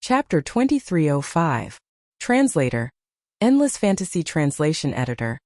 Chapter 2305. Translator. Endless Fantasy Translation Editor.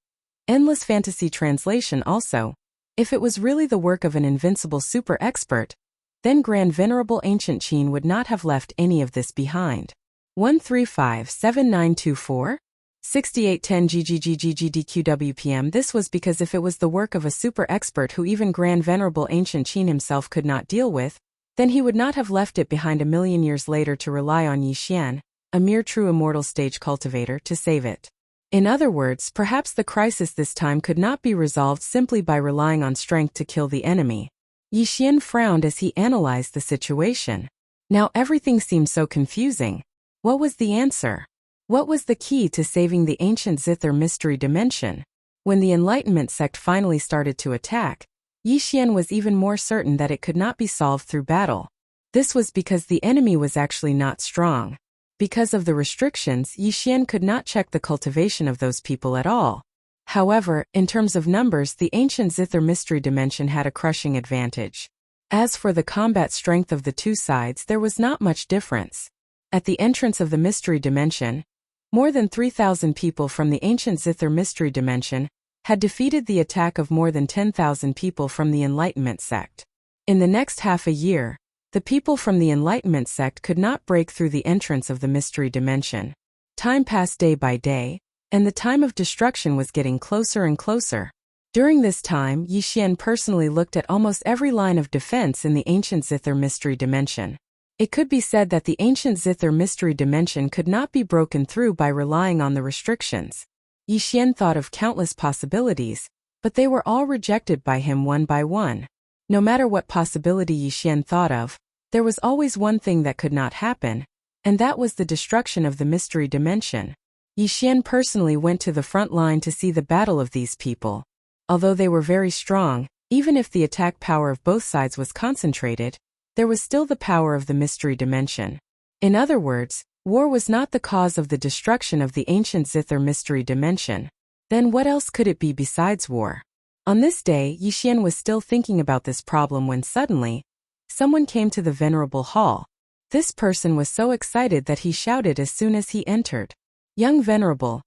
Endless Fantasy Translation also. If it was really the work of an invincible super expert, then Grand Venerable Ancient Qin would not have left any of this behind. 1357924? 6810 GGGGGDQWPM. This was because if it was the work of a super expert who even Grand Venerable Ancient Qin himself could not deal with, then he would not have left it behind a million years later to rely on Yi Xian, a mere true immortal stage cultivator, to save it. In other words, perhaps the crisis this time could not be resolved simply by relying on strength to kill the enemy. Yi Xian frowned as he analyzed the situation. Now everything seemed so confusing. What was the answer? What was the key to saving the ancient Zither mystery dimension? When the Enlightenment sect finally started to attack, Yi Xian was even more certain that it could not be solved through battle. This was because the enemy was actually not strong. Because of the restrictions, Yi Xian could not check the cultivation of those people at all. However, in terms of numbers, the ancient Zither mystery dimension had a crushing advantage. As for the combat strength of the two sides, there was not much difference. At the entrance of the mystery dimension, more than 3,000 people from the ancient Zither mystery dimension had defeated the attack of more than 10,000 people from the Enlightenment sect. In the next half a year, the people from the Enlightenment sect could not break through the entrance of the mystery dimension. Time passed day by day, and the time of destruction was getting closer and closer. During this time, Yi Xian personally looked at almost every line of defense in the ancient Zither mystery dimension. It could be said that the ancient Zither mystery dimension could not be broken through by relying on the restrictions. Yi Xian thought of countless possibilities, but they were all rejected by him one by one. No matter what possibility Yi Xian thought of, there was always one thing that could not happen, and that was the destruction of the mystery dimension. Yi Xian personally went to the front line to see the battle of these people. Although they were very strong, even if the attack power of both sides was concentrated, there was still the power of the mystery dimension. In other words, war was not the cause of the destruction of the ancient Zither mystery dimension. Then what else could it be besides war? On this day, Yi Xian was still thinking about this problem when suddenly, someone came to the venerable hall. This person was so excited that he shouted as soon as he entered. Young Venerable,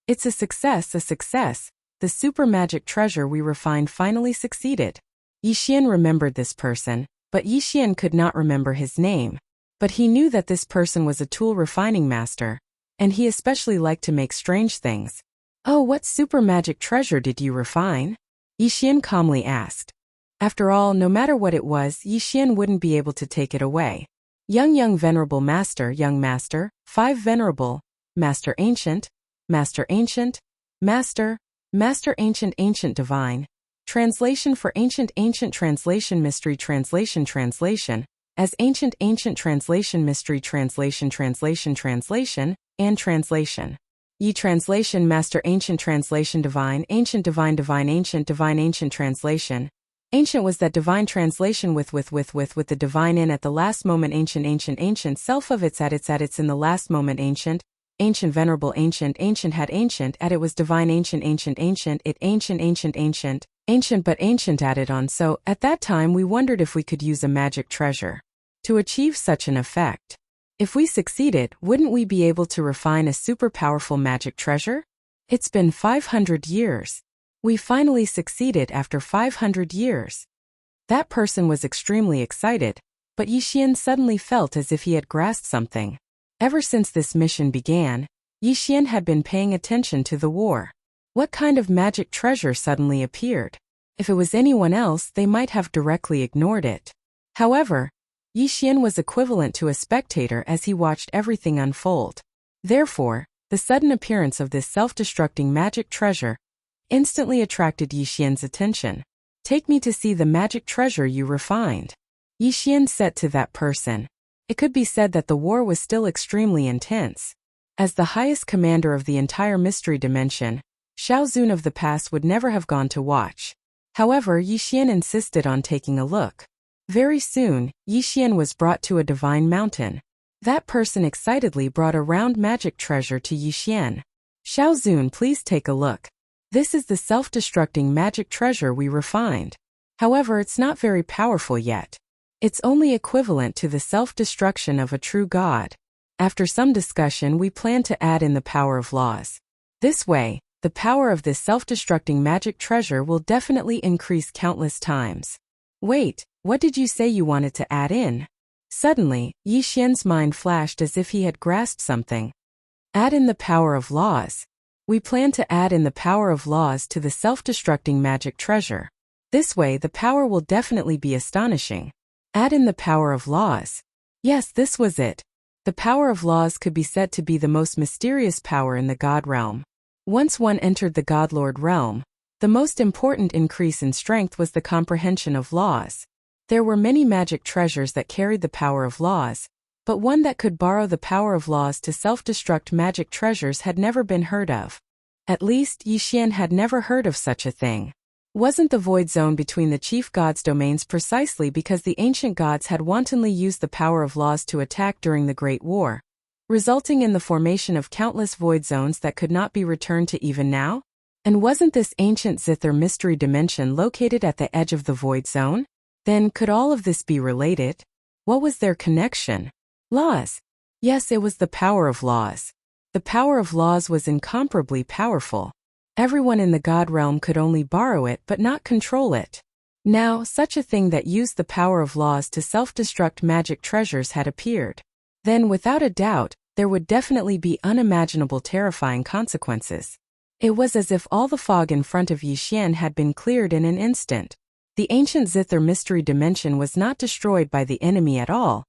it's a success, the super magic treasure we refined finally succeeded. Yi Xian remembered this person, but Yi Xian could not remember his name. But he knew that this person was a tool refining master, and he especially liked to make strange things. Oh, what super magic treasure did you refine? Yi Xian calmly asked. After all, no matter what it was, Yi Xian wouldn't be able to take it away. Young venerable master, young master, 5 venerable, master ancient, master ancient, master ancient, ancient divine. Translation for ancient translation mystery translation as ancient translation mystery translation and translation. Yi translation master ancient translation divine ancient translation. Ancient was that divine translation with the divine in at the last moment. Ancient self of it's in the last moment. Ancient venerable ancient had ancient at it was divine ancient it ancient but ancient added on. So at that time we wondered if we could use a magic treasure to achieve such an effect. If we succeeded, wouldn't we be able to refine a super powerful magic treasure? It's been 500 years. We finally succeeded after 500 years. That person was extremely excited, but Yi Xian suddenly felt as if he had grasped something. Ever since this mission began, Yi Xian had been paying attention to the war. What kind of magic treasure suddenly appeared? If it was anyone else, they might have directly ignored it. However, Yi Xian was equivalent to a spectator as he watched everything unfold. Therefore, the sudden appearance of this self-destructing magic treasure instantly attracted Yi Xian's attention. Take me to see the magic treasure you refined. Yi Xian said to that person. It could be said that the war was still extremely intense. As the highest commander of the entire mystery dimension, Xiao Zun of the past would never have gone to watch. However, Yi Xian insisted on taking a look. Very soon, Yi Xian was brought to a divine mountain. That person excitedly brought a round magic treasure to Yi Xian. Xiao Zun, please take a look. This is the self-destructing magic treasure we refined. However, it's not very powerful yet. It's only equivalent to the self-destruction of a true god. After some discussion, we plan to add in the power of laws. This way, the power of this self-destructing magic treasure will definitely increase countless times. Wait, what did you say you wanted to add in? Suddenly, Yi Xian's mind flashed as if he had grasped something. Add in the power of laws. We plan to add in the power of laws to the self-destructing magic treasure. This way, the power will definitely be astonishing. Add in the power of laws. Yes, this was it. The power of laws could be said to be the most mysterious power in the god realm. Once one entered the godlord realm, the most important increase in strength was the comprehension of laws. There were many magic treasures that carried the power of laws, but one that could borrow the power of laws to self-destruct magic treasures had never been heard of. At least, Yi Xian had never heard of such a thing. Wasn't the void zone between the chief gods' domains precisely because the ancient gods had wantonly used the power of laws to attack during the Great War, resulting in the formation of countless void zones that could not be returned to even now? And wasn't this ancient zither mystery dimension located at the edge of the void zone? Then could all of this be related? What was their connection? Laws. Yes, it was the power of laws. The power of laws was incomparably powerful. Everyone in the god realm could only borrow it but not control it. Now, such a thing that used the power of laws to self-destruct magic treasures had appeared. Then, without a doubt, there would definitely be unimaginable terrifying consequences. It was as if all the fog in front of Yi Xian had been cleared in an instant. The ancient zither mystery dimension was not destroyed by the enemy at all,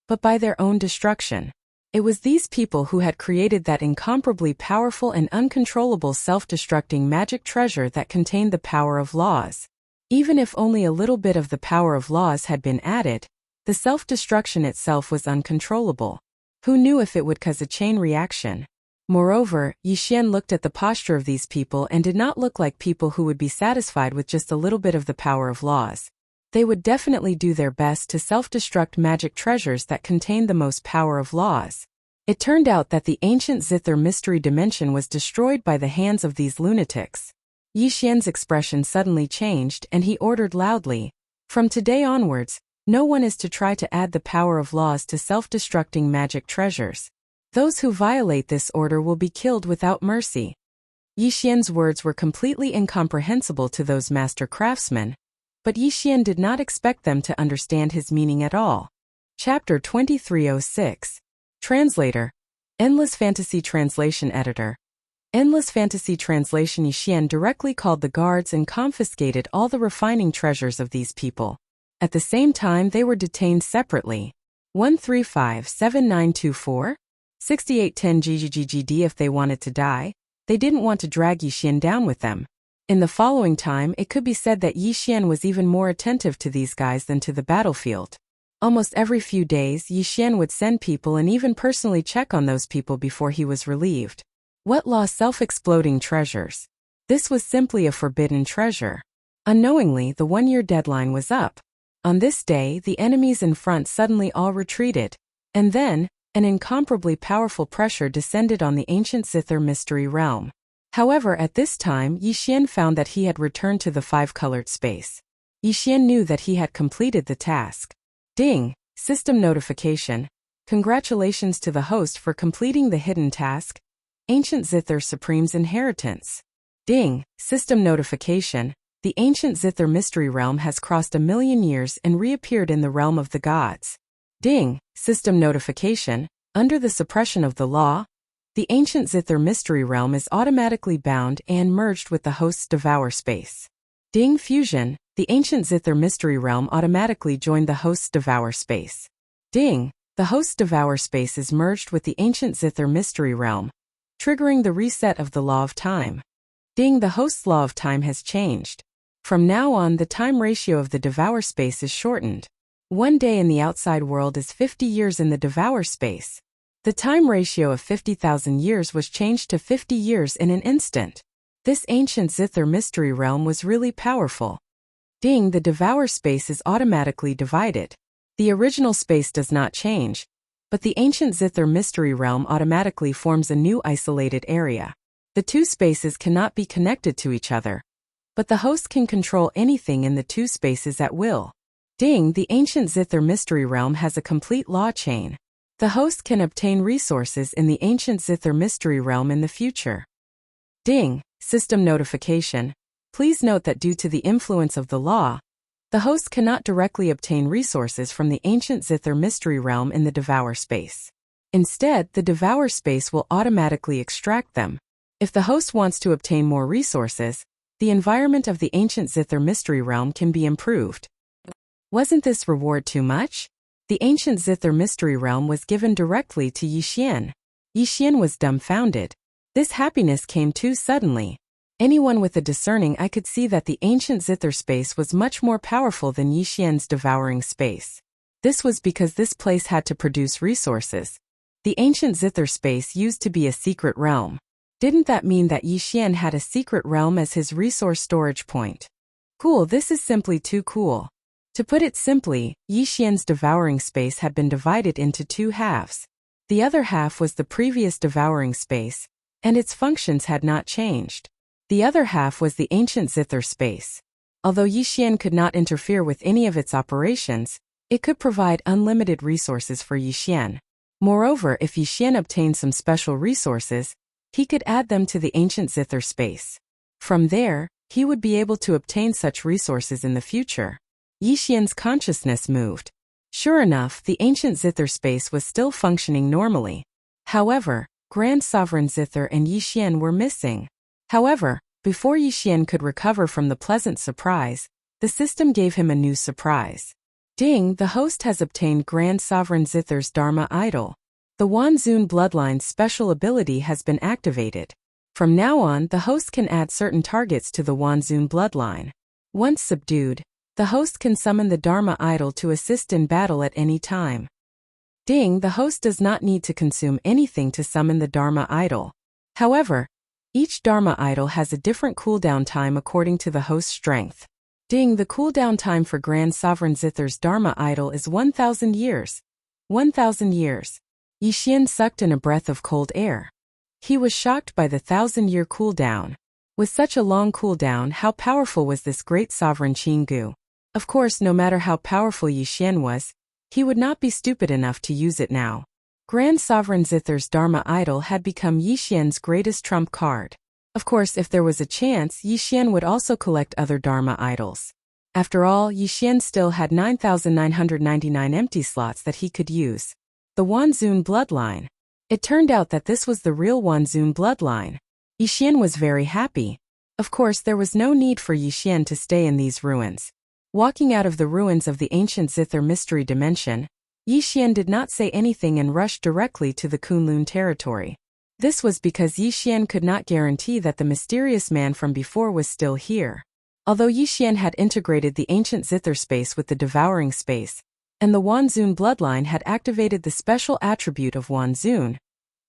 but by their own destruction. It was these people who had created that incomparably powerful and uncontrollable self-destructing magic treasure that contained the power of laws. Even if only a little bit of the power of laws had been added, the self-destruction itself was uncontrollable. Who knew if it would cause a chain reaction? Moreover, Yi Xian looked at the posture of these people and did not look like people who would be satisfied with just a little bit of the power of laws. They would definitely do their best to self-destruct magic treasures that contained the most power of laws. It turned out that the ancient zither mystery dimension was destroyed by the hands of these lunatics. Yi Xian's expression suddenly changed and he ordered loudly, "From today onwards, no one is to try to add the power of laws to self-destructing magic treasures. Those who violate this order will be killed without mercy." Yi Xian's words were completely incomprehensible to those master craftsmen, but Yi Xian did not expect them to understand his meaning at all. Chapter 2306. Translator. Endless Fantasy Translation Editor. Endless Fantasy Translation. Yi Xian directly called the guards and confiscated all the refining treasures of these people. At the same time, they were detained separately. 1357924? 6810 GGGGD. If they wanted to die, they didn't want to drag Yi Xian down with them. In the following time, it could be said that Yi Xian was even more attentive to these guys than to the battlefield. Almost every few days, Yi Xian would send people and even personally check on those people before he was relieved. What law? Self-exploding treasures. This was simply a forbidden treasure. Unknowingly, the 1-year deadline was up. On this day, the enemies in front suddenly all retreated. And then, an incomparably powerful pressure descended on the ancient zither mystery realm. However, at this time, Yi Xian found that he had returned to the 5-colored space. Yi Xian knew that he had completed the task. Ding! System notification. Congratulations to the host for completing the hidden task. Ancient Zither Supreme's Inheritance. Ding! System notification. The ancient Zither mystery realm has crossed 1,000,000 years and reappeared in the realm of the gods. Ding! System notification. Under the suppression of the law, the ancient Zither mystery realm is automatically bound and merged with the host's devour space. Ding! Fusion. The ancient Zither mystery realm automatically joined the host's devour space. Ding! The host's devour space is merged with the ancient Zither mystery realm, triggering the reset of the law of time. Ding! The host's law of time has changed. From now on, the time ratio of the devour space is shortened. 1 day in the outside world is 50 years in the devour space. The time ratio of 50,000 years was changed to 50 years in an instant. This ancient Zither mystery realm was really powerful. Ding! The devour space is automatically divided. The original space does not change, but the ancient Zither mystery realm automatically forms a new isolated area. The two spaces cannot be connected to each other, but the host can control anything in the two spaces at will. Ding, the ancient Zither mystery realm has a complete law chain. The host can obtain resources in the ancient Zither mystery realm in the future. Ding, system notification. Please note that due to the influence of the law, the host cannot directly obtain resources from the ancient Zither mystery realm in the Devour space. Instead, the Devour space will automatically extract them. If the host wants to obtain more resources, the environment of the ancient Zither mystery realm can be improved. Wasn't this reward too much? The ancient Zither mystery realm was given directly to Yixian. Yixian was dumbfounded. This happiness came too suddenly. Anyone with a discerning eye could see that the ancient Zither space was much more powerful than Yixian's devouring space. This was because this place had to produce resources. The ancient Zither space used to be a secret realm. Didn't that mean that Yixian had a secret realm as his resource storage point? Cool, this is simply too cool. To put it simply, Yixian's devouring space had been divided into two halves. The other half was the previous devouring space, and its functions had not changed. The other half was the ancient Zither space. Although Yixian could not interfere with any of its operations, it could provide unlimited resources for Yixian. Moreover, if Yixian obtained some special resources, he could add them to the ancient Zither space. From there, he would be able to obtain such resources in the future. Yixian's consciousness moved. Sure enough, the ancient Zither space was still functioning normally. However, Grand Sovereign Zither and Yixian were missing. However, before Yixian could recover from the pleasant surprise, the system gave him a new surprise. Ding, the host has obtained Grand Sovereign Zither's Dharma idol. The Wanzun bloodline's special ability has been activated. From now on, the host can add certain targets to the Wanzun bloodline. Once subdued, the host can summon the Dharma idol to assist in battle at any time. Ding, the host does not need to consume anything to summon the Dharma idol. However, each Dharma idol has a different cooldown time according to the host's strength. Ding, the cooldown time for Grand Sovereign Zither's Dharma idol is 1,000 years. 1,000 years. Yixian sucked in a breath of cold air. He was shocked by the 1,000-year cooldown. With such a long cooldown, how powerful was this great sovereign Qinggu? Of course, no matter how powerful Yixian was, he would not be stupid enough to use it now. Grand Sovereign Zither's Dharma idol had become Yixian's greatest trump card. Of course, if there was a chance, Yixian would also collect other Dharma idols. After all, Yixian still had 9,999 empty slots that he could use. The Wanzun bloodline. It turned out that this was the real Wanzun bloodline. Yixian was very happy. Of course, there was no need for Yixian to stay in these ruins. Walking out of the ruins of the ancient Zither mystery dimension, Yixian did not say anything and rushed directly to the Kunlun territory. This was because Yixian could not guarantee that the mysterious man from before was still here. Although Yixian had integrated the ancient Zither space with the devouring space, and the Wanzun bloodline had activated the special attribute of Wanzun,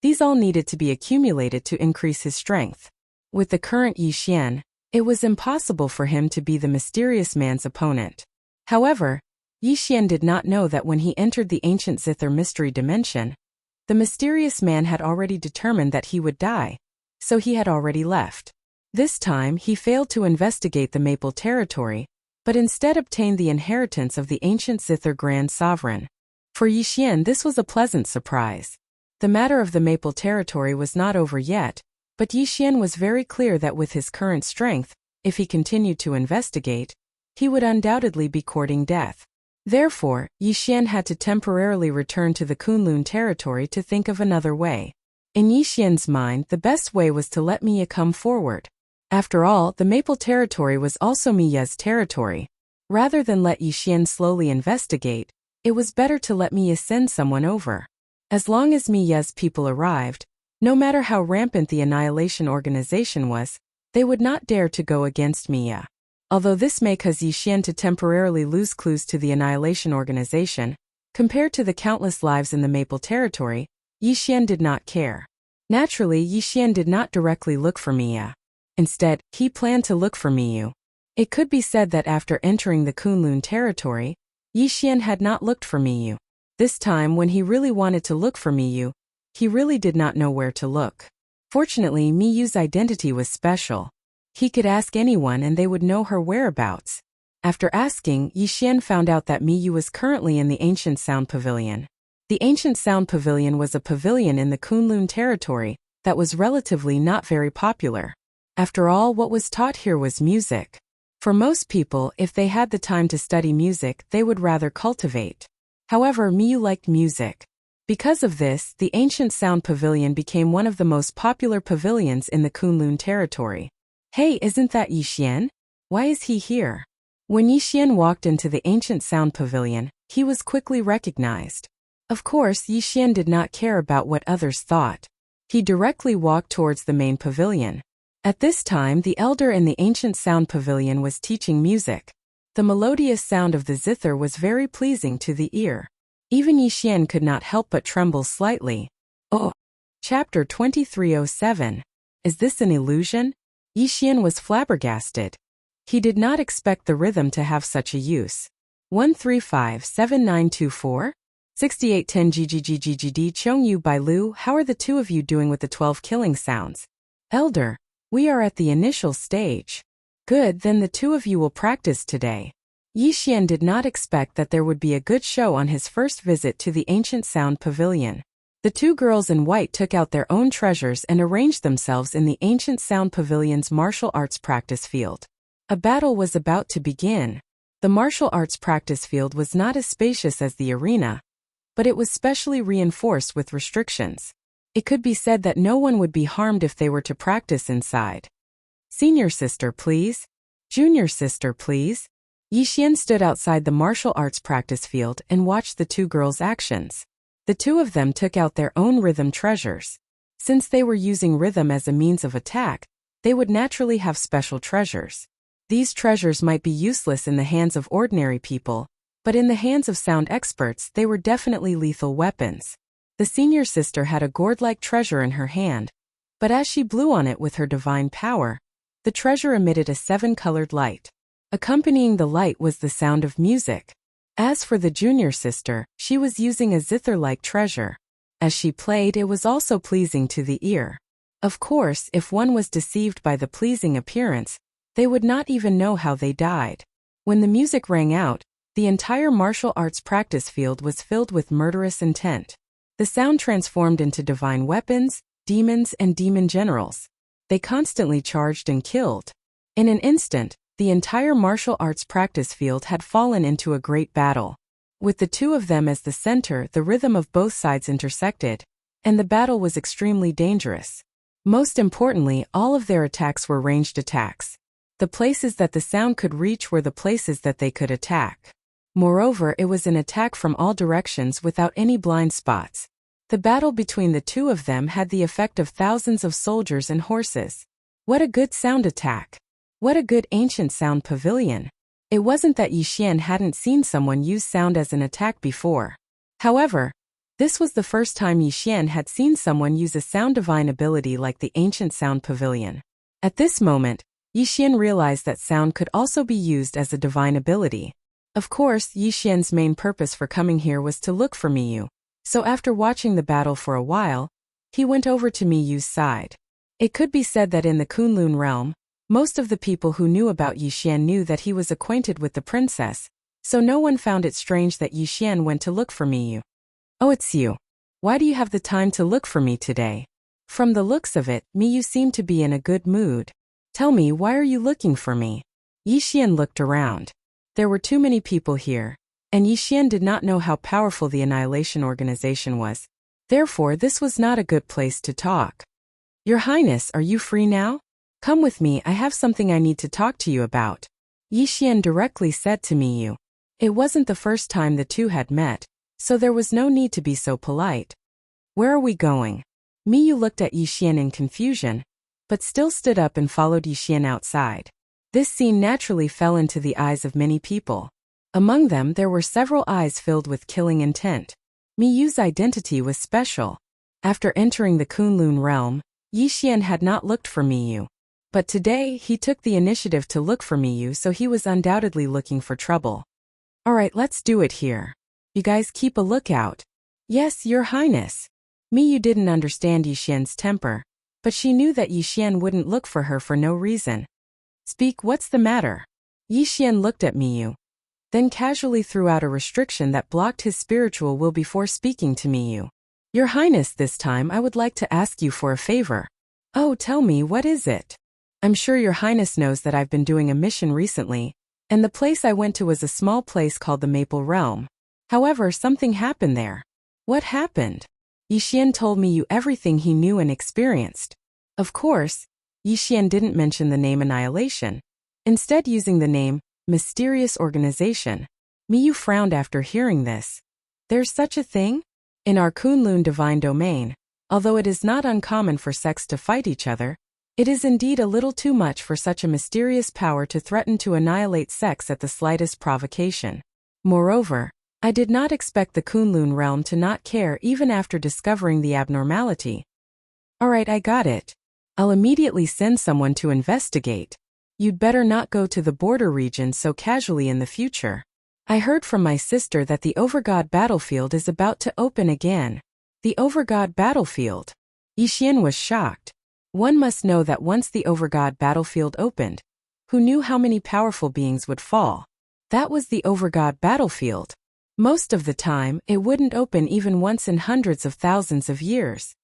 these all needed to be accumulated to increase his strength. With the current Yixian, it was impossible for him to be the mysterious man's opponent. However, Yixian did not know that when he entered the ancient Zither mystery dimension, the mysterious man had already determined that he would die, so he had already left. This time, he failed to investigate the Maple territory, but instead obtained the inheritance of the ancient Zither Grand Sovereign. For Yixian, this was a pleasant surprise. The matter of the Maple territory was not over yet, but Yixian was very clear that with his current strength, if he continued to investigate, he would undoubtedly be courting death. Therefore, Yixian had to temporarily return to the Kunlun territory to think of another way. In Yixian's mind, the best way was to let Miya come forward. After all, the Maple territory was also Miya's territory. Rather than let Yixian slowly investigate, it was better to let Miya send someone over. As long as Miya's people arrived, no matter how rampant the Annihilation organization was, they would not dare to go against Miya. Although this may cause Yixian to temporarily lose clues to the Annihilation organization, compared to the countless lives in the Maple territory, Yixian did not care. Naturally, Yixian did not directly look for Miya. Instead, he planned to look for Miyu. It could be said that after entering the Kunlun territory, Yixian had not looked for Miyu. This time, when he really wanted to look for Miyu, he really did not know where to look. Fortunately, Miyu's identity was special. He could ask anyone and they would know her whereabouts. After asking, Yixian found out that Miyu was currently in the Ancient Sound Pavilion. The Ancient Sound Pavilion was a pavilion in the Kunlun territory that was relatively not very popular. After all, what was taught here was music. For most people, if they had the time to study music, they would rather cultivate. However, Miyu liked music. Because of this, the Ancient Sound Pavilion became one of the most popular pavilions in the Kunlun territory. Hey, isn't that Yixian? Why is he here? When Yixian walked into the Ancient Sound Pavilion, he was quickly recognized. Of course, Yixian did not care about what others thought. He directly walked towards the main pavilion. At this time, the elder in the Ancient Sound Pavilion was teaching music. The melodious sound of the zither was very pleasing to the ear. Even Yixian could not help but tremble slightly. Oh! Chapter 2307. Is this an illusion? Yixian was flabbergasted. He did not expect the rhythm to have such a use. 1357924? 6810 GGGGGD Chongyu Bai Lu, how are the two of you doing with the 12 killing sounds? Elder, we are at the initial stage. Good, then the two of you will practice today. Yixian did not expect that there would be a good show on his first visit to the Ancient Sound Pavilion. The two girls in white took out their own treasures and arranged themselves in the Ancient Sound Pavilion's martial arts practice field. A battle was about to begin. The martial arts practice field was not as spacious as the arena, but it was specially reinforced with restrictions. It could be said that no one would be harmed if they were to practice inside. Senior sister, please. Junior sister, please. Yixian stood outside the martial arts practice field and watched the two girls' actions. The two of them took out their own rhythm treasures. Since they were using rhythm as a means of attack, they would naturally have special treasures. These treasures might be useless in the hands of ordinary people, but in the hands of sound experts they were definitely lethal weapons. The senior sister had a gourd-like treasure in her hand, but as she blew on it with her divine power, the treasure emitted a 7-colored light. Accompanying the light was the sound of music. As for the junior sister, she was using a zither-like treasure. As she played, it was also pleasing to the ear. Of course, if one was deceived by the pleasing appearance, they would not even know how they died. When the music rang out, the entire martial arts practice field was filled with murderous intent. The sound transformed into divine weapons, demons, and demon generals. They constantly charged and killed. In an instant, the entire martial arts practice field had fallen into a great battle. With the two of them as the center, the rhythm of both sides intersected, and the battle was extremely dangerous. Most importantly, all of their attacks were ranged attacks. The places that the sound could reach were the places that they could attack. Moreover, it was an attack from all directions without any blind spots. The battle between the two of them had the effect of thousands of soldiers and horses. What a good sound attack! What a good Ancient Sound Pavilion! It wasn't that Yixian hadn't seen someone use sound as an attack before. However, this was the first time Yixian had seen someone use a sound divine ability like the Ancient Sound Pavilion. At this moment, Yixian realized that sound could also be used as a divine ability. Of course, Yixian's main purpose for coming here was to look for Miyu. So after watching the battle for a while, he went over to Miyu's side. It could be said that in the Kunlun realm, most of the people who knew about Yixian knew that he was acquainted with the princess, so no one found it strange that Yixian went to look for Miyu. Oh, it's you. Why do you have the time to look for me today? From the looks of it, Miyu seemed to be in a good mood. Tell me, why are you looking for me? Yixian looked around. There were too many people here, and Yixian did not know how powerful the Annihilation Organization was. Therefore, this was not a good place to talk. Your Highness, are you free now? Come with me, I have something I need to talk to you about. Yixian directly said to Miyu. It wasn't the first time the two had met, so there was no need to be so polite. Where are we going? Miyu looked at Yixian in confusion, but still stood up and followed Yixian outside. This scene naturally fell into the eyes of many people. Among them there were several eyes filled with killing intent. Miyu's identity was special. After entering the Kunlun realm, Yixian had not looked for Miyu. But today, he took the initiative to look for Miyu, so he was undoubtedly looking for trouble. Alright, let's do it here. You guys keep a lookout. Yes, Your Highness. Miyu didn't understand Yixian's temper, but she knew that Yixian wouldn't look for her for no reason. Speak, what's the matter? Yi Xian looked at Miyu, then casually threw out a restriction that blocked his spiritual will before speaking to Miyu. Your Highness, this time I would like to ask you for a favor. Oh, tell me, what is it? I'm sure Your Highness knows that I've been doing a mission recently, and the place I went to was a small place called the Maple Realm. However, something happened there. What happened? Yi Xian told Miyu everything he knew and experienced. Of course, Yi Xian didn't mention the name Annihilation, instead using the name Mysterious Organization. Miyu frowned after hearing this. There's such a thing? In our Kunlun divine domain, although it is not uncommon for sects to fight each other, it is indeed a little too much for such a mysterious power to threaten to annihilate sects at the slightest provocation. Moreover, I did not expect the Kunlun realm to not care even after discovering the abnormality. Alright, I got it. I'll immediately send someone to investigate. You'd better not go to the border region so casually in the future. I heard from my sister that the Overgod battlefield is about to open again. The Overgod battlefield? Yi Xian was shocked. One must know that once the Overgod battlefield opened, who knew how many powerful beings would fall? That was the Overgod battlefield. Most of the time, it wouldn't open even once in hundreds of thousands of years.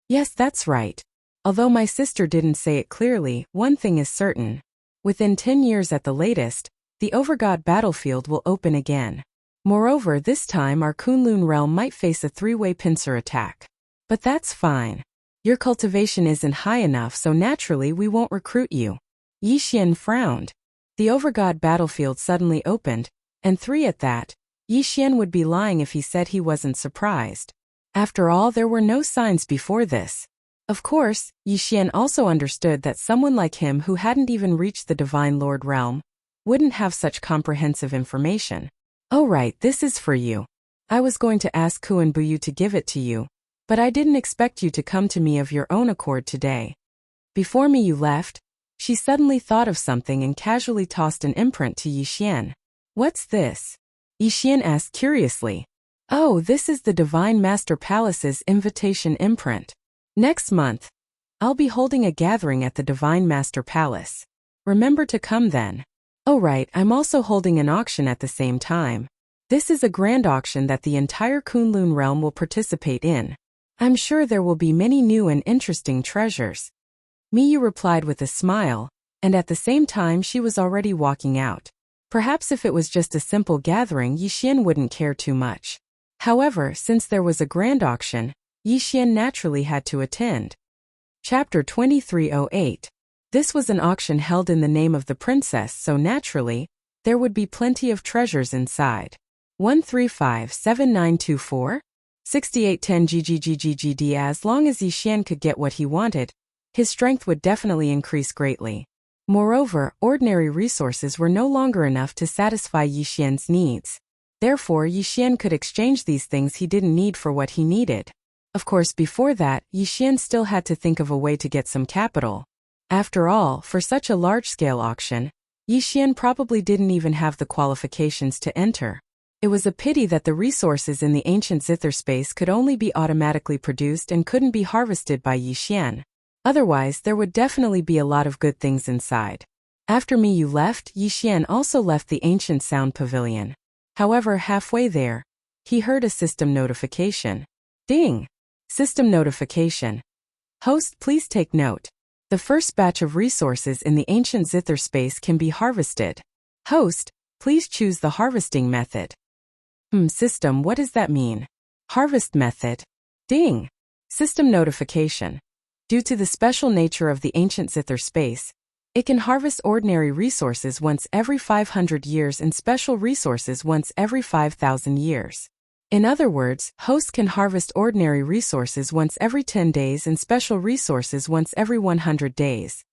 Yes, that's right. Although my sister didn't say it clearly, one thing is certain. Within 10 years at the latest, the Overgod battlefield will open again. Moreover, this time our Kunlun realm might face a three-way pincer attack. But that's fine. Your cultivation isn't high enough, so naturally we won't recruit you. Yi Xian frowned. The Overgod battlefield suddenly opened, and 3 at that. Yi Xian would be lying if he said he wasn't surprised. After all, there were no signs before this. Of course, Yi Xian also understood that someone like him who hadn't even reached the Divine Lord realm wouldn't have such comprehensive information. Oh right, this is for you. I was going to ask Kuan Buyu to give it to you, but I didn't expect you to come to me of your own accord today. Before Miyu left, she suddenly thought of something and casually tossed an imprint to Yi Xian. What's this? Yi Xian asked curiously. Oh, this is the Divine Master Palace's invitation imprint. Next month, I'll be holding a gathering at the Divine Master Palace. Remember to come then. Oh right, I'm also holding an auction at the same time. This is a grand auction that the entire Kunlun realm will participate in. I'm sure there will be many new and interesting treasures. Miyu replied with a smile, and at the same time she was already walking out. Perhaps if it was just a simple gathering, Yi Xian wouldn't care too much. However, since there was a grand auction, Yi Xian naturally had to attend. Chapter 2308. This was an auction held in the name of the princess, so naturally, there would be plenty of treasures inside. 1357924? 6810 GGGGGD. As long as Yi Xian could get what he wanted, his strength would definitely increase greatly. Moreover, ordinary resources were no longer enough to satisfy Yi Xian's needs. Therefore, Yi Xian could exchange these things he didn't need for what he needed. Of course, before that, Yi Xian still had to think of a way to get some capital. After all, for such a large-scale auction, Yi Xian probably didn't even have the qualifications to enter. It was a pity that the resources in the ancient zither space could only be automatically produced and couldn't be harvested by Yi Xian. Otherwise, there would definitely be a lot of good things inside. After Miyu left, Yi Xian also left the ancient sound pavilion. However, halfway there, he heard a system notification. Ding! System notification. Host, please take note. The first batch of resources in the ancient zither space can be harvested. Host, please choose the harvesting method. System, what does that mean? Harvest method. Ding! System notification. Due to the special nature of the ancient zither space, it can harvest ordinary resources once every 500 years and special resources once every 5,000 years. In other words, host can harvest ordinary resources once every 10 days and special resources once every 100 days.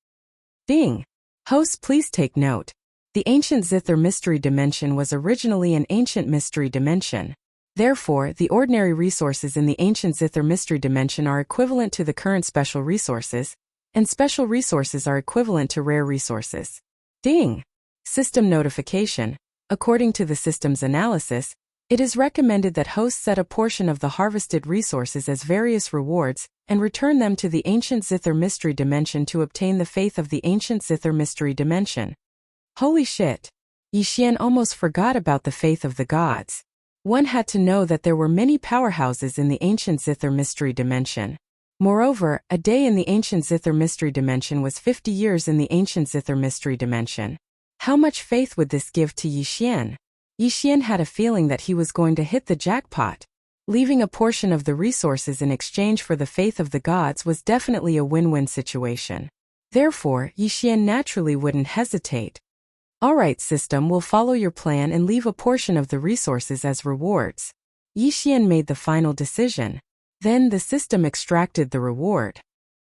Ding! Host, please take note. The ancient zither mystery dimension was originally an ancient mystery dimension. Therefore, the ordinary resources in the ancient zither mystery dimension are equivalent to the current special resources, and special resources are equivalent to rare resources. Ding! System notification. According to the system's analysis, it is recommended that hosts set a portion of the harvested resources as various rewards and return them to the ancient zither mystery dimension to obtain the faith of the ancient zither mystery dimension. Holy shit! Yixian almost forgot about the faith of the gods. One had to know that there were many powerhouses in the ancient Zither mystery dimension. Moreover, a day in the ancient Zither mystery dimension was 50 years in the ancient Zither mystery dimension. How much faith would this give to Yixian? Yixian had a feeling that he was going to hit the jackpot. Leaving a portion of the resources in exchange for the faith of the gods was definitely a win-win situation. Therefore, Yixian naturally wouldn't hesitate. Alright, system, we'll follow your plan and leave a portion of the resources as rewards. Yixian made the final decision. Then the system extracted the reward.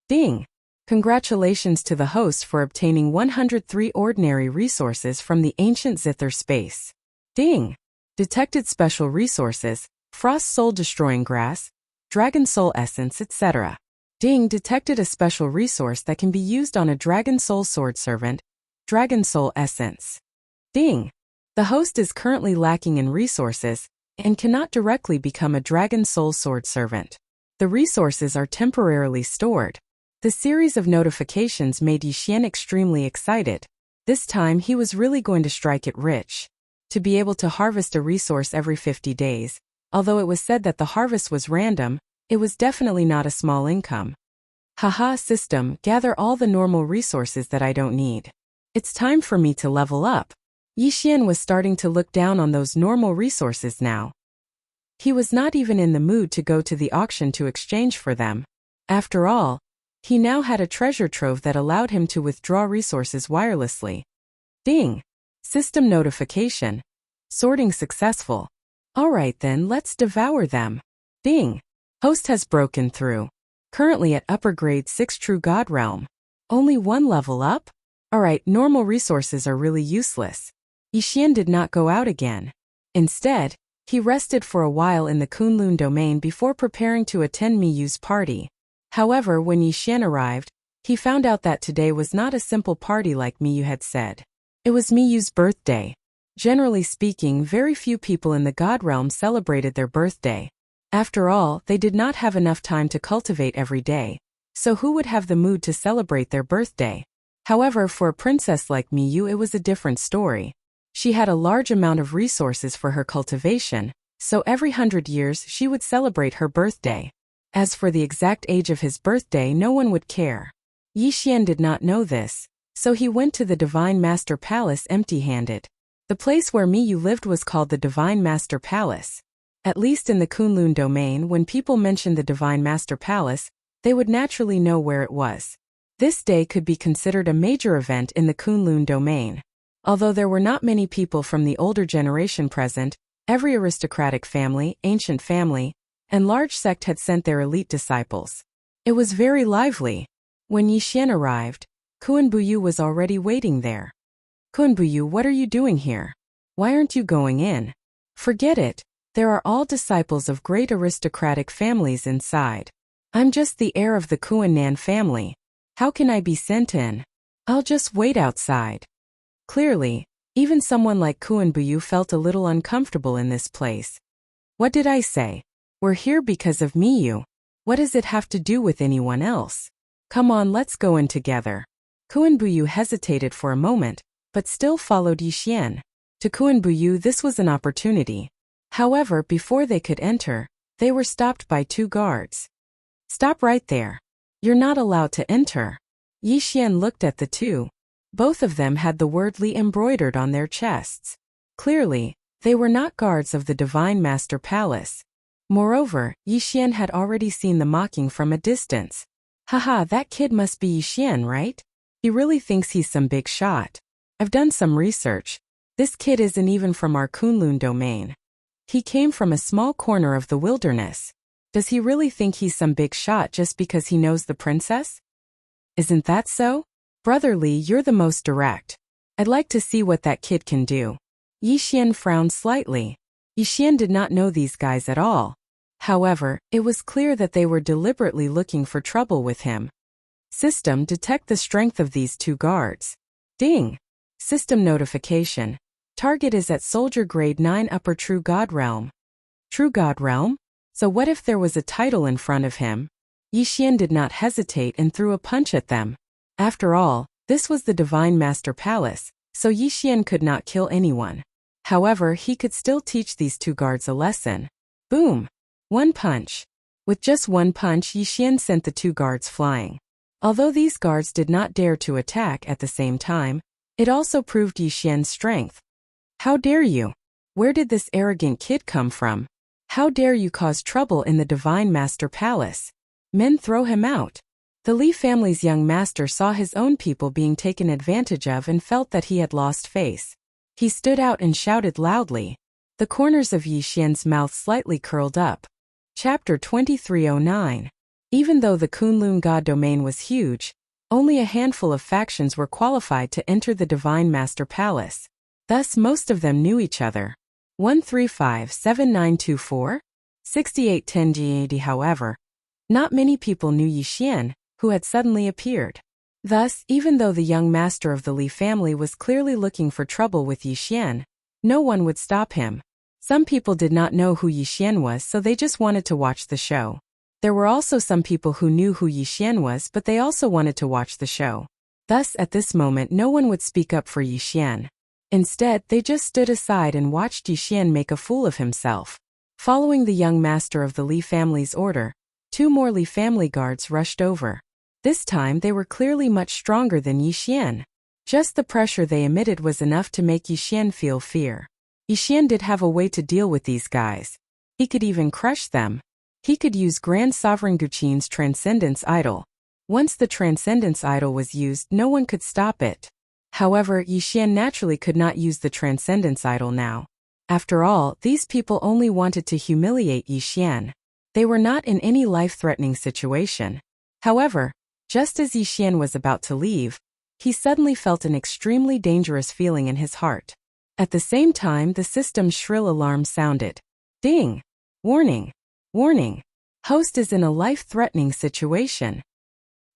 Ding! Congratulations to the host for obtaining 103 ordinary resources from the ancient Zither space. Ding! Detected special resources, Frost Soul Destroying Grass, Dragon Soul Essence, etc. Ding! Detected a special resource that can be used on a Dragon Soul Sword Servant, Dragon Soul Essence. Ding! The host is currently lacking in resources and cannot directly become a Dragon Soul Sword Servant. The resources are temporarily stored. The series of notifications made Yixian extremely excited. This time he was really going to strike it rich. To be able to harvest a resource every 50 days, although it was said that the harvest was random, it was definitely not a small income. Haha, system, gather all the normal resources that I don't need. It's time for me to level up. Yixian was starting to look down on those normal resources now. He was not even in the mood to go to the auction to exchange for them. After all, he now had a treasure trove that allowed him to withdraw resources wirelessly. Ding! System notification. Sorting successful. Alright then, let's devour them. Ding! Host has broken through. Currently at upper grade 6 True God Realm. Only one level up? Alright, normal resources are really useless. Yixian did not go out again. Instead, he rested for a while in the Kunlun domain before preparing to attend Miyu's party. However, when Yixian arrived, he found out that today was not a simple party like Miyu had said. It was Miyu's birthday. Generally speaking, very few people in the God Realm celebrated their birthday. After all, they did not have enough time to cultivate every day. So who would have the mood to celebrate their birthday? However, for a princess like Miyu, it was a different story. She had a large amount of resources for her cultivation, so every 100 years she would celebrate her birthday. As for the exact age of his birthday, no one would care. Yixian did not know this, so he went to the Divine Master Palace empty-handed. The place where Miyu lived was called the Divine Master Palace. At least in the Kunlun domain, when people mentioned the Divine Master Palace, they would naturally know where it was. This day could be considered a major event in the Kunlun domain. Although there were not many people from the older generation present, every aristocratic family, ancient family, and large sect had sent their elite disciples. It was very lively. When Yixian arrived, Kuan-Buyu was already waiting there. Kuan-Buyu, what are you doing here? Why aren't you going in? Forget it. There are all disciples of great aristocratic families inside. I'm just the heir of the Kuan-Nan family. How can I be sent in? I'll just wait outside. Clearly, even someone like Kuan-Buyu felt a little uncomfortable in this place. What did I say? We're here because of Miyu. What does it have to do with anyone else? Come on, let's go in together. Kuan-Buyu hesitated for a moment, but still followed Yixian. To Kuan-Buyu, this was an opportunity. However, before they could enter, they were stopped by 2 guards. Stop right there. You're not allowed to enter. Yixian looked at the 2. Both of them had the word Li embroidered on their chests. Clearly, they were not guards of the Divine Master Palace. Moreover, Yixian had already seen the mocking from a distance. Haha, that kid must be Yixian, right? He really thinks he's some big shot. I've done some research. This kid isn't even from our Kunlun domain. He came from a small corner of the wilderness. Does he really think he's some big shot just because he knows the princess? Isn't that so? Brother Li, you're the most direct. I'd like to see what that kid can do. Yixian frowned slightly. Yixian did not know these guys at all. However, it was clear that they were deliberately looking for trouble with him. System, detect the strength of these 2 guards. Ding! System notification. Target is at Soldier Grade 9 Upper True God Realm. True God Realm? So what if there was a title in front of him? Yixian did not hesitate and threw a punch at them. After all, this was the Divine Master Palace, so Yi Xian could not kill anyone. However, he could still teach these two guards a lesson. Boom! One punch. With just one punch, Yi Xian sent the two guards flying. Although these guards did not dare to attack at the same time, it also proved Yi Xian's strength. How dare you? Where did this arrogant kid come from? How dare you cause trouble in the Divine Master Palace? Men, throw him out. The Li family's young master saw his own people being taken advantage of and felt that he had lost face. He stood out and shouted loudly. The corners of Yi Xian's mouth slightly curled up. Chapter 2309. Even though the Kunlun God domain was huge, only a handful of factions were qualified to enter the Divine Master Palace. Thus most of them knew each other. 1357924? 6810 GAD. However, not many people knew Yi Xian, who had suddenly appeared. Thus, even though the young master of the Li family was clearly looking for trouble with Yi Xian, no one would stop him. Some people did not know who Yi Xian was, so they just wanted to watch the show. There were also some people who knew who Yi Xian was, but they also wanted to watch the show. Thus, at this moment, no one would speak up for Yi Xian. Instead, they just stood aside and watched Yi Xian make a fool of himself. Following the young master of the Li family's order, two more Li family guards rushed over. This time they were clearly much stronger than Yi Xian. Just the pressure they emitted was enough to make Yi Xian feel fear. Yi Xian did have a way to deal with these guys. He could even crush them. He could use Grand Sovereign Guqin's Transcendence Idol. Once the Transcendence Idol was used, no one could stop it. However, Yi Xian naturally could not use the Transcendence Idol now. After all, these people only wanted to humiliate Yi Xian. They were not in any life-threatening situation. However, just as Yi Xian was about to leave, he suddenly felt an extremely dangerous feeling in his heart. At the same time, the system's shrill alarm sounded. Ding! Warning! Warning! Host is in a life-threatening situation.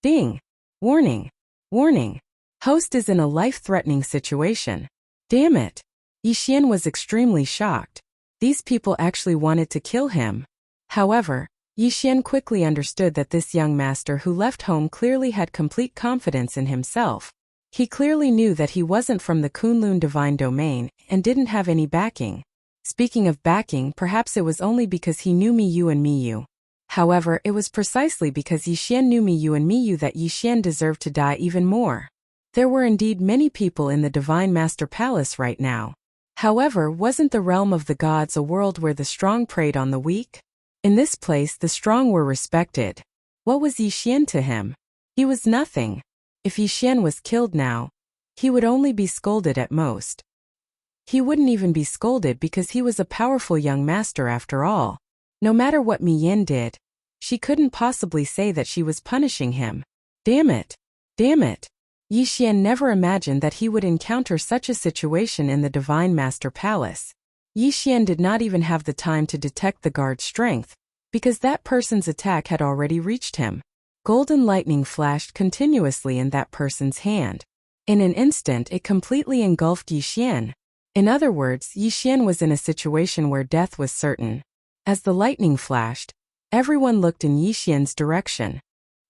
Ding! Warning! Warning! Host is in a life-threatening situation. Damn it! Yi Xian was extremely shocked. These people actually wanted to kill him. However, Yi Xian quickly understood that this young master who left home clearly had complete confidence in himself. He clearly knew that he wasn't from the Kunlun Divine Domain and didn't have any backing. Speaking of backing, perhaps it was only because he knew Miyu and Miyu. However, it was precisely because Yi Xian knew Miyu and Miyu that Yi Xian deserved to die even more. There were indeed many people in the Divine Master Palace right now. However, wasn't the realm of the gods a world where the strong preyed on the weak? In this place, the strong were respected. What was Yi Xian to him? He was nothing. If Yi Xian was killed now, he would only be scolded at most. He wouldn't even be scolded because he was a powerful young master after all. No matter what Mi Yin did, she couldn't possibly say that she was punishing him. Damn it! Damn it! Yi Xian never imagined that he would encounter such a situation in the Divine Master Palace. Yi Xian did not even have the time to detect the guard's strength, because that person's attack had already reached him. Golden lightning flashed continuously in that person's hand. In an instant, it completely engulfed Yi Xian. In other words, Yi Xian was in a situation where death was certain. As the lightning flashed, everyone looked in Yi Xian's direction.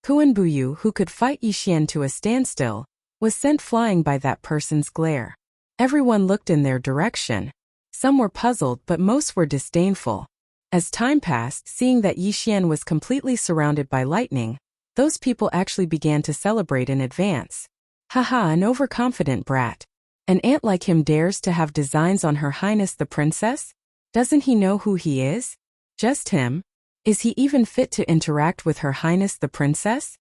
Kuan Buyu, who could fight Yi Xian to a standstill, was sent flying by that person's glare. Everyone looked in their direction. Some were puzzled, but most were disdainful. As time passed, seeing that Yi Xian was completely surrounded by lightning, those people actually began to celebrate in advance. Haha, an overconfident brat. An ant like him dares to have designs on Her Highness the Princess? Doesn't he know who he is? Just him? Is he even fit to interact with Her Highness the Princess?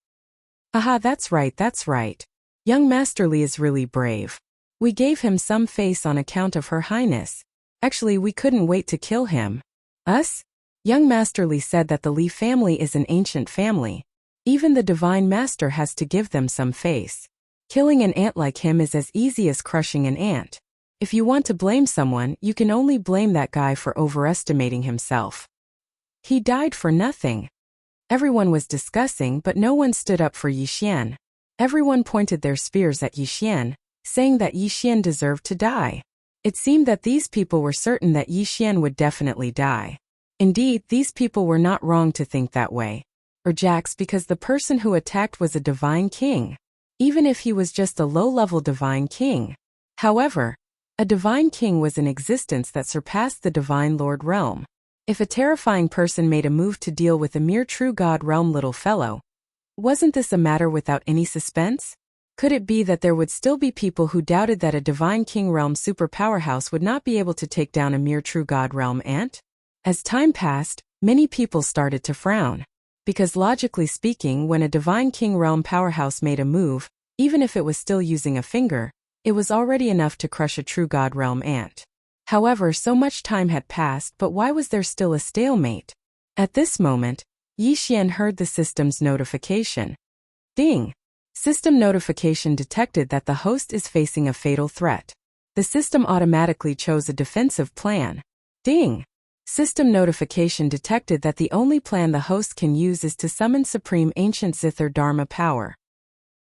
Haha, that's right, that's right. Young Master Li is really brave. We gave him some face on account of Her Highness. Actually, we couldn't wait to kill him. Us? Young Master Li said that the Li family is an ancient family. Even the Divine Master has to give them some face. Killing an ant like him is as easy as crushing an ant. If you want to blame someone, you can only blame that guy for overestimating himself. He died for nothing. Everyone was discussing, but no one stood up for Yi Xian. Everyone pointed their spears at Yi Xian, saying that Yi Xian deserved to die. It seemed that these people were certain that Yi Xian would definitely die. Indeed, these people were not wrong to think that way. Or Jax, because the person who attacked was a divine king. Even if he was just a low-level divine king, However, a divine king was in existence that surpassed the divine lord realm. If a terrifying person made a move to deal with a mere true god realm little fellow, wasn't this a matter without any suspense? Could it be that there would still be people who doubted that a divine king realm super powerhouse would not be able to take down a mere true god realm ant? As time passed, many people started to frown. Because logically speaking, when a divine king realm powerhouse made a move, even if it was still using a finger, it was already enough to crush a true god realm ant. However, so much time had passed, but why was there still a stalemate? At this moment, Yi Xian heard the system's notification. Ding! System notification detected that the host is facing a fatal threat. The system automatically chose a defensive plan. Ding! System notification detected that the only plan the host can use is to summon Supreme Ancient Zither Dharma power.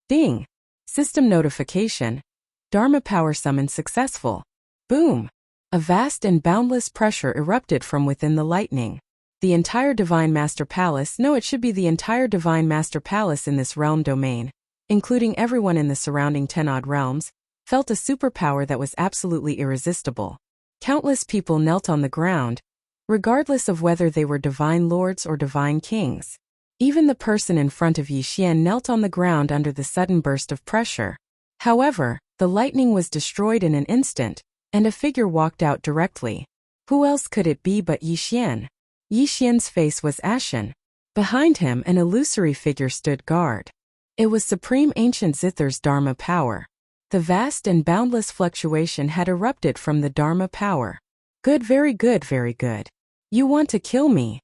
Ding! System notification. Dharma power summon successful. Boom! A vast and boundless pressure erupted from within the lightning. The entire Divine Master Palace, no, it should be the entire Divine Master Palace in this realm domain, including everyone in the surrounding 10-odd realms, felt a superpower that was absolutely irresistible. Countless people knelt on the ground, regardless of whether they were divine lords or divine kings. Even the person in front of Yi Xian knelt on the ground under the sudden burst of pressure. However, the lightning was destroyed in an instant, and a figure walked out directly. Who else could it be but Yi Xian? Yi Xian's face was ashen. Behind him, an illusory figure stood guard. It was Supreme Ancient Zither's Dharma power. The vast and boundless fluctuation had erupted from the Dharma power. Good, very good, very good. You want to kill me?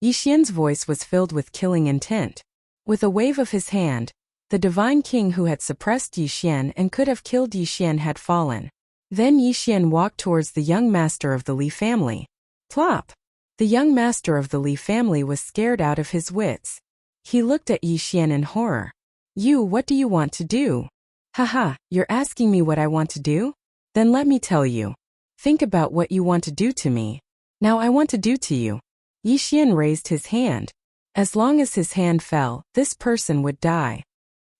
Yi Xian's voice was filled with killing intent. With a wave of his hand, the divine king who had suppressed Yi Xian and could have killed Yi Xian had fallen. Then Yi Xian walked towards the young master of the Li family. Plop! The young master of the Li family was scared out of his wits. He looked at Yi Xian in horror. You, what do you want to do? Haha, you're asking me what I want to do? Then let me tell you. Think about what you want to do to me. Now I want to do to you. Yi Xian raised his hand. As long as his hand fell, this person would die.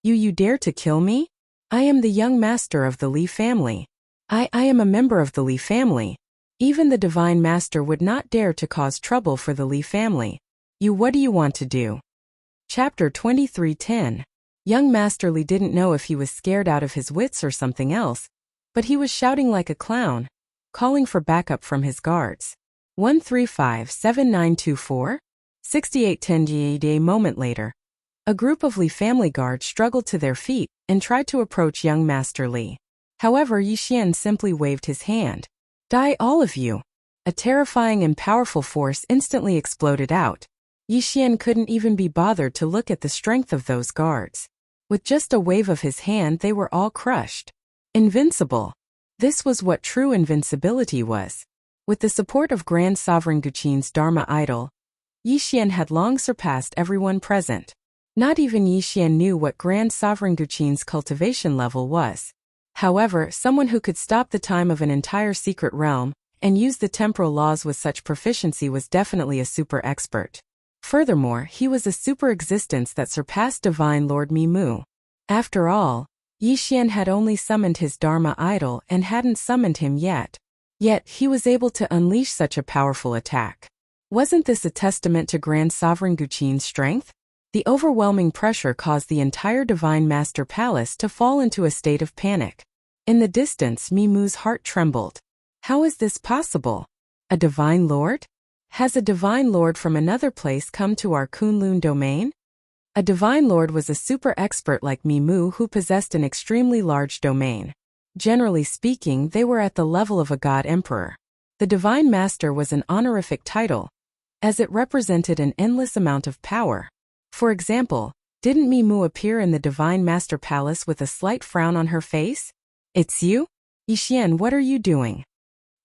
You dare to kill me? I am the young master of the Li family. I am a member of the Li family. Even the divine master would not dare to cause trouble for the Li family. What do you want to do? Chapter 23:10. Young Master Li didn't know if he was scared out of his wits or something else, but he was shouting like a clown, calling for backup from his guards. 1357924? 6810 A moment later, a group of Li family guards struggled to their feet and tried to approach young Master Li. However, Yi Xian simply waved his hand. Die all of you! A terrifying and powerful force instantly exploded out. Yi Xian couldn't even be bothered to look at the strength of those guards. With just a wave of his hand, they were all crushed. Invincible! This was what true invincibility was. With the support of Grand Sovereign Guqin's Dharma idol, Yi Xian had long surpassed everyone present. Not even Yi Xian knew what Grand Sovereign Guqin's cultivation level was. However, someone who could stop the time of an entire secret realm and use the temporal laws with such proficiency was definitely a super expert. Furthermore, he was a super existence that surpassed Divine Lord Mimu. After all, Yi Xian had only summoned his Dharma idol and hadn't summoned him yet. Yet, he was able to unleash such a powerful attack. Wasn't this a testament to Grand Sovereign Guqin's strength? The overwhelming pressure caused the entire Divine Master Palace to fall into a state of panic. In the distance, Mimu's heart trembled. How is this possible? A Divine Lord? Has a Divine Lord from another place come to our Kunlun domain? A Divine Lord was a super expert like Mimu who possessed an extremely large domain. Generally speaking, they were at the level of a God Emperor. The Divine Master was an honorific title, as it represented an endless amount of power. For example, didn't Mimu appear in the Divine Master Palace with a slight frown on her face? It's you? Yi Xian, what are you doing?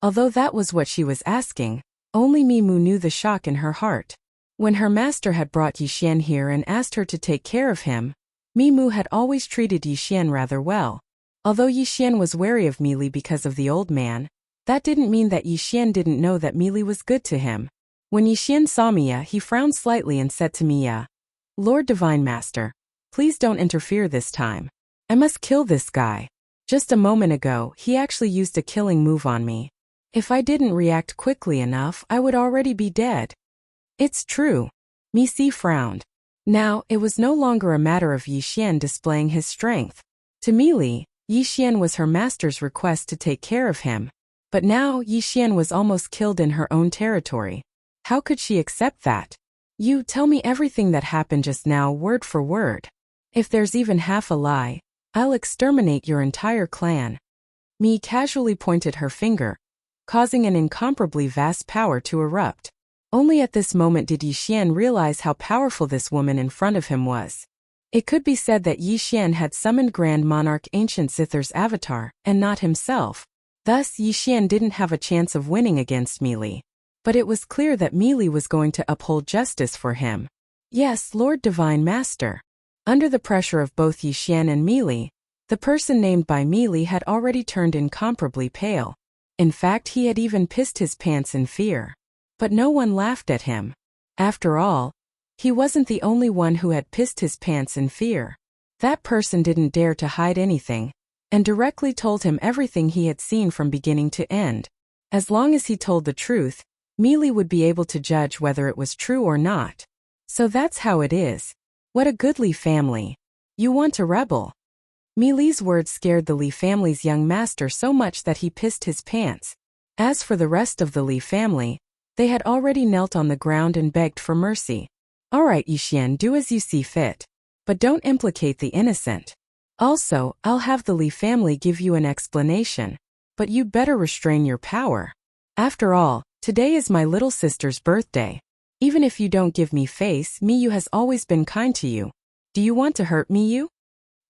Although that was what she was asking, only Mimu knew the shock in her heart. When her master had brought Yi Xian here and asked her to take care of him, Mimu had always treated Yi Xian rather well. Although Yi Xian was wary of Mili because of the old man, that didn't mean that Yi Xian didn't know that Mili was good to him. When Yi Xian saw Mia, he frowned slightly and said to Mia, Lord Divine Master, please don't interfere this time. I must kill this guy. Just a moment ago, he actually used a killing move on me. If I didn't react quickly enough, I would already be dead. It's true. Mi Si frowned. Now, it was no longer a matter of Yi Xian displaying his strength. To Mi Li, Yi Xian was her master's request to take care of him. But now, Yi Xian was almost killed in her own territory. How could she accept that? You tell me everything that happened just now word for word. If there's even half a lie, I'll exterminate your entire clan. Mi casually pointed her finger, causing an incomparably vast power to erupt. Only at this moment did Yi Xian realize how powerful this woman in front of him was. It could be said that Yi Xian had summoned Grand Monarch Ancient Zither's avatar, and not himself. Thus, Yi Xian didn't have a chance of winning against Mi Li. But it was clear that Mi Li was going to uphold justice for him. Yes, Lord Divine Master. Under the pressure of both Yi Xian and Mi Li, the person named by Mi Li had already turned incomparably pale. In fact, he had even pissed his pants in fear. But no one laughed at him. After all, he wasn't the only one who had pissed his pants in fear. That person didn't dare to hide anything, and directly told him everything he had seen from beginning to end. As long as he told the truth, Mi Li would be able to judge whether it was true or not. So that's how it is. What a goodly family. You want to rebel. Mi Li's words scared the Li family's young master so much that he pissed his pants. As for the rest of the Li family, they had already knelt on the ground and begged for mercy. Alright, Yi Xian, do as you see fit. But don't implicate the innocent. Also, I'll have the Li family give you an explanation. But you'd better restrain your power. After all, today is my little sister's birthday. Even if you don't give me face, Miyu has always been kind to you. Do you want to hurt Miyu?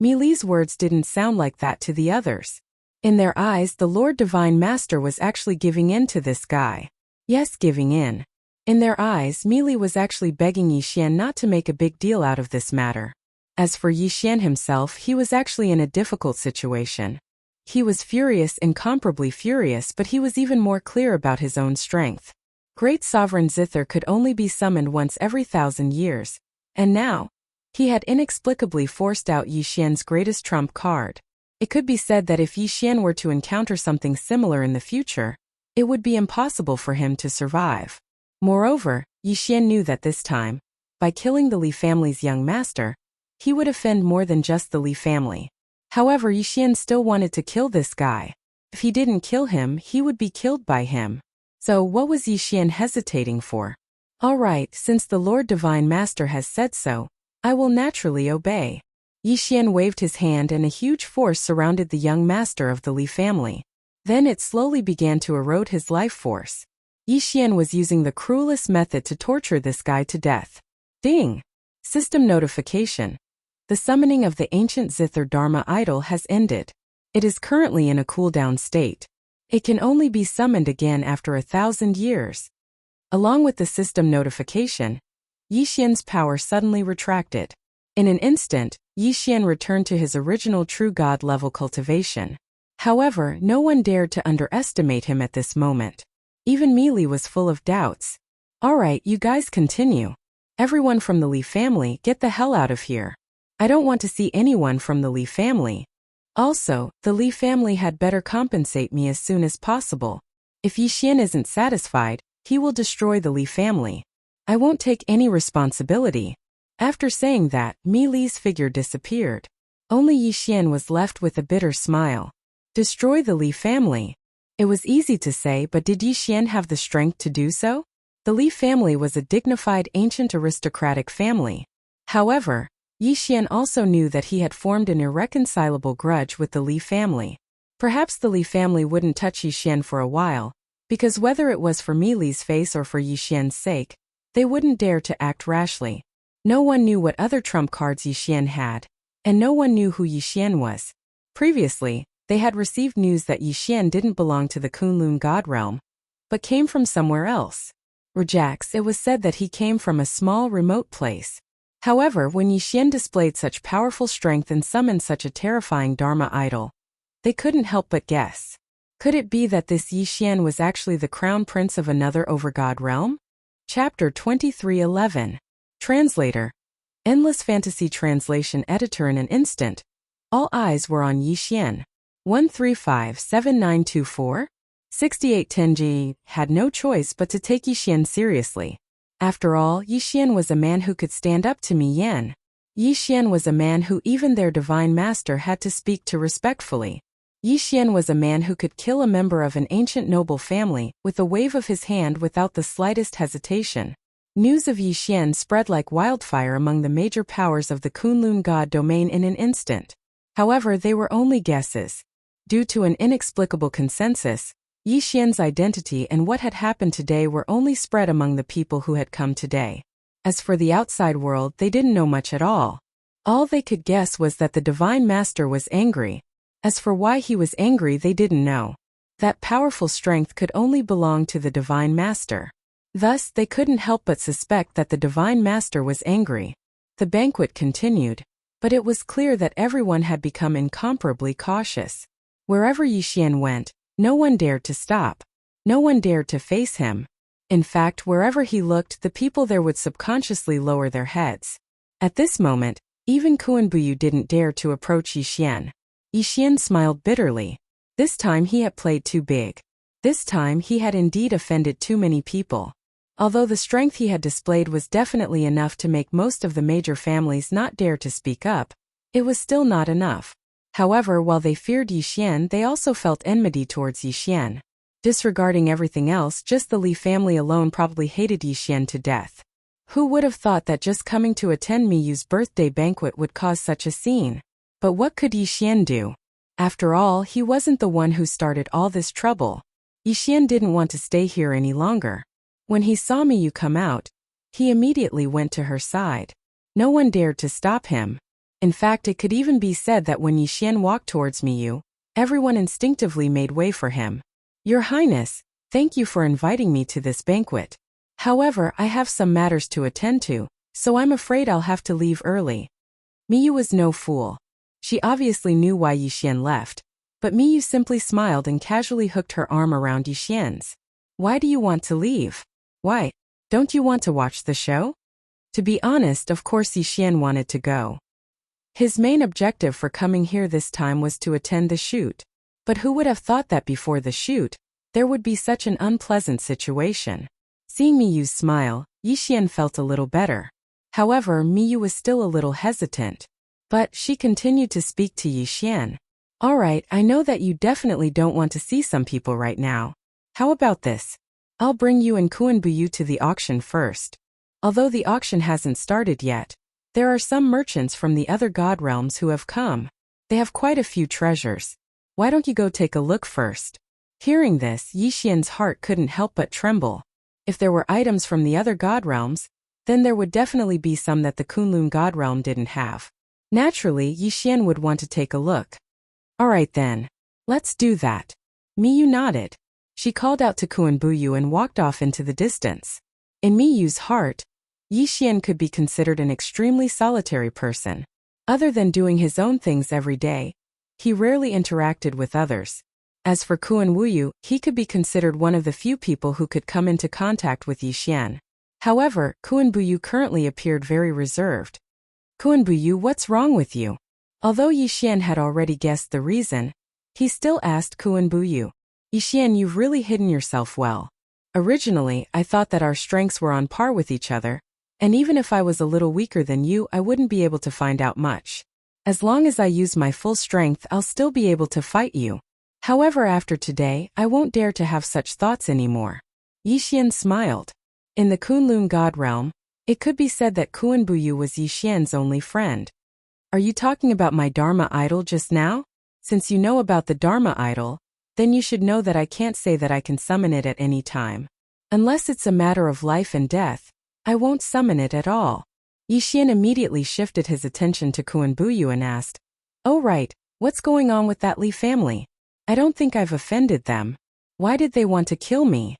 Mi Li's words didn't sound like that to the others. In their eyes, the Lord Divine Master was actually giving in to this guy. Yes, giving in. In their eyes, Mi Li was actually begging Yi Xian not to make a big deal out of this matter. As for Yi Xian himself, he was actually in a difficult situation. He was furious, incomparably furious, but he was even more clear about his own strength. Great Sovereign Zither could only be summoned once every 1,000 years. And now, he had inexplicably forced out Yi Xian's greatest trump card. It could be said that if Yi Xian were to encounter something similar in the future, it would be impossible for him to survive. Moreover, Yi Xian knew that this time, by killing the Li family's young master, he would offend more than just the Li family. However, Yi Xian still wanted to kill this guy. If he didn't kill him, he would be killed by him. So what was Yi Xian hesitating for? Alright, since the Lord Divine Master has said so, I will naturally obey. Yi Xian waved his hand and a huge force surrounded the young master of the Li family. Then it slowly began to erode his life force. Yi Xian was using the cruelest method to torture this guy to death. Ding! System notification. The summoning of the ancient Zither Dharma idol has ended. It is currently in a cooldown state. It can only be summoned again after 1,000 years. Along with the system notification, Yi Xian's power suddenly retracted. In an instant, Yi Xian returned to his original true god level cultivation. However, no one dared to underestimate him at this moment. Even Mi Li was full of doubts. Alright, you guys continue. Everyone from the Li family, get the hell out of here. I don't want to see anyone from the Li family. Also, the Li family had better compensate me as soon as possible. If Yi Xian isn't satisfied, he will destroy the Li family. I won't take any responsibility. After saying that, Mi Li's figure disappeared. Only Yi Xian was left with a bitter smile. Destroy the Li family. It was easy to say, but did Yi Xian have the strength to do so? The Li family was a dignified ancient aristocratic family. However, Yi Xian also knew that he had formed an irreconcilable grudge with the Li family. Perhaps the Li family wouldn't touch Yi Xian for a while, because whether it was for Mi Li's face or for Yi Xian's sake, they wouldn't dare to act rashly. No one knew what other trump cards Yi Xian had, and no one knew who Yi Xian was. Previously, they had received news that Yi Xian didn't belong to the Kunlun God realm, but came from somewhere else. Rajax, it was said that he came from a small remote place. However, when Yi Xian displayed such powerful strength and summoned such a terrifying Dharma idol, they couldn't help but guess. Could it be that this Yi Xian was actually the crown prince of another overgod realm? Chapter 23:11. Translator. Endless fantasy translation editor. In an instant, all eyes were on Yi Xian. 1357924? 6810G had no choice but to take Yixian seriously. After all, Yixian was a man who could stand up to Mi Yan. Yixian was a man who even their divine master had to speak to respectfully. Yixian was a man who could kill a member of an ancient noble family with a wave of his hand without the slightest hesitation. News of Yixian spread like wildfire among the major powers of the Kunlun God domain in an instant. However, they were only guesses. Due to an inexplicable consensus, Yixian's identity and what had happened today were only spread among the people who had come today. As for the outside world, they didn't know much at all. All they could guess was that the Divine Master was angry. As for why he was angry, they didn't know. That powerful strength could only belong to the Divine Master. Thus, they couldn't help but suspect that the Divine Master was angry. The banquet continued, but it was clear that everyone had become incomparably cautious. Wherever Yixian went, no one dared to stop. No one dared to face him. In fact, wherever he looked, the people there would subconsciously lower their heads. At this moment, even Kuan-Buyu didn't dare to approach Yixian. Yixian smiled bitterly. This time he had played too big. This time he had indeed offended too many people. Although the strength he had displayed was definitely enough to make most of the major families not dare to speak up, it was still not enough. However, while they feared Yixian, they also felt enmity towards Yixian. Disregarding everything else, just the Li family alone probably hated Yixian to death. Who would have thought that just coming to attend Miyu's birthday banquet would cause such a scene? But what could Yixian do? After all, he wasn't the one who started all this trouble. Yixian didn't want to stay here any longer. When he saw Miyu come out, he immediately went to her side. No one dared to stop him. In fact, it could even be said that when Yixian walked towards Miyu, everyone instinctively made way for him. Your Highness, thank you for inviting me to this banquet. However, I have some matters to attend to, so I'm afraid I'll have to leave early. Miyu was no fool. She obviously knew why Yixian left, but Miyu simply smiled and casually hooked her arm around Yixian's. Why do you want to leave? Why? Don't you want to watch the show? To be honest, of course Yixian wanted to go. His main objective for coming here this time was to attend the shoot. But who would have thought that before the shoot, there would be such an unpleasant situation? Seeing Miyu's smile, Yixian felt a little better. However, Miyu was still a little hesitant. But she continued to speak to Yixian. Alright, I know that you definitely don't want to see some people right now. How about this? I'll bring you and Kuan-Buyu to the auction first. Although the auction hasn't started yet, there are some merchants from the other god realms who have come. They have quite a few treasures. Why don't you go take a look first? Hearing this, Yixian's heart couldn't help but tremble. If there were items from the other god realms, then there would definitely be some that the Kunlun god realm didn't have. Naturally, Yixian would want to take a look. Alright then. Let's do that. Miyu nodded. She called out to Kuan-Buyu and walked off into the distance. In Miyu's heart, Yixian could be considered an extremely solitary person. Other than doing his own things every day, he rarely interacted with others. As for Kuan-Buyu, he could be considered one of the few people who could come into contact with Yixian. However, Kuan-Buyu currently appeared very reserved. Kuan-Buyu, what's wrong with you? Although Yixian had already guessed the reason, he still asked Kuan-Buyu. Yixian, you've really hidden yourself well. Originally, I thought that our strengths were on par with each other, and even if I was a little weaker than you, I wouldn't be able to find out much. As long as I use my full strength, I'll still be able to fight you. However, after today, I won't dare to have such thoughts anymore. Yixian smiled. In the Kunlun god realm, it could be said that Kuan-Buyu was Yixian's only friend. Are you talking about my Dharma idol just now? Since you know about the Dharma idol, then you should know that I can't say that I can summon it at any time. Unless it's a matter of life and death, I won't summon it at all. Yixian immediately shifted his attention to Kuan-Buyu and asked, Oh right, what's going on with that Li family? I don't think I've offended them. Why did they want to kill me?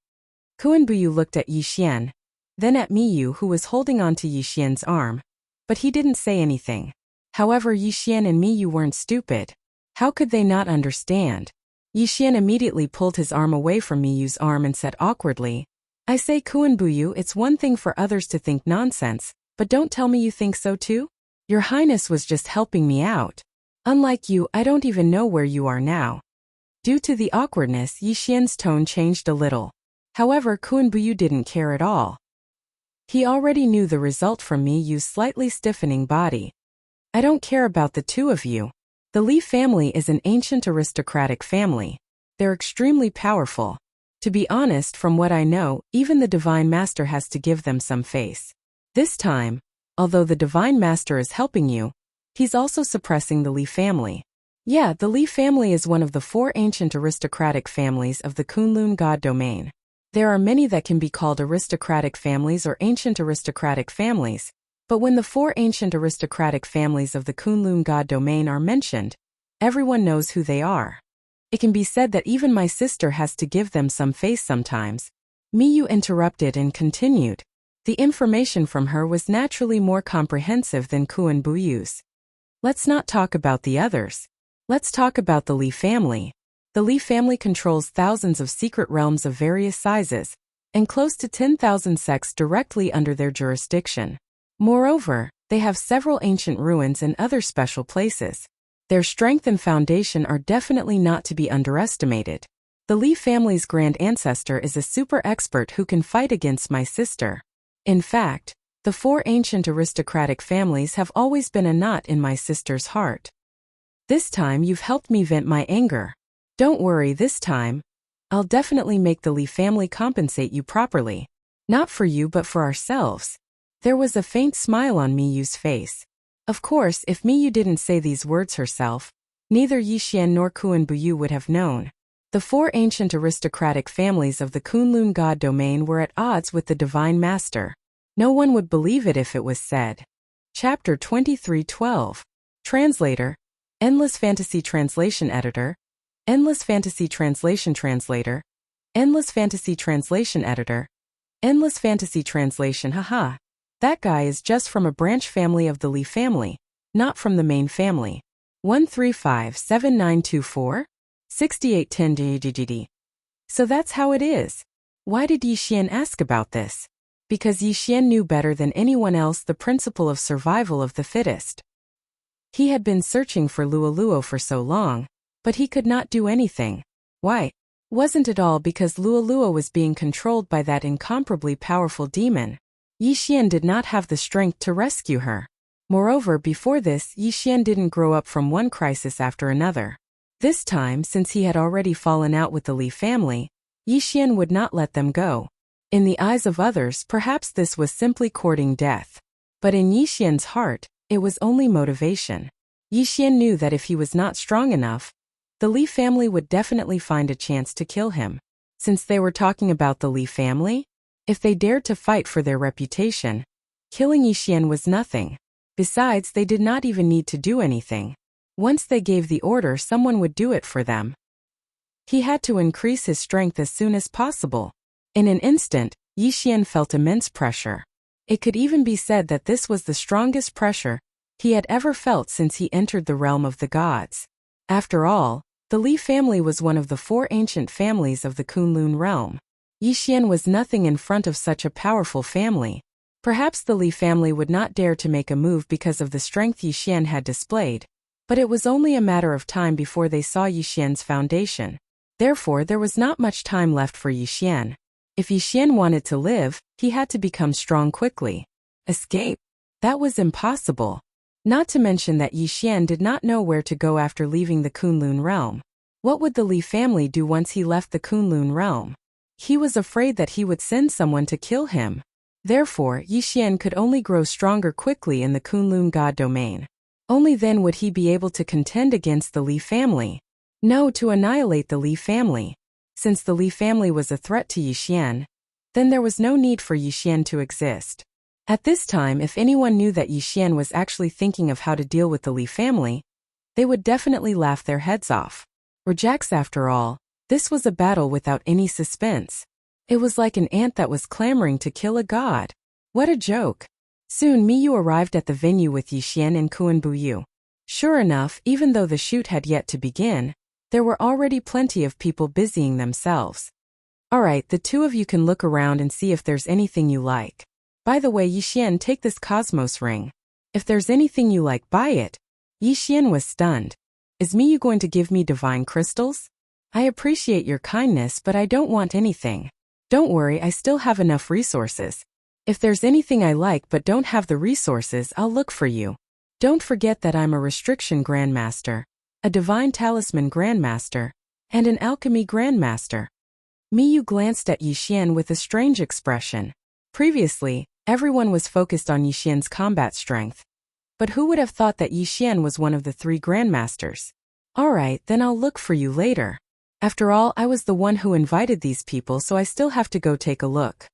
Kuan-Buyu looked at Yixian, then at Miyu who was holding on to Yixian's arm, but he didn't say anything. However, Yixian and Miyu weren't stupid. How could they not understand? Yixian immediately pulled his arm away from Miyu's arm and said awkwardly, I say Kuan-Buyu, it's one thing for others to think nonsense, but don't tell me you think so too? Your Highness was just helping me out. Unlike you, I don't even know where you are now. Due to the awkwardness, Yixian's tone changed a little. However, Kuan-Buyu didn't care at all. He already knew the result from Mi Yu's slightly stiffening body. I don't care about the two of you. The Li family is an ancient aristocratic family. They're extremely powerful. To be honest, from what I know, even the Divine Master has to give them some face. This time, although the Divine Master is helping you, he's also suppressing the Li family. Yeah, the Li family is one of the 4 ancient aristocratic families of the Kunlun God domain. There are many that can be called aristocratic families or ancient aristocratic families, but when the 4 ancient aristocratic families of the Kunlun God domain are mentioned, everyone knows who they are. It can be said that even my sister has to give them some face sometimes. Mi Yu interrupted and continued. The information from her was naturally more comprehensive than Kuan-Buyu's. Let's not talk about the others. Let's talk about the Li family. The Li family controls thousands of secret realms of various sizes, and close to 10,000 sects directly under their jurisdiction. Moreover, they have several ancient ruins and other special places. Their strength and foundation are definitely not to be underestimated. The Li family's grand ancestor is a super expert who can fight against my sister. In fact, the 4 ancient aristocratic families have always been a knot in my sister's heart. This time you've helped me vent my anger. Don't worry, this time, I'll definitely make the Li family compensate you properly. Not for you but for ourselves. There was a faint smile on Mi Yu's face. Of course, if Mi Yu didn't say these words herself, neither Yixian nor Kuan-Buyu would have known. The 4 ancient aristocratic families of the Kunlun God domain were at odds with the Divine Master. No one would believe it if it was said. Chapter 23:12. Translator. Endless Fantasy Translation Editor. Endless Fantasy Translation Translator. Endless Fantasy Translation Editor. Endless Fantasy Translation. Haha. That guy is just from a branch family of the Li family, not from the main family. 1357924? 6810 DGGD. So that's how it is. Why did Yixian ask about this? Because Yixian knew better than anyone else the principle of survival of the fittest. He had been searching for Luoluo for so long, but he could not do anything. Why? Wasn't it all because Luoluo was being controlled by that incomparably powerful demon? Yixian did not have the strength to rescue her. Moreover, before this, Yixian didn't grow up from one crisis after another. This time, since he had already fallen out with the Li family, Yixian would not let them go. In the eyes of others, perhaps this was simply courting death. But in Yixian's heart, it was only motivation. Yixian knew that if he was not strong enough, the Li family would definitely find a chance to kill him. Since they were talking about the Li family, if they dared to fight for their reputation, killing Yixian was nothing. Besides, they did not even need to do anything. Once they gave the order, someone would do it for them. He had to increase his strength as soon as possible. In an instant, Yixian felt immense pressure. It could even be said that this was the strongest pressure he had ever felt since he entered the realm of the gods. After all, the Li family was one of the 4 ancient families of the Kunlun realm. Yixian was nothing in front of such a powerful family. Perhaps the Li family would not dare to make a move because of the strength Yixian had displayed, but it was only a matter of time before they saw Yixian's foundation. Therefore, there was not much time left for Yixian. If Yixian wanted to live, he had to become strong quickly. Escape? That was impossible. Not to mention that Yixian did not know where to go after leaving the Kunlun realm. What would the Li family do once he left the Kunlun realm? He was afraid that he would send someone to kill him. Therefore, Yixian could only grow stronger quickly in the Kunlun God domain. Only then would he be able to contend against the Li family. No, to annihilate the Li family. Since the Li family was a threat to Yixian, then there was no need for Yixian to exist. At this time, if anyone knew that Yixian was actually thinking of how to deal with the Li family, they would definitely laugh their heads off. Rejects after all, this was a battle without any suspense. It was like an ant that was clamoring to kill a god. What a joke. Soon Mi Yu arrived at the venue with Yixian and Kuan-Buyu. Sure enough, even though the shoot had yet to begin, there were already plenty of people busying themselves. Alright, the two of you can look around and see if there's anything you like. By the way, Yixian, take this Cosmos ring. If there's anything you like, buy it. Yi Xian was stunned. Is Miyu going to give me divine crystals? I appreciate your kindness, but I don't want anything. Don't worry, I still have enough resources. If there's anything I like but don't have the resources, I'll look for you. Don't forget that I'm a restriction grandmaster, a divine talisman grandmaster, and an alchemy grandmaster. Miyu glanced at Yi Xian with a strange expression. Previously, everyone was focused on Yi Xian's combat strength. But who would have thought that Yi Xian was one of the 3 grandmasters? Alright, then I'll look for you later. After all, I was the one who invited these people, so I still have to go take a look.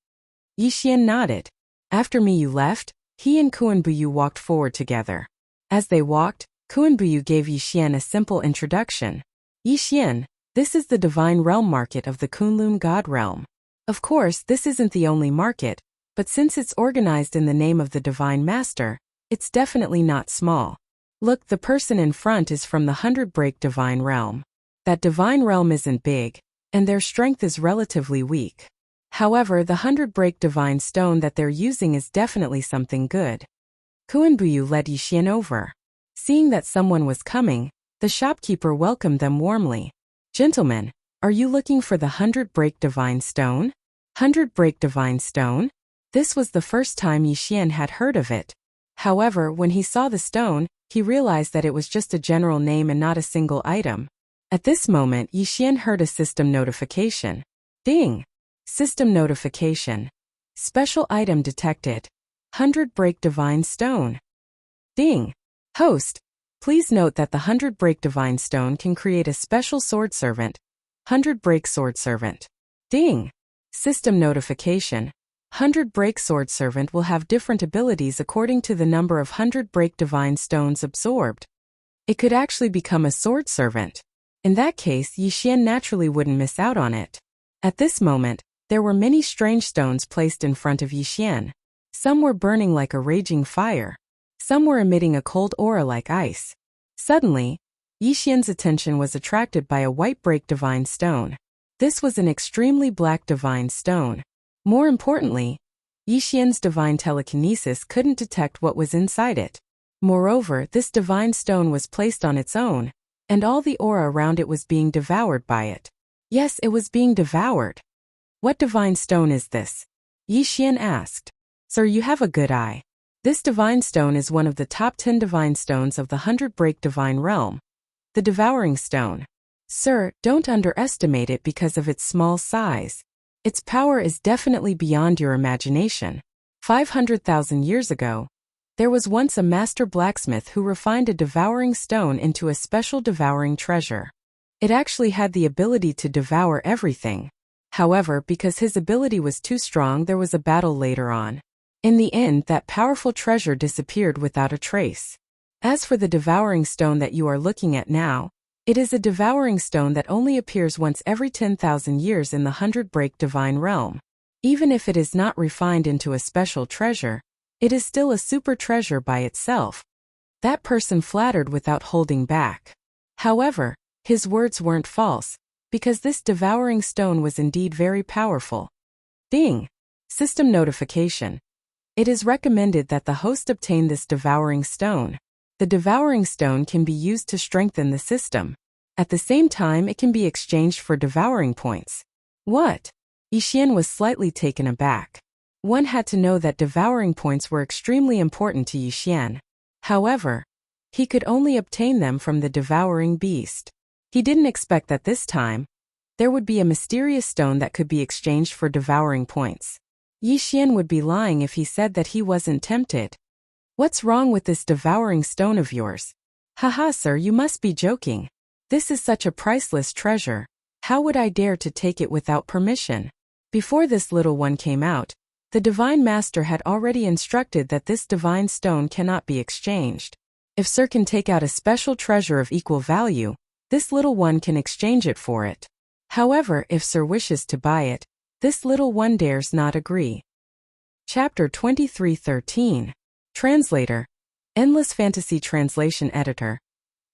Yi Xian nodded. After Miyu left, he and Kuan-Buyu walked forward together. As they walked, Kuan-Buyu gave Yi Xian a simple introduction. Yi Xian, this is the divine realm market of the Kunlun God realm. Of course, this isn't the only market, but since it's organized in the name of the divine master, it's definitely not small. Look, the person in front is from the 100 Break divine realm. That divine realm isn't big, and their strength is relatively weak. However, the 100 Break divine stone that they're using is definitely something good. Kuan-Buyu led Yi Xian over. Seeing that someone was coming, the shopkeeper welcomed them warmly. Gentlemen, are you looking for the 100 Break divine stone? 100 Break divine stone? This was the first time Yi Xian had heard of it. However, when he saw the stone, he realized that it was just a general name and not a single item. At this moment, Yi Xian heard a system notification. Ding! System notification. Special item detected. 100 Break divine stone. Ding! Host, please note that the 100 Break divine stone can create a special sword servant. 100 Break sword servant. Ding! System notification. 100 Break sword servant will have different abilities according to the number of 100 Break divine stones absorbed. It could actually become a sword servant. In that case, Yi Xian naturally wouldn't miss out on it. At this moment, there were many strange stones placed in front of Yi Xian. Some were burning like a raging fire. Some were emitting a cold aura like ice. Suddenly, Yi Xian's attention was attracted by a white Break divine stone. This was an extremely black divine stone. More importantly, Yi Xian's divine telekinesis couldn't detect what was inside it. Moreover, this divine stone was placed on its own, and all the aura around it was being devoured by it. Yes, it was being devoured. What divine stone is this? Yi Xian asked. Sir, you have a good eye. This divine stone is one of the top 10 divine stones of the 100 Break divine realm. The devouring stone. Sir, don't underestimate it because of its small size. Its power is definitely beyond your imagination. 500,000 years ago, there was once a master blacksmith who refined a devouring stone into a special devouring treasure. It actually had the ability to devour everything. However, because his ability was too strong, there was a battle later on. In the end, that powerful treasure disappeared without a trace. As for the devouring stone that you are looking at now, it is a devouring stone that only appears once every 10,000 years in the 100 Break divine realm. Even if it is not refined into a special treasure, it is still a super treasure by itself. That person flattered without holding back. However, his words weren't false, because this devouring stone was indeed very powerful. Ding! System notification. It is recommended that the host obtain this devouring stone. The devouring stone can be used to strengthen the system. At the same time, it can be exchanged for devouring points. What? Yi Xian was slightly taken aback. One had to know that devouring points were extremely important to Yi Xian. However, he could only obtain them from the devouring beast. He didn't expect that this time, there would be a mysterious stone that could be exchanged for devouring points. Yi Xian would be lying if he said that he wasn't tempted. What's wrong with this devouring stone of yours? Haha, sir, you must be joking. This is such a priceless treasure. How would I dare to take it without permission? Before this little one came out, the Divine Master had already instructed that this divine stone cannot be exchanged. If Sir can take out a special treasure of equal value, this little one can exchange it for it. However, if Sir wishes to buy it, this little one dares not agree. Chapter 23:13. Translator. Endless Fantasy Translation Editor.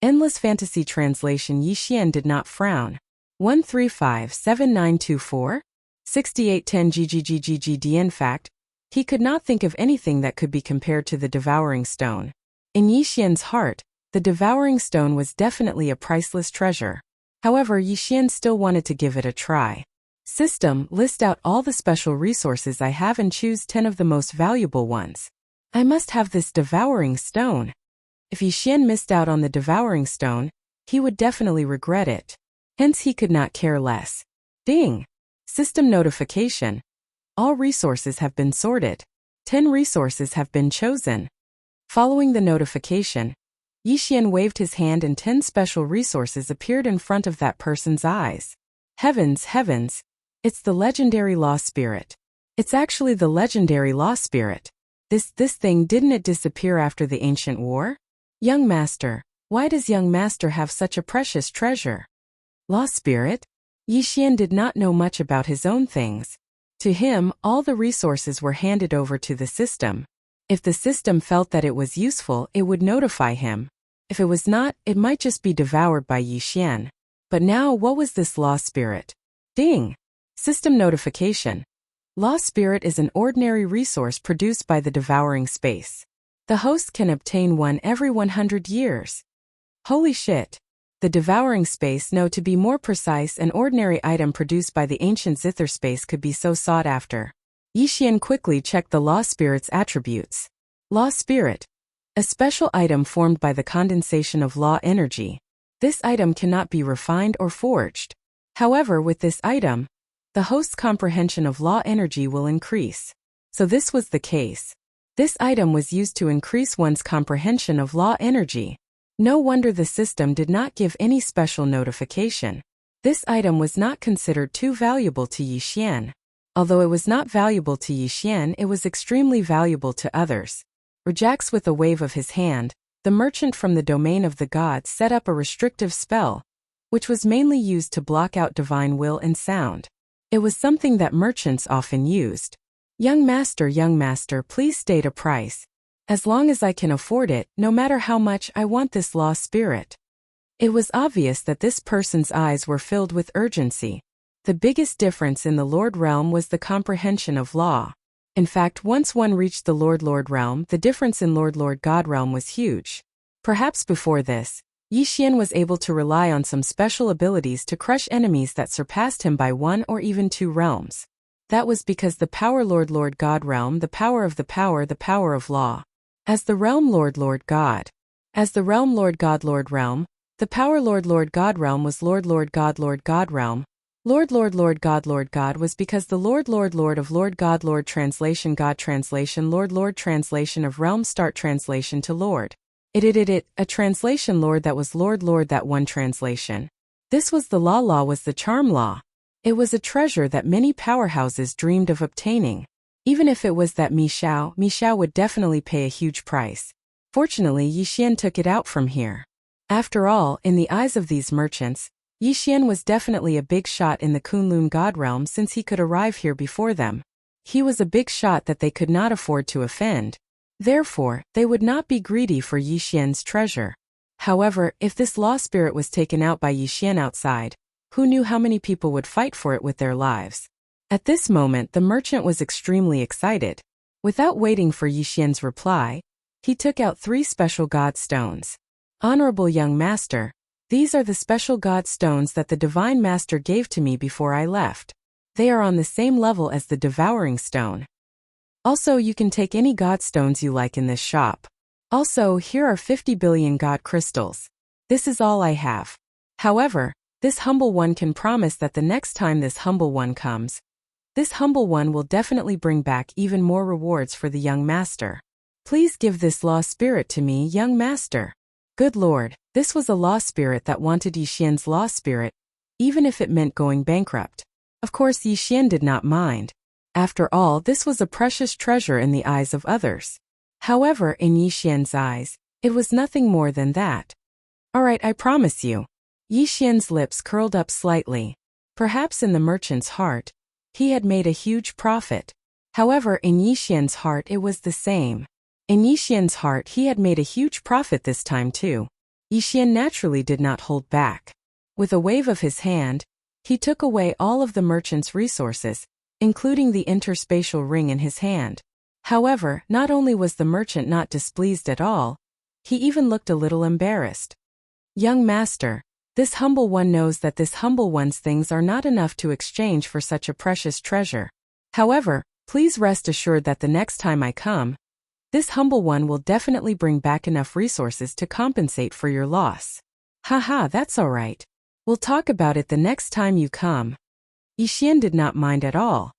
Endless Fantasy Translation. Yi Xian did not frown. 1357924? 6810 GGGGGD. In fact, he could not think of anything that could be compared to the devouring stone. In Yi Xian's heart, The devouring stone was definitely a priceless treasure. However, Yixian still wanted to give it a try. System, list out all the special resources I have and choose 10 of the most valuable ones. I must have this devouring stone. If Yixian missed out on the devouring stone, he would definitely regret it. Hence he could not care less. Ding! System notification. All resources have been sorted. 10 resources have been chosen. Following the notification, Yixian waved his hand and 10 special resources appeared in front of that person's eyes. Heavens, heavens! It's the legendary Law Spirit. It's actually the legendary Law Spirit. This thing, didn't it disappear after the ancient war? Young Master, why does Young Master have such a precious treasure? Law Spirit? Yixian did not know much about his own things. To him, all the resources were handed over to the system. If the system felt that it was useful, it would notify him. If it was not, it might just be devoured by Yixian. But now, what was this Law Spirit? Ding! System notification. Law Spirit is an ordinary resource produced by the devouring space. The host can obtain one every 100 years. Holy shit! The devouring space, no, to be more precise, an ordinary item produced by the ancient zither space could be so sought after. Yixian quickly checked the Law Spirit's attributes. Law Spirit. A special item formed by the condensation of law energy. This item cannot be refined or forged. However, with this item, the host's comprehension of law energy will increase. So this was the case. This item was used to increase one's comprehension of law energy. No wonder the system did not give any special notification. This item was not considered too valuable to Yixian. Although it was not valuable to Yixian, it was extremely valuable to others. Rejects with a wave of his hand, the merchant from the domain of the gods set up a restrictive spell, which was mainly used to block out divine will and sound. It was something that merchants often used. Young Master, please state a price. As long as I can afford it, no matter how much, I want this Law Spirit. It was obvious that this person's eyes were filled with urgency. The biggest difference in the Lord Realm was the comprehension of law. In fact, once one reached the Lord Realm, the difference in Lord God Realm was huge. Perhaps before this, Yixian was able to rely on some special abilities to crush enemies that surpassed him by 1 or even 2 realms. That was because the power Lord God Realm, the power of the power of law. As the realm Lord God. As the realm Lord Realm, the power Lord God Realm was Lord God Realm. Lord God was because the Lord of Lord God Lord translation God translation Lord translation of realm start translation to Lord. A translation Lord that was Lord that one translation. This was the law was the charm law. It was a treasure that many powerhouses dreamed of obtaining. Even if it was that Mi Xiao would definitely pay a huge price. Fortunately, Yixian took it out from here. After all, in the eyes of these merchants, Yixian was definitely a big shot in the Kunlun God Realm since he could arrive here before them. He was a big shot that they could not afford to offend. Therefore, they would not be greedy for Yixian's treasure. However, if this Law Spirit was taken out by Yixian outside, who knew how many people would fight for it with their lives? At this moment, the merchant was extremely excited. Without waiting for Yixian's reply, he took out 3 special God stones. Honorable Young Master, these are the special God stones that the Divine Master gave to me before I left. They are on the same level as the Devouring Stone. Also, you can take any God stones you like in this shop. Also, here are 50 billion God crystals. This is all I have. However, this humble one can promise that the next time this humble one comes, this humble one will definitely bring back even more rewards for the Young Master. Please give this Law Spirit to me, Young Master. Good Lord, this was a Law Spirit that wanted Yixian's Law Spirit, even if it meant going bankrupt. Of course, Yixian did not mind. After all, this was a precious treasure in the eyes of others. However, in Yixian's eyes, it was nothing more than that. Alright, I promise you. Yixian's lips curled up slightly. Perhaps in the merchant's heart, he had made a huge profit. However, in Yixian's heart it was the same. In Yixian's heart he had made a huge profit this time too. Yixian naturally did not hold back. With a wave of his hand, he took away all of the merchant's resources, including the interspatial ring in his hand. However, not only was the merchant not displeased at all, He even looked a little embarrassed. Young master, this humble one knows that this humble one's things are not enough to exchange for such a precious treasure. However, please rest assured that the next time I come, this humble one will definitely bring back enough resources to compensate for your loss. Haha, that's all right. We'll talk about it the next time you come. Yixian did not mind at all.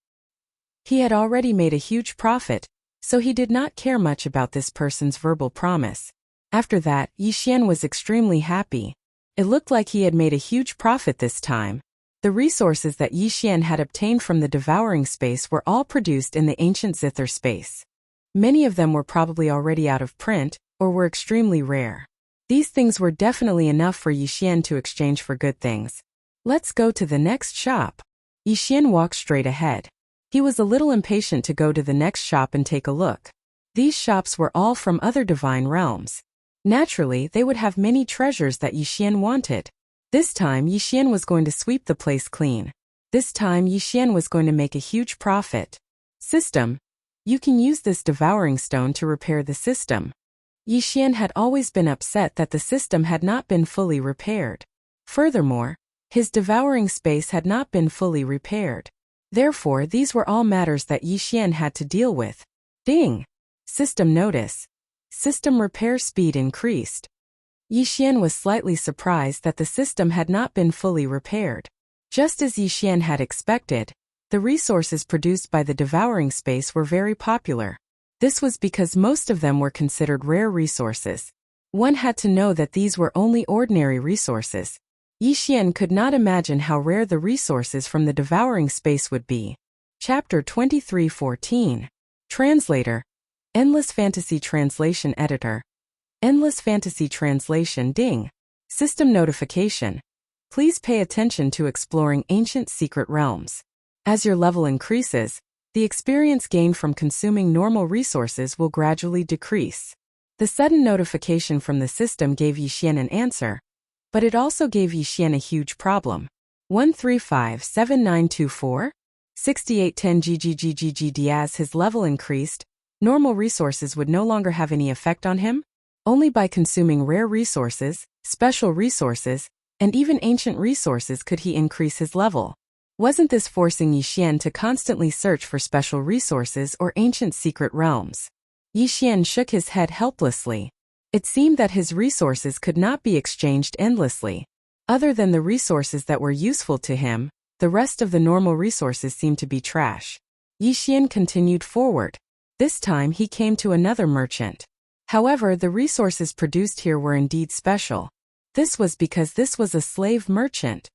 He had already made a huge profit, so he did not care much about this person's verbal promise. After that, Yixian was extremely happy. It looked like he had made a huge profit this time. The resources that Yixian had obtained from the devouring space were all produced in the ancient zither space. Many of them were probably already out of print, or were extremely rare. These things were definitely enough for Yixian to exchange for good things. Let's go to the next shop. Yixian walked straight ahead. He was a little impatient to go to the next shop and take a look. These shops were all from other divine realms. Naturally, they would have many treasures that Yixian wanted. This time, Yixian was going to sweep the place clean. This time, Yixian was going to make a huge profit. System. You can use this devouring stone to repair the system. Yixian had always been upset that the system had not been fully repaired. Furthermore, his devouring space had not been fully repaired. Therefore, these were all matters that Yixian had to deal with. Ding! System notice. System repair speed increased. Yixian was slightly surprised that the system had not been fully repaired. Just as Yixian had expected, the resources produced by the devouring space were very popular. This was because most of them were considered rare resources. One had to know that these were only ordinary resources. Yixian could not imagine how rare the resources from the devouring space would be. Chapter 23:14. Translator. Endless Fantasy Translation Editor. Endless Fantasy Translation Ding. System notification. Please pay attention to exploring ancient secret realms. As your level increases, the experience gained from consuming normal resources will gradually decrease. The sudden notification from the system gave Yixian an answer, but it also gave Yixian a huge problem. 1357924? 6810 GGGGGD. As his level increased, normal resources would no longer have any effect on him. Only by consuming rare resources, special resources, and even ancient resources could he increase his level. Wasn't this forcing Yixian to constantly search for special resources or ancient secret realms? Yixian shook his head helplessly. It seemed that his resources could not be exchanged endlessly. Other than the resources that were useful to him, the rest of the normal resources seemed to be trash. Yixian continued forward. This time he came to another merchant. However, the resources produced here were indeed special. This was because this was a slave merchant.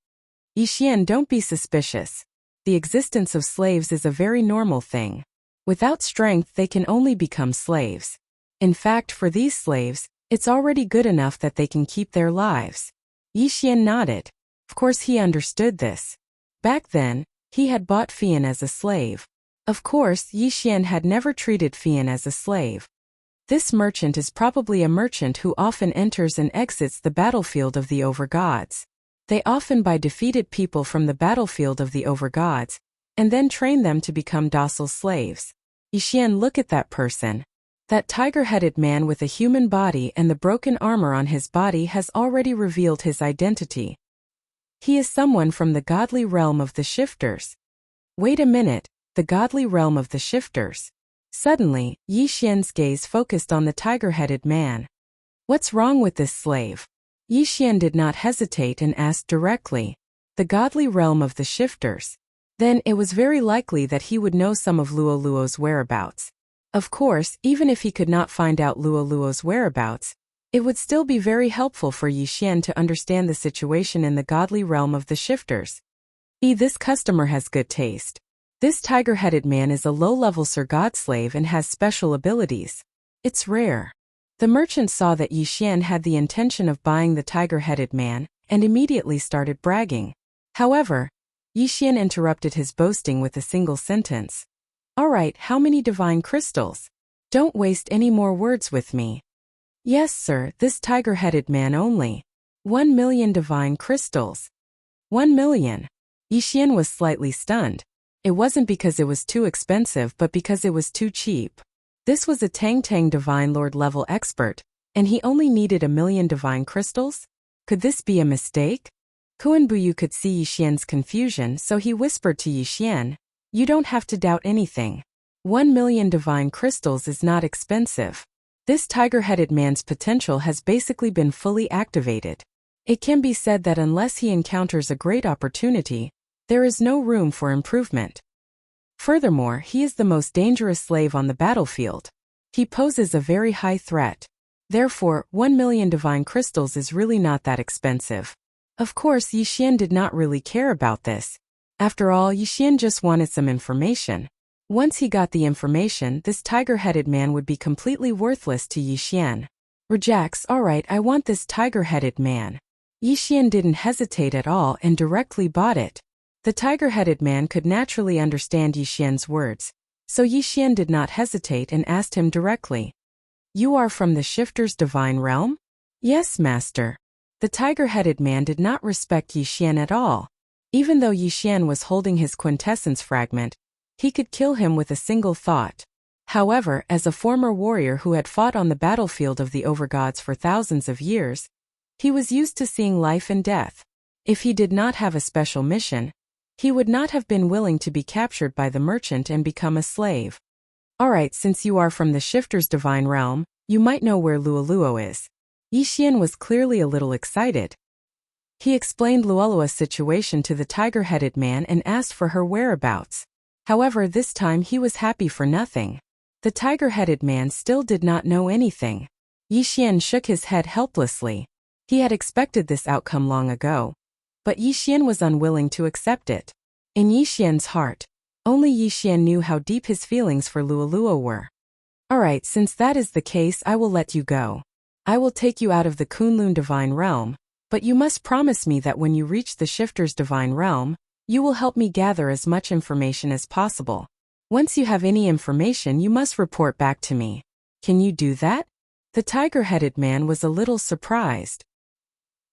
Yixian, don't be suspicious. The existence of slaves is a very normal thing. Without strength, they can only become slaves. In fact, for these slaves, it's already good enough that they can keep their lives. Yixian nodded. Of course he understood this. Back then, he had bought Fian as a slave. Of course, Yixian had never treated Fian as a slave. This merchant is probably a merchant who often enters and exits the battlefield of the overgods. They often buy defeated people from the battlefield of the overgods, and then train them to become docile slaves. Yixian, look at that person. That tiger-headed man with a human body and the broken armor on his body has already revealed his identity. He is someone from the godly realm of the shifters. Wait a minute, the godly realm of the shifters. Suddenly, Yixian's gaze focused on the tiger-headed man. What's wrong with this slave? Yixian did not hesitate and asked directly. The godly realm of the shifters. Then it was very likely that he would know some of Luoluo's whereabouts. Of course, even if he could not find out Luoluo's whereabouts, it would still be very helpful for Yixian to understand the situation in the godly realm of the shifters. This customer has good taste. This tiger-headed man is a low-level Sir God slave and has special abilities. It's rare. The merchant saw that Yixian had the intention of buying the tiger-headed man, and immediately started bragging. However, Yixian interrupted his boasting with a single sentence. All right, how many divine crystals? Don't waste any more words with me. Yes, sir, this tiger-headed man only. 1 million divine crystals. 1 million. Yixian was slightly stunned. It wasn't because it was too expensive but because it was too cheap. This was a Tang Tang Divine Lord level expert, And he only needed 1,000,000 divine crystals? Could this be a mistake? Kuan-Buyu could see Yixian's confusion, so he whispered to Yixian, "You don't have to doubt anything. 1,000,000 divine crystals is not expensive. This tiger-headed man's potential has basically been fully activated. It can be said that unless he encounters a great opportunity, there is no room for improvement. Furthermore, he is the most dangerous slave on the battlefield. He poses a very high threat. Therefore, 1,000,000 divine crystals is really not that expensive." Of course, Yixian did not really care about this. After all, Yixian just wanted some information. Once he got the information, this tiger-headed man would be completely worthless to Yixian. Rejects, alright, I want this tiger-headed man. Yixian didn't hesitate at all and directly bought it. The tiger-headed man could naturally understand Yixian's words, so Yixian did not hesitate and asked him directly. "You are from the Shifter's divine realm?" "Yes, master." The tiger-headed man did not respect Yixian at all. Even though Yixian was holding his quintessence fragment, he could kill him with a single thought. However, as a former warrior who had fought on the battlefield of the overgods for thousands of years, he was used to seeing life and death. If he did not have a special mission, he would not have been willing to be captured by the merchant and become a slave. "Alright, since you are from the Shifter's divine realm, you might know where Luoluo is." Yixian was clearly a little excited. He explained Luoluo's situation to the tiger-headed man and asked for her whereabouts. However, this time he was happy for nothing. The tiger-headed man still did not know anything. Yixian shook his head helplessly. He had expected this outcome long ago, but Yixian was unwilling to accept it. In Yixian's heart, only Yixian knew how deep his feelings for Luoluo were. "Alright, since that is the case, I will let you go. I will take you out of the Kunlun divine realm, but you must promise me that when you reach the Shifter's divine realm, you will help me gather as much information as possible. Once you have any information, you must report back to me. Can you do that?" The tiger-headed man was a little surprised.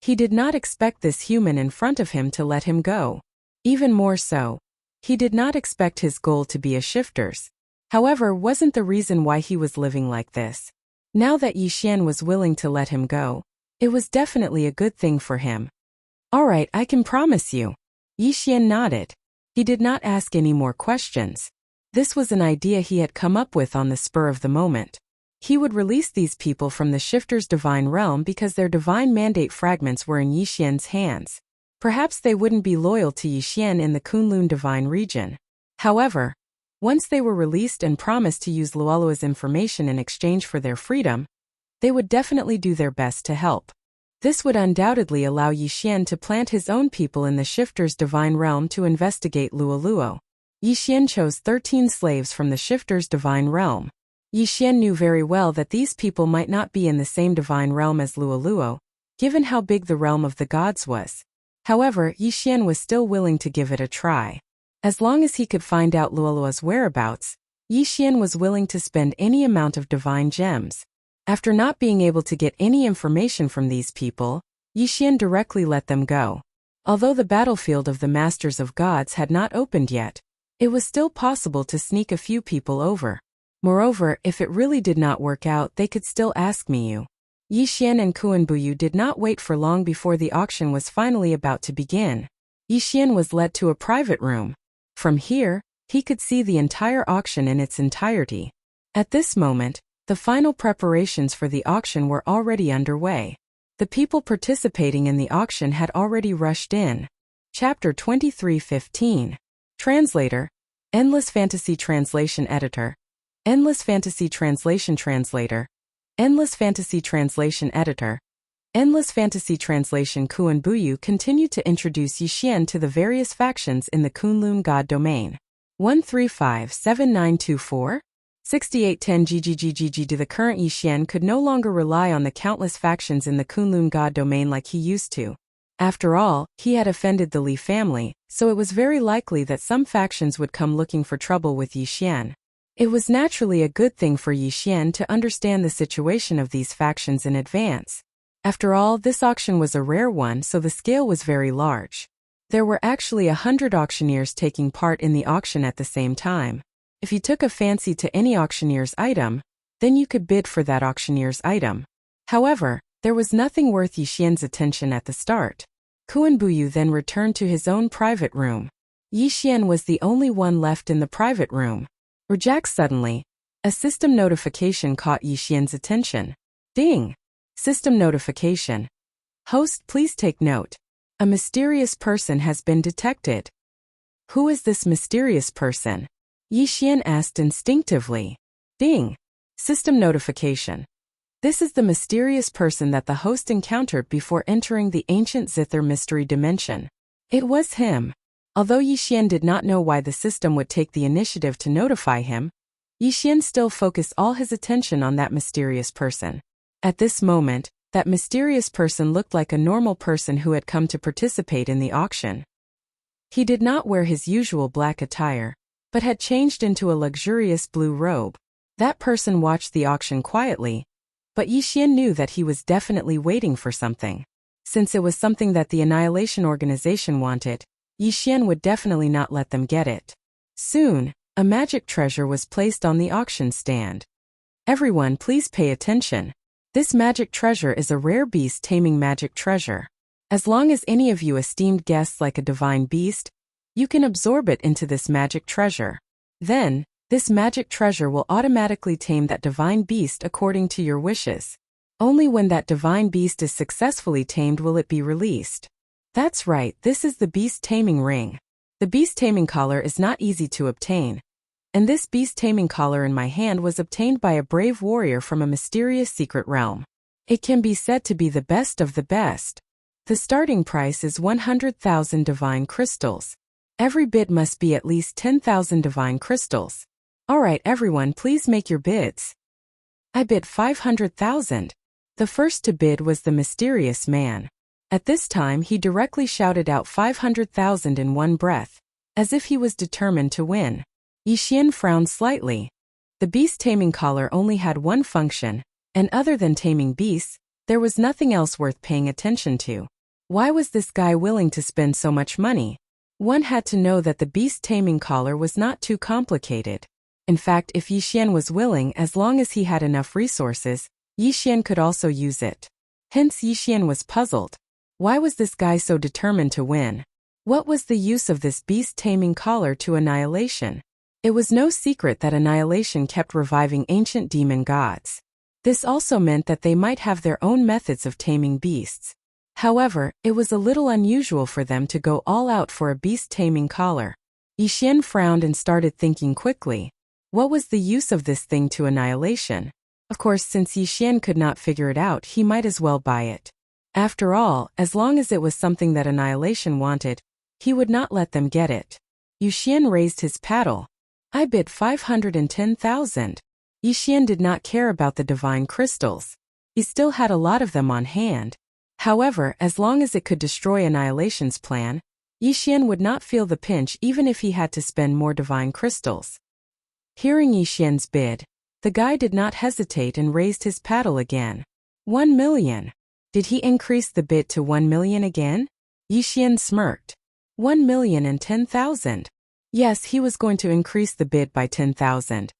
He did not expect this human in front of him to let him go. Even more so, he did not expect his goal to be a Shifter's. However, wasn't the reason why he was living like this. Now that Yixian was willing to let him go, it was definitely a good thing for him. "Alright, I can promise you." Yixian nodded. He did not ask any more questions. This was an idea he had come up with on the spur of the moment. He would release these people from the Shifter's divine realm because their divine mandate fragments were in Yixian's hands. Perhaps they wouldn't be loyal to Yixian in the Kunlun divine region. However, once they were released and promised to use Luoluo's information in exchange for their freedom, they would definitely do their best to help. This would undoubtedly allow Yixian to plant his own people in the Shifter's divine realm to investigate Luoluo. Yixian chose 13 slaves from the Shifter's divine realm. Yixian knew very well that these people might not be in the same divine realm as Luoluo, given how big the realm of the gods was. However, Yixian was still willing to give it a try. As long as he could find out Luoluo's whereabouts, Yixian was willing to spend any amount of divine gems. After not being able to get any information from these people, Yixian directly let them go. Although the battlefield of the Masters of Gods had not opened yet, it was still possible to sneak a few people over. Moreover, if it really did not work out, they could still ask Miyu. Yixian and Kuan-Buyu did not wait for long before the auction was finally about to begin. Yixian was led to a private room. From here, he could see the entire auction in its entirety. At this moment, the final preparations for the auction were already underway. The people participating in the auction had already rushed in. Chapter 23:15. Translator, Endless Fantasy Translation Editor, Endless Fantasy Translation Translator, Endless Fantasy Translation Editor, Endless Fantasy Translation. Kuan-Buyu continued to introduce Yixian to the various factions in the Kunlun God domain. 1357924? 6810 GGGGG. The current Yixian could no longer rely on the countless factions in the Kunlun God domain like he used to. After all, he had offended the Li family, so it was very likely that some factions would come looking for trouble with Yixian. It was naturally a good thing for Yixian to understand the situation of these factions in advance. After all, this auction was a rare one, so the scale was very large. There were actually 100 auctioneers taking part in the auction at the same time. If you took a fancy to any auctioneer's item, then you could bid for that auctioneer's item. However, there was nothing worth Yi Xian's attention at the start. Kuan Buyu then returned to his own private room. Yi Xian was the only one left in the private room. Reject suddenly. A system notification caught Yi Xian's attention. Ding! System notification. Host, please take note. A mysterious person has been detected. Who is this mysterious person? Yi Xian asked instinctively. Ding! System notification. This is the mysterious person that the host encountered before entering the ancient Zither mystery dimension. It was him. Although Yi Xian did not know why the system would take the initiative to notify him, Yi Xian still focused all his attention on that mysterious person. At this moment, that mysterious person looked like a normal person who had come to participate in the auction. He did not wear his usual black attire, but had changed into a luxurious blue robe. That person watched the auction quietly, but Yi Xian knew that he was definitely waiting for something. Since it was something that the Annihilation Organization wanted, Yi Xian would definitely not let them get it. Soon, a magic treasure was placed on the auction stand. Everyone, please pay attention. This magic treasure is a rare beast taming magic treasure. As long as any of you esteemed guests like a divine beast, you can absorb it into this magic treasure. Then, this magic treasure will automatically tame that divine beast according to your wishes. Only when that divine beast is successfully tamed will it be released. That's right, this is the beast taming ring. The beast taming collar is not easy to obtain. And this beast taming collar in my hand was obtained by a brave warrior from a mysterious secret realm. It can be said to be the best of the best. The starting price is 100,000 divine crystals. Every bid must be at least 10,000 divine crystals. Alright everyone, please make your bids. I bid 500,000. The first to bid was the mysterious man. At this time he directly shouted out 500,000 in one breath, as if he was determined to win. Yi Xian frowned slightly. The beast taming collar only had one function, and other than taming beasts, there was nothing else worth paying attention to. Why was this guy willing to spend so much money? One had to know that the beast taming collar was not too complicated. In fact, if Yi Xian was willing, as long as he had enough resources, Yi Xian could also use it. Hence Yi Xian was puzzled. Why was this guy so determined to win? What was the use of this beast taming collar to Annihilation? It was no secret that Annihilation kept reviving ancient demon gods. This also meant that they might have their own methods of taming beasts. However, it was a little unusual for them to go all out for a beast taming collar. Yi Xian frowned and started thinking quickly. What was the use of this thing to Annihilation? Of course, since Yi Xian could not figure it out, he might as well buy it. After all, as long as it was something that Annihilation wanted, he would not let them get it. Yi Xian raised his paddle. I bid 510,000. Yi Xian did not care about the divine crystals. He still had a lot of them on hand. However, as long as it could destroy Annihilation's plan, Yi Xian would not feel the pinch even if he had to spend more divine crystals. Hearing Yi Xian's bid, the guy did not hesitate and raised his paddle again. 1 million. Did he increase the bid to 1 million again? Yi Xian smirked. 1,010,000. Yes, he was going to increase the bid by 10,000.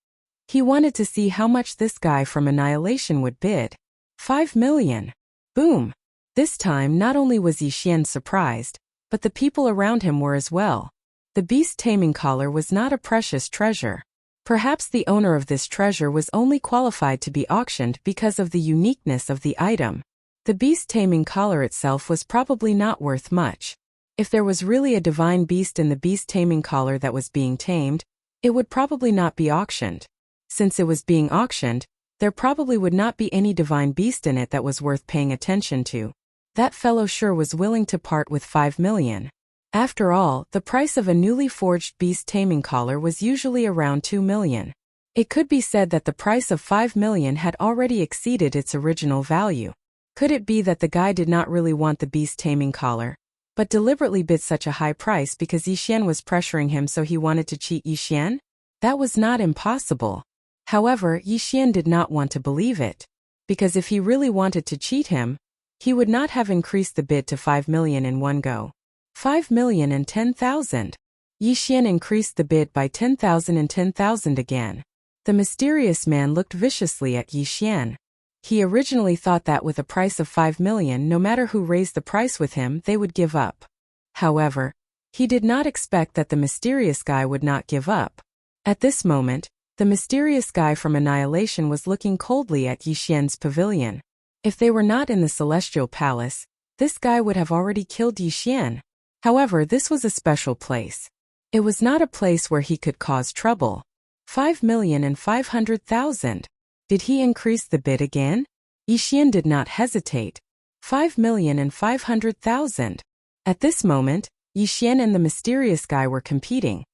He wanted to see how much this guy from Annihilation would bid. 5 million. Boom. This time not only was Yi Xian surprised, but the people around him were as well. The beast taming collar was not a precious treasure. Perhaps the owner of this treasure was only qualified to be auctioned because of the uniqueness of the item. The beast taming collar itself was probably not worth much. If there was really a divine beast in the beast taming collar that was being tamed, it would probably not be auctioned. Since it was being auctioned, there probably would not be any divine beast in it that was worth paying attention to. That fellow sure was willing to part with 5 million. After all, the price of a newly forged beast taming collar was usually around 2 million. It could be said that the price of 5 million had already exceeded its original value. Could it be that the guy did not really want the beast taming collar, but deliberately bid such a high price because Yi Xian was pressuring him, so he wanted to cheat Yi Xian? That was not impossible. However, Yi Xian did not want to believe it, because if he really wanted to cheat him, he would not have increased the bid to 5 million in one go. 5,010,000. Yi Xian increased the bid by 10,000 and 10,000 again. The mysterious man looked viciously at Yi Xian. He originally thought that with a price of 5 million, no matter who raised the price with him, they would give up. However, he did not expect that the mysterious guy would not give up. At this moment, the mysterious guy from Annihilation was looking coldly at Yixian's pavilion. If they were not in the Celestial Palace, this guy would have already killed Yixian. However, this was a special place. It was not a place where he could cause trouble. 5,500,000. Did he increase the bid again? Yixian did not hesitate. 5,500,000. At this moment, Yixian and the mysterious guy were competing,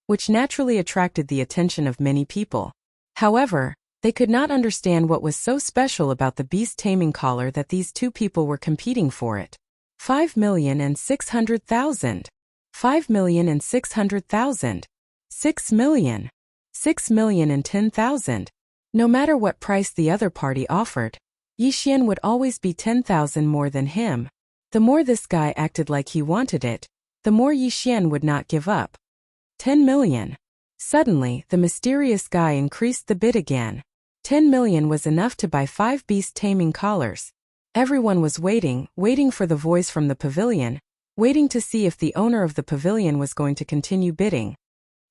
which naturally attracted the attention of many people. However, they could not understand what was so special about the beast taming collar that these two people were competing for it. 5,600,000. 5,600,000. 6 million. 6,010,000. No matter what price the other party offered, Yixian would always be 10,000 more than him. The more this guy acted like he wanted it, the more Yixian would not give up. 10 million. Suddenly, the mysterious guy increased the bid again. 10 million was enough to buy 5 beast taming collars. Everyone was waiting for the voice from the pavilion, waiting to see if the owner of the pavilion was going to continue bidding.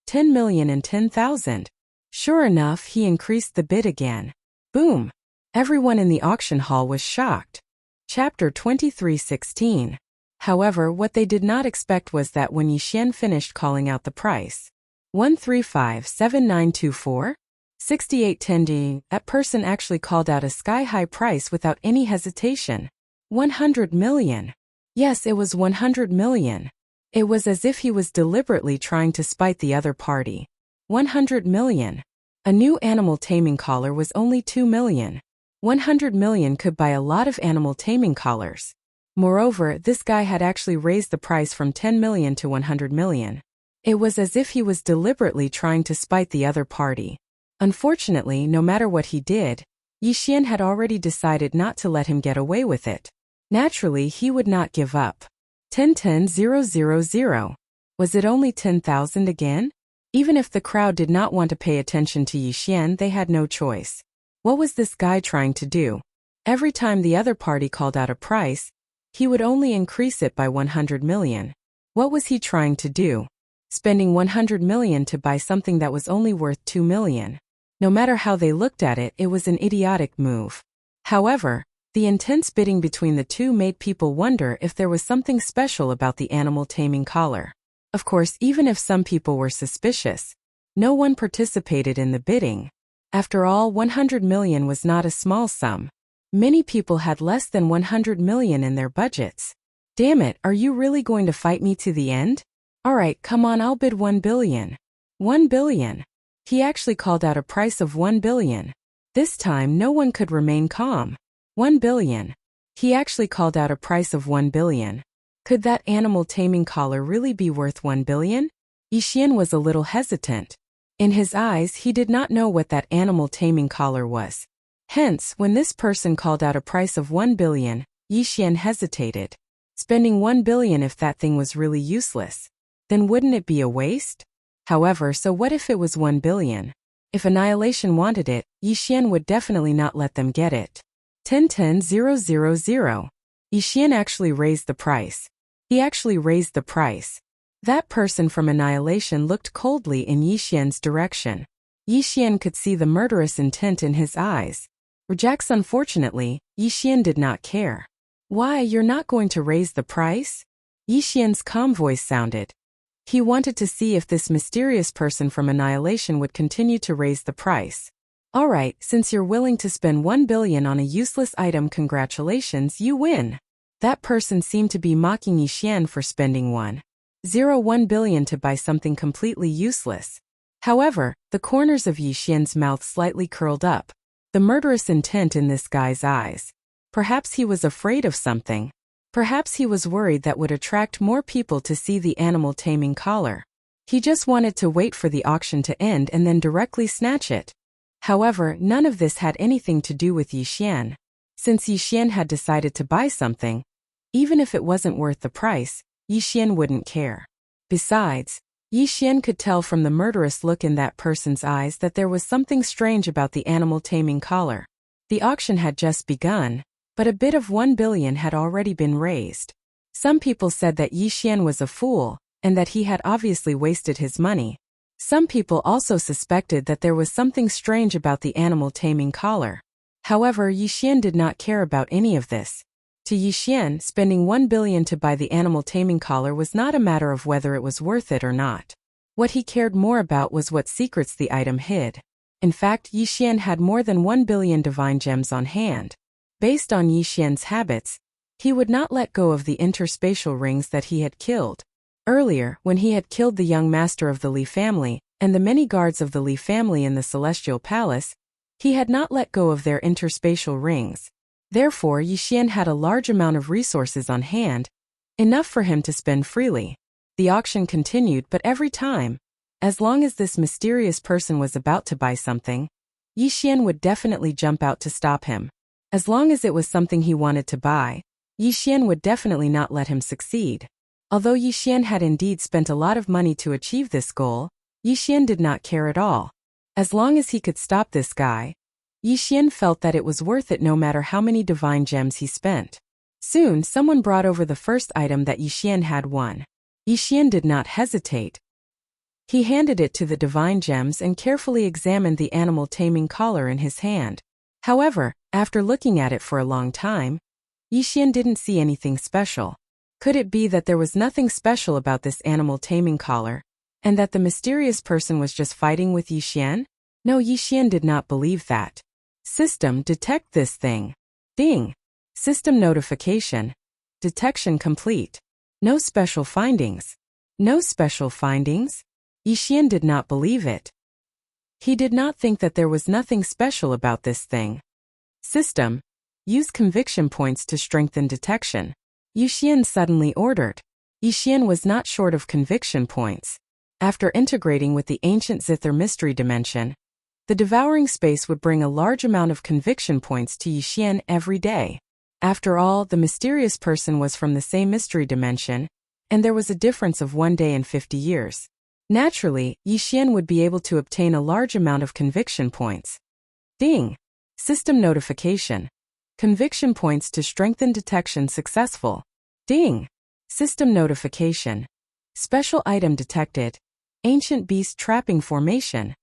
10,010,000. Sure enough, he increased the bid again. Boom! Everyone in the auction hall was shocked. Chapter 23:16. However, what they did not expect was that when Yixian finished calling out the price, 1357924? 6810D, that person actually called out a sky-high price without any hesitation. 100 million. Yes, it was 100 million. It was as if he was deliberately trying to spite the other party. 100 million. A new animal taming collar was only 2 million. 100 million could buy a lot of animal taming collars. Moreover, this guy had actually raised the price from 10 million to 100 million. It was as if he was deliberately trying to spite the other party. Unfortunately, no matter what he did, Yixian had already decided not to let him get away with it. Naturally, he would not give up. 10,000. Was it only 10,000 again? Even if the crowd did not want to pay attention to Yixian, they had no choice. What was this guy trying to do? Every time the other party called out a price, he would only increase it by 100 million. What was he trying to do? Spending 100 million to buy something that was only worth 2 million. No matter how they looked at it, it was an idiotic move. However, the intense bidding between the two made people wonder if there was something special about the animal taming collar. Of course, even if some people were suspicious, no one participated in the bidding. After all, 100 million was not a small sum. Many people had less than 100 million in their budgets. Damn it, are you really going to fight me to the end? Alright, come on, I'll bid 1 billion. 1 billion. He actually called out a price of 1 billion. This time, no one could remain calm. 1 billion. He actually called out a price of 1 billion. Could that animal taming collar really be worth 1 billion? Yixian was a little hesitant. In his eyes, he did not know what that animal taming collar was. Hence, when this person called out a price of 1 billion, Yixian hesitated. Spending 1 billion if that thing was really useless. Then wouldn't it be a waste? However, so what if it was 1 billion? If Annihilation wanted it, Yixian would definitely not let them get it. 10,000. Yixian actually raised the price. He actually raised the price. That person from Annihilation looked coldly in Yixian's direction. Yixian could see the murderous intent in his eyes. Rejects. Unfortunately, Yixian did not care. Why, you're not going to raise the price? Yixian's calm voice sounded. He wanted to see if this mysterious person from Annihilation would continue to raise the price. Alright, since you're willing to spend 1 billion on a useless item, congratulations, you win. That person seemed to be mocking Yixian for spending 1 billion to buy something completely useless. However, the corners of Yixian's mouth slightly curled up. The murderous intent in this guy's eyes. Perhaps he was afraid of something. Perhaps he was worried that would attract more people to see the animal taming collar. He just wanted to wait for the auction to end and then directly snatch it. However, none of this had anything to do with Yixian. Since Yixian had decided to buy something, even if it wasn't worth the price, Yixian wouldn't care. Besides, Yixian could tell from the murderous look in that person's eyes that there was something strange about the animal taming collar. The auction had just begun, but a bid of 1 billion had already been raised. Some people said that Yi Xian was a fool, and that he had obviously wasted his money. Some people also suspected that there was something strange about the animal taming collar. However, Yi Xian did not care about any of this. To Yi Xian, spending 1 billion to buy the animal taming collar was not a matter of whether it was worth it or not. What he cared more about was what secrets the item hid. In fact, Yi Xian had more than 1 billion divine gems on hand. Based on Yi Xian's habits, he would not let go of the interspatial rings that he had killed. Earlier, when he had killed the young master of the Li family, and the many guards of the Li family in the Celestial Palace, he had not let go of their interspatial rings. Therefore, Yi Xian had a large amount of resources on hand, enough for him to spend freely. The auction continued, but every time, as long as this mysterious person was about to buy something, Yi Xian would definitely jump out to stop him. As long as it was something he wanted to buy, Yi Xian would definitely not let him succeed. Although Yi Xian had indeed spent a lot of money to achieve this goal, Yi Xian did not care at all. As long as he could stop this guy, Yi Xian felt that it was worth it no matter how many divine gems he spent. Soon, someone brought over the first item that Yi Xian had won. Yi Xian did not hesitate. He handed it to the divine gems and carefully examined the animal taming collar in his hand. However, after looking at it for a long time, Yi Xian didn't see anything special. Could it be that there was nothing special about this animal taming collar, and that the mysterious person was just fighting with Yi Xian? No, Yi Xian did not believe that. System, detect this thing. Ding. System notification. Detection complete. No special findings. No special findings? Yi Xian did not believe it. He did not think that there was nothing special about this thing. System, use conviction points to strengthen detection. Yi Xian suddenly ordered. Yi Xian was not short of conviction points. After integrating with the ancient Zither mystery dimension, the devouring space would bring a large amount of conviction points to Yi Xian every day. After all, the mysterious person was from the same mystery dimension, and there was a difference of 1 day and 50 years. Naturally, Yi Xian would be able to obtain a large amount of conviction points. Ding! System notification. Conviction points to strengthen detection successful. Ding! System notification. Special item detected. Ancient beast trapping formation.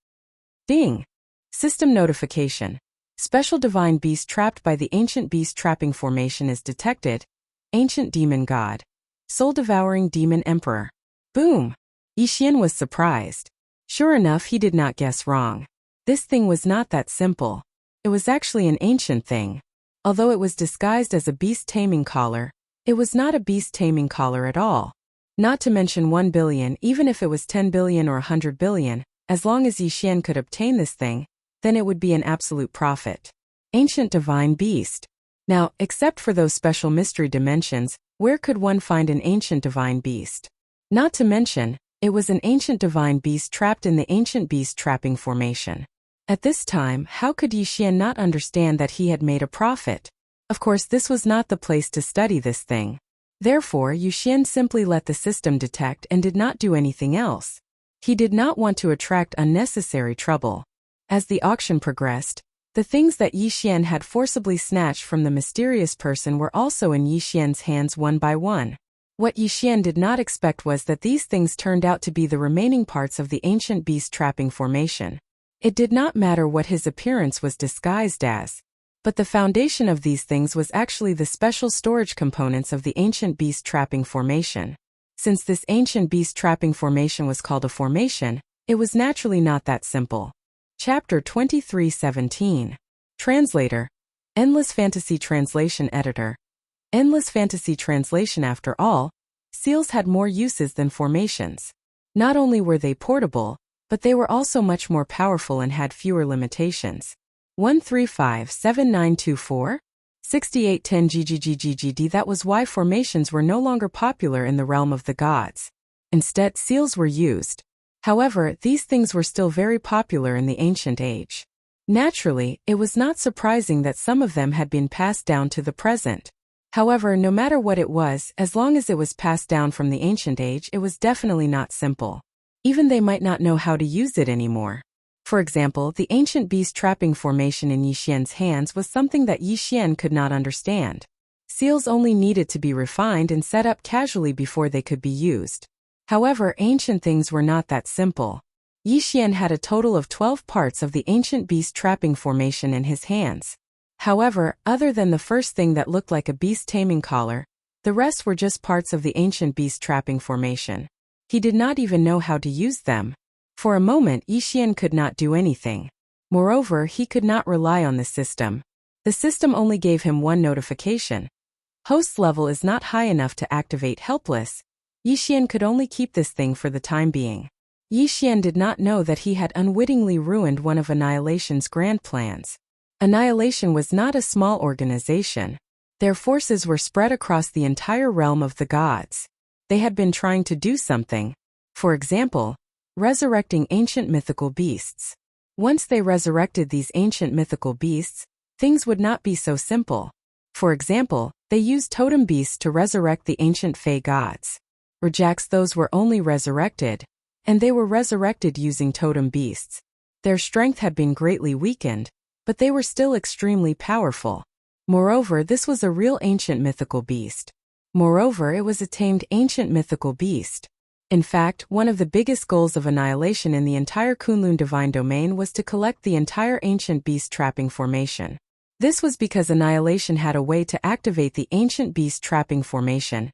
Ding! System notification. Special divine beast trapped by the ancient beast trapping formation is detected. Ancient demon god. Soul-devouring demon emperor. Boom! Yi Xian was surprised. Sure enough, he did not guess wrong. This thing was not that simple. It was actually an ancient thing. Although it was disguised as a beast-taming collar, it was not a beast-taming collar at all. Not to mention 1 billion, even if it was 10 billion or 100 billion, as long as Yi Xian could obtain this thing, then it would be an absolute profit. Ancient divine beast. Now, except for those special mystery dimensions, where could one find an ancient divine beast? Not to mention, it was an ancient divine beast trapped in the ancient beast trapping formation. At this time, how could Yi Xian not understand that he had made a profit? Of course, this was not the place to study this thing. Therefore, Yi Xian simply let the system detect and did not do anything else. He did not want to attract unnecessary trouble. As the auction progressed, the things that Yi Xian had forcibly snatched from the mysterious person were also in Yi Xian's hands one by one. What Yi Xian did not expect was that these things turned out to be the remaining parts of the ancient beast trapping formation. It did not matter what his appearance was disguised as, but the foundation of these things was actually the special storage components of the ancient beast trapping formation. Since this ancient beast trapping formation was called a formation, it was naturally not that simple. Chapter 23:17. Translator. Endless Fantasy Translation Editor. Endless Fantasy Translation. After all, seals had more uses than formations. Not only were they portable, but they were also much more powerful and had fewer limitations. 1357924? 6810 GGGGGD. That was why formations were no longer popular in the realm of the gods. Instead, seals were used. However, these things were still very popular in the ancient age. Naturally, it was not surprising that some of them had been passed down to the present. However, no matter what it was, as long as it was passed down from the ancient age, it was definitely not simple. Even they might not know how to use it anymore. For example, the ancient beast trapping formation in Yixian's hands was something that Yixian could not understand. Seals only needed to be refined and set up casually before they could be used. However, ancient things were not that simple. Yixian had a total of 12 parts of the ancient beast trapping formation in his hands. However, other than the first thing that looked like a beast taming collar, the rest were just parts of the ancient beast trapping formation. He did not even know how to use them. For a moment, Yixian could not do anything. Moreover, he could not rely on the system. The system only gave him one notification. Host's level is not high enough to activate helpless. Yixian could only keep this thing for the time being. Yixian did not know that he had unwittingly ruined one of Annihilation's grand plans. Annihilation was not a small organization. Their forces were spread across the entire realm of the gods. They had been trying to do something. For example, resurrecting ancient mythical beasts. Once they resurrected these ancient mythical beasts, things would not be so simple. For example, they used totem beasts to resurrect the ancient Fey gods. Rejects those were only resurrected, and they were resurrected using totem beasts. Their strength had been greatly weakened, but they were still extremely powerful. Moreover, this was a real ancient mythical beast. Moreover, it was a tamed ancient mythical beast. In fact, one of the biggest goals of Annihilation in the entire Kunlun Divine Domain was to collect the entire ancient beast trapping formation. This was because Annihilation had a way to activate the ancient beast trapping formation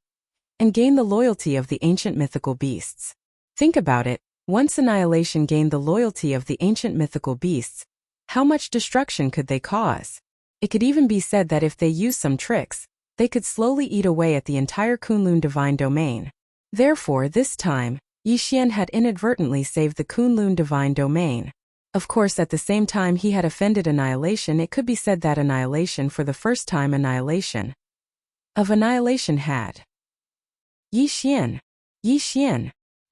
and gain the loyalty of the ancient mythical beasts. Think about it, once Annihilation gained the loyalty of the ancient mythical beasts, how much destruction could they cause? It could even be said that if they used some tricks, they could slowly eat away at the entire Kunlun Divine Domain. Therefore, this time, Yixian had inadvertently saved the Kunlun Divine Domain. Of course, at the same time he had offended Annihilation, it could be said that Annihilation, for the first time, Annihilation had Yixian,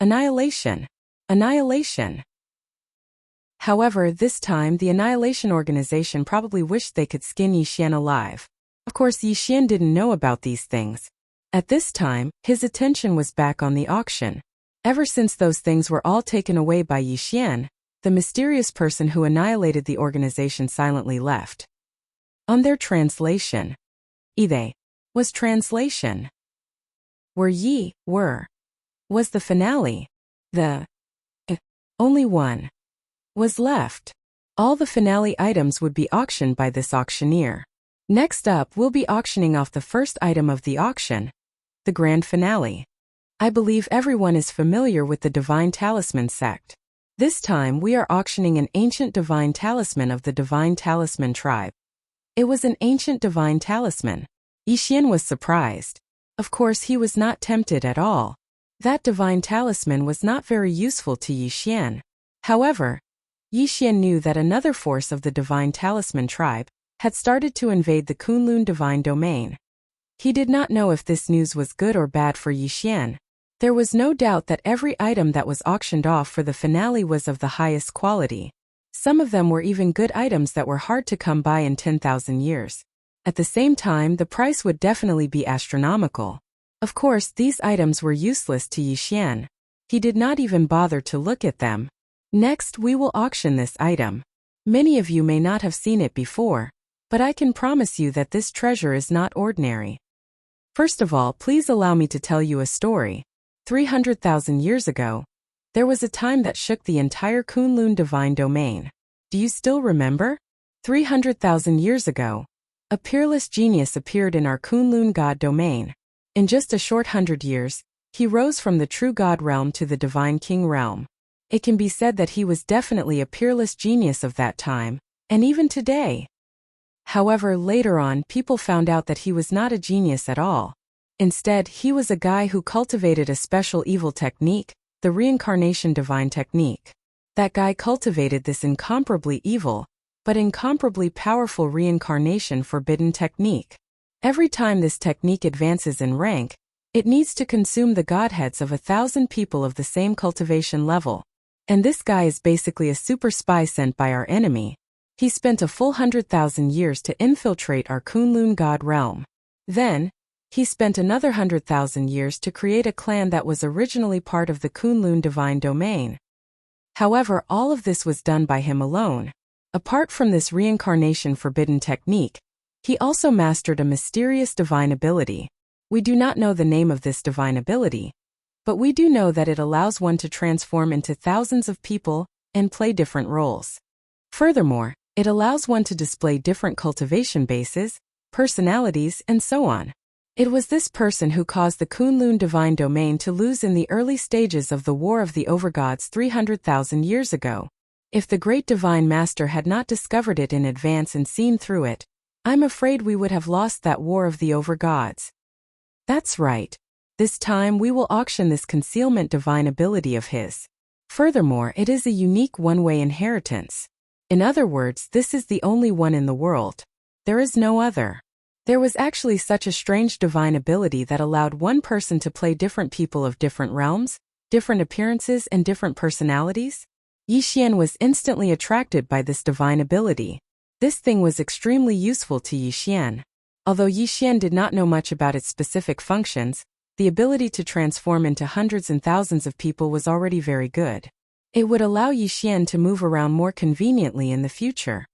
Annihilation. However, this time the Annihilation organization probably wished they could skin Yixian alive. Of course, Yixian didn't know about these things. At this time, his attention was back on the auction. Ever since those things were all taken away by Yixian, the mysterious person who annihilated the organization silently left. On their translation. Ide was translation. Was the finale. The only one was left. All the finale items would be auctioned by this auctioneer. Next up, we'll be auctioning off the first item of the auction, the grand finale. I believe everyone is familiar with the Divine Talisman sect. This time we are auctioning an ancient divine talisman of the Divine Talisman tribe. It was an ancient divine talisman. Yixian was surprised. Of course, he was not tempted at all. That divine talisman was not very useful to Yixian. However, Yixian knew that another force of the Divine Talisman tribe had started to invade the Kunlun Divine Domain. He did not know if this news was good or bad for Yixian. There was no doubt that every item that was auctioned off for the finale was of the highest quality. Some of them were even good items that were hard to come by in 10,000 years. At the same time, the price would definitely be astronomical. Of course, these items were useless to Yixian. He did not even bother to look at them. Next, we will auction this item. Many of you may not have seen it before, but I can promise you that this treasure is not ordinary. First of all, please allow me to tell you a story. 300,000 years ago, there was a time that shook the entire Kunlun Divine Domain. Do you still remember? 300,000 years ago, a peerless genius appeared in our Kunlun God Domain. In just a short 100 years, he rose from the true God realm to the Divine King realm. It can be said that he was definitely a peerless genius of that time, and even today. However, later on, people found out that he was not a genius at all. Instead, he was a guy who cultivated a special evil technique, the reincarnation divine technique. That guy cultivated this incomparably evil, but incomparably powerful reincarnation forbidden technique. Every time this technique advances in rank, it needs to consume the godheads of 1,000 people of the same cultivation level. And this guy is basically a super spy sent by our enemy. He spent a full 100,000 years to infiltrate our Kunlun God realm. Then, he spent another 100,000 years to create a clan that was originally part of the Kunlun Divine Domain. However, all of this was done by him alone. Apart from this reincarnation forbidden technique, he also mastered a mysterious divine ability. We do not know the name of this divine ability, but we do know that it allows one to transform into thousands of people and play different roles. Furthermore, it allows one to display different cultivation bases, personalities, and so on. It was this person who caused the Kunlun divine domain to lose in the early stages of the War of the Overgods 300,000 years ago. If the great divine master had not discovered it in advance and seen through it, I'm afraid we would have lost that War of the Overgods. That's right. This time we will auction this concealment divine ability of his. Furthermore, it is a unique one-way inheritance. In other words, this is the only one in the world. There is no other. There was actually such a strange divine ability that allowed one person to play different people of different realms, different appearances, and different personalities. Yi Xian was instantly attracted by this divine ability. This thing was extremely useful to Yi Xian. Although Yi Xian did not know much about its specific functions, the ability to transform into hundreds and thousands of people was already very good. It would allow Yi Xian to move around more conveniently in the future.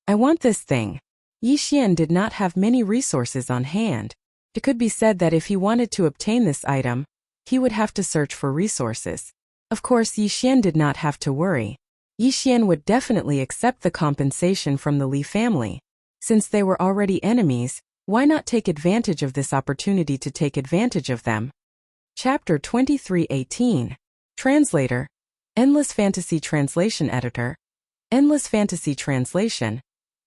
I want this thing. Yi Xian did not have many resources on hand. It could be said that if he wanted to obtain this item, he would have to search for resources. Of course, Yi Xian did not have to worry. Yi Xian would definitely accept the compensation from the Li family. Since they were already enemies, why not take advantage of this opportunity to take advantage of them? Chapter 23:18. Translator. Endless Fantasy Translation Editor. Endless Fantasy Translation.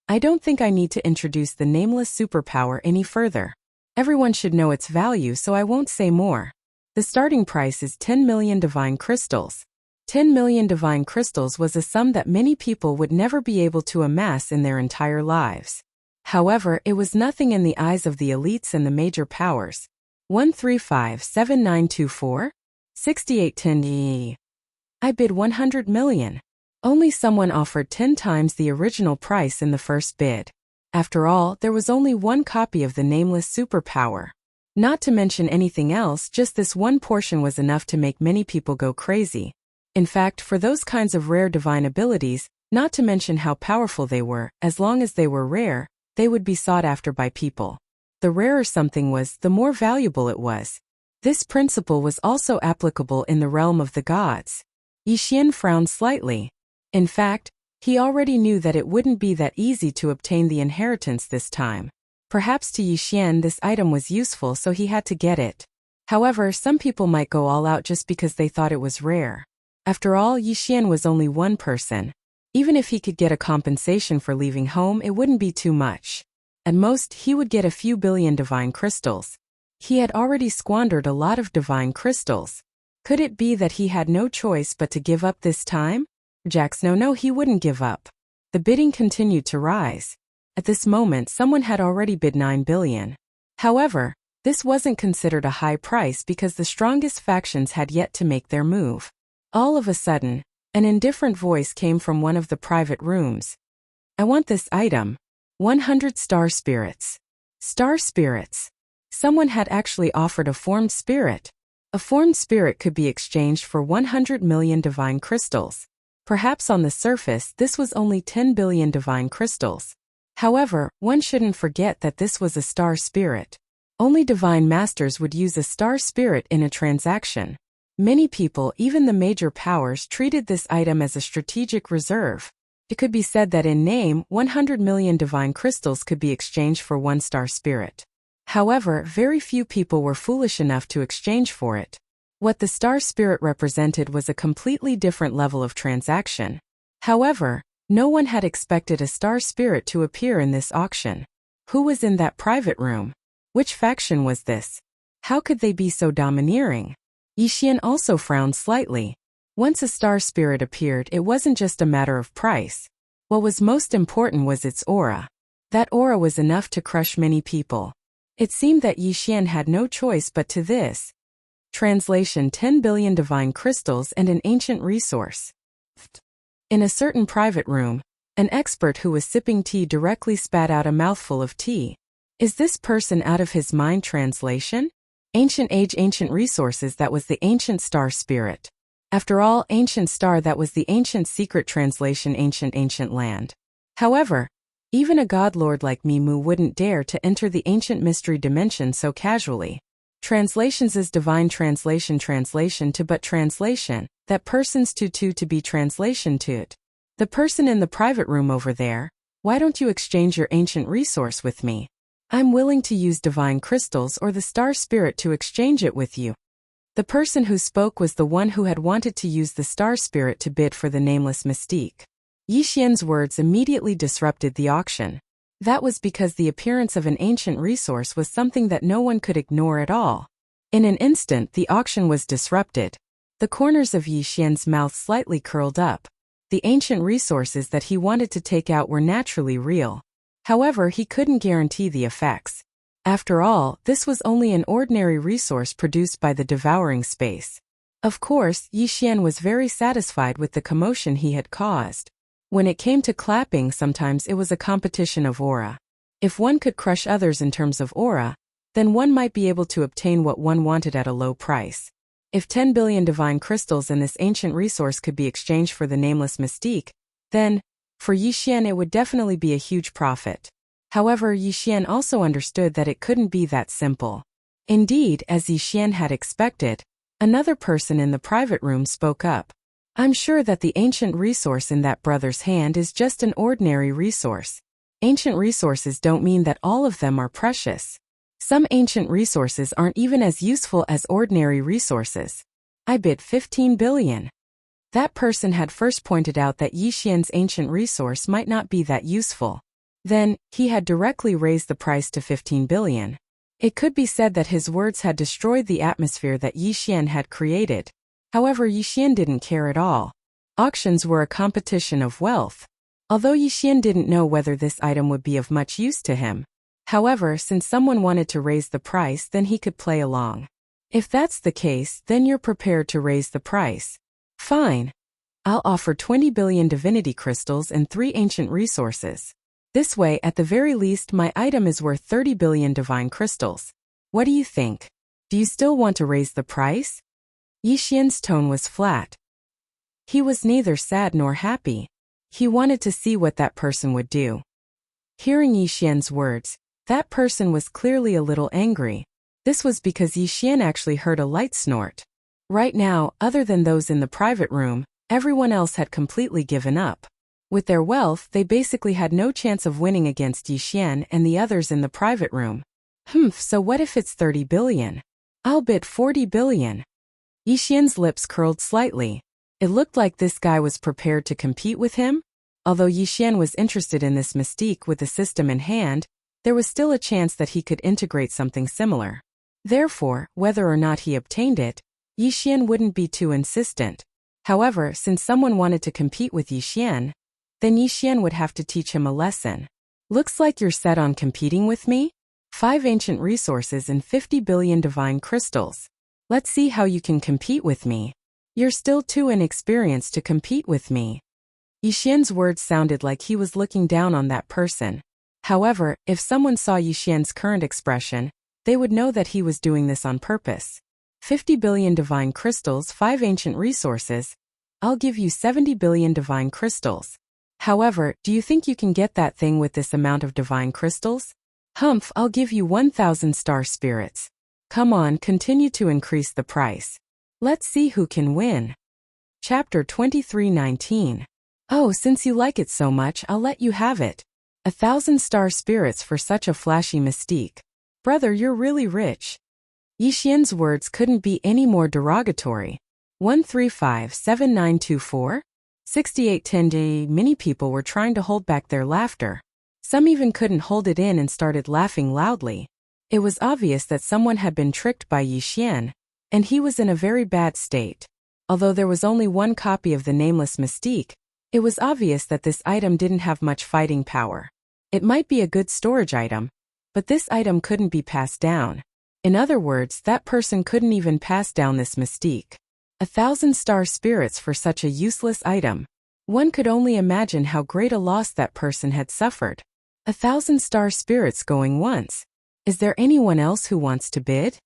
I don't think I need to introduce the nameless superpower any further. Everyone should know its value, so I won't say more. The starting price is 10 million divine crystals. 10 million divine crystals was a sum that many people would never be able to amass in their entire lives. However, it was nothing in the eyes of the elites and the major powers. 1357924? 6810 I bid 100 million. Only someone offered 10 times the original price in the first bid. After all, there was only one copy of the nameless superpower. Not to mention anything else, just this one portion was enough to make many people go crazy. In fact, for those kinds of rare divine abilities, not to mention how powerful they were, as long as they were rare, they would be sought after by people. The rarer something was, the more valuable it was. This principle was also applicable in the realm of the gods. Yi Xian frowned slightly. In fact, he already knew that it wouldn't be that easy to obtain the inheritance this time. Perhaps to Yi Xian this item was useful, so he had to get it. However, some people might go all out just because they thought it was rare. After all, Yi Xian was only one person. Even if he could get a compensation for leaving home, it wouldn't be too much. At most, he would get a few billion divine crystals. He had already squandered a lot of divine crystals. Could it be that he had no choice but to give up this time? No, he wouldn't give up. The bidding continued to rise. At this moment, someone had already bid 9 billion. However, this wasn't considered a high price because the strongest factions had yet to make their move. All of a sudden, an indifferent voice came from one of the private rooms. I want this item. 100 star spirits. Star spirits. Someone had actually offered a formed spirit. A formed spirit could be exchanged for 100 million divine crystals. Perhaps on the surface, this was only 10 billion divine crystals. However, one shouldn't forget that this was a star spirit. Only divine masters would use a star spirit in a transaction. Many people, even the major powers, treated this item as a strategic reserve. It could be said that in name, 100 million divine crystals could be exchanged for one star spirit. However, very few people were foolish enough to exchange for it. What the star spirit represented was a completely different level of transaction. However, no one had expected a star spirit to appear in this auction. Who was in that private room? Which faction was this? How could they be so domineering? Yi Xian also frowned slightly. Once a star spirit appeared, it wasn't just a matter of price. What was most important was its aura. That aura was enough to crush many people. It seemed that Yi Xian had no choice but to this. Translation: 10 billion divine crystals and an ancient resource. In a certain private room, an expert who was sipping tea directly spat out a mouthful of tea. Is this person out of his mind? Translation: Ancient age, ancient resources. That was the ancient star spirit. After all, ancient star, that was the ancient secret translation, ancient land. However, even a godlord like Mimu wouldn't dare to enter the ancient mystery dimension so casually. Translations is divine translation to but translation, that person's to be translation to it. The person in the private room over there, why don't you exchange your ancient resource with me? I'm willing to use divine crystals or the star spirit to exchange it with you. The person who spoke was the one who had wanted to use the star spirit to bid for the nameless mystique. Yi Xian's words immediately disrupted the auction. That was because the appearance of an ancient resource was something that no one could ignore at all. In an instant, the auction was disrupted. The corners of Yi Xian's mouth slightly curled up. The ancient resources that he wanted to take out were naturally real. However, he couldn't guarantee the effects. After all, this was only an ordinary resource produced by the devouring space. Of course, Yi Xian was very satisfied with the commotion he had caused. When it came to clapping, sometimes it was a competition of aura. If one could crush others in terms of aura, then one might be able to obtain what one wanted at a low price. If 10 billion divine crystals in this ancient resource could be exchanged for the nameless mystique, then, for Yi Xian, it would definitely be a huge profit. However, Yi Xian also understood that it couldn't be that simple. Indeed, as Yi Xian had expected, another person in the private room spoke up. I'm sure that the ancient resource in that brother's hand is just an ordinary resource. Ancient resources don't mean that all of them are precious. Some ancient resources aren't even as useful as ordinary resources. I bid 15 billion. That person had first pointed out that Yi Xian's ancient resource might not be that useful. Then, he had directly raised the price to 15 billion. It could be said that his words had destroyed the atmosphere that Yi Xian had created. However, Yi Xian didn't care at all. Auctions were a competition of wealth. Although Yi Xian didn't know whether this item would be of much use to him. However, since someone wanted to raise the price, then he could play along. If that's the case, then you're prepared to raise the price. Fine. I'll offer 20 billion divinity crystals and 3 ancient resources. This way, at the very least, my item is worth 30 billion divine crystals. What do you think? Do you still want to raise the price? Yi Xian's tone was flat. He was neither sad nor happy. He wanted to see what that person would do. Hearing Yi Xian's words, that person was clearly a little angry. This was because Yi Xian actually heard a light snort. Right now, other than those in the private room, everyone else had completely given up. With their wealth, they basically had no chance of winning against Yi Xian and the others in the private room. So what if it's 30 billion? I'll bid 40 billion. Yi Xian's lips curled slightly. It looked like this guy was prepared to compete with him. Although Yi Xian was interested in this mystique with the system in hand, there was still a chance that he could integrate something similar. Therefore, whether or not he obtained it, Yi Xian wouldn't be too insistent. However, since someone wanted to compete with Yi Xian, then Yi Xian would have to teach him a lesson. Looks like you're set on competing with me? 5 ancient resources and 50 billion divine crystals. Let's see how you can compete with me. You're still too inexperienced to compete with me. Yi Xian's words sounded like he was looking down on that person. However, if someone saw Yi Xian's current expression, they would know that he was doing this on purpose. 50 billion divine crystals, 5 ancient resources. I'll give you 70 billion divine crystals. However, do you think you can get that thing with this amount of divine crystals? I'll give you 1,000 star spirits. Come on, continue to increase the price. Let's see who can win. Chapter 23:19. Oh, since you like it so much, I'll let you have it. 1,000 star spirits for such a flashy mystique. Brother, you're really rich. Yi Xian's words couldn't be any more derogatory. 1357924? 6810. Many people were trying to hold back their laughter. Some even couldn't hold it in and started laughing loudly. It was obvious that someone had been tricked by Yi Xian, and he was in a very bad state. Although there was only one copy of the nameless mystique, it was obvious that this item didn't have much fighting power. It might be a good storage item, but this item couldn't be passed down. In other words, that person couldn't even pass down this mystique. 1,000 star spirits for such a useless item. One could only imagine how great a loss that person had suffered. 1,000 star spirits going once. Is there anyone else who wants to bid?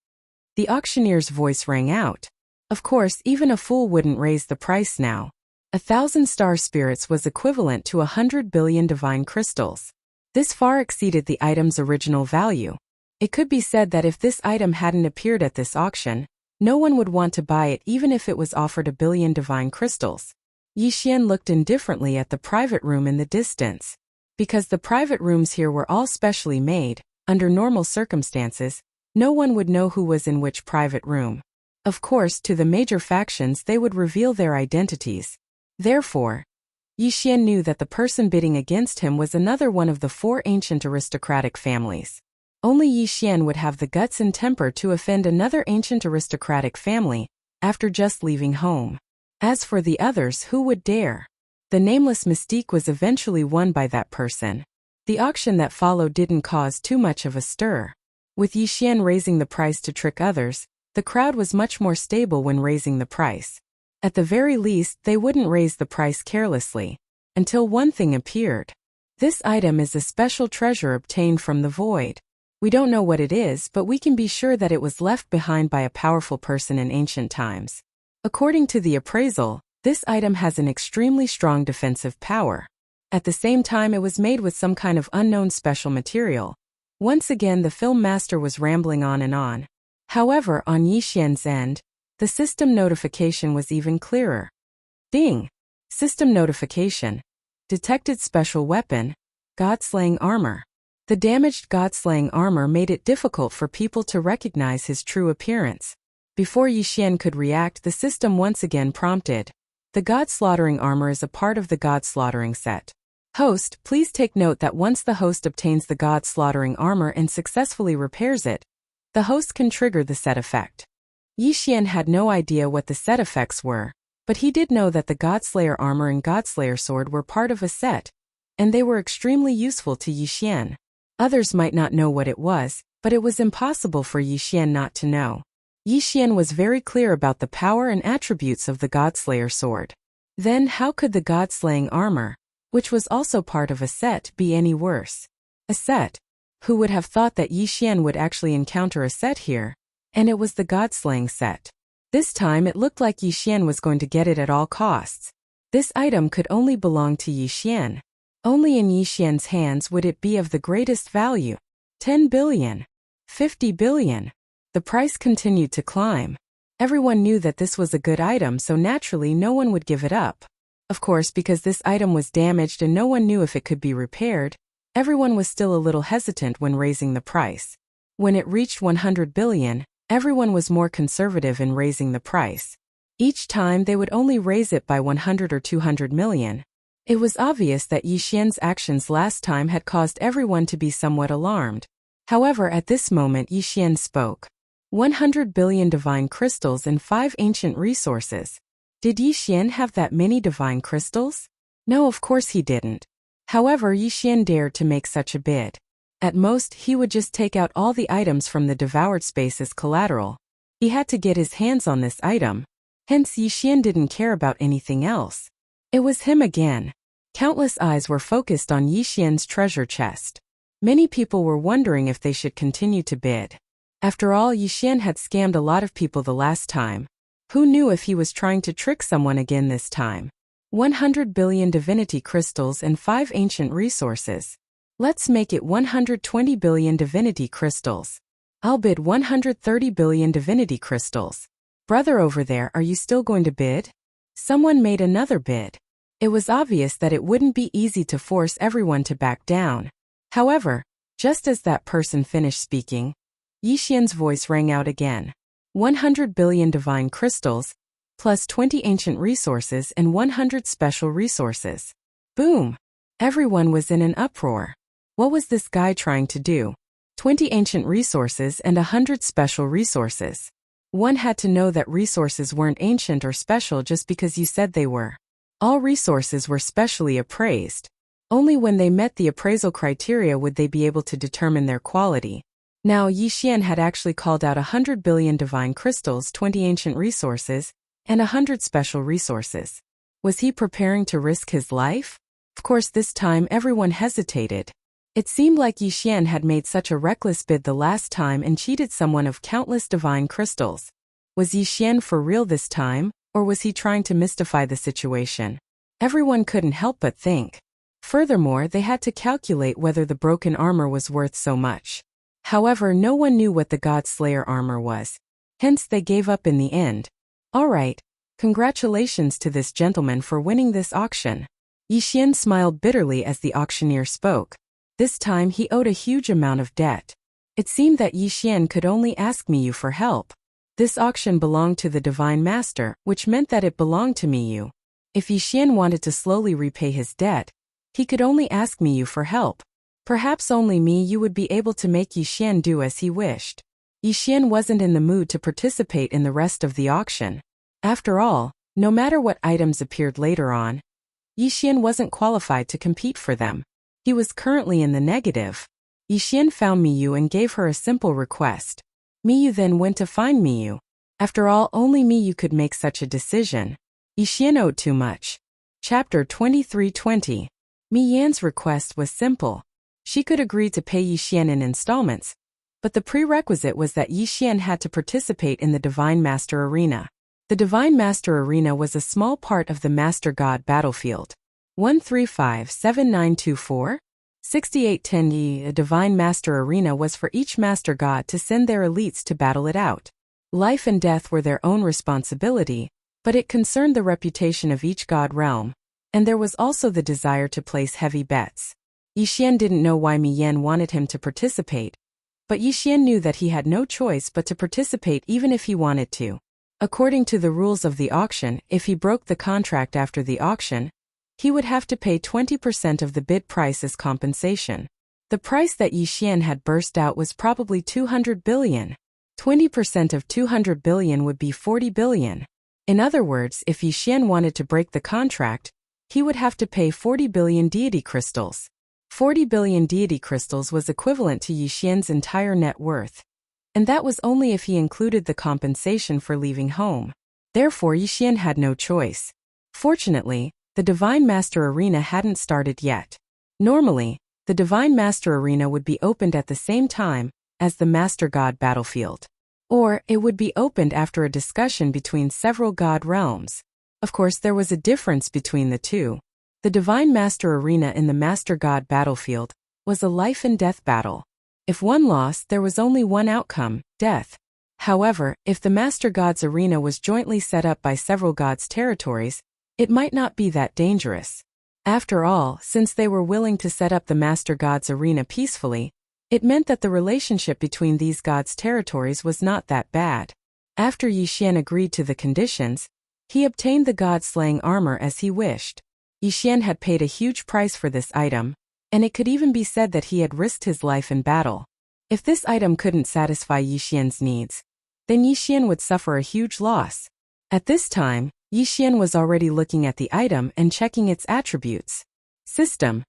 The auctioneer's voice rang out. Of course, even a fool wouldn't raise the price now. 1,000 star spirits was equivalent to 100 billion divine crystals. This far exceeded the item's original value. It could be said that if this item hadn't appeared at this auction, no one would want to buy it even if it was offered 1 billion divine crystals. Yi Xian looked indifferently at the private room in the distance. Because the private rooms here were all specially made, under normal circumstances, no one would know who was in which private room. Of course, to the major factions they would reveal their identities. Therefore, Yi Xian knew that the person bidding against him was another one of the 4 ancient aristocratic families. Only Yi Xian would have the guts and temper to offend another ancient aristocratic family, after just leaving home. As for the others, who would dare? The nameless mystique was eventually won by that person. The auction that followed didn't cause too much of a stir. With Yi Xian raising the price to trick others, the crowd was much more stable when raising the price. At the very least, they wouldn't raise the price carelessly. Until one thing appeared. This item is a special treasure obtained from the void. We don't know what it is, but we can be sure that it was left behind by a powerful person in ancient times. According to the appraisal, this item has an extremely strong defensive power. At the same time, it was made with some kind of unknown special material. Once again, the film master was rambling on and on. However, on Yi Xian's end, the system notification was even clearer. Ding! System notification. Detected special weapon, God-slaying armor. The damaged God-slaying armor made it difficult for people to recognize his true appearance. Before Yi Xian could react, the system once again prompted. The God-slaughtering armor is a part of the God-slaughtering set. Host, please take note that once the host obtains the God-slaughtering armor and successfully repairs it, the host can trigger the set effect. Yi Xian had no idea what the set effects were, but he did know that the Godslayer armor and Godslayer sword were part of a set, and they were extremely useful to Yi Xian. Others might not know what it was, but it was impossible for Yi Xian not to know. Yi Xian was very clear about the power and attributes of the Godslayer sword. Then how could the God-slaying armor, which was also part of a set, be any worse? A set? Who would have thought that Yi Xian would actually encounter a set here? And it was the God-slaying set. This time it looked like Yi Xian was going to get it at all costs. This item could only belong to Yi Xian. Only in Yi Xian's hands would it be of the greatest value. 10 billion. 50 billion. The price continued to climb. Everyone knew that this was a good item, so naturally no one would give it up. Of course, because this item was damaged and no one knew if it could be repaired, everyone was still a little hesitant when raising the price. When it reached 100 billion, everyone was more conservative in raising the price. Each time they would only raise it by 100 or 200 million. It was obvious that Yi Xian's actions last time had caused everyone to be somewhat alarmed. However, at this moment Yi Xian spoke. 100 billion divine crystals and 5 ancient resources. Did Yi Xian have that many divine crystals? No, of course he didn't. However, Yi Xian dared to make such a bid. At most, he would just take out all the items from the devoured space as collateral. He had to get his hands on this item. Hence, Yi Xian didn't care about anything else. It was him again. Countless eyes were focused on Yi Xian's treasure chest. Many people were wondering if they should continue to bid. After all, Yi Xian had scammed a lot of people the last time. Who knew if he was trying to trick someone again this time? 100 billion divinity crystals and 5 ancient resources. Let's make it 120 billion divinity crystals. I'll bid 130 billion divinity crystals. Brother over there, are you still going to bid? Someone made another bid. It was obvious that it wouldn't be easy to force everyone to back down. However, just as that person finished speaking, Yi Xian's voice rang out again. 100 billion divine crystals, plus 20 ancient resources and 100 special resources. Boom! Everyone was in an uproar. What was this guy trying to do? 20 ancient resources and 100 special resources. One had to know that resources weren't ancient or special just because you said they were. All resources were specially appraised. Only when they met the appraisal criteria would they be able to determine their quality. Now Yi Xian had actually called out 100 billion divine crystals, 20 ancient resources, and 100 special resources. Was he preparing to risk his life? Of course, this time everyone hesitated. It seemed like Yi Xian had made such a reckless bid the last time and cheated someone of countless divine crystals. Was Yixian for real this time, or was he trying to mystify the situation? Everyone couldn't help but think. Furthermore, they had to calculate whether the broken armor was worth so much. However, no one knew what the God Slayer armor was. Hence, they gave up in the end. All right. Congratulations to this gentleman for winning this auction. Yixian smiled bitterly as the auctioneer spoke. This time he owed a huge amount of debt. It seemed that Yixian could only ask Miyu for help. This auction belonged to the Divine Master, which meant that it belonged to Miyu. If Yixian wanted to slowly repay his debt, he could only ask Miyu for help. Perhaps only Miyu would be able to make Yixian do as he wished. Yixian wasn't in the mood to participate in the rest of the auction. After all, no matter what items appeared later on, Yixian wasn't qualified to compete for them. He was currently in the negative. Yixian found Miyu and gave her a simple request. Miyu then went to find Miyu. After all, only Miyu could make such a decision. Yixian owed too much. Chapter 23:20. Miyan's request was simple. She could agree to pay Yixian in installments, but the prerequisite was that Yixian had to participate in the Divine Master Arena. The Divine Master Arena was a small part of the Master God battlefield. 1357924? 6810. A Divine Master Arena was for each Master God to send their elites to battle it out. Life and death were their own responsibility, but it concerned the reputation of each God realm, and there was also the desire to place heavy bets. Yixian didn't know why Miyan wanted him to participate, but Yixian knew that he had no choice but to participate even if he wanted to. According to the rules of the auction, if he broke the contract after the auction, he would have to pay 20% of the bid price as compensation. The price that Yixian had burst out was probably 200 billion. 20% of 200 billion would be 40 billion. In other words, if Yixian wanted to break the contract, he would have to pay 40 billion deity crystals. 40 billion deity crystals was equivalent to Yixian's entire net worth. And that was only if he included the compensation for leaving home. Therefore, Yixian had no choice. Fortunately, the Divine Master Arena hadn't started yet. Normally, the Divine Master Arena would be opened at the same time as the Master God battlefield. Or, it would be opened after a discussion between several God realms. Of course, there was a difference between the two. The Divine Master Arena in the Master God battlefield was a life and death battle. If one lost, there was only one outcome, death. However, if the Master God's arena was jointly set up by several gods' territories, it might not be that dangerous. After all, since they were willing to set up the Master God's arena peacefully, it meant that the relationship between these gods' territories was not that bad. After Yixian agreed to the conditions, he obtained the god-slaying armor as he wished. Yixian had paid a huge price for this item, and it could even be said that he had risked his life in battle. If this item couldn't satisfy Yixian's needs, then Yixian would suffer a huge loss. At this time, Yixian was already looking at the item and checking its attributes. System.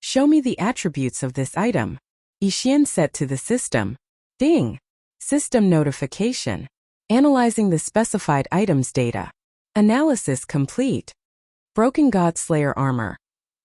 Show me the attributes of this item. Yixian said to the system. Ding. System notification. Analyzing the specified item's data. Analysis complete. Broken God Slayer armor.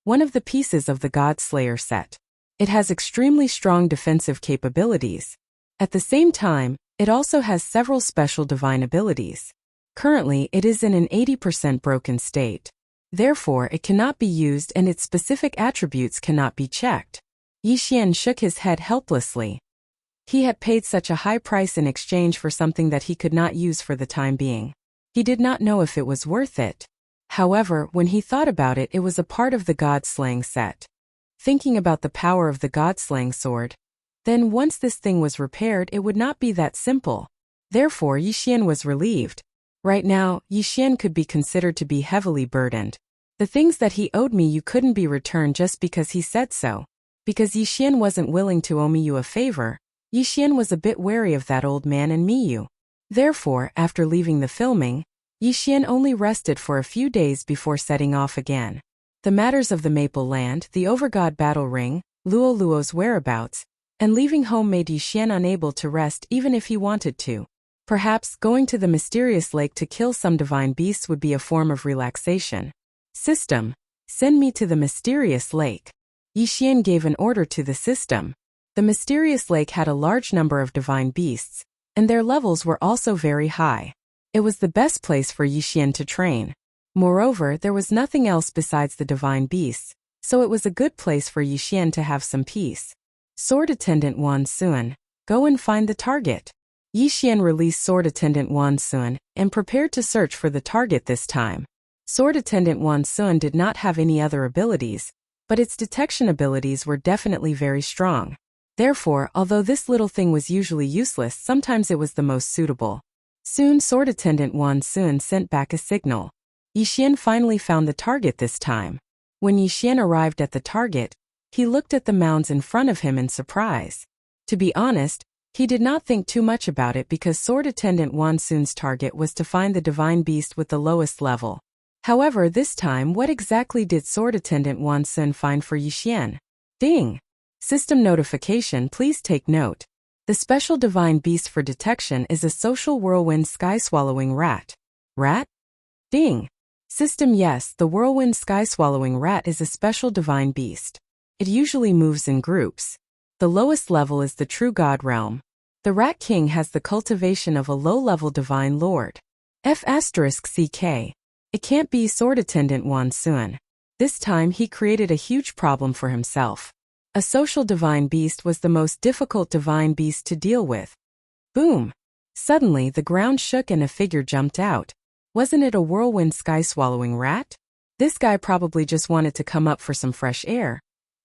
One of the pieces of the God Slayer set. It has extremely strong defensive capabilities. At the same time, it also has several special divine abilities. Currently, it is in an 80% broken state. Therefore, it cannot be used and its specific attributes cannot be checked. Yixian shook his head helplessly. He had paid such a high price in exchange for something that he could not use for the time being. He did not know if it was worth it. However, when he thought about it, it was a part of the God-slaying set. Thinking about the power of the God-slaying sword, then once this thing was repaired, it would not be that simple. Therefore, Yixian was relieved. Right now, Yixian could be considered to be heavily burdened. The things that he owed Miyu couldn't be returned just because he said so. Because Yixian wasn't willing to owe Miyu a favor, Yixian was a bit wary of that old man and Miyu. Therefore, after leaving the filming, Yixian only rested for a few days before setting off again. The matters of the Maple Land, the Overgod battle ring, Luo Luo's whereabouts, and leaving home made Yixian unable to rest even if he wanted to. Perhaps going to the mysterious lake to kill some divine beasts would be a form of relaxation. System. Send me to the mysterious lake. Yixian gave an order to the system. The mysterious lake had a large number of divine beasts, and their levels were also very high. It was the best place for Yixian to train. Moreover, there was nothing else besides the divine beasts, so it was a good place for Yixian to have some peace. Sword Attendant Wan Sun, go and find the target. Yixian released Sword Attendant Wan Sun and prepared to search for the target this time. Sword Attendant Wan Sun did not have any other abilities, but its detection abilities were definitely very strong. Therefore, although this little thing was usually useless, sometimes it was the most suitable. Soon Sword Attendant Wan Sun sent back a signal. Yixian finally found the target this time. When Yixian arrived at the target, he looked at the mounds in front of him in surprise. To be honest, he did not think too much about it because Sword Attendant Wan Sun's target was to find the divine beast with the lowest level. However, this time, what exactly did Sword Attendant Wan Sun find for Yixian? Ding! System notification, please take note. The special divine beast for detection is a social whirlwind sky-swallowing rat. Rat? Ding! System, yes, the whirlwind sky-swallowing rat is a special divine beast. It usually moves in groups. The lowest level is the true god realm. The Rat King has the cultivation of a low-level divine lord. F***CK. It can't be Sword Attendant Wan Sun. This time he created a huge problem for himself. A social divine beast was the most difficult divine beast to deal with. Boom! Suddenly the ground shook and a figure jumped out. Wasn't it a whirlwind sky-swallowing rat? This guy probably just wanted to come up for some fresh air.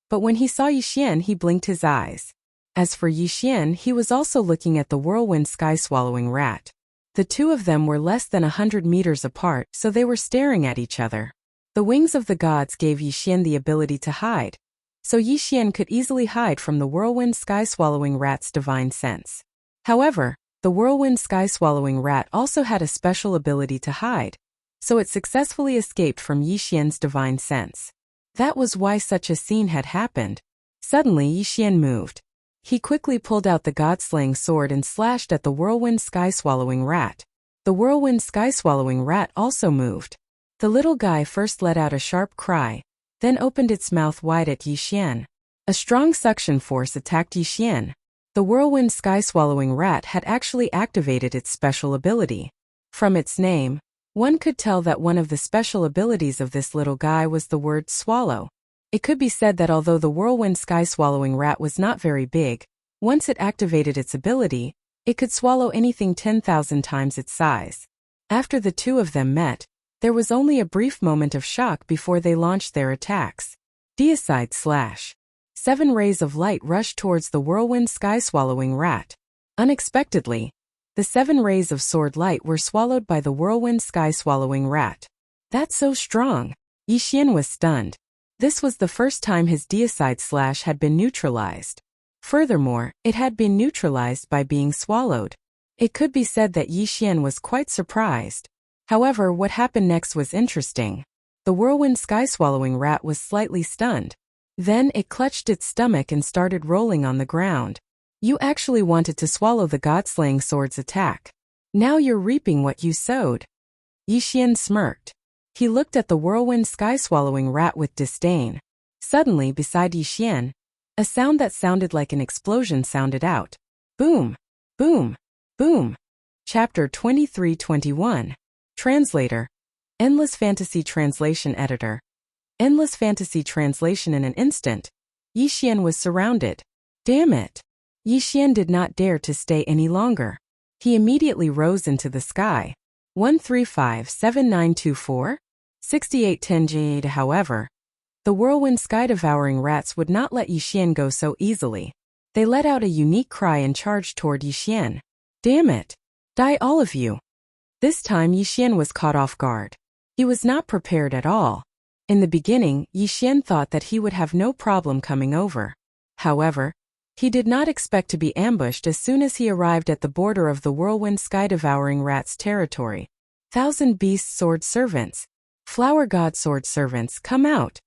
But when he saw Yixian, he blinked his eyes. As for Yixian, he was also looking at the whirlwind sky-swallowing rat. The two of them were less than 100 meters apart, so they were staring at each other. The wings of the gods gave Yixian the ability to hide, so Yixian could easily hide from the whirlwind sky-swallowing rat's divine sense. However, the whirlwind sky-swallowing rat also had a special ability to hide, so it successfully escaped from Yixian's divine sense. That was why such a scene had happened. Suddenly Yixian moved. He quickly pulled out the god-slaying sword and slashed at the whirlwind sky-swallowing rat. The whirlwind sky-swallowing rat also moved. The little guy first let out a sharp cry, then opened its mouth wide at Yixian. A strong suction force attacked Yixian. The whirlwind sky-swallowing rat had actually activated its special ability. From its name, one could tell that one of the special abilities of this little guy was the word swallow. It could be said that although the whirlwind sky-swallowing rat was not very big, once it activated its ability, it could swallow anything 10,000 times its size. After the two of them met, there was only a brief moment of shock before they launched their attacks. Deicide slash. 7 rays of light rushed towards the whirlwind sky-swallowing rat. Unexpectedly, the 7 rays of sword light were swallowed by the whirlwind sky-swallowing rat. That's so strong. Yixian was stunned. This was the first time his deicide slash had been neutralized. Furthermore, it had been neutralized by being swallowed. It could be said that Yixian was quite surprised. However, what happened next was interesting. The whirlwind sky-swallowing rat was slightly stunned. Then it clutched its stomach and started rolling on the ground. You actually wanted to swallow the god-slaying sword's attack. Now you're reaping what you sowed. Yixian smirked. He looked at the whirlwind sky-swallowing rat with disdain. Suddenly, beside Yixian, a sound that sounded like an explosion sounded out. Boom! Boom! Boom! Chapter 23-21. Translator. Endless Fantasy Translation Editor. Endless Fantasy Translation. In an instant, Yixian was surrounded. Damn it! Yixian did not dare to stay any longer. He immediately rose into the sky. 1357924? 6810G. However, the whirlwind sky-devouring rats would not let Yixian go so easily. They let out a unique cry and charged toward Yixian. Damn it! Die all of you! This time Yixian was caught off guard. He was not prepared at all. In the beginning, Yixian thought that he would have no problem coming over. However, he did not expect to be ambushed as soon as he arrived at the border of the whirlwind sky-devouring rat's territory. Thousand Beast Sword Servants. Flower God Sword Servants, come out!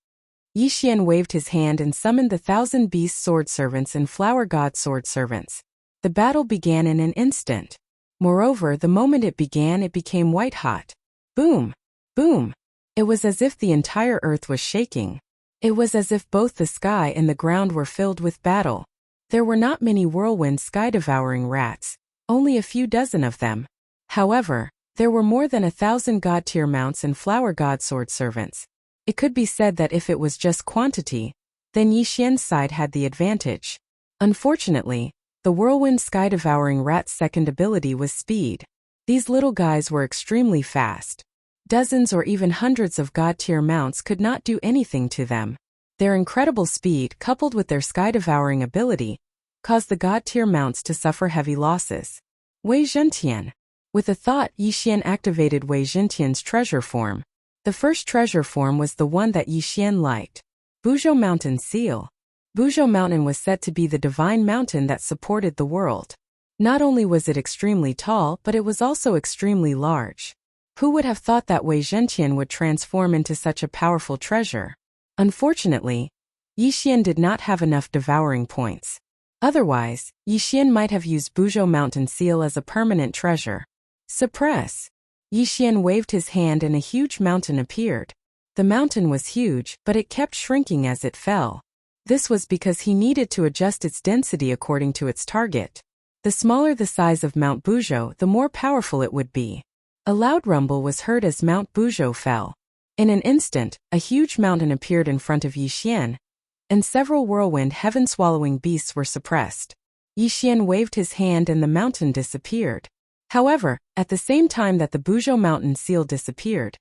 Yixian waved his hand and summoned the Thousand Beast Sword Servants and Flower God Sword Servants. The battle began in an instant. Moreover, the moment it began, it became white-hot. Boom! Boom! It was as if the entire earth was shaking. It was as if both the sky and the ground were filled with battle. There were not many whirlwind sky-devouring rats, only a few dozen of them. However, There were more than 1,000 god-tier mounts and flower god sword servants. It could be said that if it was just quantity, then Yi Xian's side had the advantage. Unfortunately, the whirlwind sky-devouring rat's second ability was speed. These little guys were extremely fast. Dozens or even hundreds of god-tier mounts could not do anything to them. Their incredible speed, coupled with their sky-devouring ability, caused the god-tier mounts to suffer heavy losses. Wei Zhentian. With a thought, Yi Xian activated Wei Zhentian's treasure form. The first treasure form was the one that Yi Xian liked. Buzhou Mountain Seal. Buzhou Mountain was said to be the divine mountain that supported the world. Not only was it extremely tall, but it was also extremely large. Who would have thought that Wei Zhentian would transform into such a powerful treasure? Unfortunately, Yi Xian did not have enough devouring points. Otherwise, Yi Xian might have used Buzhou Mountain Seal as a permanent treasure. Suppress. Yi Xian waved his hand and a huge mountain appeared. The mountain was huge, but it kept shrinking as it fell. This was because he needed to adjust its density according to its target. The smaller the size of Mount Buzhou, the more powerful it would be. A loud rumble was heard as Mount Buzhou fell. In an instant, a huge mountain appeared in front of Yi Xian, and several whirlwind heaven-swallowing beasts were suppressed. Yi Xian waved his hand and the mountain disappeared. However, at the same time that the Buzhou Mountain Seal disappeared,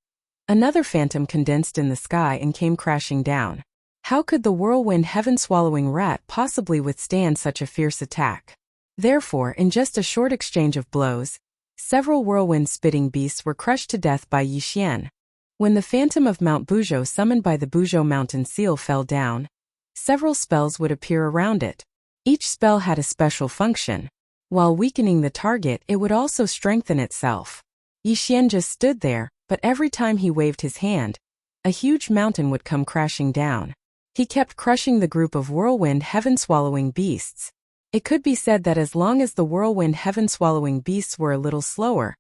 another phantom condensed in the sky and came crashing down. How could the whirlwind heaven-swallowing rat possibly withstand such a fierce attack? Therefore, in just a short exchange of blows, several whirlwind-spitting beasts were crushed to death by Yi Xian. When the phantom of Mount Buzhou summoned by the Buzhou Mountain Seal fell down, several spells would appear around it. Each spell had a special function. While weakening the target, it would also strengthen itself. Yi Xian just stood there, but every time he waved his hand, a huge mountain would come crashing down. He kept crushing the group of whirlwind heaven-swallowing beasts. It could be said that as long as the whirlwind heaven-swallowing beasts were a little slower,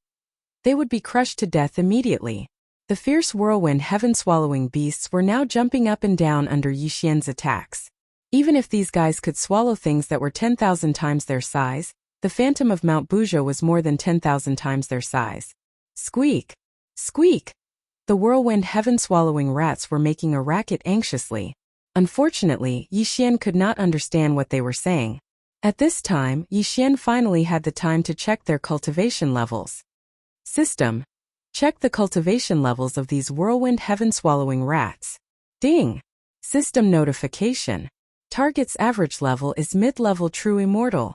they would be crushed to death immediately. The fierce whirlwind heaven-swallowing beasts were now jumping up and down under Yi Xian's attacks. Even if these guys could swallow things that were 10,000 times their size, the phantom of Mount Buzhou was more than 10,000 times their size. Squeak! Squeak! The whirlwind heaven-swallowing rats were making a racket anxiously. Unfortunately, Yi Xian could not understand what they were saying. At this time, Yi Xian finally had the time to check their cultivation levels. System. Check the cultivation levels of these whirlwind heaven-swallowing rats. Ding! System notification. Target's average level is mid-level true immortal.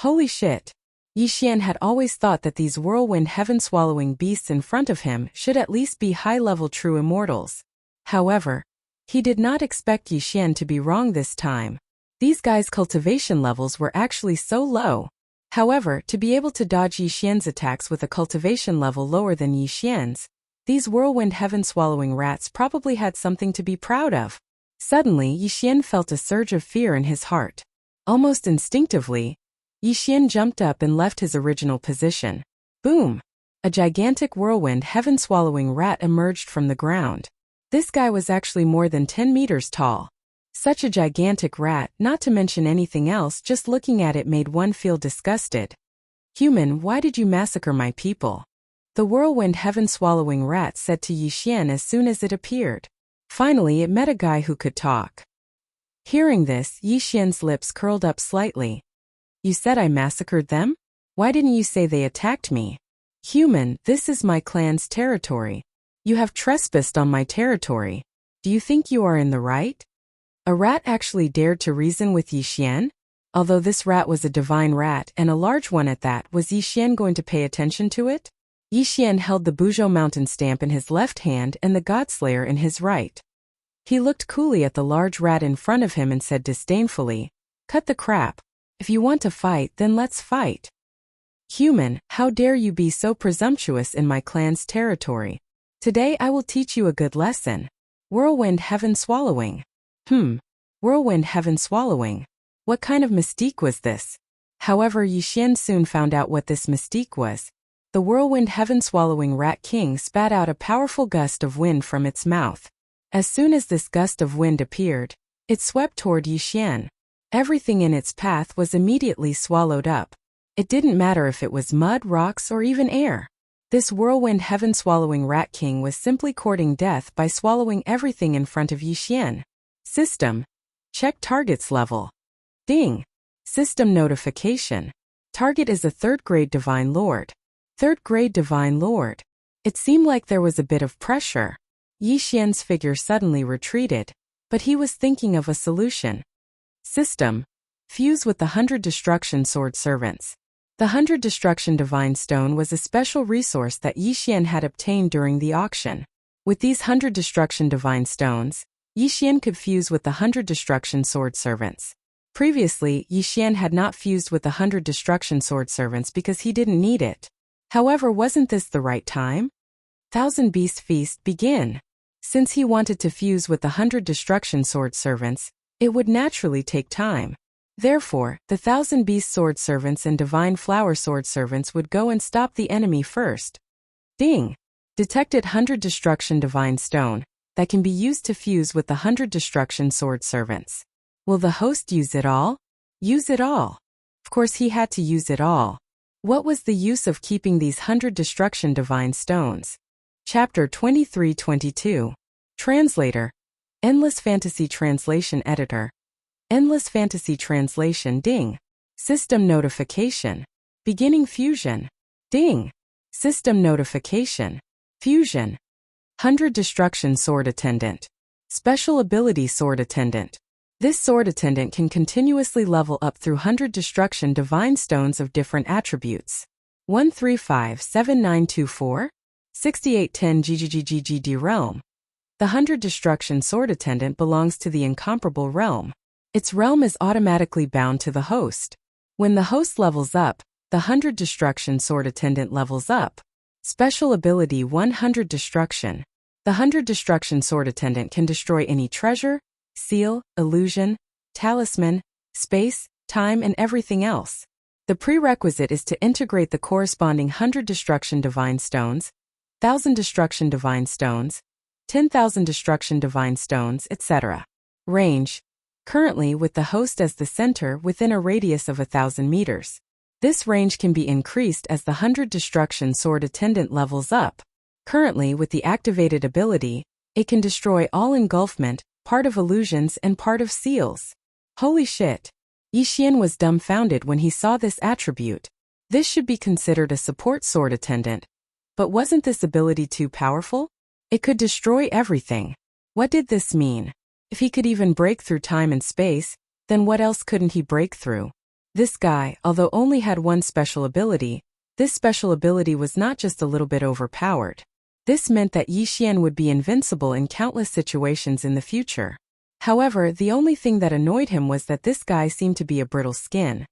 Holy shit! Yi Xian had always thought that these whirlwind heaven-swallowing beasts in front of him should at least be high-level true immortals. However, he did not expect Yi Xian to be wrong this time. These guys' cultivation levels were actually so low. However, to be able to dodge Yi Xian's attacks with a cultivation level lower than Yi Xian's, these whirlwind heaven-swallowing rats probably had something to be proud of. Suddenly, Yi Xian felt a surge of fear in his heart. Almost instinctively, Yi Xian jumped up and left his original position. Boom! A gigantic whirlwind heaven-swallowing rat emerged from the ground. This guy was actually more than 10 meters tall. Such a gigantic rat, not to mention anything else, just looking at it made one feel disgusted. Human, why did you massacre my people? The whirlwind heaven-swallowing rat said to Yi Xian as soon as it appeared. Finally, it met a guy who could talk. Hearing this, Yi Xian's lips curled up slightly. You said I massacred them? Why didn't you say they attacked me? Human, this is my clan's territory. You have trespassed on my territory. Do you think you are in the right? A rat actually dared to reason with Yi Xian? Although this rat was a divine rat and a large one at that, was Yi Xian going to pay attention to it? Yi Xian held the Buzhou Mountain stamp in his left hand and the Godslayer in his right. He looked coolly at the large rat in front of him and said disdainfully, "Cut the crap. If you want to fight, then let's fight." Human, how dare you be so presumptuous in my clan's territory? Today I will teach you a good lesson. Whirlwind heaven swallowing. Whirlwind heaven swallowing. What kind of mystique was this? However, Yi Xian soon found out what this mystique was. The whirlwind heaven-swallowing rat king spat out a powerful gust of wind from its mouth. As soon as this gust of wind appeared, it swept toward Yi Xian. Everything in its path was immediately swallowed up. It didn't matter if it was mud, rocks, or even air. This whirlwind heaven-swallowing rat king was simply courting death by swallowing everything in front of Yixian. System. Check target's level. Ding. System notification. Target is a 3rd grade Divine Lord. 3rd grade Divine Lord. It seemed like there was a bit of pressure. Yixian's figure suddenly retreated, but he was thinking of a solution. System. Fuse with the 100 Destruction Sword Servants. The 100 Destruction Divine Stone was a special resource that Yixian had obtained during the auction. With these 100 Destruction Divine Stones, Yixian could fuse with the 100 Destruction Sword Servants. Previously, Yixian had not fused with the 100 Destruction Sword Servants because he didn't need it. However, wasn't this the right time? Thousand Beast Feast begin. Since he wanted to fuse with the 100 Destruction Sword Servants, it would naturally take time. Therefore, the 1,000 Beast Sword Servants and Divine Flower Sword Servants would go and stop the enemy first. Ding! Detected 100 Destruction Divine Stone that can be used to fuse with the 100 Destruction Sword Servants. Will the host use it all? Use it all. Of course he had to use it all. What was the use of keeping these 100 Destruction Divine Stones? Chapter 23-22. Translator. Endless Fantasy Translation Editor. Endless Fantasy Translation. Ding. System notification. Beginning fusion. Ding. System notification. Fusion. 100 Destruction Sword Attendant. Special Ability Sword Attendant. This Sword Attendant can continuously level up through 100 Destruction Divine Stones of different attributes. 1357924? 6810 GGGGGD Realm. The 100 Destruction Sword Attendant belongs to the Incomparable Realm. Its realm is automatically bound to the host. When the host levels up, the 100 Destruction Sword Attendant levels up. Special Ability 100 Destruction. The 100 Destruction Sword Attendant can destroy any treasure, seal, illusion, talisman, space, time, and everything else. The prerequisite is to integrate the corresponding 100 Destruction Divine Stones, 1,000 Destruction Divine Stones, 10,000 Destruction Divine Stones, etc. Range. Currently with the host as the center within a radius of 1,000 meters. This range can be increased as the 100 Destruction Sword Attendant levels up. Currently with the activated ability, it can destroy all engulfment, part of illusions and part of seals. Holy shit! Yixian was dumbfounded when he saw this attribute. This should be considered a support sword attendant. But wasn't this ability too powerful? It could destroy everything. What did this mean? If he could even break through time and space, then what else couldn't he break through? This guy, although only had one special ability, this special ability was not just a little bit overpowered. This meant that Yixian would be invincible in countless situations in the future. However, the only thing that annoyed him was that this guy seemed to be a brittle skin.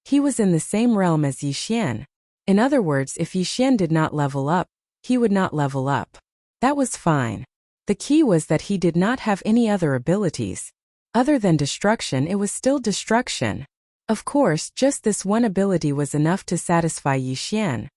He was in the same realm as Yixian. In other words, if Yixian did not level up, he would not level up. That was fine. The key was that he did not have any other abilities. Other than destruction, it was still destruction. Of course, just this one ability was enough to satisfy Yixian.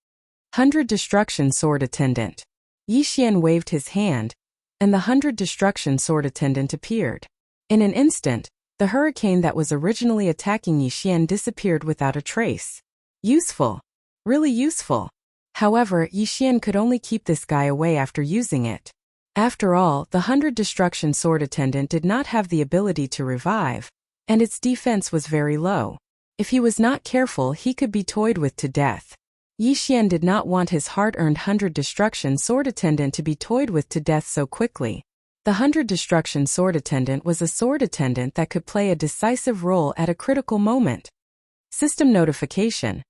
100 Destruction Sword Attendant. Yixian waved his hand, and the 100 Destruction Sword Attendant appeared. In an instant, the hurricane that was originally attacking Yixian disappeared without a trace. Useful. Really useful. However, Yixian could only keep this guy away after using it. After all, the 100 Destruction Sword Attendant did not have the ability to revive, and its defense was very low. If he was not careful, he could be toyed with to death. Yixian did not want his hard-earned 100 Destruction Sword Attendant to be toyed with to death so quickly. The 100 Destruction Sword Attendant was a sword attendant that could play a decisive role at a critical moment. System notification.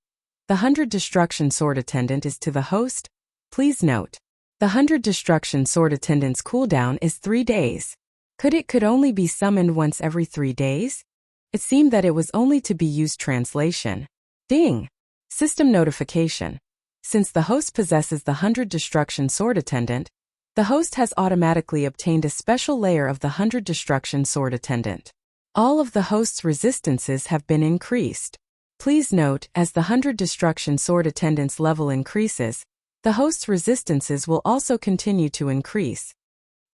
The 100 Destruction Sword Attendant is to the host. Please note. The 100 Destruction Sword Attendant's cooldown is 3 days. Could only be summoned once every 3 days? It seemed that it was only to be used translation. Ding! System notification. Since the host possesses the 100 Destruction Sword Attendant, the host has automatically obtained a special layer of the 100 Destruction Sword Attendant. All of the host's resistances have been increased. Please note, as the 100 Destruction Sword Attendant's level increases, the host's resistances will also continue to increase.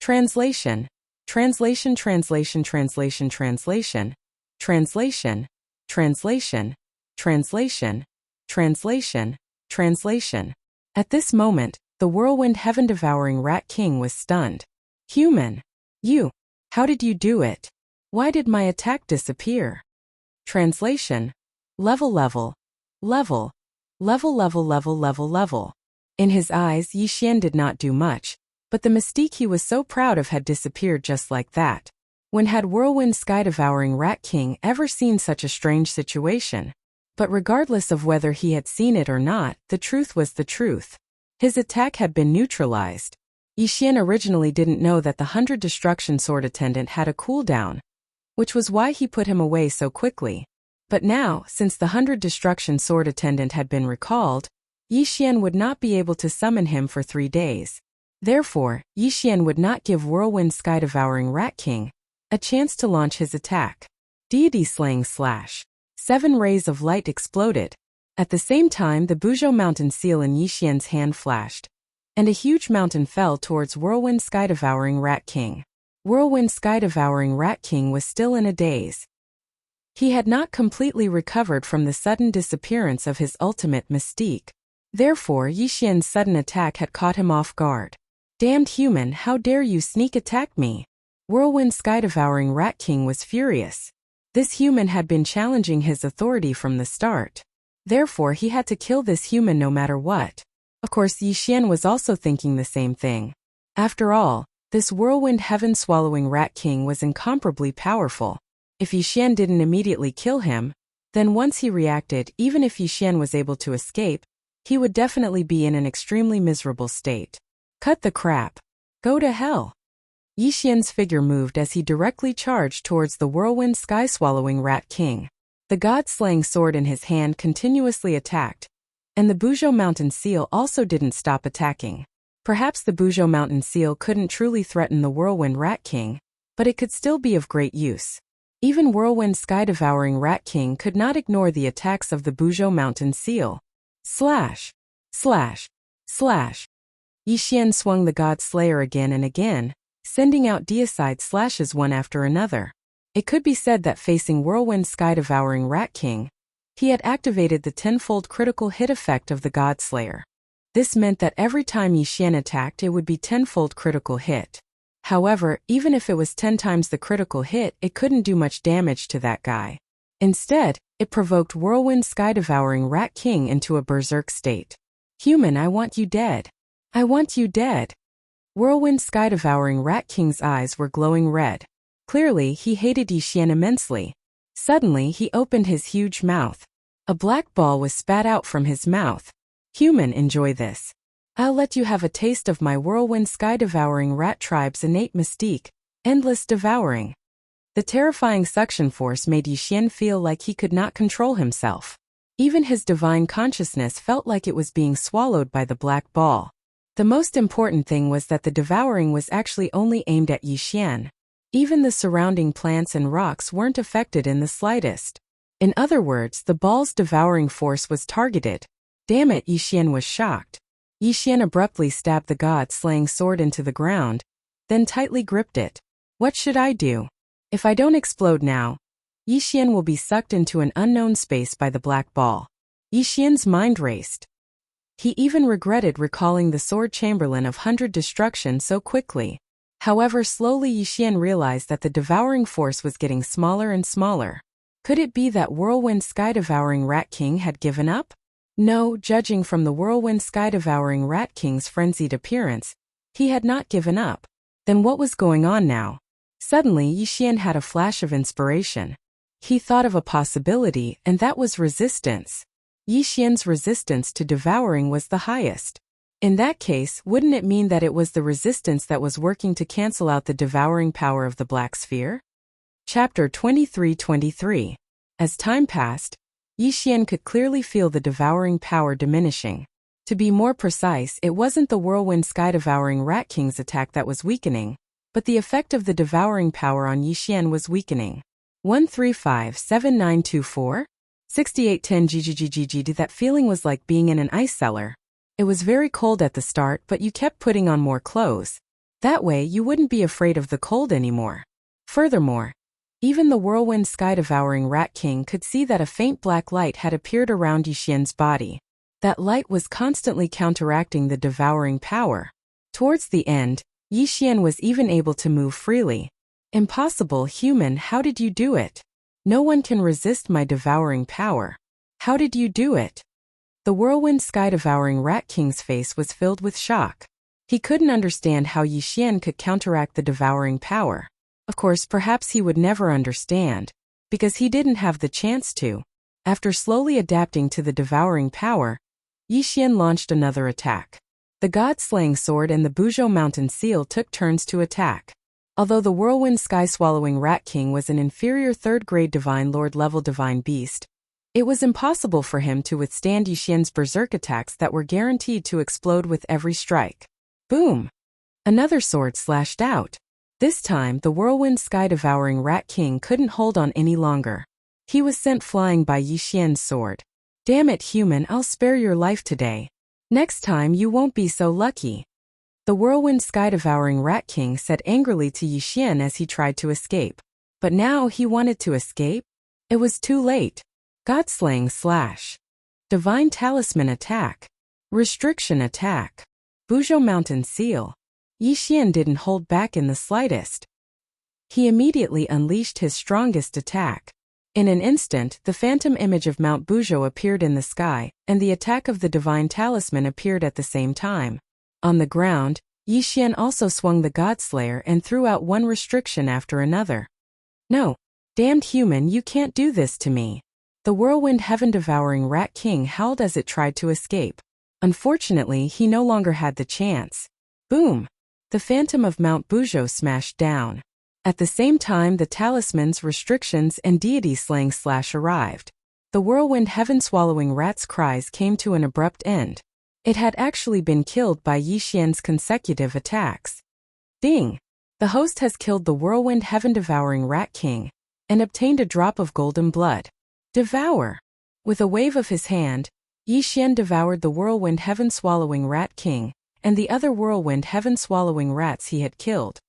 Translation. Translation. Translation. Translation. Translation. Translation. Translation. Translation. Translation. Translation. At this moment, the whirlwind heaven-devouring Rat King was stunned. Human! You! How did you do it? Why did my attack disappear? Translation. Level. In his eyes, Yi Xian did not do much, but the mystique he was so proud of had disappeared just like that. When had whirlwind sky-devouring Rat King ever seen such a strange situation? But regardless of whether he had seen it or not, the truth was the truth. His attack had been neutralized. Yi Xian originally didn't know that the 100 Destruction Sword Attendant had a cooldown, which was why he put him away so quickly. But now, since the 100 Destruction Sword Attendant had been recalled, Yi Xian would not be able to summon him for 3 days. Therefore, Yi Xian would not give Whirlwind Sky-devouring Rat King a chance to launch his attack. Deity Slaying Slash. 7 rays of light exploded. At the same time, the Buzhou Mountain seal in Yi Xian's hand flashed, and a huge mountain fell towards Whirlwind Sky-devouring Rat King. Whirlwind Sky-devouring Rat King was still in a daze. He had not completely recovered from the sudden disappearance of his ultimate mystique. Therefore, Yi Xian's sudden attack had caught him off guard. Damned human, how dare you sneak attack me? Whirlwind Sky-devouring Rat King was furious. This human had been challenging his authority from the start. Therefore, he had to kill this human no matter what. Of course, Yi Xian was also thinking the same thing. After all, this whirlwind heaven-swallowing Rat King was incomparably powerful. If Yi Xian didn't immediately kill him, then once he reacted, even if Yi Xian was able to escape, he would definitely be in an extremely miserable state. Cut the crap. Go to hell. Yi Xian's figure moved as he directly charged towards the whirlwind sky-swallowing Rat King. The god-slaying sword in his hand continuously attacked, and the Buzhou Mountain seal also didn't stop attacking. Perhaps the Buzhou Mountain seal couldn't truly threaten the whirlwind Rat King, but it could still be of great use. Even whirlwind sky-devouring Rat King could not ignore the attacks of the Buzhou Mountain seal. Slash! Slash! Slash! Yi Xian swung the God Slayer again and again, sending out deicide slashes one after another. It could be said that facing whirlwind sky-devouring Rat King, he had activated the 10-fold critical hit effect of the God Slayer. This meant that every time Yi Xian attacked, it would be 10-fold critical hit. However, even if it was 10 times the critical hit, it couldn't do much damage to that guy. Instead, it provoked whirlwind sky-devouring Rat King into a berserk state. Human, I want you dead. I want you dead. Whirlwind sky-devouring Rat King's eyes were glowing red. Clearly, he hated Yi Xian immensely. Suddenly, he opened his huge mouth. A black ball was spat out from his mouth. Human, enjoy this. I'll let you have a taste of my whirlwind sky-devouring rat tribe's innate mystique, endless devouring. The terrifying suction force made Yi Xian feel like he could not control himself. Even his divine consciousness felt like it was being swallowed by the black ball. The most important thing was that the devouring was actually only aimed at Yi Xian. Even the surrounding plants and rocks weren't affected in the slightest. In other words, the ball's devouring force was targeted. Damn it, Yi Xian was shocked. Yi Xian abruptly stabbed the god-slaying sword into the ground, then tightly gripped it. What should I do? If I don't explode now, Yi Xian will be sucked into an unknown space by the black ball. Yi Xian's mind raced. He even regretted recalling the Sword Chamberlain of 100 Destruction so quickly. However, slowly Yi Xian realized that the devouring force was getting smaller and smaller. Could it be that whirlwind sky-devouring Rat King had given up? No, judging from the whirlwind sky-devouring Rat King's frenzied appearance, he had not given up. Then what was going on now? Suddenly, Yi Xian had a flash of inspiration. He thought of a possibility, and that was resistance. Yi Xian's resistance to devouring was the highest. In that case, wouldn't it mean that it was the resistance that was working to cancel out the devouring power of the Black Sphere? Chapter 23-23. As time passed, Yi Xian could clearly feel the devouring power diminishing. To be more precise, it wasn't the whirlwind sky-devouring Rat King's attack that was weakening, but the effect of the devouring power on Yi Xian was weakening. 1357924? 6810 GGGGG. That feeling was like being in an ice cellar. It was very cold at the start, but you kept putting on more clothes. That way, you wouldn't be afraid of the cold anymore. Furthermore, even the whirlwind sky-devouring Rat King could see that a faint black light had appeared around Yi Xian's body. That light was constantly counteracting the devouring power. Towards the end, Yi Xian was even able to move freely. Impossible, human, how did you do it? No one can resist my devouring power. How did you do it? The whirlwind sky-devouring Rat King's face was filled with shock. He couldn't understand how Yi Xian could counteract the devouring power. Of course, perhaps he would never understand, because he didn't have the chance to. After slowly adapting to the devouring power, Yi Xian launched another attack. The God-slaying sword and the Buzhou mountain seal took turns to attack. Although the whirlwind sky-swallowing Rat King was an inferior third-grade Divine Lord level Divine Beast, it was impossible for him to withstand Yi Xian's berserk attacks that were guaranteed to explode with every strike. Boom! Another sword slashed out. This time, the whirlwind sky-devouring Rat King couldn't hold on any longer. He was sent flying by Yi Xian's sword. Damn it, human, I'll spare your life today. Next time you won't be so lucky. The whirlwind sky-devouring Rat King said angrily to Yi Xian as he tried to escape. But now he wanted to escape? It was too late. God-slaying slash. Divine talisman attack. Restriction attack. Buzhou mountain seal. Yi Xian didn't hold back in the slightest. He immediately unleashed his strongest attack. In an instant, the phantom image of Mount Buzhou appeared in the sky, and the attack of the divine talisman appeared at the same time. On the ground, Yi Xian also swung the Godslayer and threw out one restriction after another. No, damned human, you can't do this to me. The whirlwind heaven-devouring Rat King howled as it tried to escape. Unfortunately, he no longer had the chance. Boom! The phantom of Mount Buzhou smashed down. At the same time, the talismans, restrictions, and deity-slaying slash arrived. The whirlwind heaven-swallowing rat's cries came to an abrupt end. It had actually been killed by Yi Xian's consecutive attacks. Ding! The host has killed the whirlwind heaven-devouring Rat King and obtained a drop of golden blood. Devour! With a wave of his hand, Yi Xian devoured the whirlwind heaven-swallowing Rat King and the other whirlwind heaven-swallowing rats he had killed.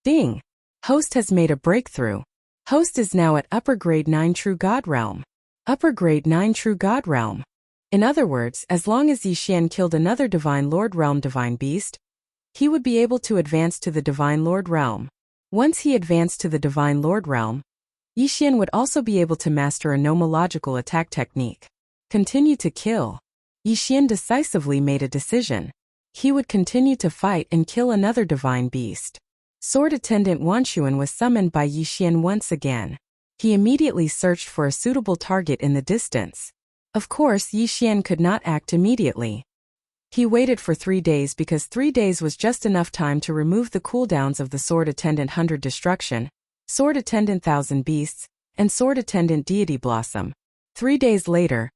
Ding! Host has made a breakthrough. Host is now at upper grade 9 True God Realm. Upper grade 9 True God Realm. In other words, as long as Yi Xian killed another Divine Lord Realm Divine Beast, he would be able to advance to the Divine Lord Realm. Once he advanced to the Divine Lord Realm, Yi Xian would also be able to master a nomological attack technique. Continue to kill. Yi Xian decisively made a decision. He would continue to fight and kill another Divine Beast. Sword Attendant Wanxuan was summoned by Yi Xian once again. He immediately searched for a suitable target in the distance. Of course, Yi Xian could not act immediately. He waited for 3 days because 3 days was just enough time to remove the cooldowns of the Sword Attendant 100 Destruction, Sword Attendant Thousand Beasts, and Sword Attendant Deity Blossom. 3 days later,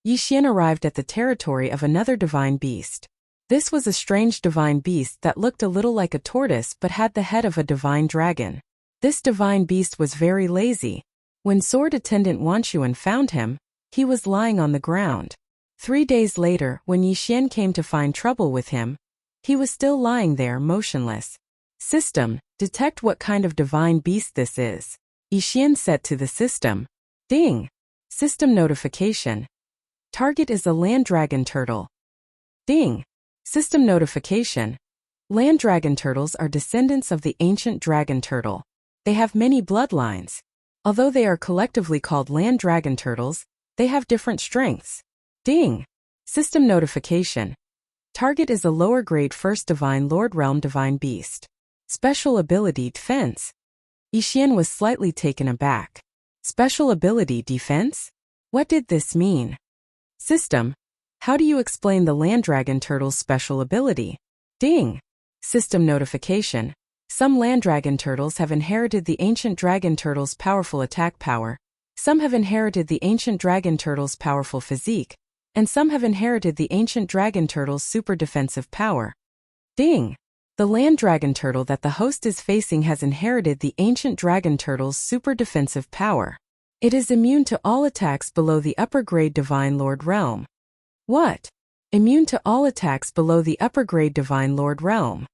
Yi Xian arrived at the territory of another Divine Beast. This was a strange Divine Beast that looked a little like a tortoise but had the head of a Divine Dragon. This Divine Beast was very lazy. When Sword Attendant Wanxuan found him, he was lying on the ground. 3 days later, when Yi Xian came to find trouble with him, he was still lying there motionless. System, detect what kind of Divine Beast this is. Yi Xian said to the system. Ding! System notification. Target is a land dragon turtle. Ding! System notification. Land dragon turtles are descendants of the ancient dragon turtle. They have many bloodlines. Although they are collectively called land dragon turtles, they have different strengths. Ding! System notification. Target is a lower grade first Divine Lord Realm Divine Beast. Special ability Defense. Yi Xian was slightly taken aback. Special ability Defense? What did this mean? System. How do you explain the land dragon turtle's special ability? Ding! System notification. Some land dragon turtles have inherited the ancient dragon turtle's powerful attack power. Some have inherited the ancient dragon turtle's powerful physique, and some have inherited the ancient dragon turtle's super defensive power. Ding! The land dragon turtle that the host is facing has inherited the ancient dragon turtle's super defensive power. It is immune to all attacks below the upper grade Divine Lord Realm. What? Immune to all attacks below the upper grade Divine Lord Realm.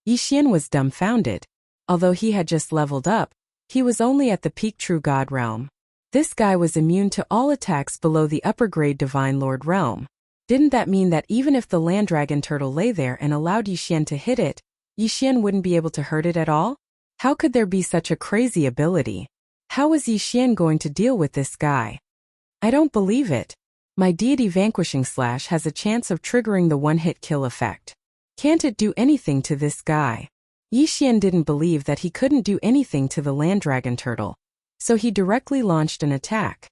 Yi Xian was dumbfounded. Although he had just leveled up, he was only at the peak True God Realm. This guy was immune to all attacks below the upper grade Divine Lord Realm. Didn't that mean that even if the land dragon turtle lay there and allowed Yixian to hit it, Yixian wouldn't be able to hurt it at all? How could there be such a crazy ability? How was Yixian going to deal with this guy? I don't believe it. My deity vanquishing slash has a chance of triggering the one-hit kill effect. Can't it do anything to this guy? Yixian didn't believe that he couldn't do anything to the land dragon turtle, so he directly launched an attack.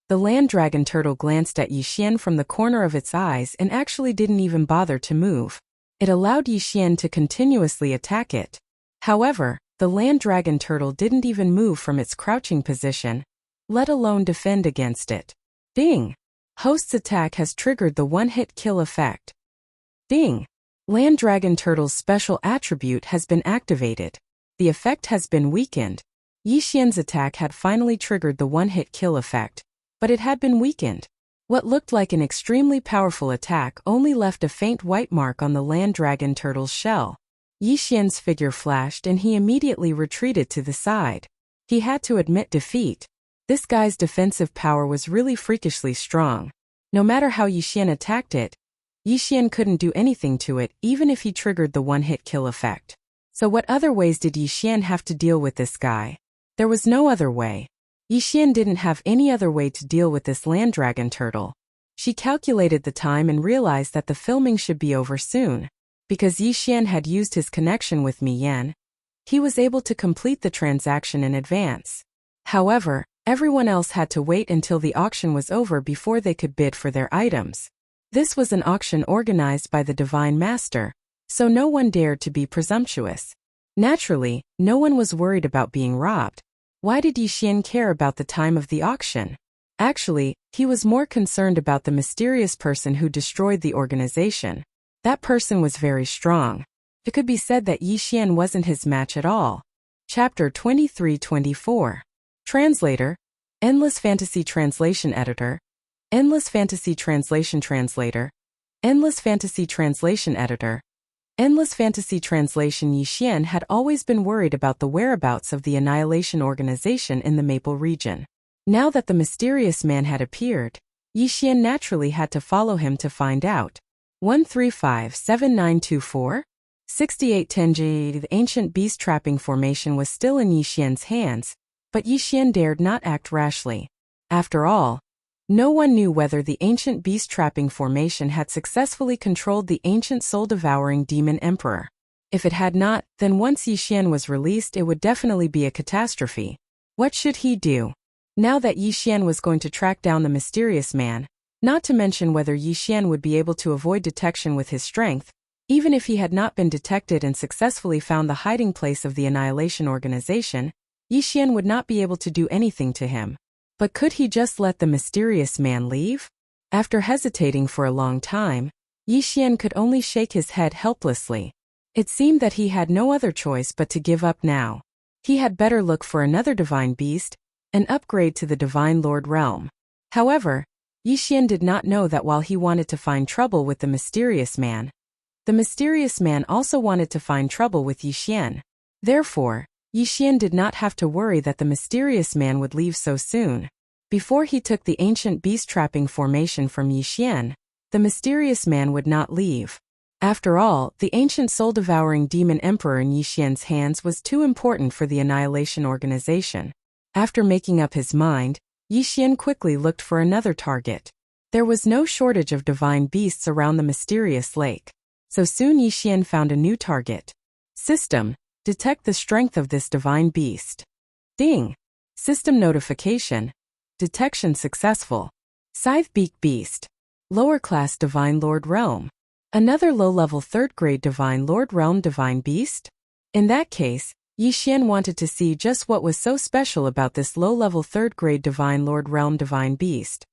The land dragon turtle glanced at Yixian from the corner of its eyes and actually didn't even bother to move. It allowed Yixian to continuously attack it. However, the land dragon turtle didn't even move from its crouching position, let alone defend against it. Ding! Host's attack has triggered the one-hit kill effect. Ding! Land dragon turtle's special attribute has been activated. The effect has been weakened. Yixian's attack had finally triggered the one-hit kill effect, but it had been weakened. What looked like an extremely powerful attack only left a faint white mark on the land dragon turtle's shell. Yixian's figure flashed and he immediately retreated to the side. He had to admit defeat. This guy's defensive power was really freakishly strong. No matter how Yixian attacked it, Yixian couldn't do anything to it even if he triggered the one-hit kill effect. So what other ways did Yixian have to deal with this guy? There was no other way. Yixian didn't have any other way to deal with this land dragon turtle. She calculated the time and realized that the filming should be over soon. Because Yixian had used his connection with Mi Yan, he was able to complete the transaction in advance. However, everyone else had to wait until the auction was over before they could bid for their items. This was an auction organized by the Divine Master, so no one dared to be presumptuous. Naturally, no one was worried about being robbed. Why did Yixian care about the time of the auction? Actually, he was more concerned about the mysterious person who destroyed the organization. That person was very strong. It could be said that Yixian wasn't his match at all. Chapter 23-24. Translator, Endless Fantasy Translation Editor, Endless Fantasy Translation Translator, Endless Fantasy Translation Editor, Endless Fantasy Translation. Yixian had always been worried about the whereabouts of the Annihilation Organization in the Maple region. Now that the mysterious man had appeared, Yixian naturally had to follow him to find out. 1357924? 6810G. The ancient beast trapping formation was still in Yixian's hands, but Yixian dared not act rashly. After all, no one knew whether the ancient beast trapping formation had successfully controlled the ancient soul-devouring demon emperor. If it had not, then once Yixian was released it would definitely be a catastrophe. What should he do? Now that Yixian was going to track down the mysterious man, not to mention whether Yixian would be able to avoid detection with his strength, even if he had not been detected and successfully found the hiding place of the Annihilation Organization, Yixian would not be able to do anything to him. But could he just let the mysterious man leave? After hesitating for a long time, Yixian could only shake his head helplessly. It seemed that he had no other choice but to give up now. He had better look for another divine beast, an upgrade to the Divine Lord realm. However, Yixian did not know that while he wanted to find trouble with the mysterious man, the mysterious man also wanted to find trouble with Yixian. Therefore, Yixian did not have to worry that the mysterious man would leave so soon. Before he took the ancient beast trapping formation from Yixian, the mysterious man would not leave. After all, the ancient soul-devouring demon emperor in Yixian's hands was too important for the Annihilation Organization. After making up his mind, Yixian quickly looked for another target. There was no shortage of divine beasts around the mysterious lake. So soon Yixian found a new target. System. Detect the strength of this divine beast. Ding! System notification. Detection successful. Scythe Beak Beast. Lower class Divine Lord Realm. Another low-level 3rd grade Divine Lord Realm Divine Beast? In that case, Yixian wanted to see just what was so special about this low-level 3rd grade Divine Lord Realm Divine Beast.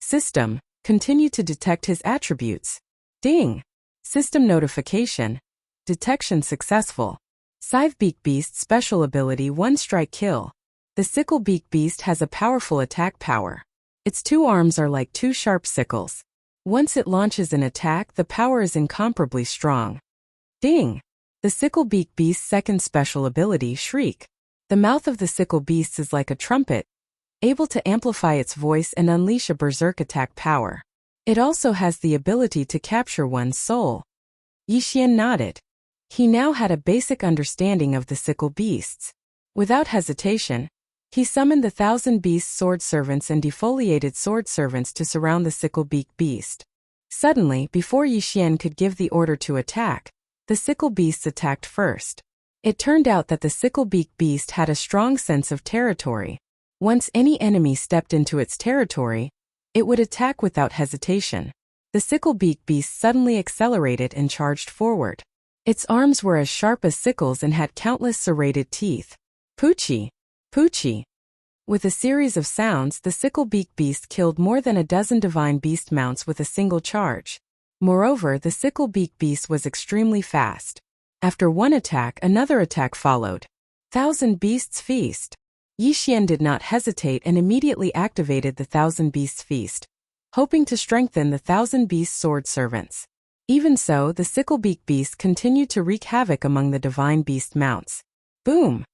System. Continue to detect his attributes. Ding! System notification. Detection successful. Scythe Beak Beast special ability 1 strike kill. The Sickle Beak Beast has a powerful attack power. Its 2 arms are like 2 sharp sickles. Once it launches an attack, the power is incomparably strong. Ding! The Sickle Beak Beast's second special ability Shriek. The mouth of the Sickle Beast is like a trumpet, able to amplify its voice and unleash a berserk attack power. It also has the ability to capture one's soul. Yixian nodded. He now had a basic understanding of the sickle beasts. Without hesitation, he summoned the 1,000 beast sword servants and defoliated sword servants to surround the sickle-beak beast. Suddenly, before Yixian could give the order to attack, the sickle beasts attacked first. It turned out that the sickle-beak beast had a strong sense of territory. Once any enemy stepped into its territory, it would attack without hesitation. The sickle-beak beast suddenly accelerated and charged forward. Its arms were as sharp as sickles and had countless serrated teeth. Poochie! Poochie! With a series of sounds, the sickle-beak beast killed more than a dozen divine beast mounts with a single charge. Moreover, the sickle-beak beast was extremely fast. After one attack, another attack followed. 1,000 Beasts Feast. Yixian did not hesitate and immediately activated the 1,000 Beasts Feast, hoping to strengthen the 1,000 Beast Sword Servants. Even so, the sickle-beak beast continued to wreak havoc among the divine beast mounts. Boom!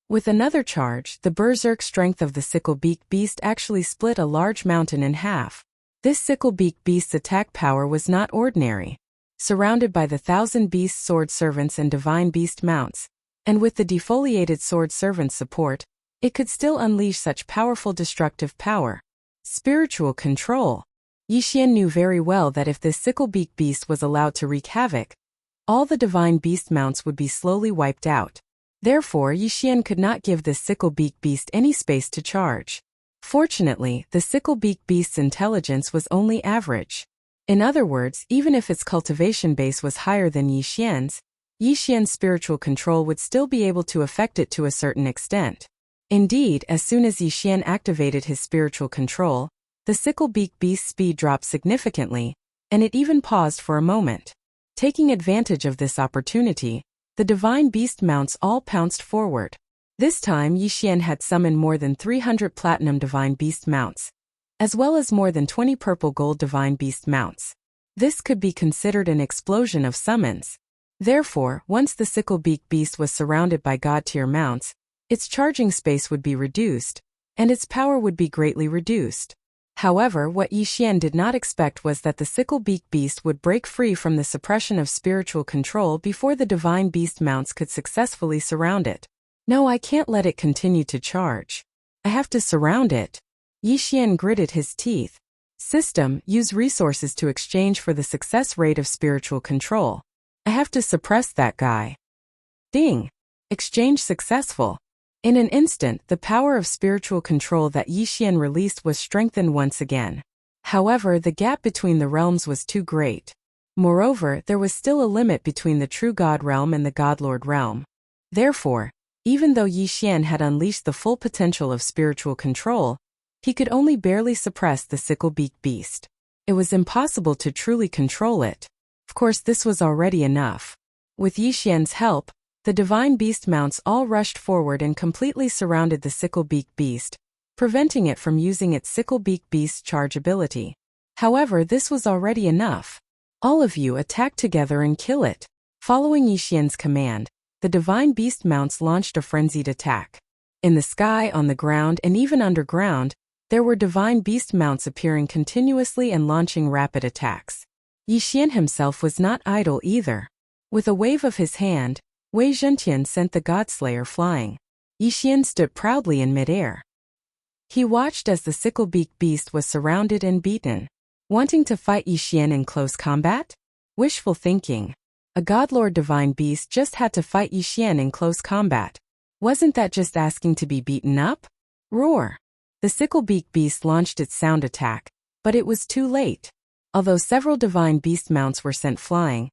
With another charge, the berserk strength of the sickle-beak beast actually split a large mountain in half. This sickle-beak beast's attack power was not ordinary. Surrounded by the 1,000 beast sword servants and divine beast mounts, and with the defoliated sword servant's support, it could still unleash such powerful destructive power. Spiritual control. Yixian knew very well that if this sickle-beak beast was allowed to wreak havoc, all the divine beast mounts would be slowly wiped out. Therefore, Yixian could not give this sickle-beak beast any space to charge. Fortunately, the sickle-beak beast's intelligence was only average. In other words, even if its cultivation base was higher than Yixian's spiritual control would still be able to affect it to a certain extent. Indeed, as soon as Yixian activated his spiritual control, the sickle-beak beast's speed dropped significantly, and it even paused for a moment. Taking advantage of this opportunity, the divine beast mounts all pounced forward. This time Yixian had summoned more than 300 platinum divine beast mounts, as well as more than 20 purple gold divine beast mounts. This could be considered an explosion of summons. Therefore, once the sickle-beak beast was surrounded by god-tier mounts, its charging space would be reduced, and its power would be greatly reduced. However, what Yixian did not expect was that the sickle-beak beast would break free from the suppression of spiritual control before the divine beast mounts could successfully surround it. No, I can't let it continue to charge. I have to surround it. Yixian gritted his teeth. System, use resources to exchange for the success rate of spiritual control. I have to suppress that guy. Ding! Exchange successful. In an instant, the power of spiritual control that Yixian released was strengthened once again. However, the gap between the realms was too great. Moreover, there was still a limit between the true God realm and the Godlord realm. Therefore, even though Yixian had unleashed the full potential of spiritual control, he could only barely suppress the sickle-beak beast. It was impossible to truly control it. Of course, this was already enough. With Yixian's help, the divine beast mounts all rushed forward and completely surrounded the sickle-beak beast, preventing it from using its sickle-beak beast's charge ability. However, this was already enough. All of you attack together and kill it. Following Yixian's command, the divine beast mounts launched a frenzied attack. In the sky, on the ground, and even underground, there were divine beast mounts appearing continuously and launching rapid attacks. Yixian himself was not idle either. With a wave of his hand, Wei Zhentian sent the Godslayer flying. Yixian stood proudly in midair. He watched as the sickle-beak beast was surrounded and beaten. Wanting to fight Yixian in close combat? Wishful thinking. A Godlord divine beast just had to fight Yixian in close combat. Wasn't that just asking to be beaten up? Roar! The sickle-beak beast launched its sound attack, but it was too late. Although several divine beast mounts were sent flying,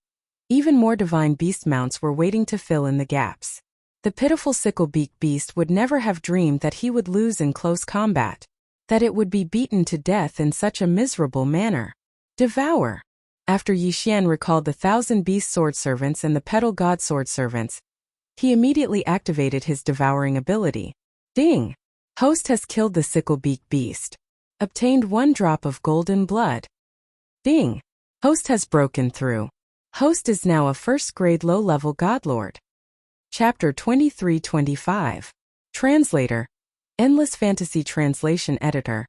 even more divine beast mounts were waiting to fill in the gaps. The pitiful sickle-beak beast would never have dreamed that he would lose in close combat, that it would be beaten to death in such a miserable manner. Devour! After Yixian recalled the 1,000 beast sword servants and the petal god sword servants, he immediately activated his devouring ability. Ding! Host has killed the sickle-beak beast. Obtained 1 drop of golden blood. Ding! Host has broken through. Host is now a first-grade low-level godlord. Chapter 23-25. Translator. Endless Fantasy Translation Editor.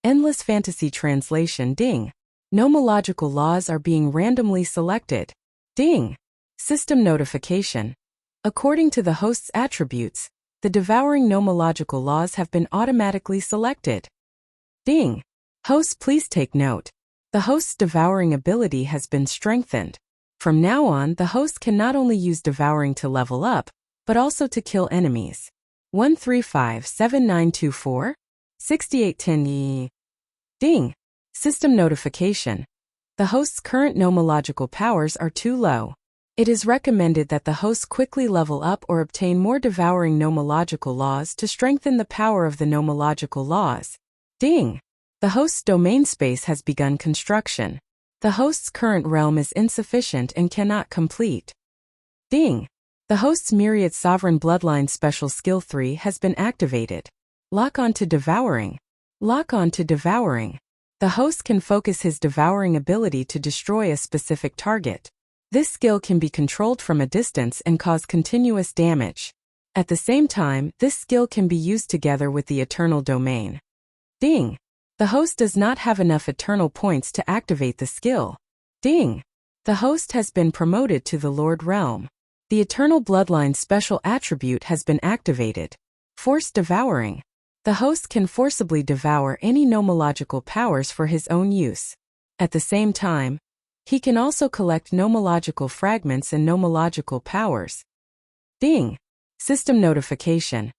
Endless Fantasy Translation. Ding! Nomological laws are being randomly selected. Ding! System notification. According to the host's attributes, the devouring nomological laws have been automatically selected. Ding! Host, please take note. The host's devouring ability has been strengthened. From now on, the host can not only use devouring to level up, but also to kill enemies. 1357924 6810 Ding! System notification. The host's current nomological powers are too low. It is recommended that the host quickly level up or obtain more devouring nomological laws to strengthen the power of the nomological laws. Ding! The host's domain space has begun construction. The host's current realm is insufficient and cannot complete. Ding! The host's Myriad Sovereign Bloodline Special Skill 3 has been activated. Lock on to devouring. Lock on to devouring. The host can focus his devouring ability to destroy a specific target. This skill can be controlled from a distance and cause continuous damage. At the same time, this skill can be used together with the Eternal Domain. Ding! The host does not have enough Eternal points to activate the skill. Ding! The host has been promoted to the Lord Realm. The Eternal Bloodline Special Attribute has been activated. Forced Devouring. The host can forcibly devour any nomological powers for his own use. At the same time, he can also collect nomological fragments and nomological powers. Ding! System notification.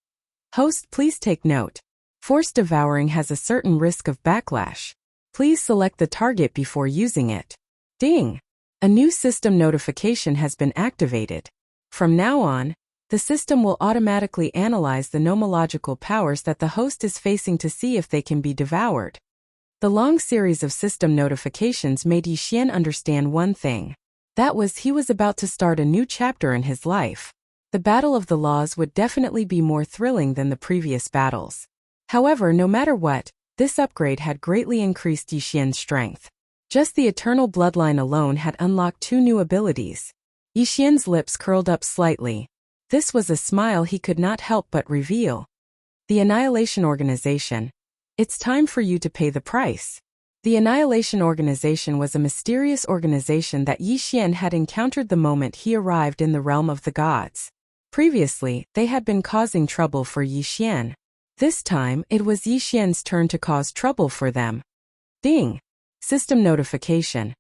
Host, please take note. Forced devouring has a certain risk of backlash. Please select the target before using it. Ding! A new system notification has been activated. From now on, the system will automatically analyze the nomological powers that the host is facing to see if they can be devoured. The long series of system notifications made Yixian understand one thing. That was, he was about to start a new chapter in his life. The Battle of the Laws would definitely be more thrilling than the previous battles. However, no matter what, this upgrade had greatly increased Yixian's strength. Just the Eternal Bloodline alone had unlocked 2 new abilities. Yixian's lips curled up slightly. This was a smile he could not help but reveal. The Annihilation Organization. It's time for you to pay the price. The Annihilation Organization was a mysterious organization that Yixian had encountered the moment he arrived in the realm of the gods. Previously, they had been causing trouble for Yixian. This time, it was Yixian's turn to cause trouble for them. Ding! System notification.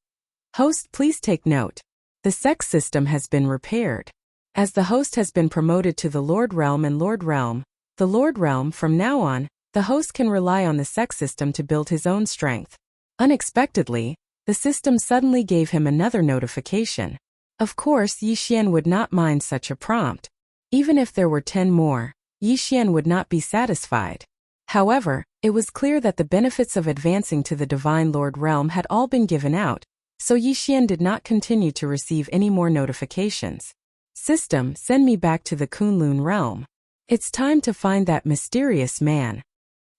Host, please take note. The sex system has been repaired. As the host has been promoted to the Lord Realm and Lord Realm, the Lord Realm, from now on, the host can rely on the sex system to build his own strength. Unexpectedly, the system suddenly gave him another notification. Of course, Yixian would not mind such a prompt. Even if there were 10 more, Yixian would not be satisfied. However, it was clear that the benefits of advancing to the Divine Lord Realm had all been given out, so Yixian did not continue to receive any more notifications. System, send me back to the Kunlun realm. It's time to find that mysterious man.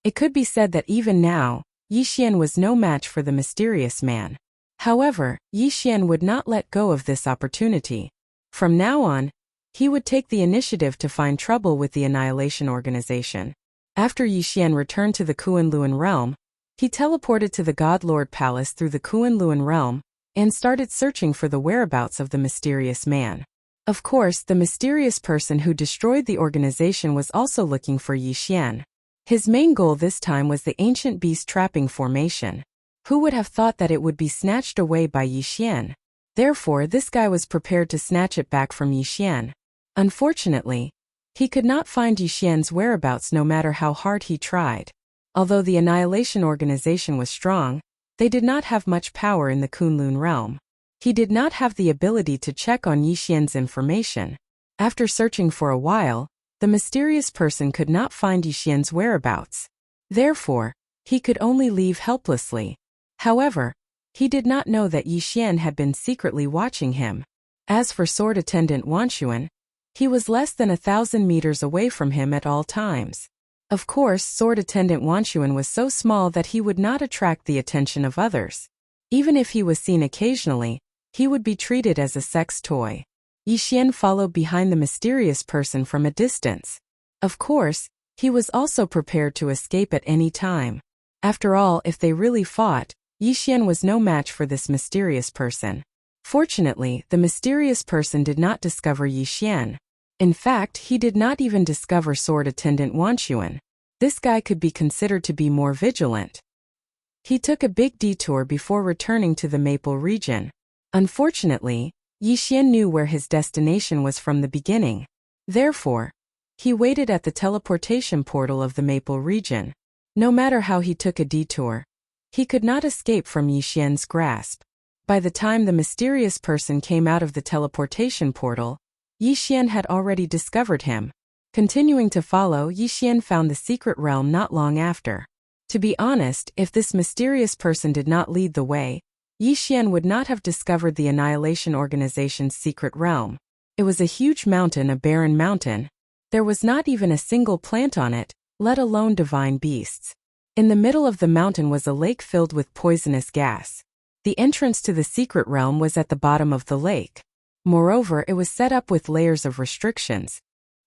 It could be said that even now, Yixian was no match for the mysterious man. However, Yixian would not let go of this opportunity. From now on, he would take the initiative to find trouble with the Annihilation Organization. After Yixian returned to the Kunlun realm, he teleported to the God Lord Palace through the Kunlun realm and started searching for the whereabouts of the mysterious man. Of course, the mysterious person who destroyed the organization was also looking for Yixian. His main goal this time was the ancient beast trapping formation. Who would have thought that it would be snatched away by Yixian? Therefore, this guy was prepared to snatch it back from Yixian. Unfortunately, he could not find Yixian's whereabouts no matter how hard he tried. Although the Annihilation Organization was strong, they did not have much power in the Kunlun realm. He did not have the ability to check on Yixian's information. After searching for a while, the mysterious person could not find Yixian's whereabouts. Therefore, he could only leave helplessly. However, he did not know that Yixian had been secretly watching him. As for Sword Attendant Wanshuan, he was less than 1,000 meters away from him at all times. Of course, Sword Attendant Wanshuan was so small that he would not attract the attention of others. Even if he was seen occasionally, he would be treated as a sex toy. Yixian followed behind the mysterious person from a distance. Of course, he was also prepared to escape at any time. After all, if they really fought, Yixian was no match for this mysterious person. Fortunately, the mysterious person did not discover Yixian. In fact, he did not even discover sword attendant Wanxuan. This guy could be considered to be more vigilant. He took a big detour before returning to the Maple region. Unfortunately, Yixian knew where his destination was from the beginning. Therefore, he waited at the teleportation portal of the Maple region. No matter how he took a detour, he could not escape from Yixian's grasp. By the time the mysterious person came out of the teleportation portal, Yixian had already discovered him. Continuing to follow, Yixian found the secret realm not long after. To be honest, if this mysterious person did not lead the way, Yixian would not have discovered the Annihilation Organization's secret realm. It was a huge mountain, a barren mountain. There was not even a single plant on it, let alone divine beasts. In the middle of the mountain was a lake filled with poisonous gas. The entrance to the secret realm was at the bottom of the lake. Moreover, it was set up with layers of restrictions.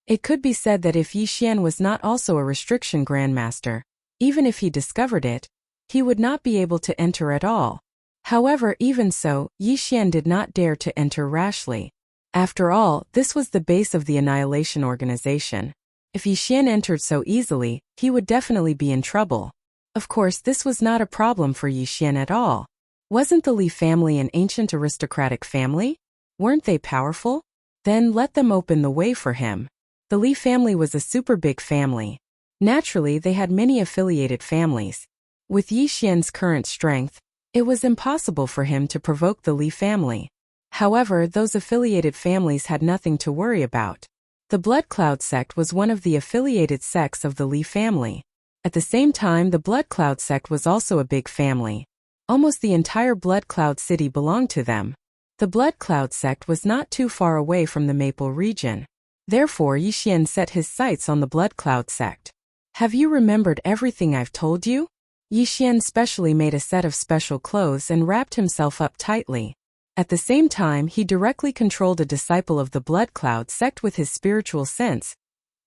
It could be said that if Yixian was not also a restriction grandmaster, even if he discovered it, he would not be able to enter at all. However, even so, Yixian did not dare to enter rashly. After all, this was the base of the Annihilation Organization. If Yixian entered so easily, he would definitely be in trouble. Of course, this was not a problem for Yixian at all. Wasn't the Li family an ancient aristocratic family? Weren't they powerful? Then let them open the way for him. The Li family was a super big family. Naturally, they had many affiliated families. With Yixian's current strength, it was impossible for him to provoke the Li family. However, those affiliated families had nothing to worry about. The Blood Cloud sect was one of the affiliated sects of the Li family. At the same time, the Blood Cloud sect was also a big family. Almost the entire Blood Cloud city belonged to them. The Blood Cloud sect was not too far away from the Maple region. Therefore, Yixian set his sights on the Blood Cloud sect. Have you remembered everything I've told you? Yixian specially made a set of special clothes and wrapped himself up tightly. At the same time, he directly controlled a disciple of the Blood Cloud sect with his spiritual sense,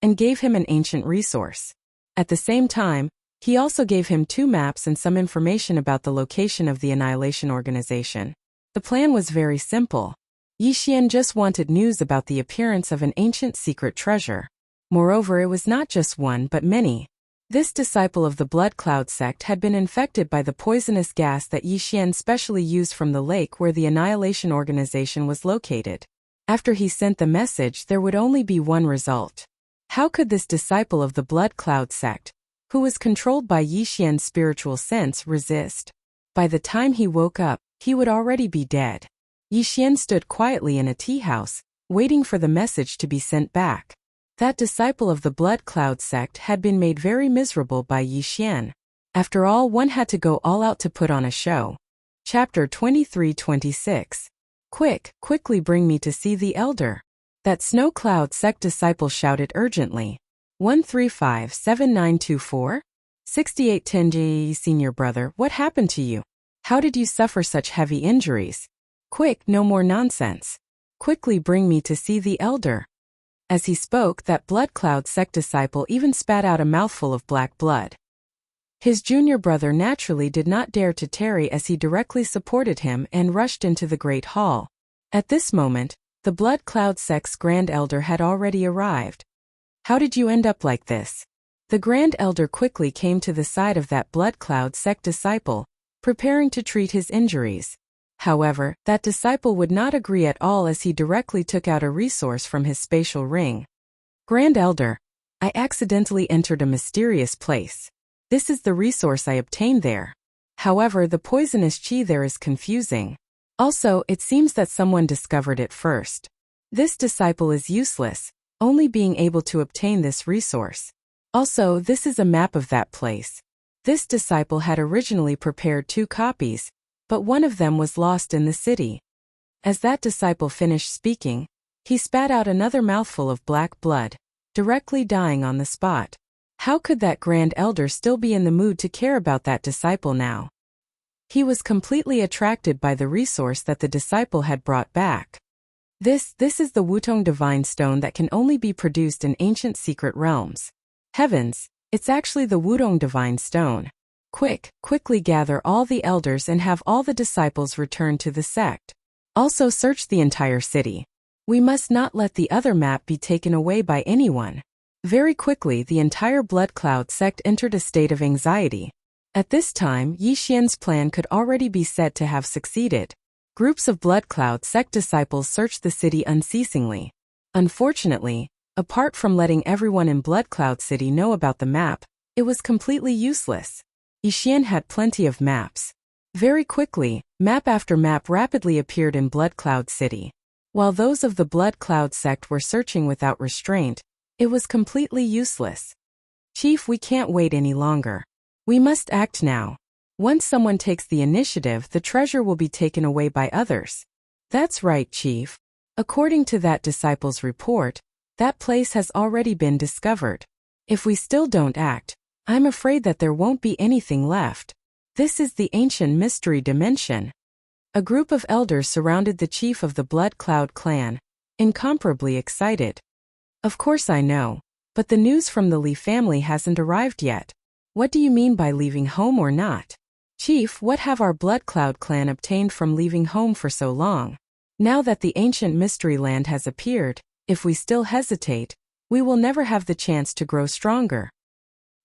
and gave him an ancient resource. At the same time, he also gave him 2 maps and some information about the location of the Annihilation Organization. The plan was very simple. Yixian just wanted news about the appearance of an ancient secret treasure. Moreover, it was not just one but many. This disciple of the Blood Cloud sect had been infected by the poisonous gas that Yixian specially used from the lake where the Annihilation Organization was located. After he sent the message, there would only be one result. How could this disciple of the Blood Cloud sect, who was controlled by Yixian's spiritual sense, resist? By the time he woke up, he would already be dead. Yixian stood quietly in a tea house, waiting for the message to be sent back. That disciple of the Blood Cloud sect had been made very miserable by Yixian. After all, one had to go all out to put on a show. Chapter 23-26. Quickly bring me to see the elder. That Snow Cloud sect disciple shouted urgently. 1357924? 6810J, senior brother, what happened to you? How did you suffer such heavy injuries? Quick, no more nonsense. Quickly bring me to see the elder. As he spoke, that Blood Cloud sect disciple even spat out a mouthful of black blood. His junior brother naturally did not dare to tarry as he directly supported him and rushed into the Great Hall. At this moment, the Blood Cloud sect's Grand Elder had already arrived. How did you end up like this? The Grand Elder quickly came to the side of that Blood Cloud sect disciple, preparing to treat his injuries. However, that disciple would not agree at all as he directly took out a resource from his spatial ring. Grand Elder, I accidentally entered a mysterious place. This is the resource I obtained there. However, the poisonous chi there is confusing. Also, it seems that someone discovered it first. This disciple is useless, only being able to obtain this resource. Also, this is a map of that place. This disciple had originally prepared 2 copies, but one of them was lost in the city. As that disciple finished speaking, he spat out another mouthful of black blood, directly dying on the spot. How could that Grand Elder still be in the mood to care about that disciple now? He was completely attracted by the resource that the disciple had brought back. This is the Wutong Divine Stone that can only be produced in ancient secret realms. Heavens, it's actually the Wutong Divine Stone. Quickly gather all the elders and have all the disciples return to the sect. Also search the entire city. We must not let the other map be taken away by anyone. Very quickly the entire Blood Cloud sect entered a state of anxiety. At this time, Yi Xian's plan could already be said to have succeeded. Groups of Blood Cloud sect disciples searched the city unceasingly. Unfortunately, apart from letting everyone in Blood Cloud City know about the map, it was completely useless. Yi Xian had plenty of maps. Very quickly, map after map rapidly appeared in Blood Cloud City. While those of the Blood Cloud sect were searching without restraint, it was completely useless. Chief, we can't wait any longer. We must act now. Once someone takes the initiative, the treasure will be taken away by others. That's right, Chief. According to that disciple's report, that place has already been discovered. If we still don't act, I'm afraid that there won't be anything left. This is the ancient mystery dimension. A group of elders surrounded the chief of the Blood Cloud clan, incomparably excited. Of course I know, but the news from the Li family hasn't arrived yet. What do you mean by leaving home or not? Chief, what have our Blood Cloud clan obtained from leaving home for so long? Now that the ancient mystery land has appeared, if we still hesitate, we will never have the chance to grow stronger.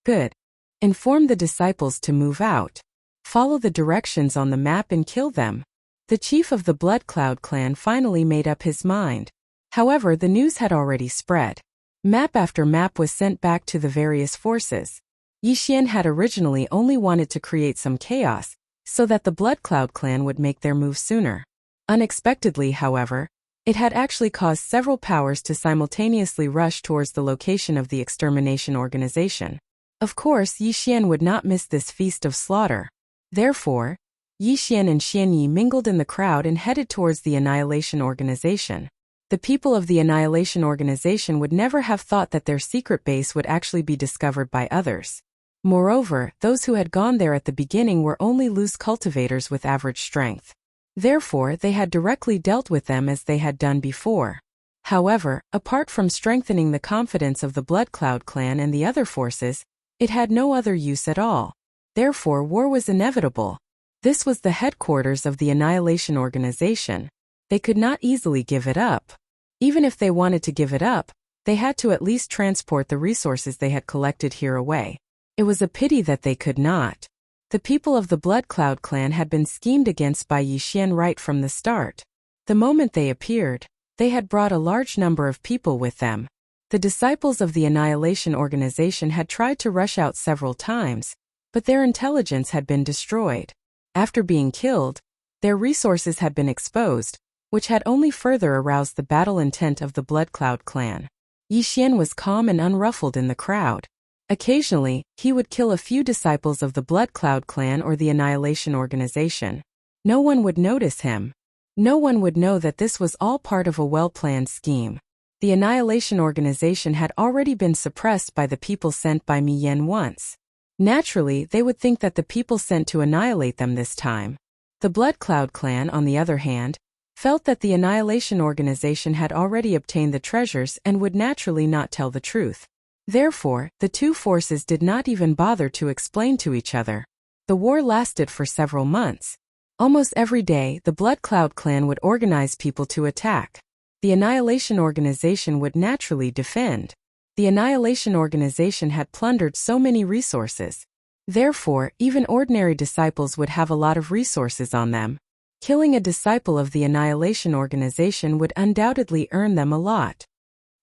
Good. Inform the disciples to move out. Follow the directions on the map and kill them. The chief of the Blood Cloud clan finally made up his mind. However, the news had already spread. Map after map was sent back to the various forces. Yi Xian had originally only wanted to create some chaos, so that the Blood Cloud clan would make their move sooner. Unexpectedly, however, it had actually caused several powers to simultaneously rush towards the location of the extermination organization. Of course, Yi Xian would not miss this feast of slaughter. Therefore, Yi Xian and Xian Yi mingled in the crowd and headed towards the Annihilation Organization. The people of the Annihilation Organization would never have thought that their secret base would actually be discovered by others. Moreover, those who had gone there at the beginning were only loose cultivators with average strength. Therefore, they had directly dealt with them as they had done before. However, apart from strengthening the confidence of the Blood Cloud clan and the other forces, it had no other use at all. Therefore, war was inevitable. This was the headquarters of the Annihilation Organization. They could not easily give it up. Even if they wanted to give it up, they had to at least transport the resources they had collected here away. It was a pity that they could not. The people of the Blood Cloud clan had been schemed against by Yi Xian right from the start. The moment they appeared, they had brought a large number of people with them. The disciples of the Annihilation Organization had tried to rush out several times, but their intelligence had been destroyed. After being killed, their resources had been exposed, which had only further aroused the battle intent of the Blood Cloud clan. Yi Xian was calm and unruffled in the crowd. Occasionally, he would kill a few disciples of the Blood Cloud clan or the Annihilation Organization. No one would notice him. No one would know that this was all part of a well-planned scheme. The Annihilation Organization had already been suppressed by the people sent by Mi Yan once. Naturally, they would think that the people sent to annihilate them this time. The Blood Cloud clan, on the other hand, felt that the Annihilation Organization had already obtained the treasures and would naturally not tell the truth. Therefore, the two forces did not even bother to explain to each other. The war lasted for several months. Almost every day, the Blood Cloud clan would organize people to attack. The Annihilation Organization would naturally defend. The Annihilation Organization had plundered so many resources. Therefore, even ordinary disciples would have a lot of resources on them. Killing a disciple of the Annihilation Organization would undoubtedly earn them a lot.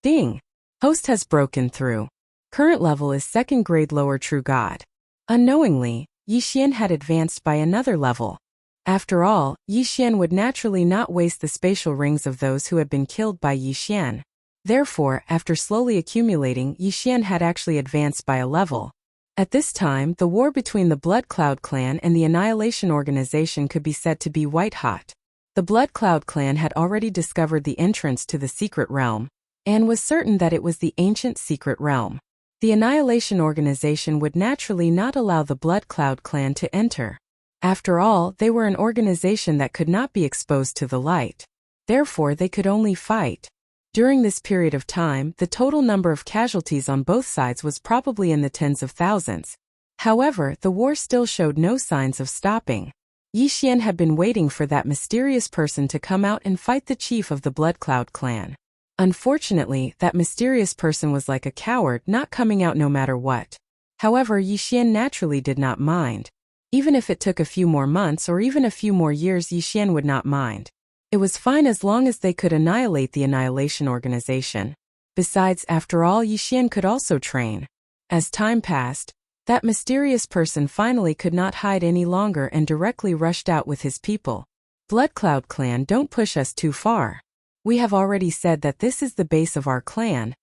Ding! Host has broken through. Current level is 2nd grade lower true god. Unknowingly, Yi Xian had advanced by another level. After all, Yi Xian would naturally not waste the spatial rings of those who had been killed by Yi Xian. Therefore, after slowly accumulating, Yi Xian had actually advanced by a level. At this time, the war between the Blood Cloud clan and the Annihilation Organization could be said to be white-hot. The Blood Cloud clan had already discovered the entrance to the secret realm, and was certain that it was the ancient secret realm. The Annihilation Organization would naturally not allow the Blood Cloud clan to enter. After all, they were an organization that could not be exposed to the light. Therefore, they could only fight. During this period of time, the total number of casualties on both sides was probably in the tens of thousands. However, the war still showed no signs of stopping. Yi Xian had been waiting for that mysterious person to come out and fight the chief of the Blood Cloud clan. Unfortunately, that mysterious person was like a coward, not coming out no matter what. However, Yi Xian naturally did not mind. Even if it took a few more months or even a few more years, Yi Xian would not mind. It was fine as long as they could annihilate the Annihilation Organization. Besides, after all, Yi Xian could also train. As time passed, that mysterious person finally could not hide any longer and directly rushed out with his people. Blood Cloud clan, don't push us too far. We have already said that this is the base of our clan,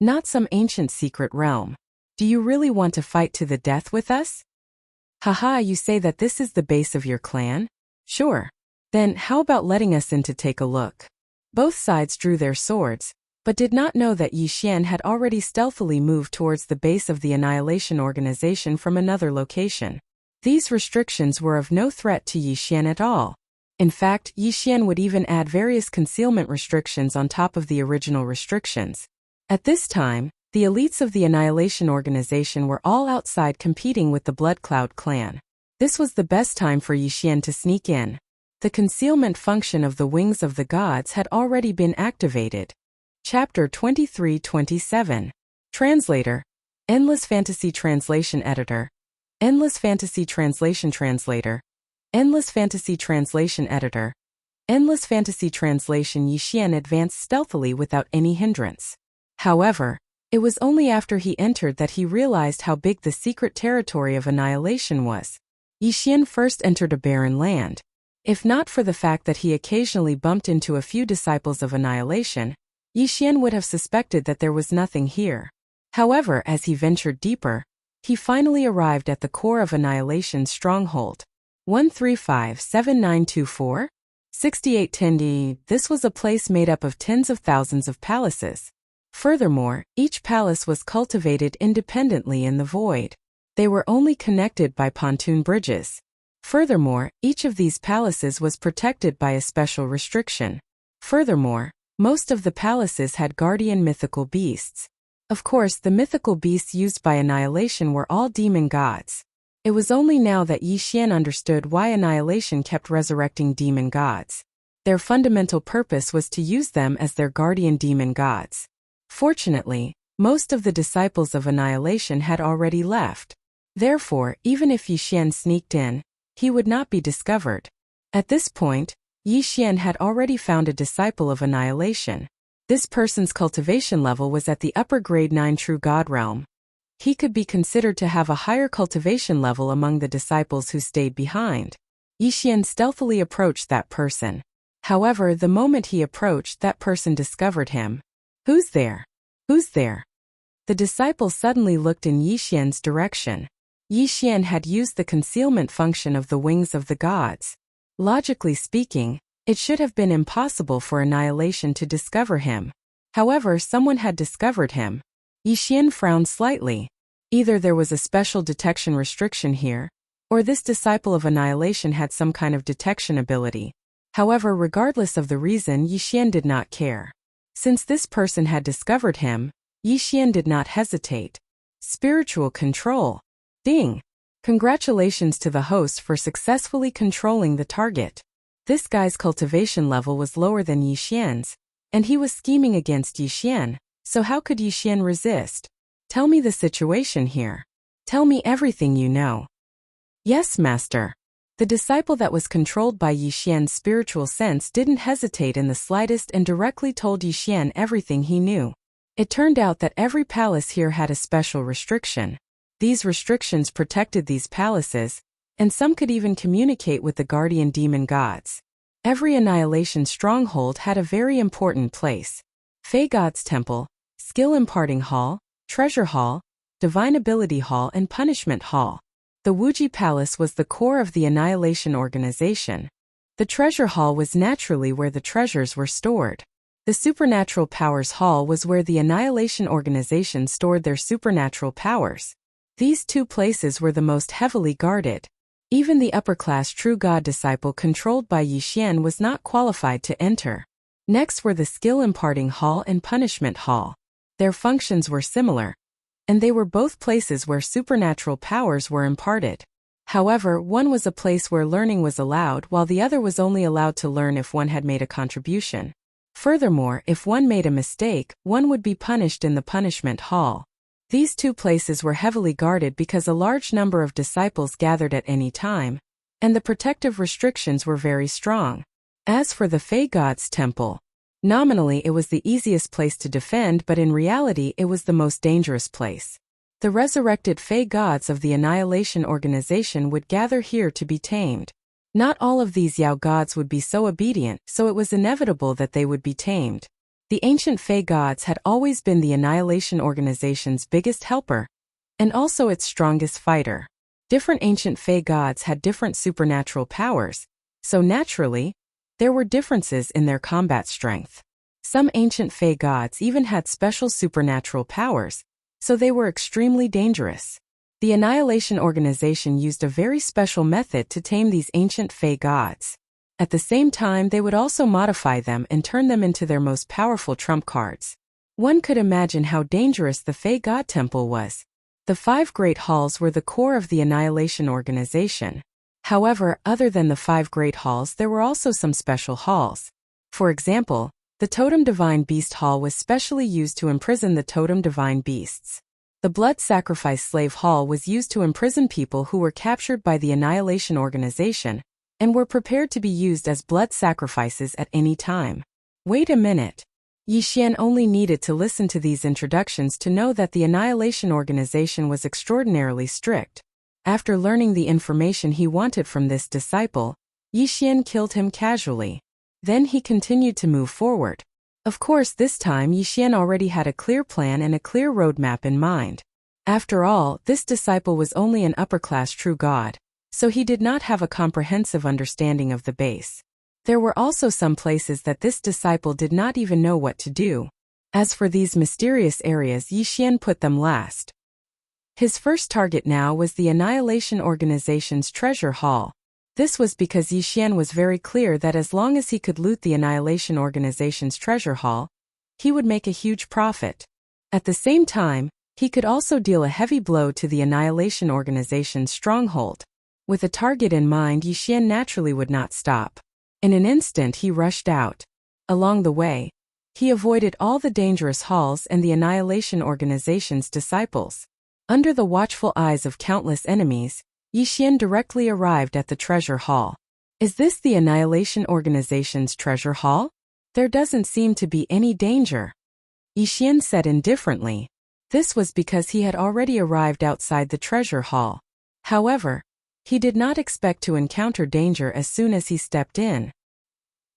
not some ancient secret realm. Do you really want to fight to the death with us? Haha, you say that this is the base of your clan? Sure. Then, how about letting us in to take a look? Both sides drew their swords, but did not know that Yi Xian had already stealthily moved towards the base of the Annihilation Organization from another location. These restrictions were of no threat to Yi Xian at all. In fact, Yi Xian would even add various concealment restrictions on top of the original restrictions. At this time, the elites of the Annihilation Organization were all outside competing with the Blood Cloud clan. This was the best time for Yi Xian to sneak in. The concealment function of the Wings of the Gods had already been activated. Chapter 23-27. Translator. Endless Fantasy Translation Editor. Endless Fantasy Translation Translator. Endless Fantasy Translation Editor. Endless Fantasy Translation. Yi Xian advanced stealthily without any hindrance. However, it was only after he entered that he realized how big the secret territory of Annihilation was. Yi Xian first entered a barren land. If not for the fact that he occasionally bumped into a few disciples of Annihilation, Yi Xian would have suspected that there was nothing here. However, as he ventured deeper, he finally arrived at the core of Annihilation's stronghold. 1357924? 6810D. This was a place made up of tens of thousands of palaces. Furthermore, each palace was cultivated independently in the void. They were only connected by pontoon bridges. Furthermore, each of these palaces was protected by a special restriction. Furthermore, most of the palaces had guardian mythical beasts. Of course, the mythical beasts used by Annihilation were all demon gods. It was only now that Yi Xian understood why Annihilation kept resurrecting demon gods. Their fundamental purpose was to use them as their guardian demon gods. Fortunately, most of the disciples of Annihilation had already left. Therefore, even if Yi Xian sneaked in, he would not be discovered. At this point, Yi Xian had already found a disciple of Annihilation. This person's cultivation level was at the upper grade 9 True God realm. He could be considered to have a higher cultivation level among the disciples who stayed behind. Yi Xian stealthily approached that person. However, the moment he approached, that person discovered him. Who's there? Who's there? The disciple suddenly looked in Yi Xian's direction. Yi Xian had used the concealment function of the Wings of the Gods. Logically speaking, it should have been impossible for Annihilation to discover him. However, someone had discovered him. Yi Xian frowned slightly. Either there was a special detection restriction here, or this disciple of Annihilation had some kind of detection ability. However, regardless of the reason, Yi Xian did not care. Since this person had discovered him, Yi Xian did not hesitate. Spiritual control. Ding! Congratulations to the host for successfully controlling the target. This guy's cultivation level was lower than Yi Xian's, and he was scheming against Yi Xian, so how could Yi Xian resist? Tell me the situation here. Tell me everything you know. Yes, master. The disciple that was controlled by Yi Xian's spiritual sense didn't hesitate in the slightest and directly told Yi Xian everything he knew. It turned out that every palace here had a special restriction. These restrictions protected these palaces, and some could even communicate with the guardian demon gods. Every Annihilation stronghold had a very important place. Fey God's Temple, Skill Imparting Hall, Treasure Hall, Divine Ability Hall and Punishment Hall. The Wuxia Palace was the core of the Annihilation Organization. The Treasure Hall was naturally where the treasures were stored. The Supernatural Powers Hall was where the Annihilation Organization stored their supernatural powers. These two places were the most heavily guarded. Even the upper-class True God disciple controlled by Yi Xian was not qualified to enter. Next were the Skill Imparting Hall and Punishment Hall. Their functions were similar. and they were both places where supernatural powers were imparted. However, one was a place where learning was allowed while the other was only allowed to learn if one had made a contribution. Furthermore, if one made a mistake, one would be punished in the punishment hall. These two places were heavily guarded because a large number of disciples gathered at any time, and the protective restrictions were very strong. As for the Fey God's temple, nominally it was the easiest place to defend, but in reality it was the most dangerous place. The resurrected Fey gods of the Annihilation Organization would gather here to be tamed. Not all of these Yao gods would be so obedient, so it was inevitable that they would be tamed. The ancient Fey gods had always been the Annihilation Organization's biggest helper, and also its strongest fighter. Different ancient Fey gods had different supernatural powers, so naturally, there were differences in their combat strength. Some ancient Fey gods even had special supernatural powers, so they were extremely dangerous. The Annihilation Organization used a very special method to tame these ancient Fey gods. At the same time, they would also modify them and turn them into their most powerful trump cards. One could imagine how dangerous the Fey God Temple was. The 5 Great Halls were the core of the Annihilation Organization. However, other than the 5 Great Halls, there were also some special halls. For example, the Totem Divine Beast Hall was specially used to imprison the Totem Divine Beasts. The Blood Sacrifice Slave Hall was used to imprison people who were captured by the Annihilation Organization and were prepared to be used as blood sacrifices at any time. Wait a minute. Yi Xian only needed to listen to these introductions to know that the Annihilation Organization was extraordinarily strict. After learning the information he wanted from this disciple, Yi Xian killed him casually. Then he continued to move forward. Of course, this time Yi Xian already had a clear plan and a clear roadmap in mind. After all, this disciple was only an upper-class true god, so he did not have a comprehensive understanding of the base. There were also some places that this disciple did not even know what to do. As for these mysterious areas, Yi Xian put them last. His first target now was the Annihilation Organization's treasure hall. This was because Yi Xian was very clear that as long as he could loot the Annihilation Organization's treasure hall, he would make a huge profit. At the same time, he could also deal a heavy blow to the Annihilation Organization's stronghold. With a target in mind, Yi Xian naturally would not stop. In an instant he rushed out. Along the way, he avoided all the dangerous halls and the Annihilation Organization's disciples. Under the watchful eyes of countless enemies, Yi Xian directly arrived at the treasure hall. Is this the Annihilation Organization's treasure hall? There doesn't seem to be any danger, Yi Xian said indifferently. This was because he had already arrived outside the treasure hall. However, he did not expect to encounter danger as soon as he stepped in.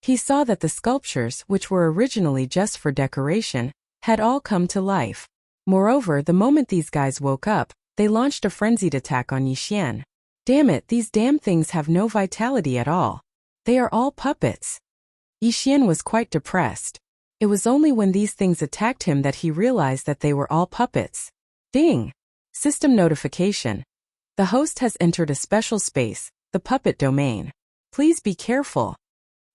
He saw that the sculptures, which were originally just for decoration, had all come to life. Moreover, the moment these guys woke up, they launched a frenzied attack on Yi Xian. Damn it, these damn things have no vitality at all. They are all puppets. Yi Xian was quite depressed. It was only when these things attacked him that he realized that they were all puppets. Ding! System notification. The host has entered a special space, the puppet domain. Please be careful.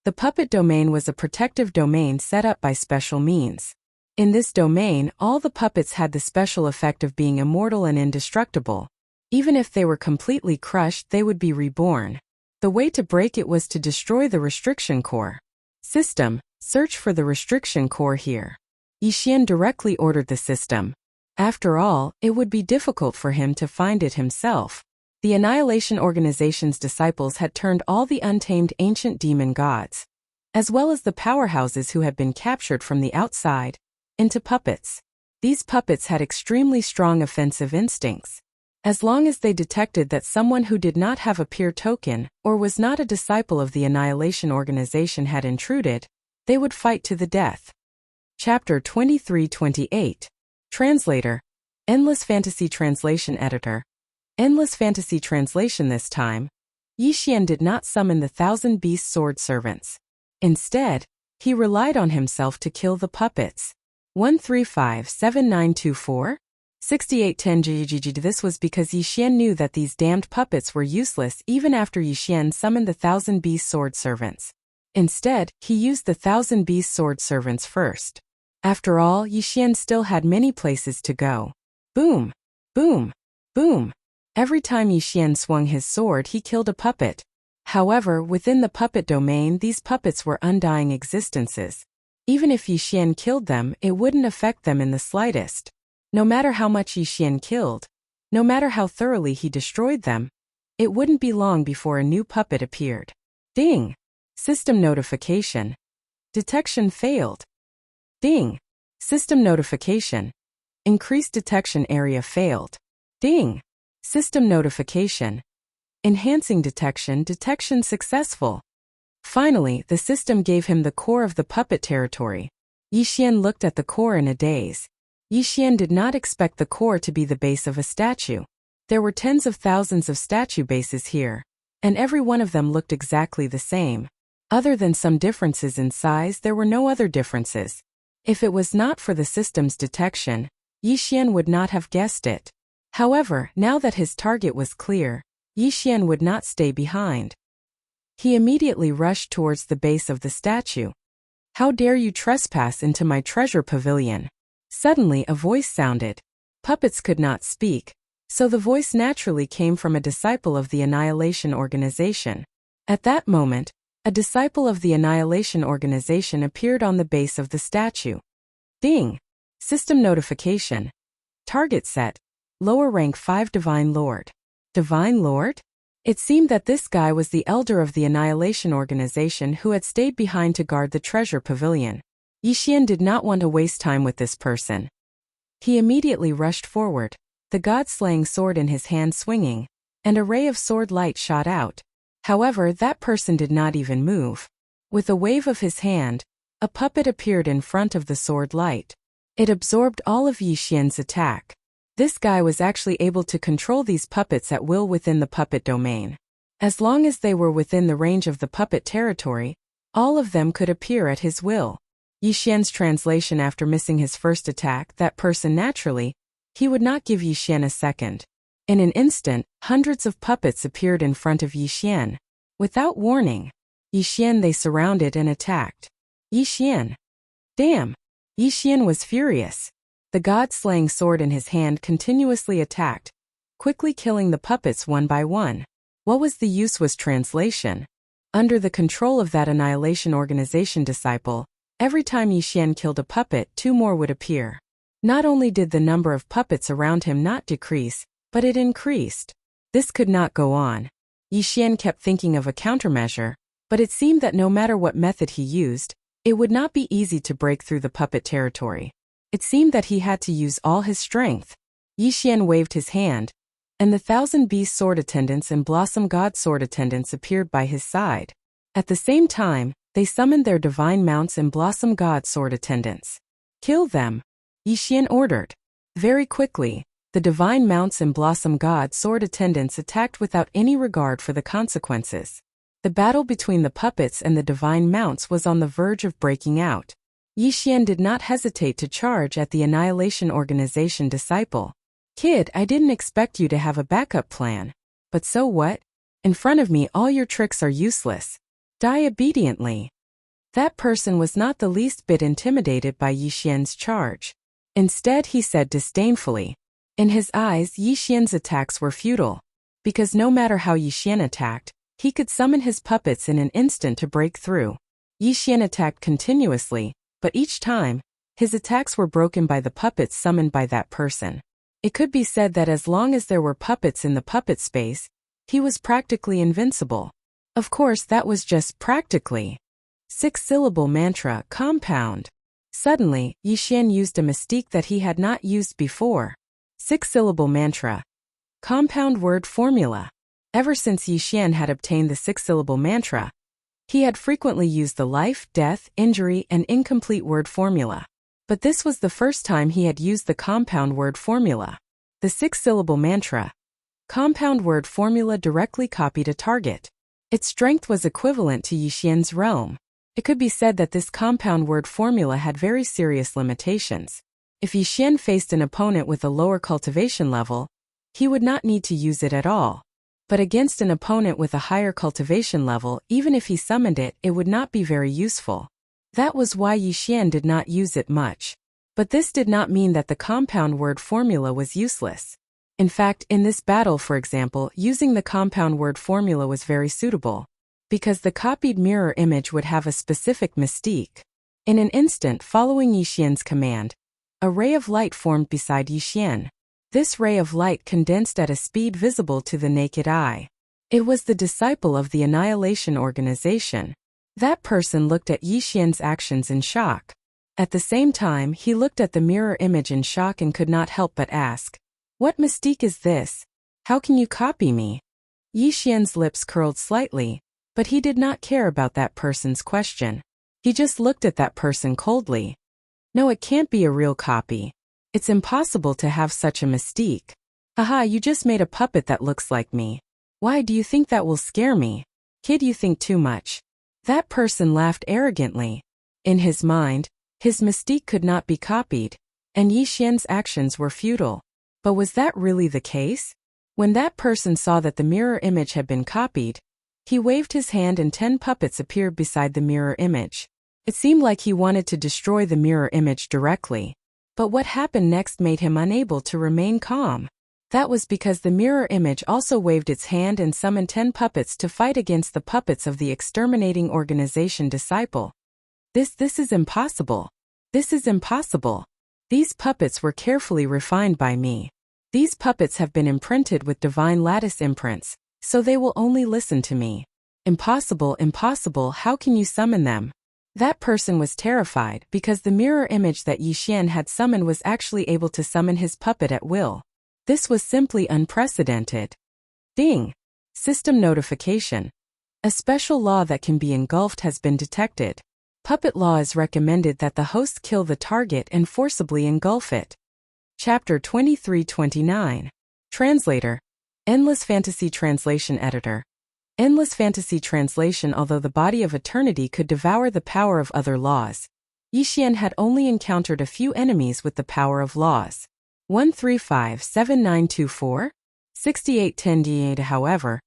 The puppet domain was a protective domain set up by special means. In this domain, all the puppets had the special effect of being immortal and indestructible. Even if they were completely crushed, they would be reborn. The way to break it was to destroy the restriction core. System, search for the restriction core here. Yi Xian directly ordered the system. After all, it would be difficult for him to find it himself. The Annihilation Organization's disciples had turned all the untamed ancient demon gods, as well as the powerhouses who had been captured from the outside, into puppets. These puppets had extremely strong offensive instincts. As long as they detected that someone who did not have a peer token or was not a disciple of the Annihilation Organization had intruded, they would fight to the death. Chapter 23-28. Translator. Endless Fantasy Translation Editor. Endless Fantasy Translation. This time, Yi Xian did not summon the 1,000 beast sword servants. Instead, he relied on himself to kill the puppets. 1357924? 6810 GGG. This was because Yi Xian knew that these damned puppets were useless even after Yi Xian summoned the 1,000 beast sword servants. Instead, he used the 1,000 beast sword servants first. After all, Yi Xian still had many places to go. Boom! Boom! Boom! Every time Yixian swung his sword, he killed a puppet. However, within the puppet domain, these puppets were undying existences. Even if Yixian killed them, it wouldn't affect them in the slightest. No matter how much Yixian killed, no matter how thoroughly he destroyed them, it wouldn't be long before a new puppet appeared. Ding! System notification. Detection failed. Ding! System notification. Increased detection area failed. Ding! System notification. Enhancing detection. Detection successful. Finally, the system gave him the core of the puppet territory. Yixian looked at the core in a daze. Yixian did not expect the core to be the base of a statue. There were tens of thousands of statue bases here, and every one of them looked exactly the same. Other than some differences in size, there were no other differences. If it was not for the system's detection, Yixian would not have guessed it. However, now that his target was clear, Yixian would not stay behind. He immediately rushed towards the base of the statue. How dare you trespass into my treasure pavilion? Suddenly a voice sounded. Puppets could not speak, so the voice naturally came from a disciple of the Annihilation Organization. At that moment, a disciple of the Annihilation Organization appeared on the base of the statue. Ding! System notification. Target set. Lower rank 5 Divine Lord. Divine Lord? It seemed that this guy was the elder of the Annihilation Organization who had stayed behind to guard the treasure pavilion. Yixian did not want to waste time with this person. He immediately rushed forward, the god-slaying sword in his hand swinging, and a ray of sword light shot out. However, that person did not even move. With a wave of his hand, a puppet appeared in front of the sword light. It absorbed all of Yixian's attack. This guy was actually able to control these puppets at will within the puppet domain. As long as they were within the range of the puppet territory, all of them could appear at his will. Yixian's translation: after missing his first attack, that person naturally, he would not give Yixian a second. In an instant, hundreds of puppets appeared in front of Yixian. Without warning, Yixian they surrounded and attacked. Yixian! Damn! Yixian was furious. The god-slaying sword in his hand continuously attacked, quickly killing the puppets one by one. What was the use? Was translation. Under the control of that Annihilation Organization disciple, every time Yixian killed a puppet, 2 more would appear. Not only did the number of puppets around him not decrease, but it increased. This could not go on. Yixian kept thinking of a countermeasure, but it seemed that no matter what method he used, it would not be easy to break through the puppet territory. It seemed that he had to use all his strength. Yixian waved his hand, and the 1,000 Beast Sword Attendants and Blossom God Sword Attendants appeared by his side. At the same time, they summoned their Divine Mounts and Blossom God Sword Attendants. Kill them, Yixian ordered. Very quickly, the Divine Mounts and Blossom God Sword Attendants attacked without any regard for the consequences. The battle between the puppets and the Divine Mounts was on the verge of breaking out. Yixian did not hesitate to charge at the Annihilation Organization disciple. Kid, I didn't expect you to have a backup plan. But so what? In front of me all your tricks are useless. Die obediently. That person was not the least bit intimidated by Yixian's charge. Instead, he said disdainfully. In his eyes, Yixian's attacks were futile. Because no matter how Yixian attacked, he could summon his puppets in an instant to break through. Yixian attacked continuously, but each time, his attacks were broken by the puppets summoned by that person. It could be said that as long as there were puppets in the puppet space, he was practically invincible. Of course, that was just practically. 6-syllable mantra, compound. Suddenly, Yixian used a mystique that he had not used before. 6-syllable mantra. Compound word formula. Ever since Yixian had obtained the 6-syllable mantra, he had frequently used the life, death, injury, and incomplete word formula. But this was the first time he had used the compound word formula. The 6-syllable mantra. Compound word formula directly copied a target. Its strength was equivalent to Yixian's realm. It could be said that this compound word formula had very serious limitations. If Yixian faced an opponent with a lower cultivation level, he would not need to use it at all. But against an opponent with a higher cultivation level, even if he summoned it, it would not be very useful. That was why Yixian did not use it much. But this did not mean that the compound word formula was useless. In fact, in this battle, for example, using the compound word formula was very suitable, because the copied mirror image would have a specific mystique. In an instant following Yixian's command, a ray of light formed beside Yixian. This ray of light condensed at a speed visible to the naked eye. It was the disciple of the Annihilation Organization. That person looked at Yixian's actions in shock. At the same time, he looked at the mirror image in shock and could not help but ask, "What mystique is this? How can you copy me?" Yixian's lips curled slightly, but he did not care about that person's question. He just looked at that person coldly. "No, it can't be a real copy. It's impossible to have such a mystique. Haha, you just made a puppet that looks like me. Why do you think that will scare me? Kid, you think too much." That person laughed arrogantly. In his mind, his mystique could not be copied, and Yixian's actions were futile. But was that really the case? When that person saw that the mirror image had been copied, he waved his hand and 10 puppets appeared beside the mirror image. It seemed like he wanted to destroy the mirror image directly. But what happened next made him unable to remain calm. That was because the mirror image also waved its hand and summoned 10 puppets to fight against the puppets of the exterminating organization disciple. This is impossible. This is impossible. These puppets were carefully refined by me. These puppets have been imprinted with divine lattice imprints, so they will only listen to me. Impossible, impossible, how can you summon them? That person was terrified because the mirror image that Yixian had summoned was actually able to summon his puppet at will. This was simply unprecedented. Ding! System notification. A special law that can be engulfed has been detected. Puppet law is recommended that the host kill the target and forcibly engulf it. Chapter 23-29. Translator. Endless Fantasy Translation Editor. Endless Fantasy Translation. Although the body of eternity could devour the power of other laws, Yixian had only encountered a few enemies with the power of laws. 1357924? 6810 However,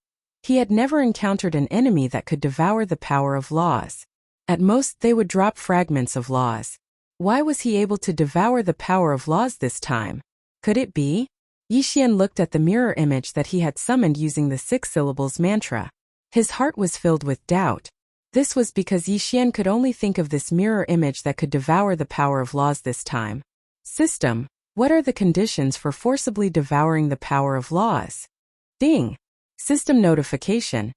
he had never encountered an enemy that could devour the power of laws. At most, they would drop fragments of laws. Why was he able to devour the power of laws this time? Could it be? Yixian looked at the mirror image that he had summoned using the 6 syllables mantra. His heart was filled with doubt. This was because Yixian could only think of this mirror image that could devour the power of laws this time. System. What are the conditions for forcibly devouring the power of laws? Ding! System notification.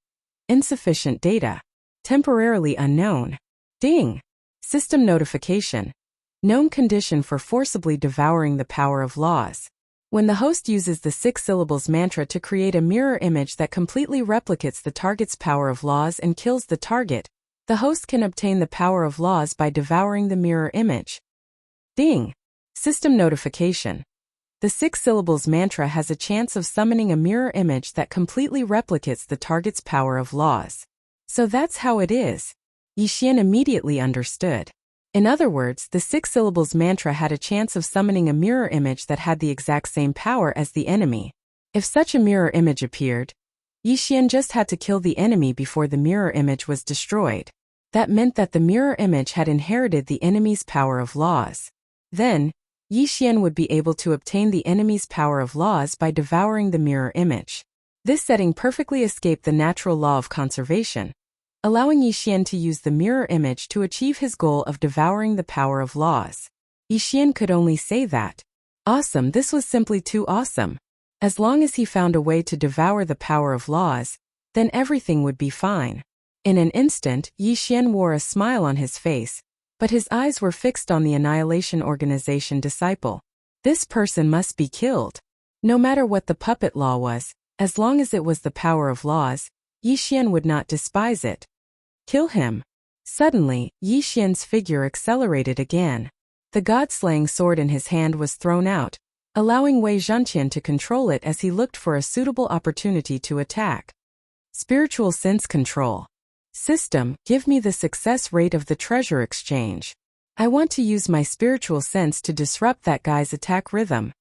Insufficient data. Temporarily unknown. Ding! System notification. Known condition for forcibly devouring the power of laws. When the host uses the 6 syllables mantra to create a mirror image that completely replicates the target's power of laws and kills the target, the host can obtain the power of laws by devouring the mirror image. Ding! System notification. The 6 syllables mantra has a chance of summoning a mirror image that completely replicates the target's power of laws. So that's how it is. Yixian immediately understood. In other words, the 6 syllables mantra had a chance of summoning a mirror image that had the exact same power as the enemy. If such a mirror image appeared, Yixian just had to kill the enemy before the mirror image was destroyed. That meant that the mirror image had inherited the enemy's power of laws. Then, Yixian would be able to obtain the enemy's power of laws by devouring the mirror image. This setting perfectly escaped the natural law of conservation, allowing Yixian to use the mirror image to achieve his goal of devouring the power of laws. Yixian could only say that. Awesome, this was simply too awesome. As long as he found a way to devour the power of laws, then everything would be fine. In an instant, Yixian wore a smile on his face, but his eyes were fixed on the Annihilation Organization disciple. This person must be killed. No matter what the puppet law was, as long as it was the power of laws, Yixian would not despise it. Kill him. Suddenly, Yixian's figure accelerated again. The god-slaying sword in his hand was thrown out, allowing Wei Zhenqian to control it as he looked for a suitable opportunity to attack. Spiritual sense control. System, give me the success rate of the treasure exchange. I want to use my spiritual sense to disrupt that guy's attack rhythm.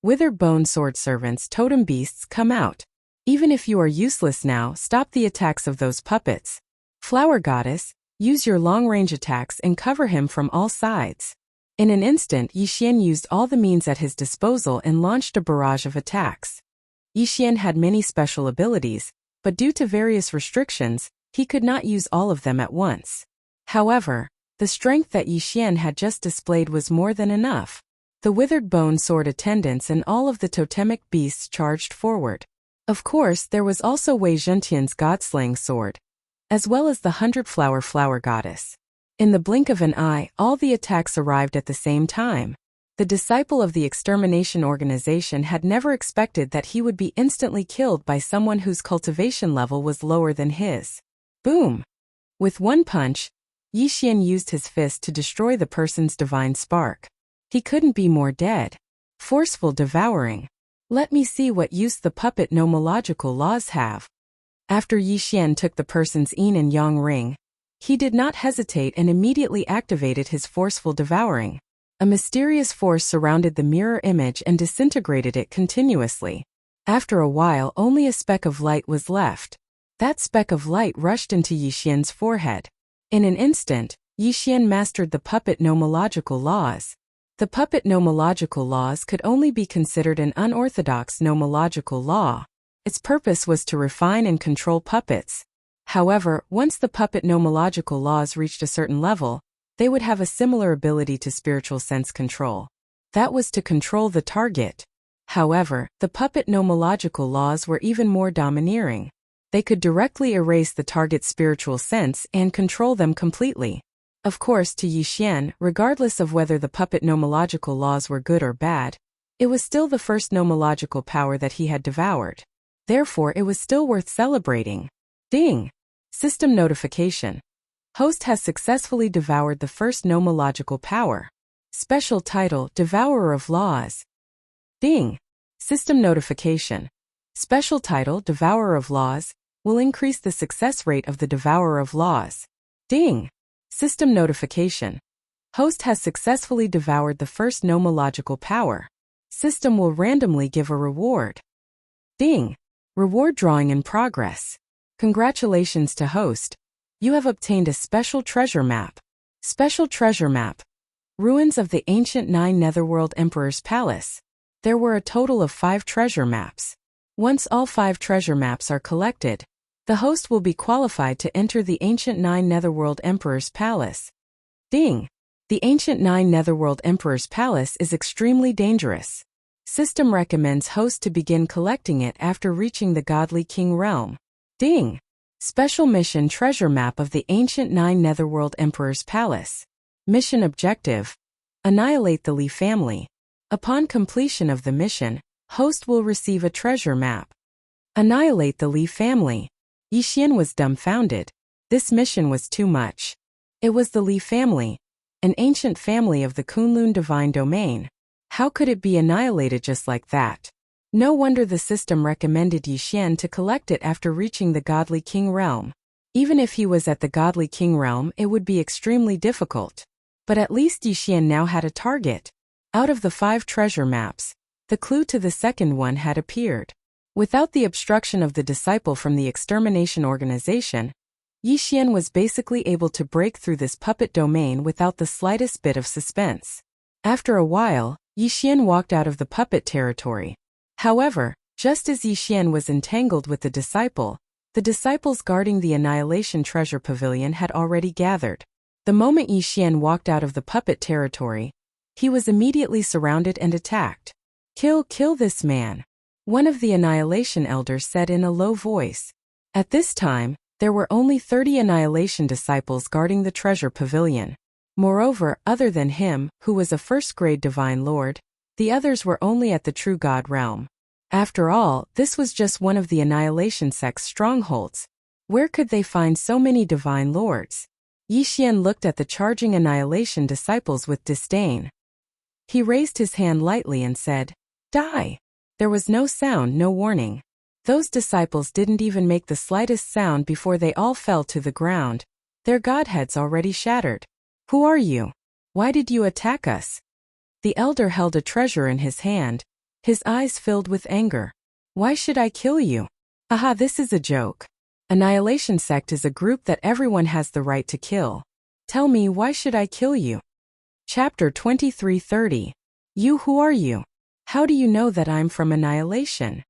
Withered bone sword servants, totem beasts, come out. Even if you are useless now, stop the attacks of those puppets. Flower goddess, use your long-range attacks and cover him from all sides. In an instant, Yixian used all the means at his disposal and launched a barrage of attacks. Yixian had many special abilities, but due to various restrictions, he could not use all of them at once. However, the strength that Yixian had just displayed was more than enough. The withered bone sword attendants and all of the totemic beasts charged forward. Of course, there was also Wei Zhentian's god-slaying sword, as well as the 100-flower goddess. In the blink of an eye, all the attacks arrived at the same time. The disciple of the extermination organization had never expected that he would be instantly killed by someone whose cultivation level was lower than his. Boom! With one punch, Yixian used his fist to destroy the person's divine spark. He couldn't be more dead. Forceful devouring. Let me see what use the puppet nomological laws have. After Yixian took the person's yin and yang ring, he did not hesitate and immediately activated his forceful devouring. A mysterious force surrounded the mirror image and disintegrated it continuously. After a while, only a speck of light was left. That speck of light rushed into Yixian's forehead. In an instant, Yixian mastered the puppet nomological laws. The puppet nomological laws could only be considered an unorthodox nomological law. Its purpose was to refine and control puppets. However, once the puppet nomological laws reached a certain level, they would have a similar ability to spiritual sense control. That was to control the target. However, the puppet nomological laws were even more domineering. They could directly erase the target's spiritual sense and control them completely. Of course, to Yixian, regardless of whether the puppet nomological laws were good or bad, it was still the first nomological power that he had devoured. Therefore, it was still worth celebrating. Ding! System notification. Host has successfully devoured the first nomological power. Special title, Devourer of Laws. Ding! System notification. Special title, Devourer of Laws, will increase the success rate of the Devourer of Laws. Ding! System notification. Host has successfully devoured the first nomological power. System will randomly give a reward. Ding! Reward drawing in progress. Congratulations to host. You have obtained a special treasure map. Special treasure map. Ruins of the ancient 9 Netherworld Emperor's Palace. There were a total of 5 treasure maps. Once all 5 treasure maps are collected, the host will be qualified to enter the ancient 9 Netherworld Emperor's Palace. Ding! The ancient 9 Netherworld Emperor's Palace is extremely dangerous. System recommends host to begin collecting it after reaching the Godly King realm. Ding! Special mission treasure map of the ancient 9 Netherworld Emperor's Palace. Mission objective: annihilate the Li family. Upon completion of the mission, host will receive a treasure map. Annihilate the Li family. Yixian was dumbfounded. This mission was too much. It was the Li family, an ancient family of the Kunlun divine domain. How could it be annihilated just like that? No wonder the system recommended Yixian to collect it after reaching the Godly King realm. Even if he was at the Godly King realm, it would be extremely difficult. But at least Yixian now had a target. Out of the 5 treasure maps, the clue to the second one had appeared. Without the obstruction of the disciple from the extermination organization, Yixian was basically able to break through this puppet domain without the slightest bit of suspense. After a while, Yixian walked out of the puppet territory. However, just as Yixian was entangled with the disciples guarding the Annihilation Treasure Pavilion had already gathered. The moment Yixian walked out of the puppet territory, he was immediately surrounded and attacked. Kill this man," one of the Annihilation Elders said in a low voice. At this time, there were only 30 Annihilation disciples guarding the Treasure Pavilion. Moreover, other than him, who was a first-grade Divine Lord, the others were only at the True God realm. After all, this was just one of the Annihilation sect's strongholds. Where could they find so many Divine Lords? Yixian looked at the charging Annihilation disciples with disdain. He raised his hand lightly and said, "Die!" There was no sound, no warning. Those disciples didn't even make the slightest sound before they all fell to the ground, their godheads already shattered. "Who are you? Why did you attack us?" The elder held a treasure in his hand, his eyes filled with anger. "Why should I kill you? Aha, this is a joke. Annihilation Sect is a group that everyone has the right to kill. Tell me, why should I kill you?" Chapter 2330. You, who are you? How do you know that I'm from annihilation?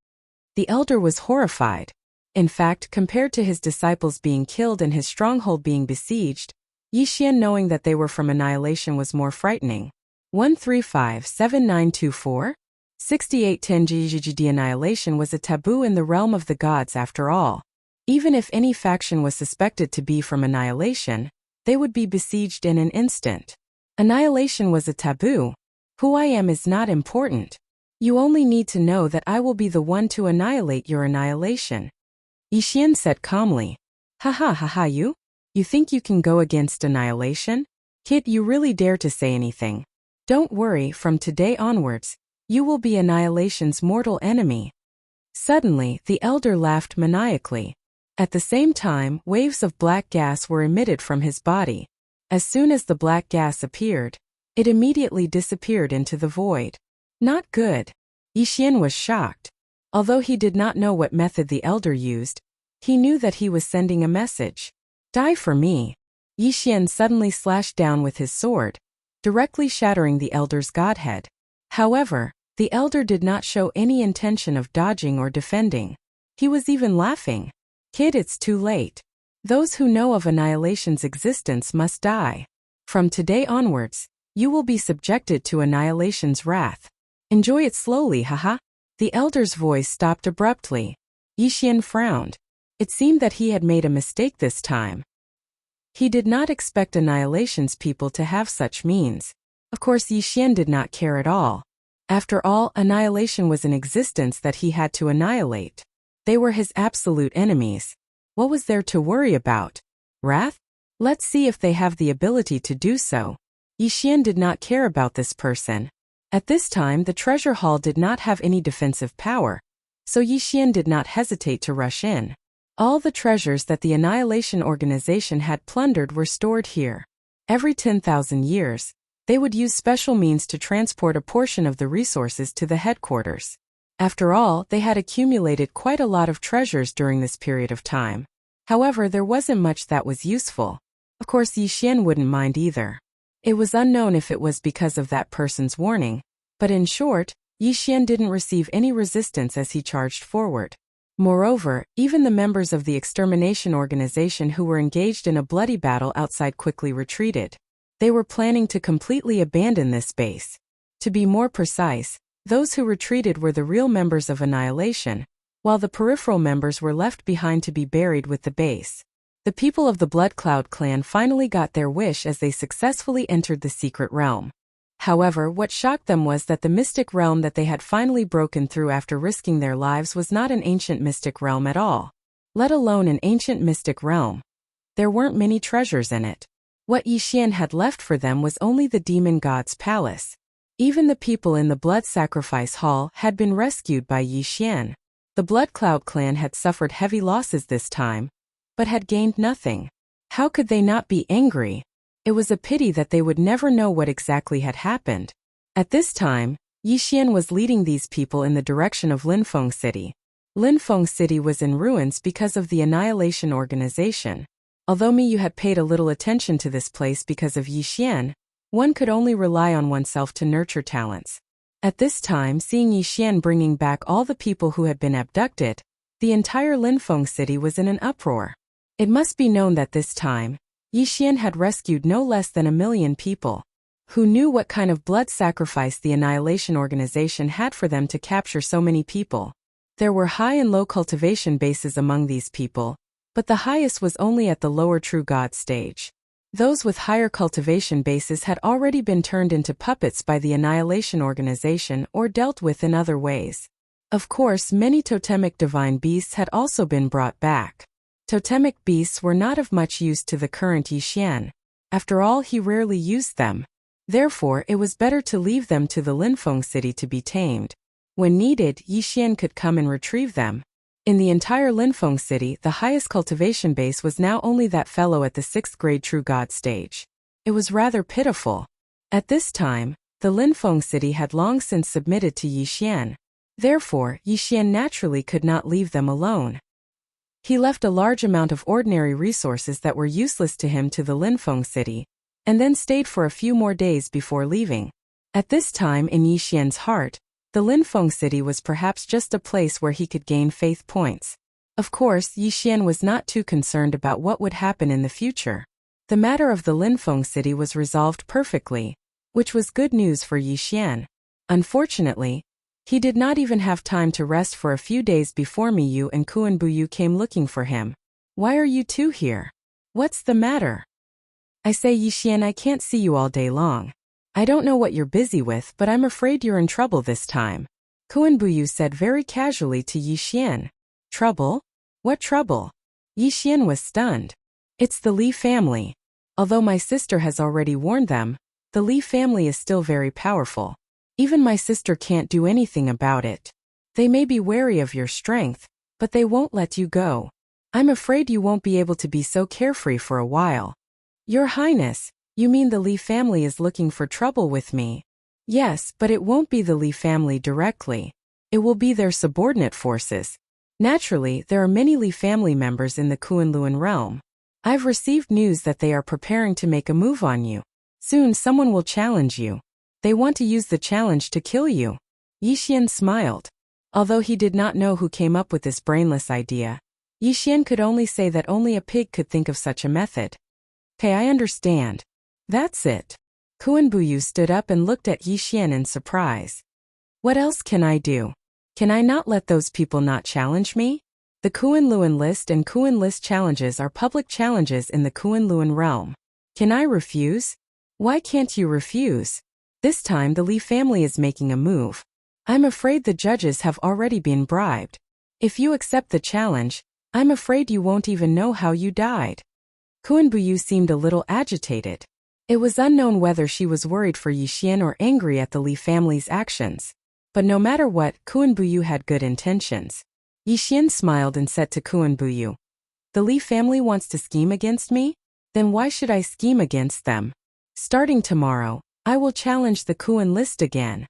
The elder was horrified. In fact, compared to his disciples being killed and his stronghold being besieged, Yixian knowing that they were from annihilation was more frightening. 1357924? 6810 GGGD. Annihilation was a taboo in the realm of the gods after all. Even if any faction was suspected to be from annihilation, they would be besieged in an instant. Annihilation was a taboo. Who I am is not important. You only need to know that I will be the one to annihilate your annihilation. Yixian said calmly. Ha ha ha ha, you? You think you can go against annihilation? Kid, you really dare to say anything. Don't worry, from today onwards, you will be annihilation's mortal enemy. Suddenly, the elder laughed maniacally. At the same time, waves of black gas were emitted from his body. As soon as the black gas appeared, it immediately disappeared into the void. Not good. Yixian was shocked. Although he did not know what method the elder used, he knew that he was sending a message. Die for me. Yixian suddenly slashed down with his sword, directly shattering the elder's godhead. However, the elder did not show any intention of dodging or defending. He was even laughing. Kid, it's too late. Those who know of annihilation's existence must die. From today onwards, you will be subjected to annihilation's wrath. Enjoy it slowly, haha. The elder's voice stopped abruptly. Yixian frowned. It seemed that he had made a mistake this time. He did not expect annihilation's people to have such means. Of course, Yixian did not care at all. After all, annihilation was an existence that he had to annihilate. They were his absolute enemies. What was there to worry about? Wrath? Let's see if they have the ability to do so. Yixian did not care about this person. At this time, the treasure hall did not have any defensive power, so Yixian did not hesitate to rush in. All the treasures that the Annihilation Organization had plundered were stored here. Every 10,000 years, they would use special means to transport a portion of the resources to the headquarters. After all, they had accumulated quite a lot of treasures during this period of time. However, there wasn't much that was useful. Of course, Yixian wouldn't mind either. It was unknown if it was because of that person's warning, but in short, Yixian didn't receive any resistance as he charged forward. Moreover, even the members of the extermination organization who were engaged in a bloody battle outside quickly retreated. They were planning to completely abandon this base. To be more precise, those who retreated were the real members of Annihilation, while the peripheral members were left behind to be buried with the base. The people of the Blood Cloud clan finally got their wish as they successfully entered the secret realm. However, what shocked them was that the mystic realm that they had finally broken through after risking their lives was not an ancient mystic realm at all, let alone an ancient mystic realm. There weren't many treasures in it. What Yixian had left for them was only the demon god's palace. Even the people in the blood sacrifice hall had been rescued by Yixian. The Blood Cloud clan had suffered heavy losses this time, but had gained nothing. How could they not be angry? It was a pity that they would never know what exactly had happened. At this time, Yixian was leading these people in the direction of Linfeng City. Linfeng City was in ruins because of the Annihilation Organization. Although Miyu had paid a little attention to this place because of Yixian, one could only rely on oneself to nurture talents. At this time, seeing Yixian bringing back all the people who had been abducted, the entire Linfeng City was in an uproar. It must be known that this time, Yixian had rescued no less than 1 million people. Who knew what kind of blood sacrifice the Annihilation Organization had for them to capture so many people? There were high and low cultivation bases among these people, but the highest was only at the lower true god stage. Those with higher cultivation bases had already been turned into puppets by the Annihilation Organization or dealt with in other ways. Of course, many totemic divine beasts had also been brought back. Totemic beasts were not of much use to the current Yixian. After all, he rarely used them. Therefore, it was better to leave them to the Linfeng City to be tamed. When needed, Yixian could come and retrieve them. In the entire Linfeng City, the highest cultivation base was now only that fellow at the 6th grade true god stage. It was rather pitiful. At this time, the Linfeng City had long since submitted to Yixian. Therefore, Yixian naturally could not leave them alone. He left a large amount of ordinary resources that were useless to him to the Linfeng City, and then stayed for a few more days before leaving. At this time in Yixian's heart, the Linfeng city was perhaps just a place where he could gain faith points. Of course, Yixian was not too concerned about what would happen in the future. The matter of the Linfeng city was resolved perfectly, which was good news for Yixian. Unfortunately, he did not even have time to rest for a few days before Miyu and Kuan-Buyu came looking for him. "Why are you two here? What's the matter?" "I say, Yixian, I can't see you all day long. I don't know what you're busy with, but I'm afraid you're in trouble this time," Kuan-Buyu said very casually to Yixian. "Trouble? What trouble?" Yixian was stunned. "It's the Li family. Although my sister has already warned them, the Li family is still very powerful. Even my sister can't do anything about it. They may be wary of your strength, but they won't let you go. I'm afraid you won't be able to be so carefree for a while." "Your Highness, you mean the Li family is looking for trouble with me?" "Yes, but it won't be the Li family directly. It will be their subordinate forces. Naturally, there are many Li family members in the Kunlun realm. I've received news that they are preparing to make a move on you. Soon someone will challenge you. They want to use the challenge to kill you." Yixian smiled. Although he did not know who came up with this brainless idea, Yixian could only say that only a pig could think of such a method. "Okay, I understand. That's it." Kuan-Buyu stood up and looked at Yixian in surprise. "What else can I do? Can I not let those people not challenge me? The Kunlun list and Kun list challenges are public challenges in the Kunlun realm. Can I refuse?" "Why can't you refuse? This time the Li family is making a move. I'm afraid the judges have already been bribed. If you accept the challenge, I'm afraid you won't even know how you died." Kuan-Buyu seemed a little agitated. It was unknown whether she was worried for Yixian or angry at the Li family's actions. But no matter what, Kuan-Buyu had good intentions. Yixian smiled and said to Kuan-Buyu, "The Li family wants to scheme against me? Then why should I scheme against them? Starting tomorrow, I will challenge the Kun list again."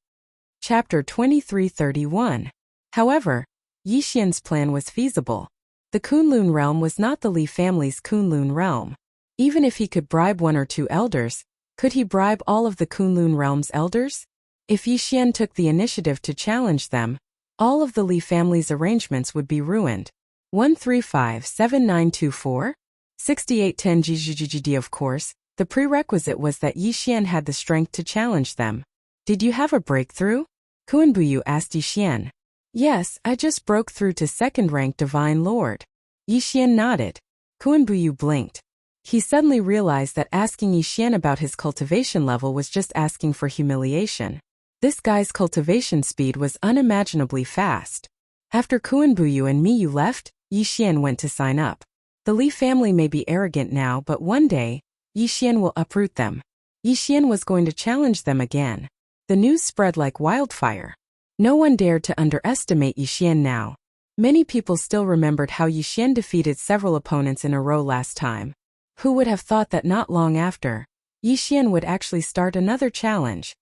Chapter 2331. However, Yixian's plan was feasible. The Kunlun realm was not the Li family's Kunlun realm. Even if he could bribe one or two elders, could he bribe all of the Kunlun realm's elders? If Yixian took the initiative to challenge them, all of the Li family's arrangements would be ruined. 1357924? 6810 GGGD. Of course, the prerequisite was that Yixian had the strength to challenge them. "Did you have a breakthrough?" Kuan-Buyu asked Yixian. "Yes, I just broke through to second rank Divine Lord." Yixian nodded. Kuan-Buyu blinked. He suddenly realized that asking Yixian about his cultivation level was just asking for humiliation. This guy's cultivation speed was unimaginably fast. After Kuan-Buyu and Miyu left, Yixian went to sign up. The Li family may be arrogant now, but one day, Yixian will uproot them. Yixian was going to challenge them again. The news spread like wildfire. No one dared to underestimate Yixian now. Many people still remembered how Yixian defeated several opponents in a row last time. Who would have thought that not long after, Yixian would actually start another challenge?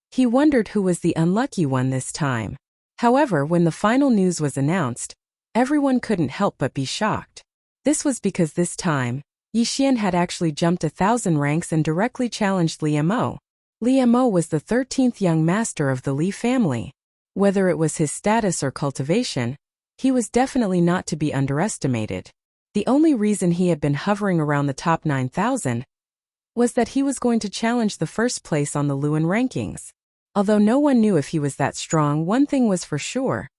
He wondered who was the unlucky one this time. However, when the final news was announced, everyone couldn't help but be shocked. This was because this time, Yixian had actually jumped 1,000 ranks and directly challenged Li Mo. Li Mo was the 13th young master of the Li family. Whether it was his status or cultivation, he was definitely not to be underestimated. The only reason he had been hovering around the top 9,000 was that he was going to challenge the first place on the Luan rankings. Although no one knew if he was that strong, one thing was for sure.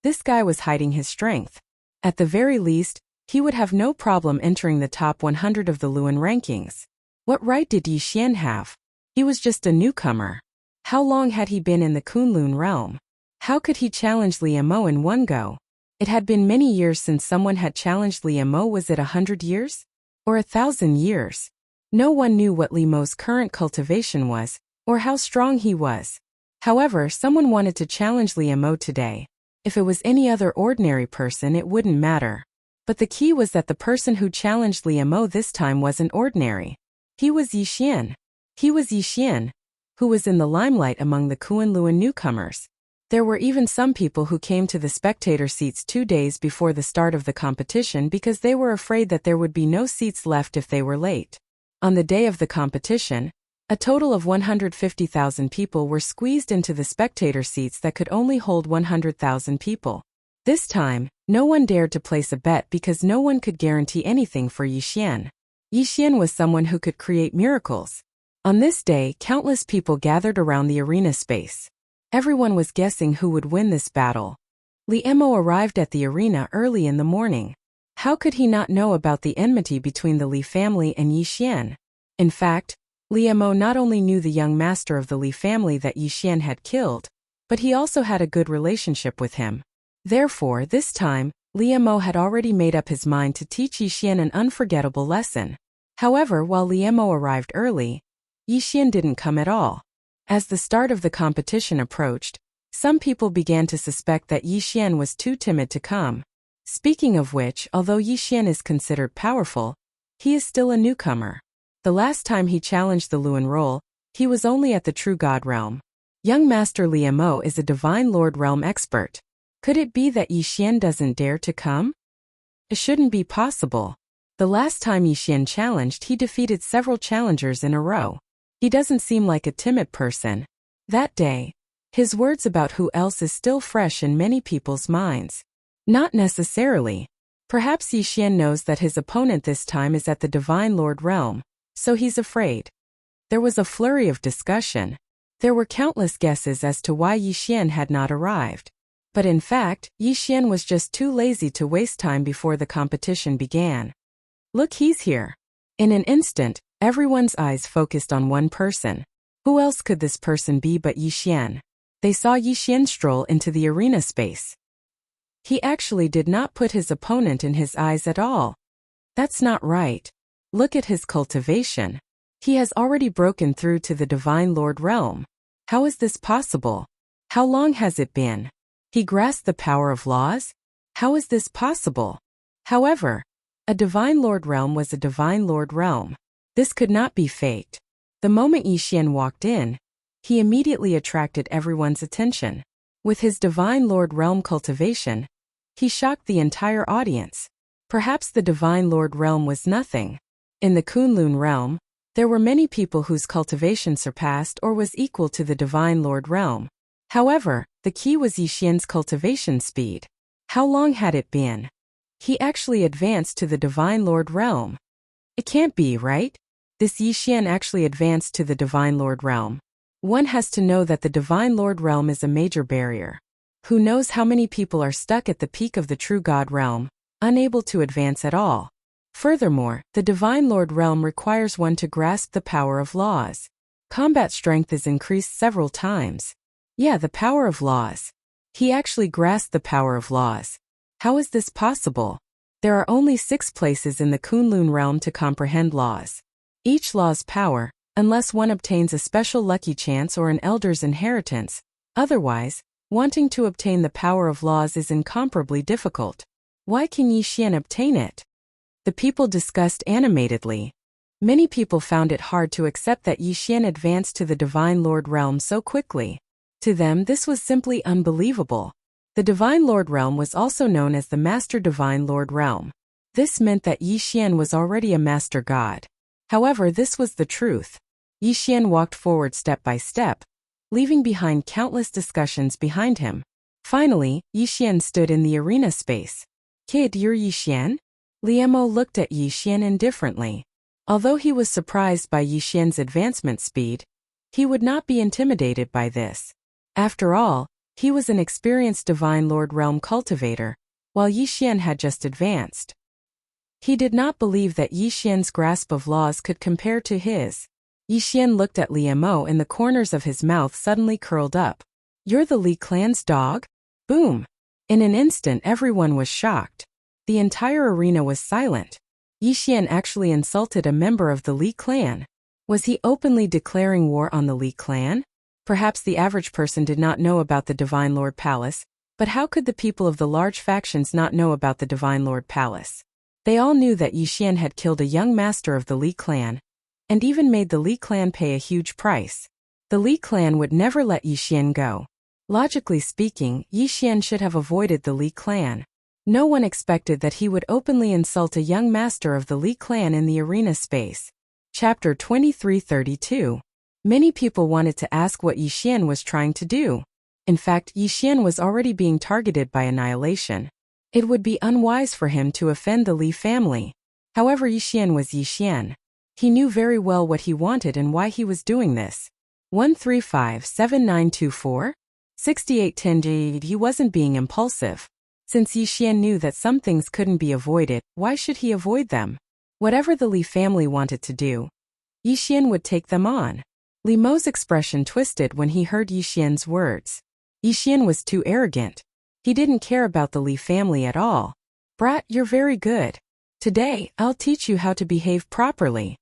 This guy was hiding his strength. At the very least, he would have no problem entering the top 100 of the Luan rankings. What right did Yixian have? He was just a newcomer. How long had he been in the Kunlun realm? How could he challenge Li Mo in one go? It had been many years since someone had challenged Li Mo. Was it 100 years? Or 1,000 years? No one knew what Li Mo's current cultivation was, or how strong he was. However, someone wanted to challenge Li Mo today. If it was any other ordinary person, it wouldn't matter. But the key was that the person who challenged Li Mo this time wasn't ordinary. He was Yixian. He was Yixian, who was in the limelight among the Kunlun newcomers. There were even some people who came to the spectator seats 2 days before the start of the competition because they were afraid that there would be no seats left if they were late. On the day of the competition, a total of 150,000 people were squeezed into the spectator seats that could only hold 100,000 people. This time, no one dared to place a bet because no one could guarantee anything for Yi Xian. Yi Xian was someone who could create miracles. On this day, countless people gathered around the arena space. Everyone was guessing who would win this battle. Li Emo arrived at the arena early in the morning. How could he not know about the enmity between the Li family and Yi Xian? In fact, Li Emo not only knew the young master of the Li family that Yi Xian had killed, but he also had a good relationship with him. Therefore, this time, Li Emo had already made up his mind to teach Yi Xian an unforgettable lesson. However, while Li Emo arrived early, Yi Xian didn't come at all. As the start of the competition approached, some people began to suspect that Yi Xian was too timid to come. Speaking of which, although Yi Xian is considered powerful, he is still a newcomer. The last time he challenged the Luan role, he was only at the True God realm. Young Master Li Emo is a Divine Lord realm expert. Could it be that Yi Xian doesn't dare to come? It shouldn't be possible. The last time Yi Xian challenged, he defeated several challengers in a row. He doesn't seem like a timid person. That day, his words about who else is still fresh in many people's minds. Not necessarily. Perhaps Yi Xian knows that his opponent this time is at the Divine Lord realm, so he's afraid. There was a flurry of discussion. There were countless guesses as to why Yi Xian had not arrived. But in fact, Yi Xian was just too lazy to waste time before the competition began. Look, he's here. In an instant, everyone's eyes focused on one person. Who else could this person be but Yi Xian? They saw Yi Xian stroll into the arena space. He actually did not put his opponent in his eyes at all. That's not right. Look at his cultivation. He has already broken through to the Divine Lord realm. How is this possible? How long has it been? He grasped the power of laws? How is this possible? However, a Divine Lord realm was a Divine Lord realm. This could not be faked. The moment Yi Xian walked in, he immediately attracted everyone's attention. With his Divine Lord realm cultivation, he shocked the entire audience. Perhaps the Divine Lord realm was nothing. In the Kunlun realm, there were many people whose cultivation surpassed or was equal to the Divine Lord realm. However, the key was Yi Xian's cultivation speed. How long had it been? He actually advanced to the Divine Lord realm. It can't be, right? This Yi Xian actually advanced to the Divine Lord realm. One has to know that the Divine Lord realm is a major barrier. Who knows how many people are stuck at the peak of the True God realm, unable to advance at all. Furthermore, the Divine Lord realm requires one to grasp the power of laws. Combat strength is increased several times. Yeah, the power of laws. He actually grasped the power of laws. How is this possible? There are only 6 places in the Kunlun realm to comprehend laws. Each law's power, unless one obtains a special lucky chance or an elder's inheritance. Otherwise, wanting to obtain the power of laws is incomparably difficult. Why can Yi Xian obtain it? The people discussed animatedly. Many people found it hard to accept that Yi Xian advanced to the Divine Lord realm so quickly. To them, this was simply unbelievable. The Divine Lord realm was also known as the Master Divine Lord realm. This meant that Yi Xian was already a Master God. However, this was the truth. Yi Xian walked forward step by step, leaving behind countless discussions behind him. Finally, Yi Xian stood in the arena space. Kid, you're Yi Xian? Li Emo looked at Yi Xian indifferently. Although he was surprised by Yi Xian's advancement speed, he would not be intimidated by this. After all, he was an experienced Divine Lord realm cultivator, while Yi Xian had just advanced. He did not believe that Yi Xian's grasp of laws could compare to his. Yi Xian looked at Li Emo and the corners of his mouth suddenly curled up. You're the Li clan's dog? Boom! In an instant everyone was shocked. The entire arena was silent. Yi Xian actually insulted a member of the Li clan. Was he openly declaring war on the Li clan? Perhaps the average person did not know about the Divine Lord Palace, but how could the people of the large factions not know about the Divine Lord Palace? They all knew that Yi Xian had killed a young master of the Li clan, and even made the Li clan pay a huge price. The Li clan would never let Yi Xian go. Logically speaking, Yi Xian should have avoided the Li clan. No one expected that he would openly insult a young master of the Li clan in the arena space. Chapter 2332. Many people wanted to ask what Yi Xian was trying to do. In fact, Yi Xian was already being targeted by annihilation. It would be unwise for him to offend the Li family. However, Yi Xian was Yi Xian. He knew very well what he wanted and why he was doing this. 1357924? 6810. He wasn't being impulsive. Since Yi Xian knew that some things couldn't be avoided, why should he avoid them? Whatever the Li family wanted to do, Yi Xian would take them on. Li Mo's expression twisted when he heard Yi Xian's words. Yi Xian was too arrogant. He didn't care about the Li family at all. Brat, you're very good. Today, I'll teach you how to behave properly.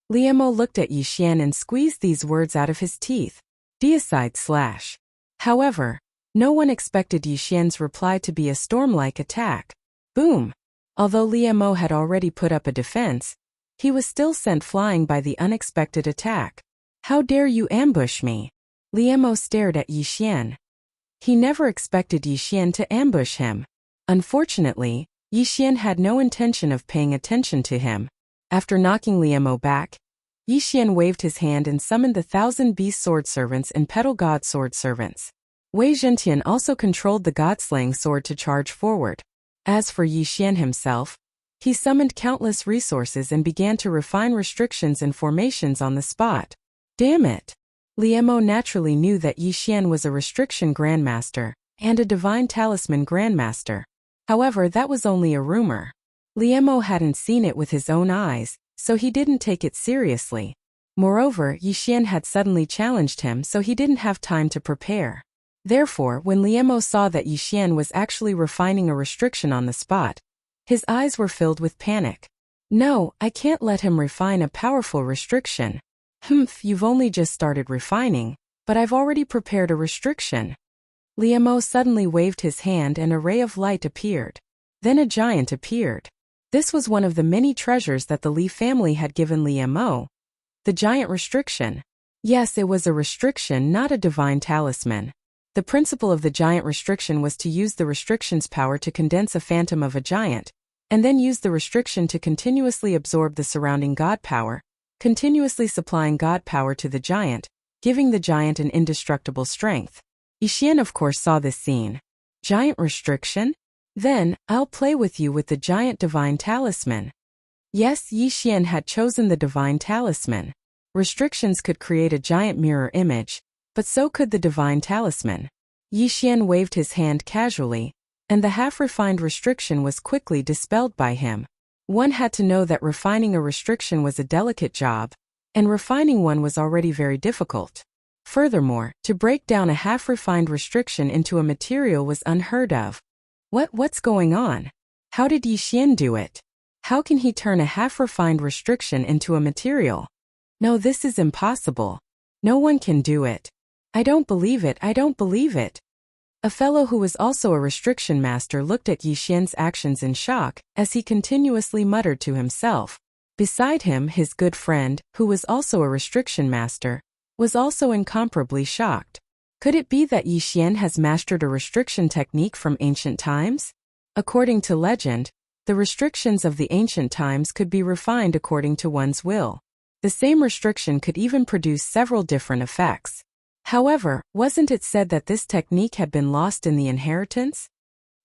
Li Mo looked at Yi Xian and squeezed these words out of his teeth. Deicide /. However, no one expected Yi Xian's reply to be a storm-like attack. Boom! Although Li Mo had already put up a defense, he was still sent flying by the unexpected attack. How dare you ambush me? Li Mo stared at Yi Xian. He never expected Yi Xian to ambush him. Unfortunately, Yi Xian had no intention of paying attention to him. After knocking Li Mo back, Yi Xian waved his hand and summoned the 1,000 beast sword servants and petal god sword servants. Wei Zhentian also controlled the god-slaying sword to charge forward. As for Yi Xian himself, he summoned countless resources and began to refine restrictions and formations on the spot. Damn it! Li Mo naturally knew that Yi Xian was a restriction grandmaster and a divine talisman grandmaster. However, that was only a rumor. Li Mo hadn't seen it with his own eyes, so he didn't take it seriously. Moreover, Yi Xian had suddenly challenged him, so he didn't have time to prepare. Therefore, when Li Mo saw that Yi Xian was actually refining a restriction on the spot, his eyes were filled with panic. No, I can't let him refine a powerful restriction. You've only just started refining, but I've already prepared a restriction. Li Mo suddenly waved his hand and a ray of light appeared. Then a giant appeared. This was one of the many treasures that the Li family had given Li Mo. The giant restriction. Yes, it was a restriction, not a divine talisman. The principle of the giant restriction was to use the restriction's power to condense a phantom of a giant, and then use the restriction to continuously absorb the surrounding god power, continuously supplying god power to the giant, giving the giant an indestructible strength. Yi Xian of course saw this scene. Giant restriction? Then, I'll play with you with the giant divine talisman. Yes, Yi Xian had chosen the divine talisman. Restrictions could create a giant mirror image, but so could the divine talisman. Yi Xian waved his hand casually, and the half-refined restriction was quickly dispelled by him. One had to know that refining a restriction was a delicate job, and refining one was already very difficult. Furthermore, to break down a half-refined restriction into a material was unheard of. What's going on? How did Yi Xian do it? How can he turn a half-refined restriction into a material? No, this is impossible. No one can do it. I don't believe it, I don't believe it. A fellow who was also a restriction master looked at Yi Xian's actions in shock, as he continuously muttered to himself. Beside him, his good friend, who was also a restriction master, was also incomparably shocked. Could it be that Yi Xian has mastered a restriction technique from ancient times? According to legend, the restrictions of the ancient times could be refined according to one's will. The same restriction could even produce several different effects. However, wasn't it said that this technique had been lost in the inheritance?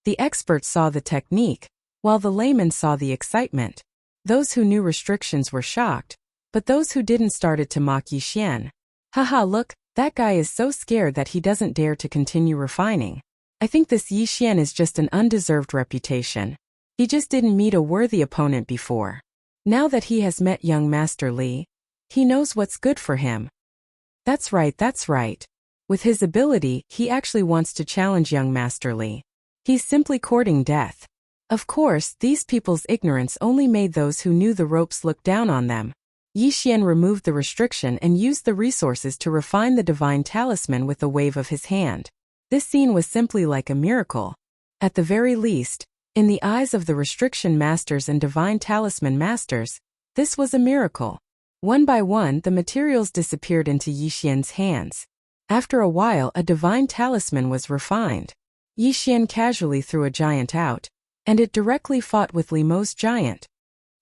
The experts saw the technique, while the laymen saw the excitement. Those who knew restrictions were shocked, but those who didn't started to mock Yi Xian. Haha, look, that guy is so scared that he doesn't dare to continue refining. I think this Yi Xian is just an undeserved reputation. He just didn't meet a worthy opponent before. Now that he has met young Master Li, he knows what's good for him. That's right, that's right. With his ability, he actually wants to challenge young Master Li. He's simply courting death. Of course, these people's ignorance only made those who knew the ropes look down on them. Yi Xian removed the restriction and used the resources to refine the divine talisman with a wave of his hand. This scene was simply like a miracle. At the very least, in the eyes of the restriction masters and divine talisman masters, this was a miracle. One by one, the materials disappeared into Yi Xian's hands. After a while, a divine talisman was refined. Yi Xian casually threw a giant out, and it directly fought with Li Mo's giant.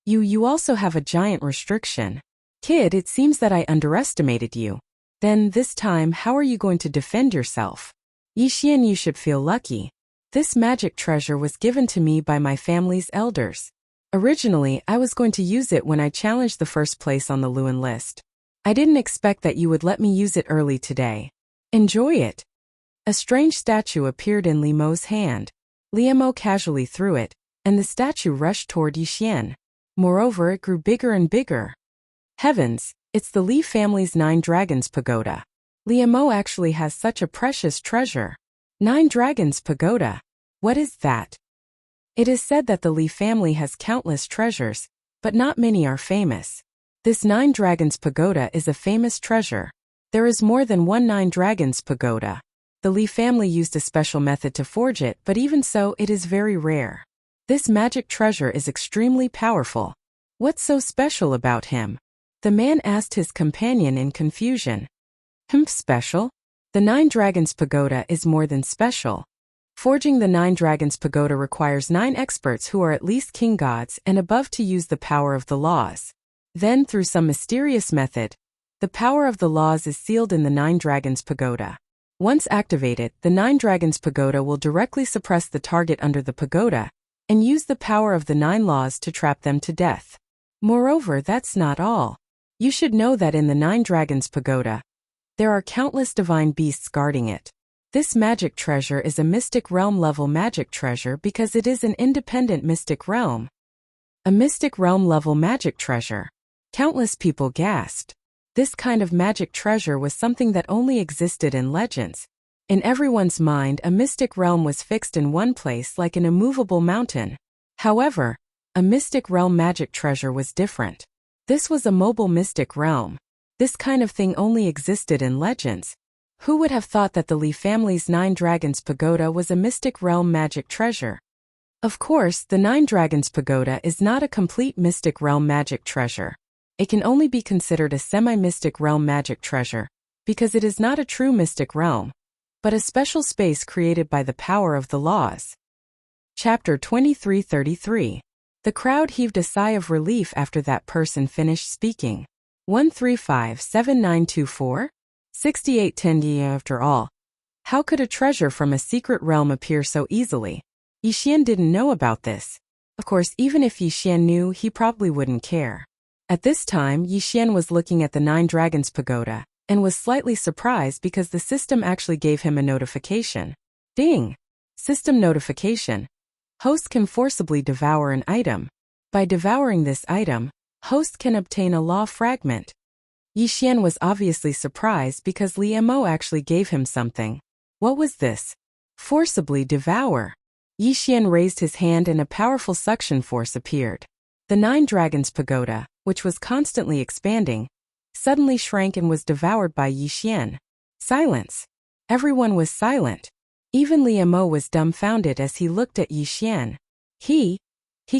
You also have a giant restriction. Kid, it seems that I underestimated you. Then, this time, how are you going to defend yourself? Yixian, you should feel lucky. This magic treasure was given to me by my family's elders. Originally, I was going to use it when I challenged the first place on the Luan list. I didn't expect that you would let me use it early today. Enjoy it. A strange statue appeared in Li Mo's hand. Li Mo casually threw it, and the statue rushed toward Yixian. Moreover, it grew bigger and bigger. Heavens, it's the Li family's 9 Dragons Pagoda. Li Mo actually has such a precious treasure. 9 Dragons Pagoda. What is that? It is said that the Li family has countless treasures, but not many are famous. This 9 Dragons Pagoda is a famous treasure. There is more than one 9 Dragons Pagoda. The Li family used a special method to forge it, but even so, it is very rare. This magic treasure is extremely powerful. What's so special about him? The man asked his companion in confusion. Special? The 9 Dragons Pagoda is more than special. Forging the 9 Dragons Pagoda requires 9 experts who are at least king gods and above to use the power of the laws. Then, through some mysterious method, the power of the laws is sealed in the 9 Dragons Pagoda. Once activated, the 9 Dragons Pagoda will directly suppress the target under the pagoda and use the power of the 9 laws to trap them to death. Moreover, that's not all. You should know that in the 9 Dragons Pagoda, there are countless divine beasts guarding it. This magic treasure is a mystic realm level magic treasure because it is an independent mystic realm. A mystic realm level magic treasure. Countless people gasped. This kind of magic treasure was something that only existed in legends. In everyone's mind, a mystic realm was fixed in one place like an immovable mountain. However, a mystic realm magic treasure was different. This was a mobile mystic realm. This kind of thing only existed in legends. Who would have thought that the Li family's 9 Dragons Pagoda was a mystic realm magic treasure? Of course, the 9 Dragons Pagoda is not a complete mystic realm magic treasure. It can only be considered a semi-mystic realm magic treasure, because it is not a true mystic realm, but a special space created by the power of the laws. Chapter 2333. The crowd heaved a sigh of relief after that person finished speaking. 1357924? 6810. After all, how could a treasure from a secret realm appear so easily? Yixian didn't know about this. Of course, even if Yixian knew, he probably wouldn't care. At this time, Yixian was looking at the 9 Dragons Pagoda, and was slightly surprised because the system actually gave him a notification. Ding! System notification. Host can forcibly devour an item. By devouring this item, host can obtain a law fragment. Yixian was obviously surprised because Li Mo actually gave him something. What was this? Forcibly devour. Yixian raised his hand and a powerful suction force appeared. The 9 Dragons Pagoda, which was constantly expanding, suddenly shrank and was devoured by Yixian. Silence. Everyone was silent. Even Li Mo was dumbfounded as he looked at Yixian. He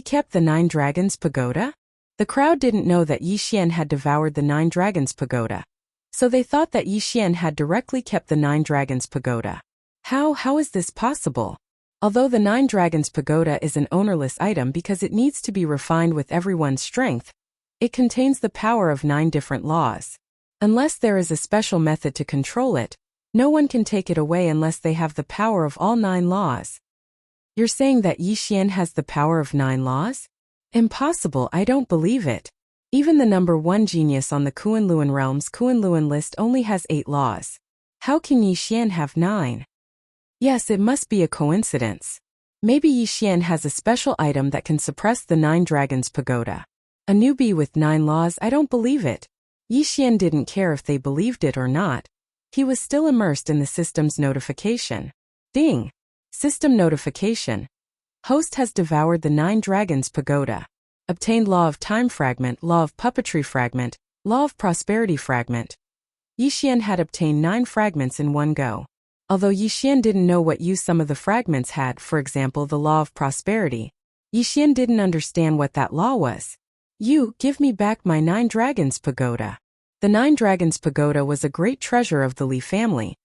kept the 9 Dragons Pagoda? The crowd didn't know that Yixian had devoured the 9 Dragons Pagoda, so they thought that Yixian had directly kept the 9 Dragons Pagoda. How is this possible? Although the 9 Dragons Pagoda is an ownerless item because it needs to be refined with everyone's strength, it contains the power of 9 different laws. Unless there is a special method to control it, no one can take it away unless they have the power of all 9 laws. You're saying that Yixian has the power of 9 laws? Impossible, I don't believe it. Even the number 1 genius on the Kunlun realm's Kunlun list only has 8 laws. How can Yixian have 9? Yes, it must be a coincidence. Maybe Yixian has a special item that can suppress the 9 Dragons Pagoda. A newbie with 9 laws, I don't believe it. Yixian didn't care if they believed it or not. He was still immersed in the system's notification. Ding! System notification. Host has devoured the 9 Dragons Pagoda. Obtained Law of Time Fragment, Law of Puppetry Fragment, Law of Prosperity Fragment. Yixian had obtained 9 fragments in one go. Although Yixian didn't know what use some of the fragments had, for example the Law of Prosperity, Yixian didn't understand what that law was. You, give me back my 9 Dragons Pagoda. The 9 Dragons Pagoda was a great treasure of the Li family,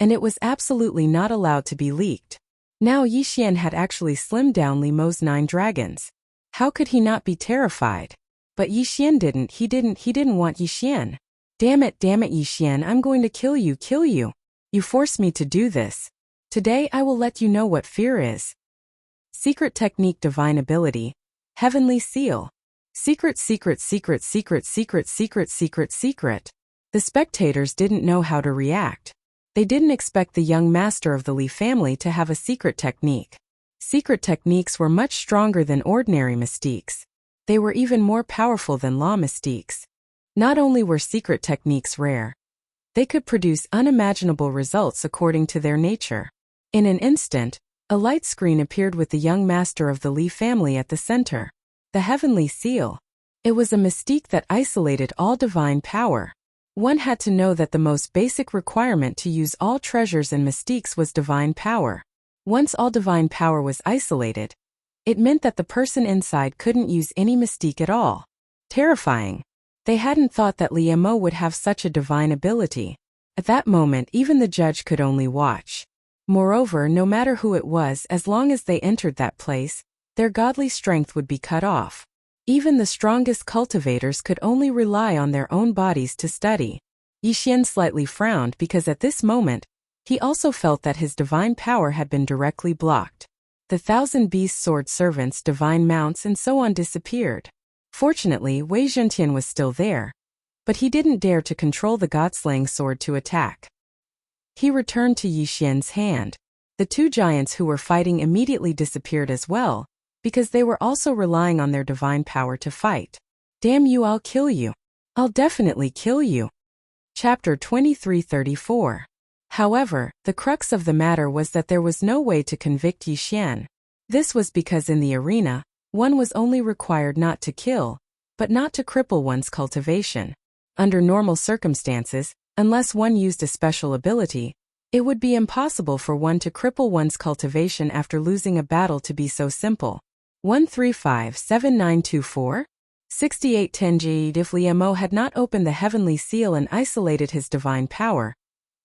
and it was absolutely not allowed to be leaked. Now Yixian had actually slimmed down Li Mo's 9 dragons. How could he not be terrified? But Yixian didn't. He didn't want Yixian. Damn it, Yixian, I'm going to kill you. You forced me to do this. Today I will let you know what fear is. Secret technique, divine ability. Heavenly seal. Secret. The spectators didn't know how to react. They didn't expect the young master of the Li family to have a secret technique. Secret techniques were much stronger than ordinary mystiques. They were even more powerful than law mystiques. Not only were secret techniques rare, they could produce unimaginable results according to their nature. In an instant, a light screen appeared with the young master of the Li family at the center. The heavenly seal. It was a mystique that isolated all divine power. One had to know that the most basic requirement to use all treasures and mystiques was divine power. Once all divine power was isolated, it meant that the person inside couldn't use any mystique at all. Terrifying. They hadn't thought that Li Mo would have such a divine ability. At that moment, even the judge could only watch. Moreover, no matter who it was, as long as they entered that place, their godly strength would be cut off. Even the strongest cultivators could only rely on their own bodies to study. Yixian slightly frowned because at this moment, he also felt that his divine power had been directly blocked. The 1,000 beast sword servants, divine mounts and so on disappeared. Fortunately, Wei Zhentian was still there, but he didn't dare to control the god-slaying sword to attack. He returned to Yixian's hand. The two giants who were fighting immediately disappeared as well, because they were also relying on their divine power to fight. Damn you, I'll kill you. I'll definitely kill you. Chapter 2334. However, the crux of the matter was that there was no way to convict Yixian. This was because in the arena, one was only required not to kill, but not to cripple one's cultivation. Under normal circumstances, unless one used a special ability, it would be impossible for one to cripple one's cultivation after losing a battle to be so simple. 1357924? 6810G. If Li Mo had not opened the heavenly seal and isolated his divine power,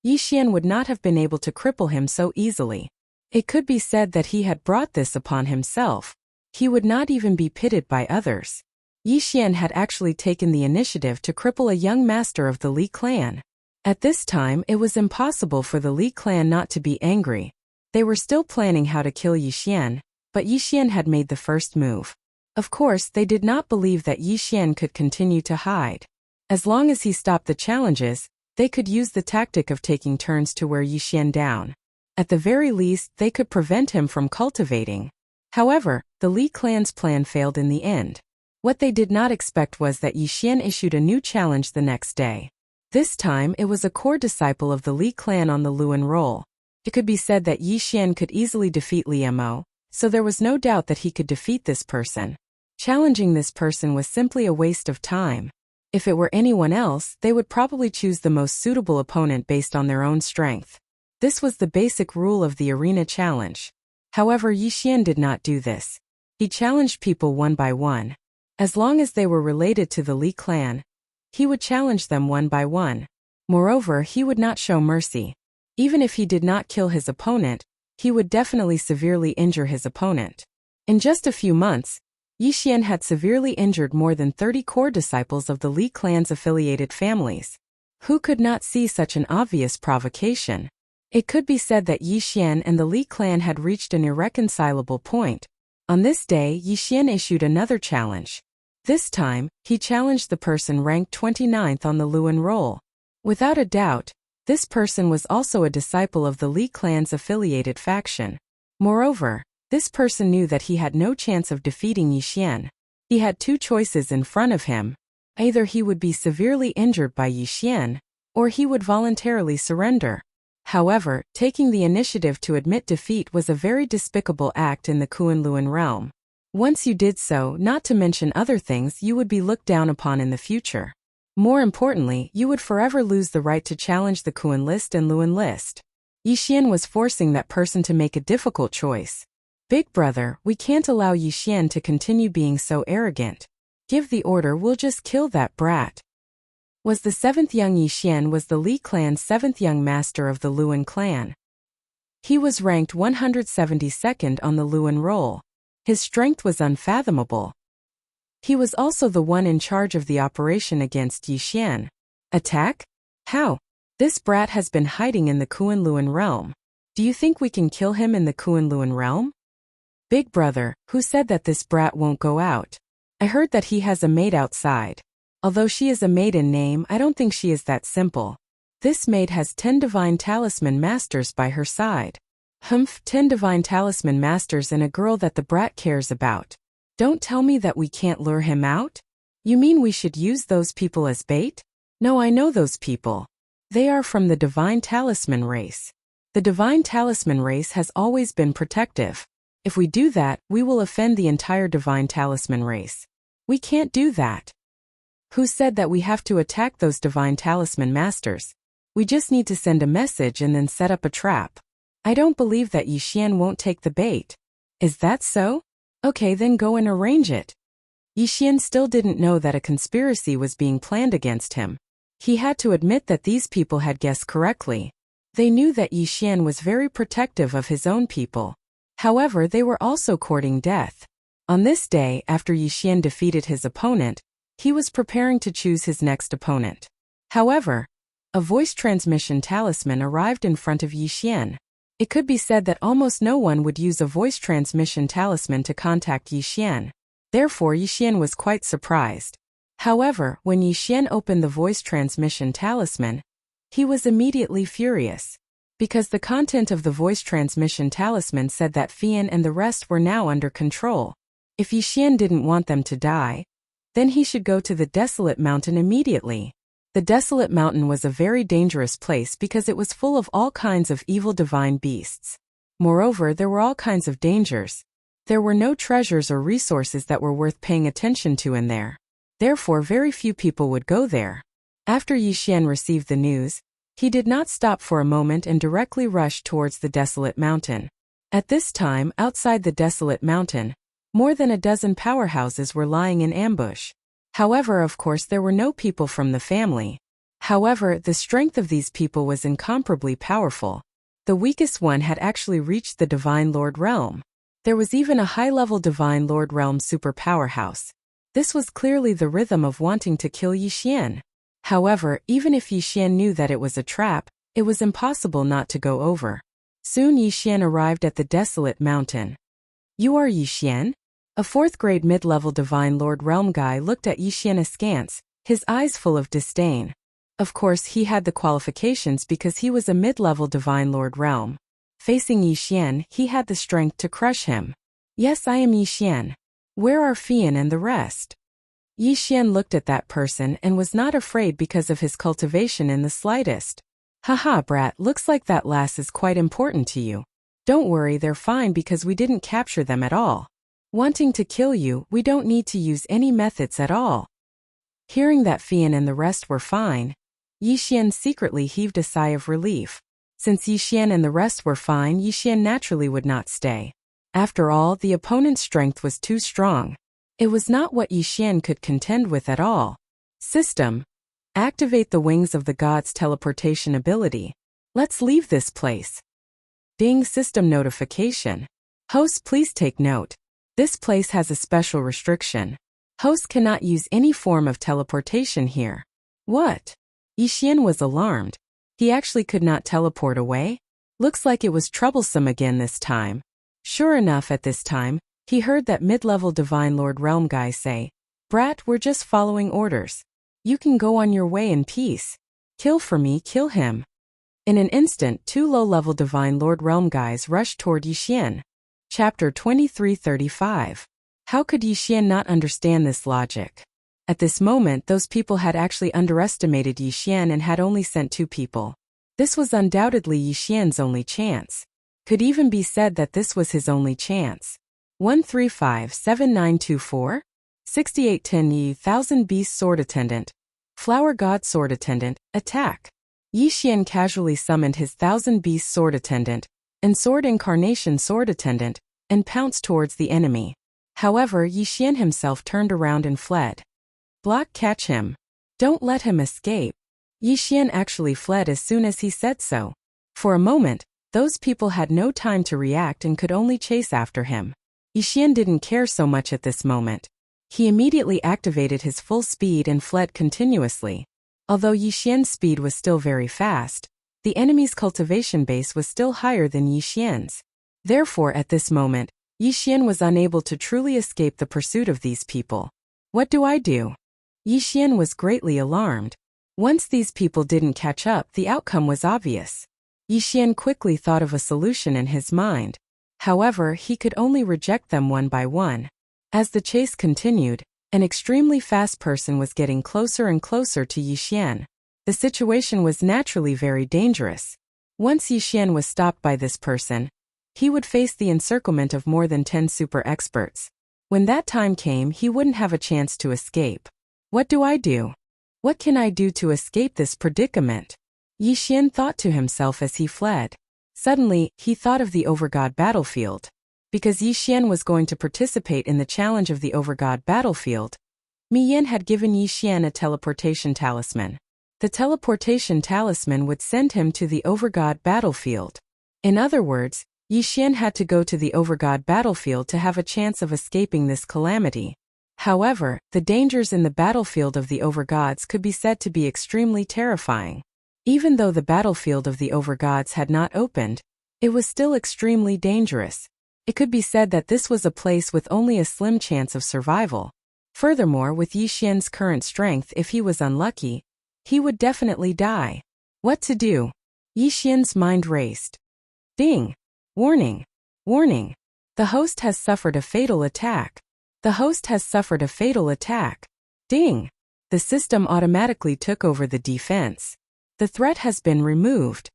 Yixian would not have been able to cripple him so easily. It could be said that he had brought this upon himself. He would not even be pitied by others. Yixian had actually taken the initiative to cripple a young master of the Li clan. At this time, it was impossible for the Li clan not to be angry. They were still planning how to kill Yixian, but Yixian had made the first move. Of course, they did not believe that Yixian could continue to hide. As long as he stopped the challenges, they could use the tactic of taking turns to wear Yixian down. At the very least, they could prevent him from cultivating. However, the Li clan's plan failed in the end. What they did not expect was that Yixian issued a new challenge the next day. This time, it was a core disciple of the Li clan on the Luan roll. It could be said that Yixian could easily defeat Li Mo, so there was no doubt that he could defeat this person. Challenging this person was simply a waste of time. If it were anyone else, they would probably choose the most suitable opponent based on their own strength. This was the basic rule of the arena challenge. However, Yixian did not do this. He challenged people one by one. As long as they were related to the Li clan, he would challenge them one by one. Moreover, he would not show mercy. Even if he did not kill his opponent, he would definitely severely injure his opponent. In just a few months, Yixian had severely injured more than 30 core disciples of the Li clan's affiliated families. Who could not see such an obvious provocation? It could be said that Yixian and the Li clan had reached an irreconcilable point. On this day, Yixian issued another challenge. This time, he challenged the person ranked 29th on the Luan roll. Without a doubt, this person was also a disciple of the Li clan's affiliated faction. Moreover, this person knew that he had no chance of defeating Yixian. He had two choices in front of him. Either he would be severely injured by Yixian, or he would voluntarily surrender. However, taking the initiative to admit defeat was a very despicable act in the Kunluan realm. Once you did so, not to mention other things, you would be looked down upon in the future. More importantly, you would forever lose the right to challenge the Kun list and Luan list. Yixian was forcing that person to make a difficult choice. Big brother, we can't allow Yixian to continue being so arrogant. Give the order, we'll just kill that brat. Was the 7th young Yixian was the Li clan's 7th young master of the Luan clan. He was ranked 172nd on the Luan roll. His strength was unfathomable. He was also the one in charge of the operation against Yi Xian. Attack? How? This brat has been hiding in the Kunlun realm. Do you think we can kill him in the Kunlun realm? Big brother, who said that this brat won't go out? I heard that he has a maid outside. Although she is a maid in name, I don't think she is that simple. This maid has 10 divine talisman masters by her side. 10 divine talisman masters and a girl that the brat cares about. Don't tell me that we can't lure him out? You mean we should use those people as bait? No, I know those people. They are from the divine talisman race. The divine talisman race has always been protective. If we do that, we will offend the entire divine talisman race. We can't do that. Who said that we have to attack those divine talisman masters? We just need to send a message and then set up a trap. I don't believe that Yi Xian won't take the bait. Is that so? Okay, then go and arrange it. Yi Xian still didn't know that a conspiracy was being planned against him. He had to admit that these people had guessed correctly. They knew that Yi Xian was very protective of his own people. However, they were also courting death. On this day, after Yi Xian defeated his opponent, he was preparing to choose his next opponent. However, a voice transmission talisman arrived in front of Yi Xian. It could be said that almost no one would use a voice transmission talisman to contact Yi Xian. Therefore, Yi Xian was quite surprised. However, when Yi Xian opened the voice transmission talisman, he was immediately furious. Because the content of the voice transmission talisman said that Fian and the rest were now under control. If Yi Xian didn't want them to die, then he should go to the Desolate Mountain immediately. The Desolate Mountain was a very dangerous place because it was full of all kinds of evil divine beasts. Moreover, there were all kinds of dangers. There were no treasures or resources that were worth paying attention to in there. Therefore, very few people would go there. After Yi Xian received the news, he did not stop for a moment and directly rushed towards the Desolate Mountain. At this time, outside the Desolate Mountain, more than a dozen powerhouses were lying in ambush. However, of course, there were no people from the family. However, the strength of these people was incomparably powerful. The weakest one had actually reached the Divine Lord Realm. There was even a high-level Divine Lord Realm super powerhouse. This was clearly the rhythm of wanting to kill Yi Xian. However, even if Yi Xian knew that it was a trap, it was impossible not to go over. Soon Yi Xian arrived at the Desolate Mountain. You are Yi Xian? A 4th grade mid-level Divine Lord Realm guy looked at Yi Xian askance, his eyes full of disdain. Of course, he had the qualifications because he was a mid-level Divine Lord Realm. Facing Yi Xian, he had the strength to crush him. Yes, I am Yi Xian. Where are Fian and the rest? Yi Xian looked at that person and was not afraid because of his cultivation in the slightest. Haha, brat, looks like that lass is quite important to you. Don't worry, they're fine because we didn't capture them at all. Wanting to kill you, we don't need to use any methods at all. Hearing that Fian and the rest were fine, Yi Xian secretly heaved a sigh of relief. Since Yi Xian and the rest were fine, Yi Xian naturally would not stay. After all, the opponent's strength was too strong. It was not what Yi Xian could contend with at all. System. Activate the wings of the god's teleportation ability. Let's leave this place. Ding, system notification. Host, please take note. This place has a special restriction. Host cannot use any form of teleportation here. What? Yi Xian was alarmed. He actually could not teleport away? Looks like it was troublesome again this time. Sure enough, at this time, he heard that mid-level Divine Lord Realm guy say, Brat, we're just following orders. You can go on your way in peace. Kill for me, kill him. In an instant, 2 low-level Divine Lord Realm guys rushed toward Yi Xian. Chapter 2335. How could Yi Xian not understand this logic? At this moment, those people had actually underestimated Yi Xian and had only sent 2 people. This was undoubtedly Yi Xian's only chance. Could even be said that this was his only chance. 1357924? 6810 Yi 1000 Beast Sword Attendant. Flower God Sword Attendant, attack. Yi Xian casually summoned his 1000 Beast Sword Attendant and Sword Incarnation Sword Attendant and pounced towards the enemy. However, Yi Xian himself turned around and fled. Block, catch him. Don't let him escape. Yi Xian actually fled as soon as he said so. For a moment, those people had no time to react and could only chase after him. Yi Xian didn't care so much at this moment. He immediately activated his full speed and fled continuously. Although Yi Xian's speed was still very fast, the enemy's cultivation base was still higher than Yi Xian's. Therefore, at this moment, Yi Xian was unable to truly escape the pursuit of these people. What do I do? Yi Xian was greatly alarmed. Once these people didn't catch up, the outcome was obvious. Yi Xian quickly thought of a solution in his mind. However, he could only reject them one by one. As the chase continued, an extremely fast person was getting closer and closer to Yi Xian. The situation was naturally very dangerous. Once Yi Xian was stopped by this person, he would face the encirclement of more than 10 super experts. When that time came, he wouldn't have a chance to escape. What do I do? What can I do to escape this predicament? Yi Xian thought to himself as he fled. Suddenly, he thought of the Overgod battlefield. Because Yi Xian was going to participate in the challenge of the Overgod battlefield, Mi Yin had given Yi Xian a teleportation talisman. The teleportation talisman would send him to the Overgod battlefield. In other words, Yi Xian had to go to the Overgod battlefield to have a chance of escaping this calamity. However, the dangers in the battlefield of the Overgods could be said to be extremely terrifying. Even though the battlefield of the Overgods had not opened, it was still extremely dangerous. It could be said that this was a place with only a slim chance of survival. Furthermore, with Yi Xian's current strength, if he was unlucky, he would definitely die. What to do? Yi Xian's mind raced. Ding! Warning! Warning! The host has suffered a fatal attack. The host has suffered a fatal attack. Ding! The system automatically took over the defense. The threat has been removed.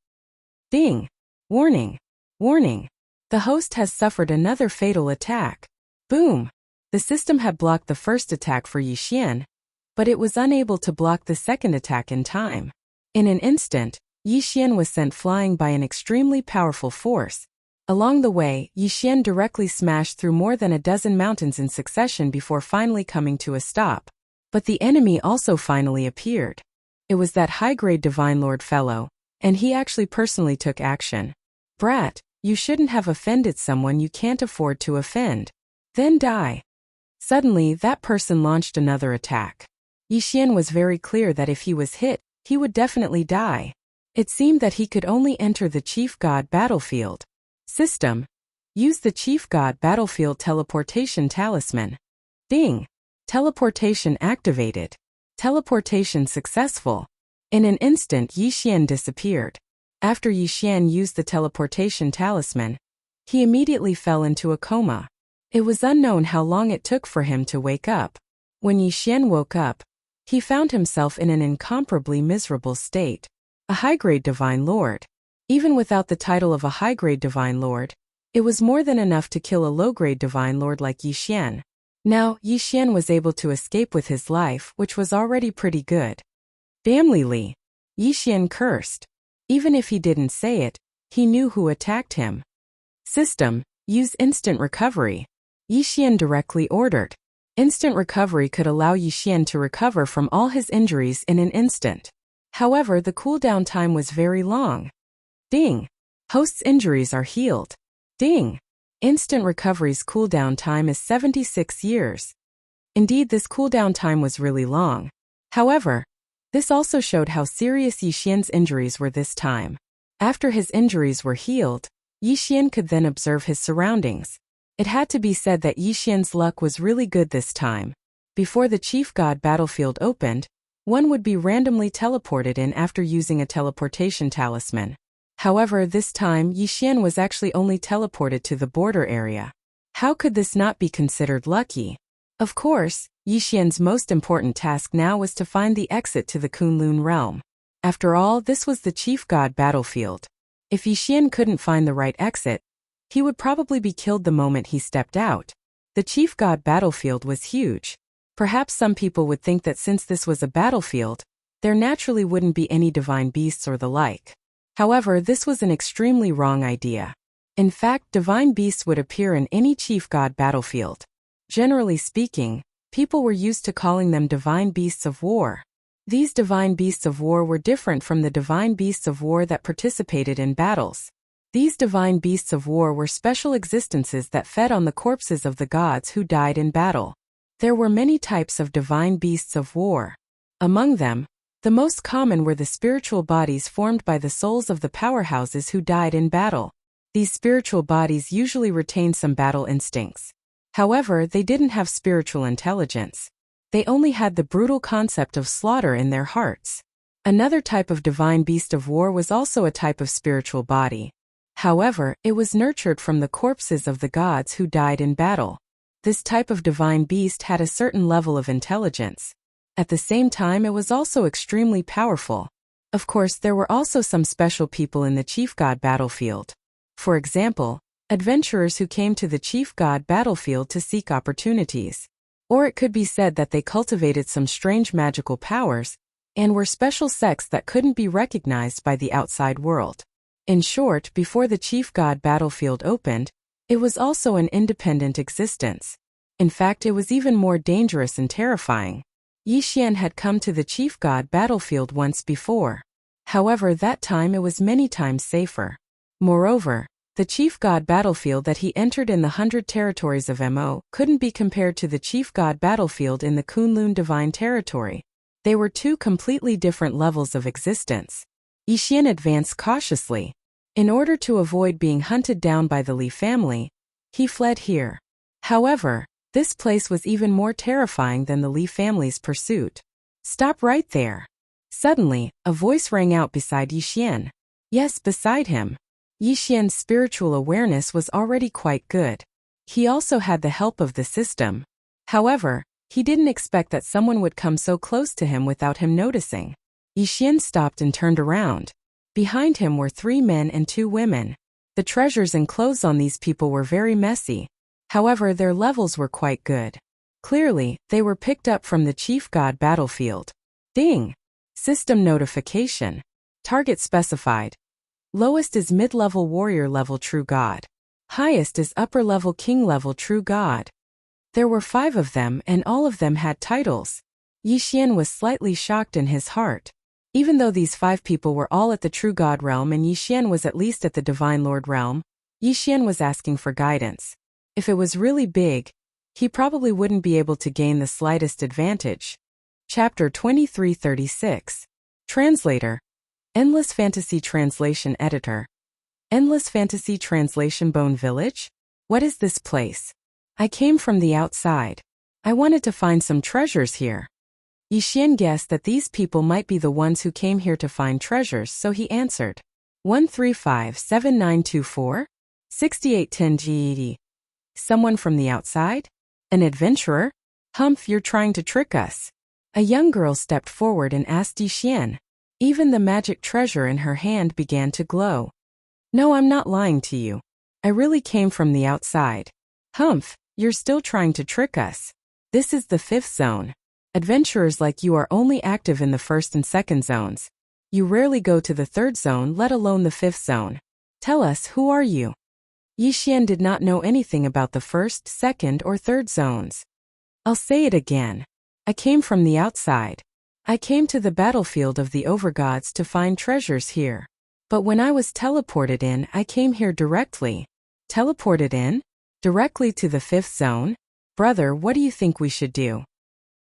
Ding! Warning! Warning! The host has suffered another fatal attack. Boom! The system had blocked the first attack for Yi Xian, but it was unable to block the second attack in time. In an instant, Yi Xian was sent flying by an extremely powerful force. Along the way, Yi Xian directly smashed through more than a dozen mountains in succession before finally coming to a stop. But the enemy also finally appeared. It was that high-grade Divine Lord fellow, and he actually personally took action. Brat, you shouldn't have offended someone you can't afford to offend. Then die. Suddenly, that person launched another attack. Yi Xian was very clear that if he was hit, he would definitely die. It seemed that he could only enter the Chief God battlefield. System. Use the Chief God battlefield teleportation talisman. Ding! Teleportation activated. Teleportation successful. In an instant, Yi Xian disappeared. After Yi Xian used the teleportation talisman, he immediately fell into a coma. It was unknown how long it took for him to wake up. When Yi Xian woke up, he found himself in an incomparably miserable state. A high-grade Divine Lord. Even without the title of a high-grade Divine Lord, it was more than enough to kill a low-grade Divine Lord like Yi Xian. Now, Yi Xian was able to escape with his life, which was already pretty good. Family Li. Yi Xian cursed. Even if he didn't say it, he knew who attacked him. System. Use instant recovery. Yi Xian directly ordered. Instant recovery could allow Yi Xian to recover from all his injuries in an instant. However, the cooldown time was very long. Ding! Host's injuries are healed. Ding! Instant recovery's cooldown time is 76 years. Indeed, this cooldown time was really long. However, this also showed how serious Yi Xian's injuries were this time. After his injuries were healed, Yi Xian could then observe his surroundings. It had to be said that Yi Xian's luck was really good this time. Before the Chief God battlefield opened, one would be randomly teleported in after using a teleportation talisman. However, this time Yi Xian was actually only teleported to the border area. How could this not be considered lucky? Of course, Yi Xian's most important task now was to find the exit to the Kunlun realm. After all, this was the Chief God battlefield. If Yi Xian couldn't find the right exit, he would probably be killed the moment he stepped out. The Chief God battlefield was huge. Perhaps some people would think that since this was a battlefield, there naturally wouldn't be any divine beasts or the like. However, this was an extremely wrong idea. In fact, divine beasts would appear in any Chief God battlefield. Generally speaking, people were used to calling them divine beasts of war. These divine beasts of war were different from the divine beasts of war that participated in battles. These divine beasts of war were special existences that fed on the corpses of the gods who died in battle. There were many types of divine beasts of war. Among them, the most common were the spiritual bodies formed by the souls of the powerhouses who died in battle. These spiritual bodies usually retained some battle instincts. However, they didn't have spiritual intelligence. They only had the brutal concept of slaughter in their hearts. Another type of divine beast of war was also a type of spiritual body. However, it was nurtured from the corpses of the gods who died in battle. This type of divine beast had a certain level of intelligence. At the same time, it was also extremely powerful. Of course, there were also some special people in the chief god battlefield. For example, adventurers who came to the chief god battlefield to seek opportunities. Or it could be said that they cultivated some strange magical powers and were special sects that couldn't be recognized by the outside world. In short, before the chief god battlefield opened, it was also an independent existence. In fact, it was even more dangerous and terrifying. Yixian had come to the chief god battlefield once before. However, that time it was many times safer. Moreover, the chief god battlefield that he entered in the 100 territories of Mo couldn't be compared to the chief god battlefield in the Kunlun divine territory. They were two completely different levels of existence. Yixian advanced cautiously. In order to avoid being hunted down by the Li family, he fled here. However, this place was even more terrifying than the Li family's pursuit. "Stop right there." Suddenly, a voice rang out beside Yixian. Yes, beside him. Yixian's spiritual awareness was already quite good. He also had the help of the system. However, he didn't expect that someone would come so close to him without him noticing. Yixian stopped and turned around. Behind him were 3 men and 2 women. The treasures and clothes on these people were very messy. However, their levels were quite good. Clearly, they were picked up from the chief god battlefield. Ding! System notification. Target specified. Lowest is mid-level warrior level true god. Highest is upper-level king level true god. There were 5 of them and all of them had titles. Yixian was slightly shocked in his heart. Even though these 5 people were all at the true god realm and Yixian was at least at the divine lord realm, Yixian was asking for guidance. If it was really big, he probably wouldn't be able to gain the slightest advantage. Chapter 2336. Translator. Endless Fantasy Translation Editor. Endless Fantasy Translation Bone Village? What is this place? I came from the outside. I wanted to find some treasures here. Yixian guessed that these people might be the ones who came here to find treasures, so he answered. 1357924? 6810 GED. Someone from the outside? An adventurer? Humph, you're trying to trick us. A young girl stepped forward and asked Yixian. Even the magic treasure in her hand began to glow. No, I'm not lying to you. I really came from the outside. Humph, you're still trying to trick us. This is the 5th zone. Adventurers like you are only active in the 1st and 2nd zones. You rarely go to the 3rd zone, let alone the 5th zone. Tell us, who are you? Yixian did not know anything about the 1st, 2nd, or 3rd zones. I'll say it again. I came from the outside. I came to the battlefield of the overgods to find treasures here. But when I was teleported in, I came here directly. Teleported in? Directly to the 5th zone? Brother, what do you think we should do?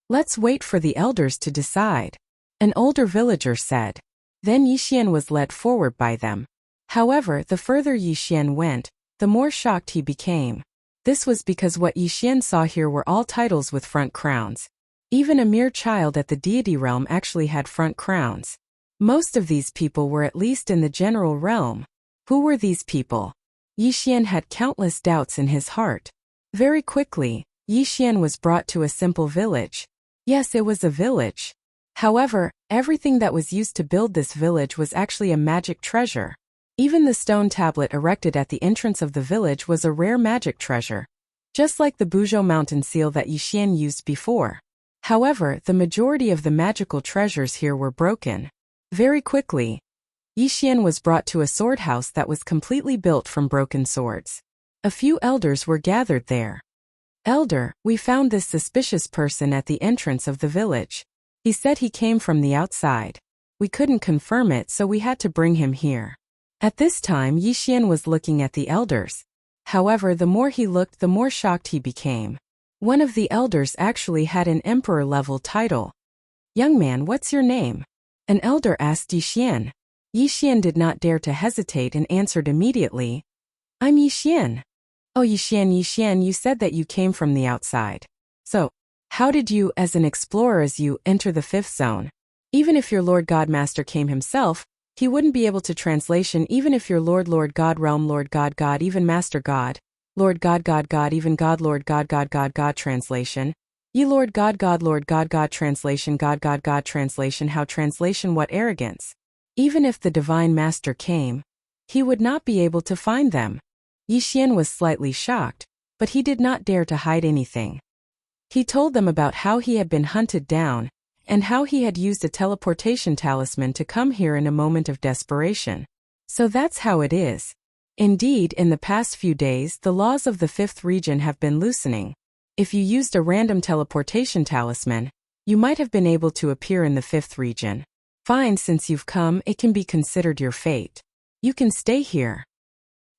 Let's wait for the elders to decide. An older villager said. Then Yixian was led forward by them. However, the further Yixian went, the more shocked he became. This was because what Yixian saw here were all titles with front crowns. Even a mere child at the deity realm actually had front crowns. Most of these people were at least in the general realm. Who were these people? Yixian had countless doubts in his heart. Very quickly, Yixian was brought to a simple village. Yes, it was a village. However, everything that was used to build this village was actually a magic treasure. Even the stone tablet erected at the entrance of the village was a rare magic treasure. Just like the Buzhou mountain seal that Yixian used before. However, the majority of the magical treasures here were broken. Very quickly, Yixian was brought to a sword house that was completely built from broken swords. A few elders were gathered there. Elder, we found this suspicious person at the entrance of the village. He said he came from the outside. We couldn't confirm it, so we had to bring him here. At this time, Yixian was looking at the elders. However, the more he looked, the more shocked he became. One of the elders actually had an emperor-level title. "Young man, what's your name?" an elder asked Yi Xian. Yi Xian did not dare to hesitate and answered immediately, "I'm Yi Xian." "Oh, Yi Xian, you said that you came from the outside. So, how did you, as an explorer as you, enter the fifth zone? Even if your Lord God Master came himself, he wouldn't be able to translation even if your Lord God Realm Lord God even Master God, Lord God even God Lord God translation. Ye Lord God translation God translation how translation what arrogance. Even if the Divine Master came, he would not be able to find them." Yi Xian was slightly shocked, but he did not dare to hide anything. He told them about how he had been hunted down, and how he had used a teleportation talisman to come here in a moment of desperation. So that's how it is. Indeed, in the past few days, the laws of the fifth region have been loosening. If you used a random teleportation talisman, you might have been able to appear in the fifth region. Fine, since you've come, it can be considered your fate. You can stay here.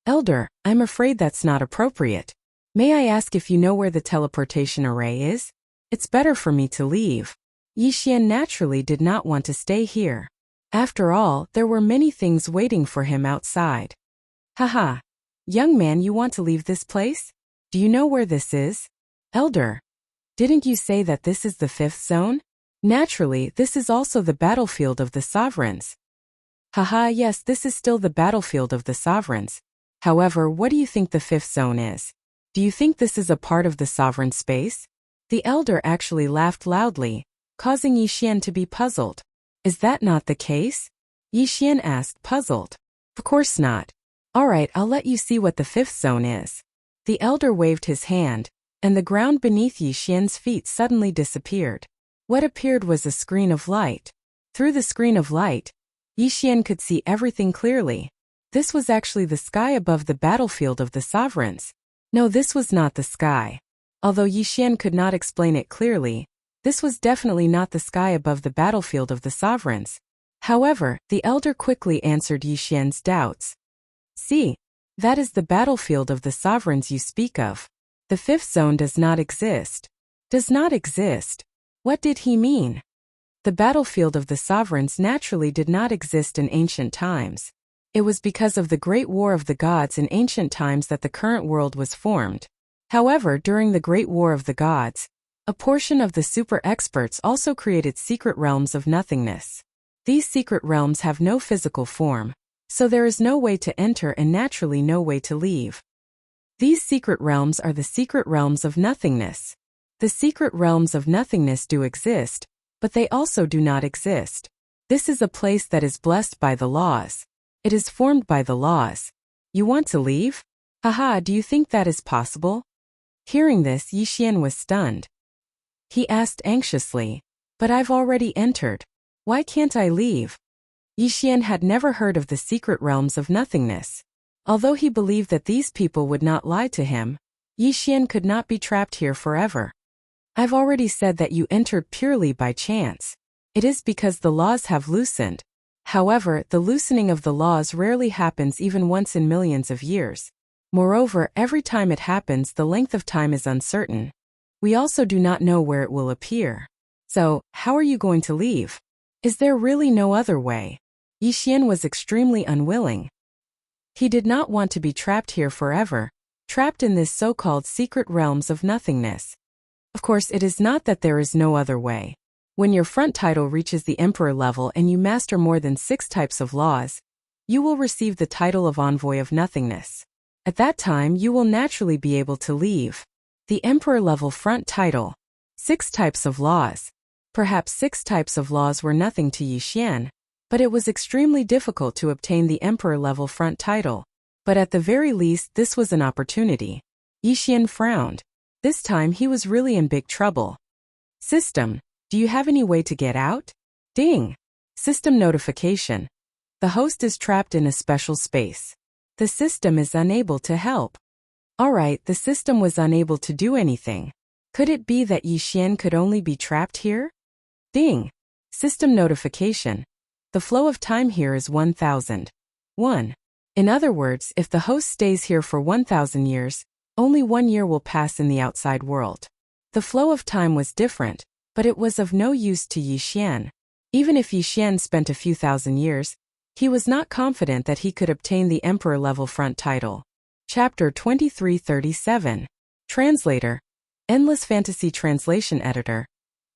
Elder, I'm afraid that's not appropriate. May I ask if you know where the teleportation array is? It's better for me to leave. Yi Xian naturally did not want to stay here. After all, there were many things waiting for him outside. Haha. Young man, you want to leave this place? Do you know where this is? Elder, didn't you say that this is the fifth zone? Naturally, this is also the battlefield of the sovereigns. Haha, yes, this is still the battlefield of the sovereigns. However, what do you think the fifth zone is? Do you think this is a part of the sovereign space? The elder actually laughed loudly, causing Yi Xian to be puzzled. Is that not the case? Yi Xian asked, puzzled. Of course not. Alright, I'll let you see what the fifth zone is. The elder waved his hand, and the ground beneath Yi Xian's feet suddenly disappeared. What appeared was a screen of light. Through the screen of light, Yi Xian could see everything clearly. This was actually the sky above the battlefield of the sovereigns. No, this was not the sky. Although Yi Xian could not explain it clearly, this was definitely not the sky above the battlefield of the sovereigns. However, the elder quickly answered Yi Xian's doubts. See, that is the battlefield of the sovereigns you speak of. The fifth zone does not exist. Does not exist. What did he mean? The battlefield of the sovereigns naturally did not exist in ancient times. It was because of the Great War of the Gods in ancient times that the current world was formed. However, during the Great War of the Gods, a portion of the super experts also created secret realms of nothingness. These secret realms have no physical form, so there is no way to enter and naturally no way to leave. These secret realms are the secret realms of nothingness. The secret realms of nothingness do exist, but they also do not exist. This is a place that is blessed by the laws. It is formed by the laws. You want to leave? Haha, do you think that is possible? Hearing this, Yi Xian was stunned. He asked anxiously, but I've already entered. Why can't I leave? Yi Xian had never heard of the secret realms of nothingness. Although he believed that these people would not lie to him, Yi Xian could not be trapped here forever. I've already said that you entered purely by chance. It is because the laws have loosened. However, the loosening of the laws rarely happens even once in millions of years. Moreover, every time it happens, the length of time is uncertain. We also do not know where it will appear. So, how are you going to leave? Is there really no other way? Yi Xian was extremely unwilling. He did not want to be trapped here forever, trapped in this so-called secret realms of nothingness. Of course, it is not that there is no other way. When your front title reaches the emperor level and you master more than 6 types of laws, you will receive the title of Envoy of Nothingness. At that time, you will naturally be able to leave. The emperor level front title. 6 types of laws. Perhaps 6 types of laws were nothing to Yi Xian, but it was extremely difficult to obtain the emperor-level front title. But at the very least, this was an opportunity. Yi Xian frowned. This time he was really in big trouble. System, do you have any way to get out? Ding! System notification. The host is trapped in a special space. The system is unable to help. Alright, the system was unable to do anything. Could it be that Yi Xian could only be trapped here? Ding! System notification. The flow of time here is 1001. In other words, if the host stays here for 1000 years, only 1 year will pass in the outside world. The flow of time was different, but it was of no use to Yi Xian. Even if Yi Xian spent a few thousand years, he was not confident that he could obtain the emperor-level front title. Chapter 2337. Translator. Endless Fantasy Translation Editor.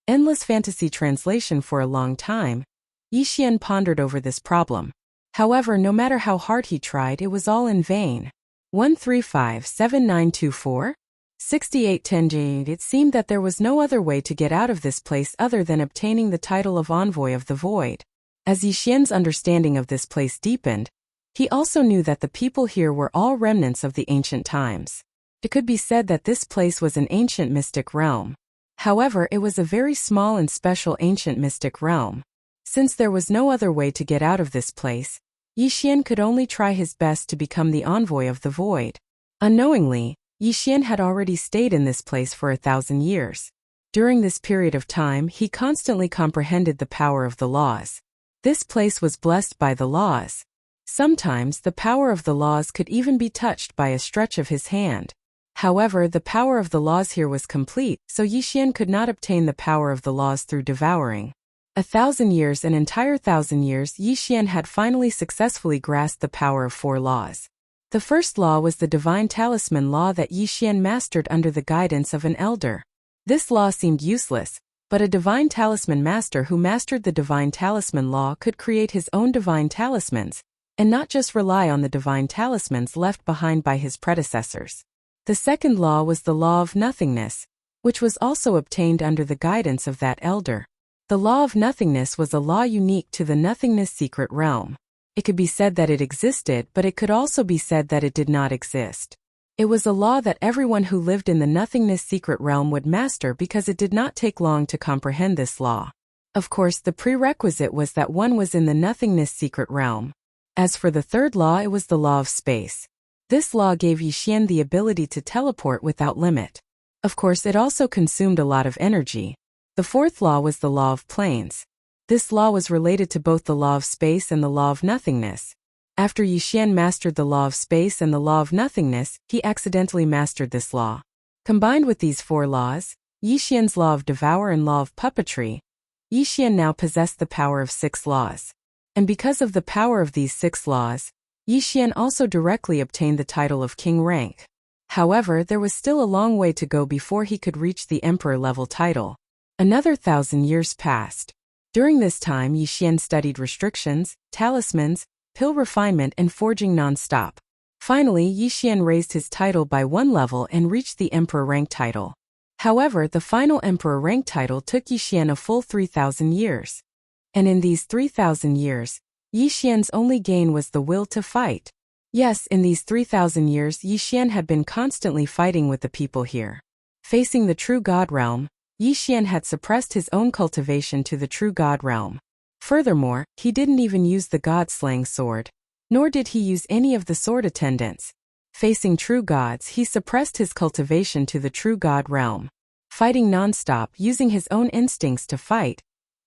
Endless Fantasy Translation. For a long time, Yi Xian pondered over this problem. However, no matter how hard he tried, it was all in vain. 1357924? 6810. It seemed that there was no other way to get out of this place other than obtaining the title of Envoy of the Void. As Yi Xian's understanding of this place deepened, he also knew that the people here were all remnants of the ancient times. It could be said that this place was an ancient mystic realm. However, it was a very small and special ancient mystic realm. Since there was no other way to get out of this place, Yi Xian could only try his best to become the Envoy of the Void. Unknowingly, Yi Xian had already stayed in this place for 1,000 years. During this period of time, he constantly comprehended the power of the laws. This place was blessed by the laws. Sometimes the power of the laws could even be touched by a stretch of his hand. However, the power of the laws here was complete, so Yi Xian could not obtain the power of the laws through devouring. 1,000 years, an entire 1,000 years, Yi Xian had finally successfully grasped the power of 4 laws. The first law was the divine talisman law that Yi Xian mastered under the guidance of an elder. This law seemed useless, but a divine talisman master who mastered the divine talisman law could create his own divine talismans, and not just rely on the divine talismans left behind by his predecessors. The second law was the law of nothingness, which was also obtained under the guidance of that elder. The law of nothingness was a law unique to the nothingness secret realm. It could be said that it existed, but it could also be said that it did not exist. It was a law that everyone who lived in the nothingness secret realm would master because it did not take long to comprehend this law. Of course, the prerequisite was that one was in the nothingness secret realm. As for the third law, it was the law of space. This law gave Yi Xian the ability to teleport without limit. Of course, it also consumed a lot of energy. The fourth law was the law of planes. This law was related to both the law of space and the law of nothingness. After Yi Xian mastered the law of space and the law of nothingness, he accidentally mastered this law. Combined with these 4 laws, Yi Xian's law of devour and law of puppetry, Yi Xian now possessed the power of 6 laws. And because of the power of these 6 laws, Yi Xian also directly obtained the title of king rank. However, there was still a long way to go before he could reach the emperor-level title. Another 1,000 years passed. During this time, Yi Xian studied restrictions, talismans, pill refinement, and forging non-stop. Finally, Yi Xian raised his title by 1 level and reached the emperor rank title. However, the final emperor rank title took Yi Xian a full 3,000 years. And in these 3,000 years, Yi Xian's only gain was the will to fight. Yes, in these 3,000 years, Yi Xian had been constantly fighting with the people here. Facing the true God realm, Yi Xian had suppressed his own cultivation to the true God realm. Furthermore, he didn't even use the God-slaying sword, nor did he use any of the sword attendants. Facing true gods, he suppressed his cultivation to the true God realm. Fighting non-stop, using his own instincts to fight,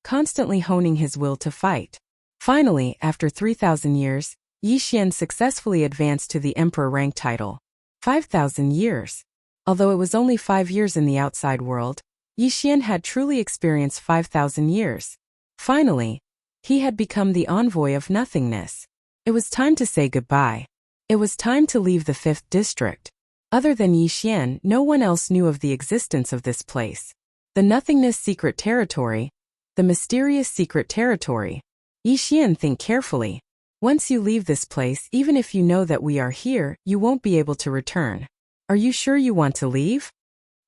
constantly honing his will to fight. Finally, after 3,000 years, Yi Xian successfully advanced to the emperor rank title. 5,000 years. Although it was only 5 years in the outside world, Yi Xian had truly experienced 5,000 years. Finally, he had become the envoy of nothingness. It was time to say goodbye. It was time to leave the 5th district. Other than Yi Xian, no one else knew of the existence of this place. The nothingness secret territory. The mysterious secret territory. Yi Xian, think carefully. Once you leave this place, even if you know that we are here, you won't be able to return. Are you sure you want to leave?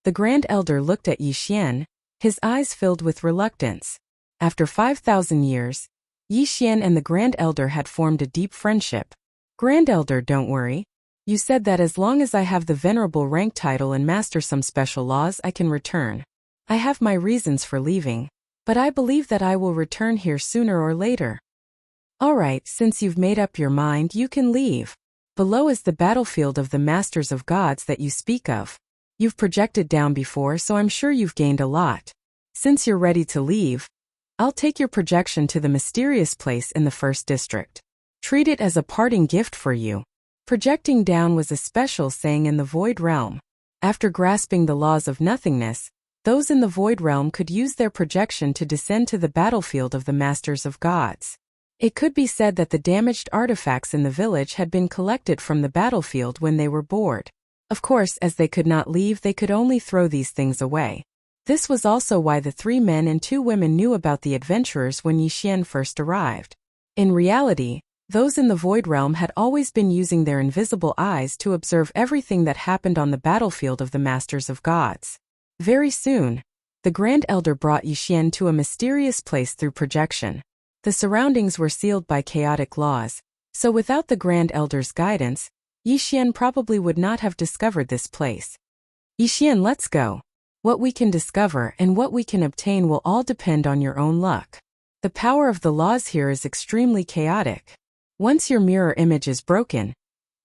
The Grand Elder looked at Yi Xian, his eyes filled with reluctance. After 5,000 years, Yi Xian and the Grand Elder had formed a deep friendship. Grand Elder, don't worry. You said that as long as I have the venerable rank title and master some special laws, I can return. I have my reasons for leaving, but I believe that I will return here sooner or later. Alright, since you've made up your mind, you can leave. Below is the battlefield of the Masters of Gods that you speak of. You've projected down before, so I'm sure you've gained a lot. Since you're ready to leave, I'll take your projection to the mysterious place in the 1st district. Treat it as a parting gift for you. Projecting down was a special saying in the void realm. After grasping the laws of nothingness, those in the Void Realm could use their projection to descend to the battlefield of the Masters of Gods. It could be said that the damaged artifacts in the village had been collected from the battlefield when they were bored. Of course, as they could not leave, they could only throw these things away. This was also why the 3 men and 2 women knew about the adventurers when Yi Xian first arrived. In reality, those in the Void Realm had always been using their invisible eyes to observe everything that happened on the battlefield of the Masters of Gods. Very soon, the Grand Elder brought Yi Xian to a mysterious place through projection. The surroundings were sealed by chaotic laws, so without the Grand Elder's guidance, Yi Xian probably would not have discovered this place. Yi Xian, let's go. What we can discover and what we can obtain will all depend on your own luck. The power of the laws here is extremely chaotic. Once your mirror image is broken,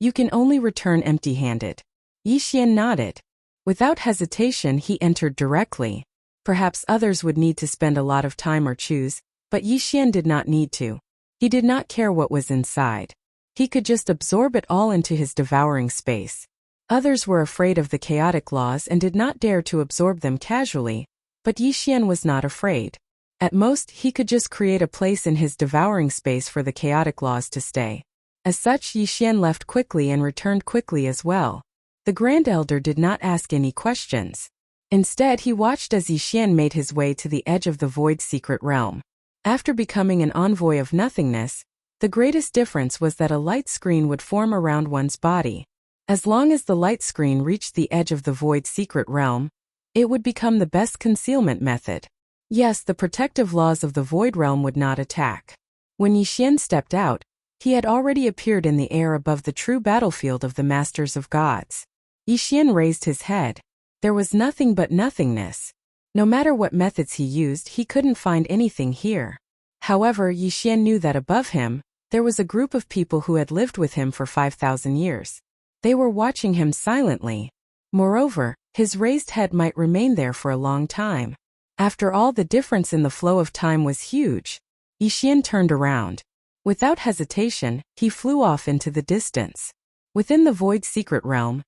you can only return empty-handed. Yi Xian nodded. Without hesitation, he entered directly. Perhaps others would need to spend a lot of time or choose, but Yi Xian did not need to. He did not care what was inside. He could just absorb it all into his devouring space. Others were afraid of the chaotic laws and did not dare to absorb them casually, but Yi Xian was not afraid. At most, he could just create a place in his devouring space for the chaotic laws to stay. As such, Yi Xian left quickly and returned quickly as well. The Grand Elder did not ask any questions. Instead, he watched as Yi Xian made his way to the edge of the Void Secret Realm. After becoming an envoy of nothingness, the greatest difference was that a light screen would form around one's body. As long as the light screen reached the edge of the Void Secret Realm, it would become the best concealment method. Yes, the protective laws of the Void Realm would not attack. When Yi Xian stepped out, he had already appeared in the air above the true battlefield of the Masters of Gods. Yi Xian raised his head. There was nothing but nothingness. No matter what methods he used, he couldn't find anything here. However, Yi Xian knew that above him, there was a group of people who had lived with him for 5,000 years. They were watching him silently. Moreover, his raised head might remain there for a long time. After all, the difference in the flow of time was huge. Yi Xian turned around. Without hesitation, he flew off into the distance. Within the Void Secret Realm,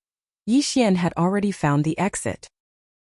Yi Xian had already found the exit.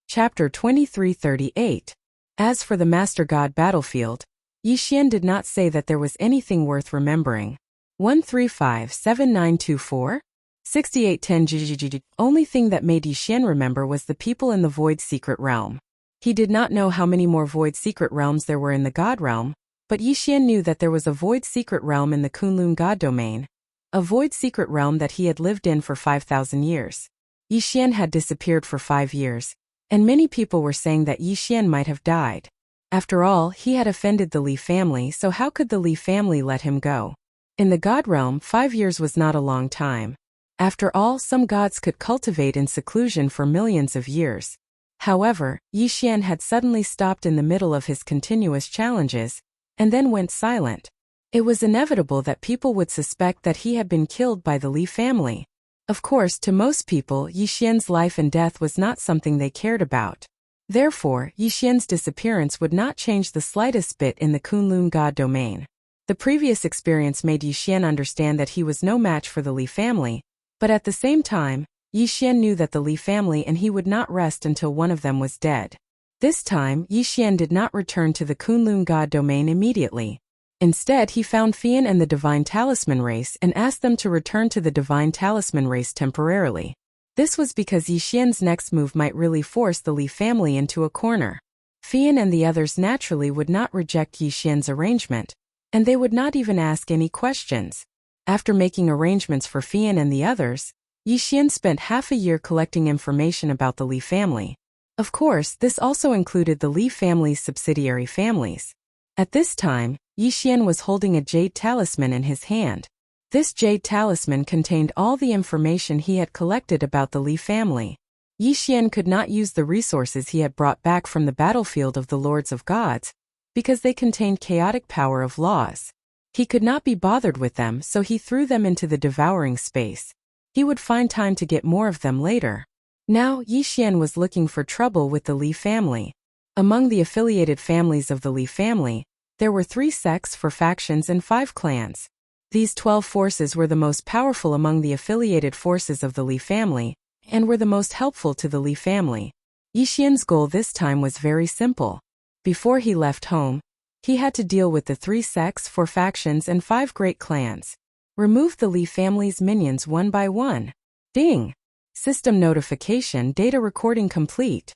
Chapter 2338. As for the Master God battlefield, Yi Xian did not say that there was anything worth remembering. 1357924? 6810 GGG. Only thing that made Yi Xian remember was the people in the Void Secret Realm. He did not know how many more Void Secret Realms there were in the God Realm, but Yi Xian knew that there was a Void Secret Realm in the Kunlun God Domain, a Void Secret Realm that he had lived in for 5,000 years. Yi Xian had disappeared for 5 years, and many people were saying that Yi Xian might have died. After all, he had offended the Li family, so how could the Li family let him go? In the God Realm, 5 years was not a long time. After all, some gods could cultivate in seclusion for millions of years. However, Yi Xian had suddenly stopped in the middle of his continuous challenges, and then went silent. It was inevitable that people would suspect that he had been killed by the Li family. Of course, to most people, Yi Xian's life and death was not something they cared about. Therefore, Yi Xian's disappearance would not change the slightest bit in the Kunlun God domain. The previous experience made Yi Xian understand that he was no match for the Li family, but at the same time, Yi Xian knew that the Li family and he would not rest until one of them was dead. This time, Yi Xian did not return to the Kunlun God domain immediately. Instead, he found Fian and the Divine Talisman race and asked them to return to the Divine Talisman race temporarily. This was because Yi Xian's next move might really force the Li family into a corner. Fian and the others naturally would not reject Yi Xian's arrangement, and they would not even ask any questions. After making arrangements for Fian and the others, Yi Xian spent half a year collecting information about the Li family. Of course, this also included the Li family's subsidiary families. At this time, Yi Xian was holding a jade talisman in his hand. This jade talisman contained all the information he had collected about the Li family. Yi Xian could not use the resources he had brought back from the battlefield of the Lords of Gods, because they contained chaotic power of laws. He could not be bothered with them, so he threw them into the devouring space. He would find time to get more of them later. Now, Yi Xian was looking for trouble with the Li family. Among the affiliated families of the Li family, there were 3 sects, 4 factions and 5 clans. These 12 forces were the most powerful among the affiliated forces of the Li family, and were the most helpful to the Li family. Yixian's goal this time was very simple. Before he left home, he had to deal with the 3 sects, 4 factions, and 5 great clans. Remove the Li family's minions one by one. Ding! System notification, data recording complete.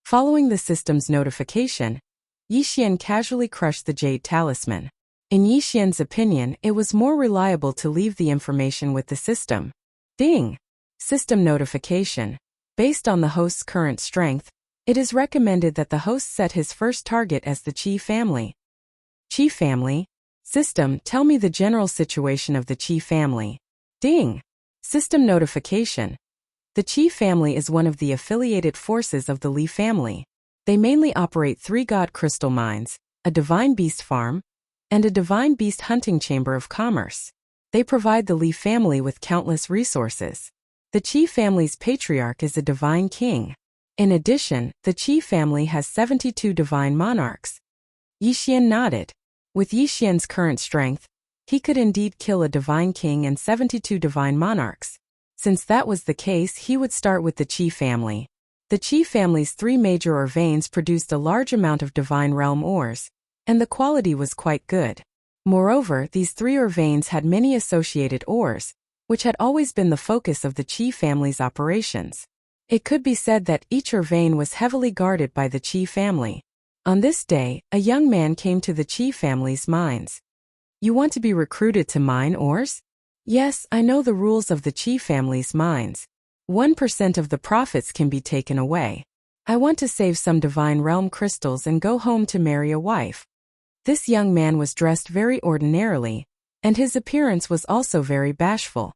Following the system's notification, Yixian casually crushed the Jade Talisman. In Yixian's opinion, it was more reliable to leave the information with the system. Ding! System notification. Based on the host's current strength, it is recommended that the host set his first target as the Qi family. Qi family? System, tell me the general situation of the Qi family. Ding! System notification. The Qi family is one of the affiliated forces of the Li family. They mainly operate 3 god crystal mines, a divine beast farm, and a divine beast hunting chamber of commerce. They provide the Li family with countless resources. The Qi family's patriarch is a divine king. In addition, the Qi family has 72 divine monarchs. Yixian nodded. With Yixian's current strength, he could indeed kill a divine king and 72 divine monarchs. Since that was the case, he would start with the Qi family. The Qi family's 3 major ore veins produced a large amount of divine realm ores, and the quality was quite good. Moreover, these 3 ore veins had many associated ores, which had always been the focus of the Qi family's operations. It could be said that each ore vein was heavily guarded by the Qi family. On this day, a young man came to the Qi family's mines. You want to be recruited to mine ores? Yes, I know the rules of the Qi family's mines. 1% of the profits can be taken away. I want to save some divine realm crystals and go home to marry a wife. This young man was dressed very ordinarily, and his appearance was also very bashful.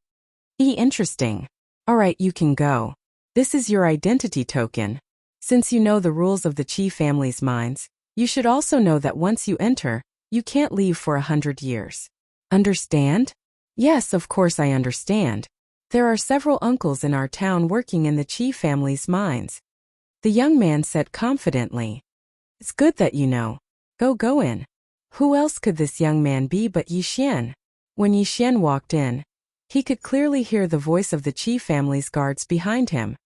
Interesting. Alright, you can go. This is your identity token. Since you know the rules of the Qi family's mines, you should also know that once you enter, you can't leave for 100 years. Understand? Yes, of course I understand. There are several uncles in our town working in the Qi family's mines. The young man said confidently. It's good that you know. Go in. Who else could this young man be but Yixian? When Yixian walked in, he could clearly hear the voice of the Qi family's guards behind him.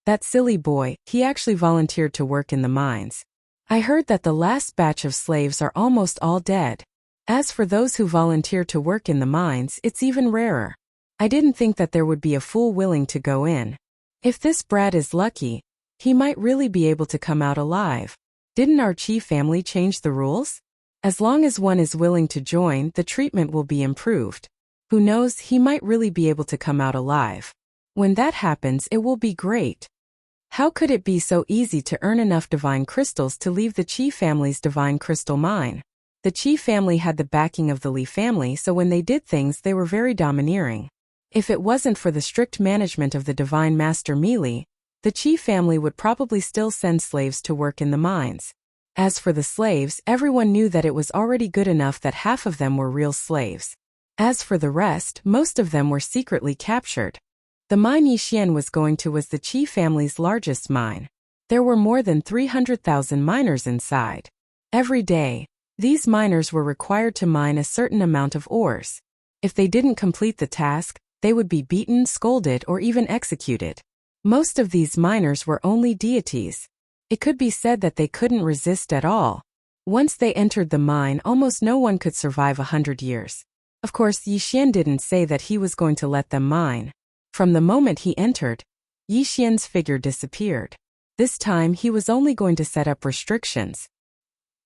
That silly boy, he actually volunteered to work in the mines. I heard that the last batch of slaves are almost all dead. As for those who volunteer to work in the mines, it's even rarer. I didn't think that there would be a fool willing to go in. If this brat is lucky, he might really be able to come out alive. Didn't our Qi family change the rules? As long as one is willing to join, the treatment will be improved. Who knows, he might really be able to come out alive. When that happens, it will be great. How could it be so easy to earn enough divine crystals to leave the Qi family's divine crystal mine? The Qi family had the backing of the Li family, so when they did things, they were very domineering. If it wasn't for the strict management of the divine master Mili, the Qi family would probably still send slaves to work in the mines. As for the slaves, everyone knew that it was already good enough that half of them were real slaves. As for the rest, most of them were secretly captured. The mine Yixian was going to was the Qi family's largest mine. There were more than 300,000 miners inside. Every day, these miners were required to mine a certain amount of ores. If they didn't complete the task, they would be beaten, scolded, or even executed. Most of these miners were only deities. It could be said that they couldn't resist at all. Once they entered the mine, almost no one could survive 100 years. Of course, Yixian didn't say that he was going to let them mine. From the moment he entered, Yixian's figure disappeared. This time he was only going to set up restrictions.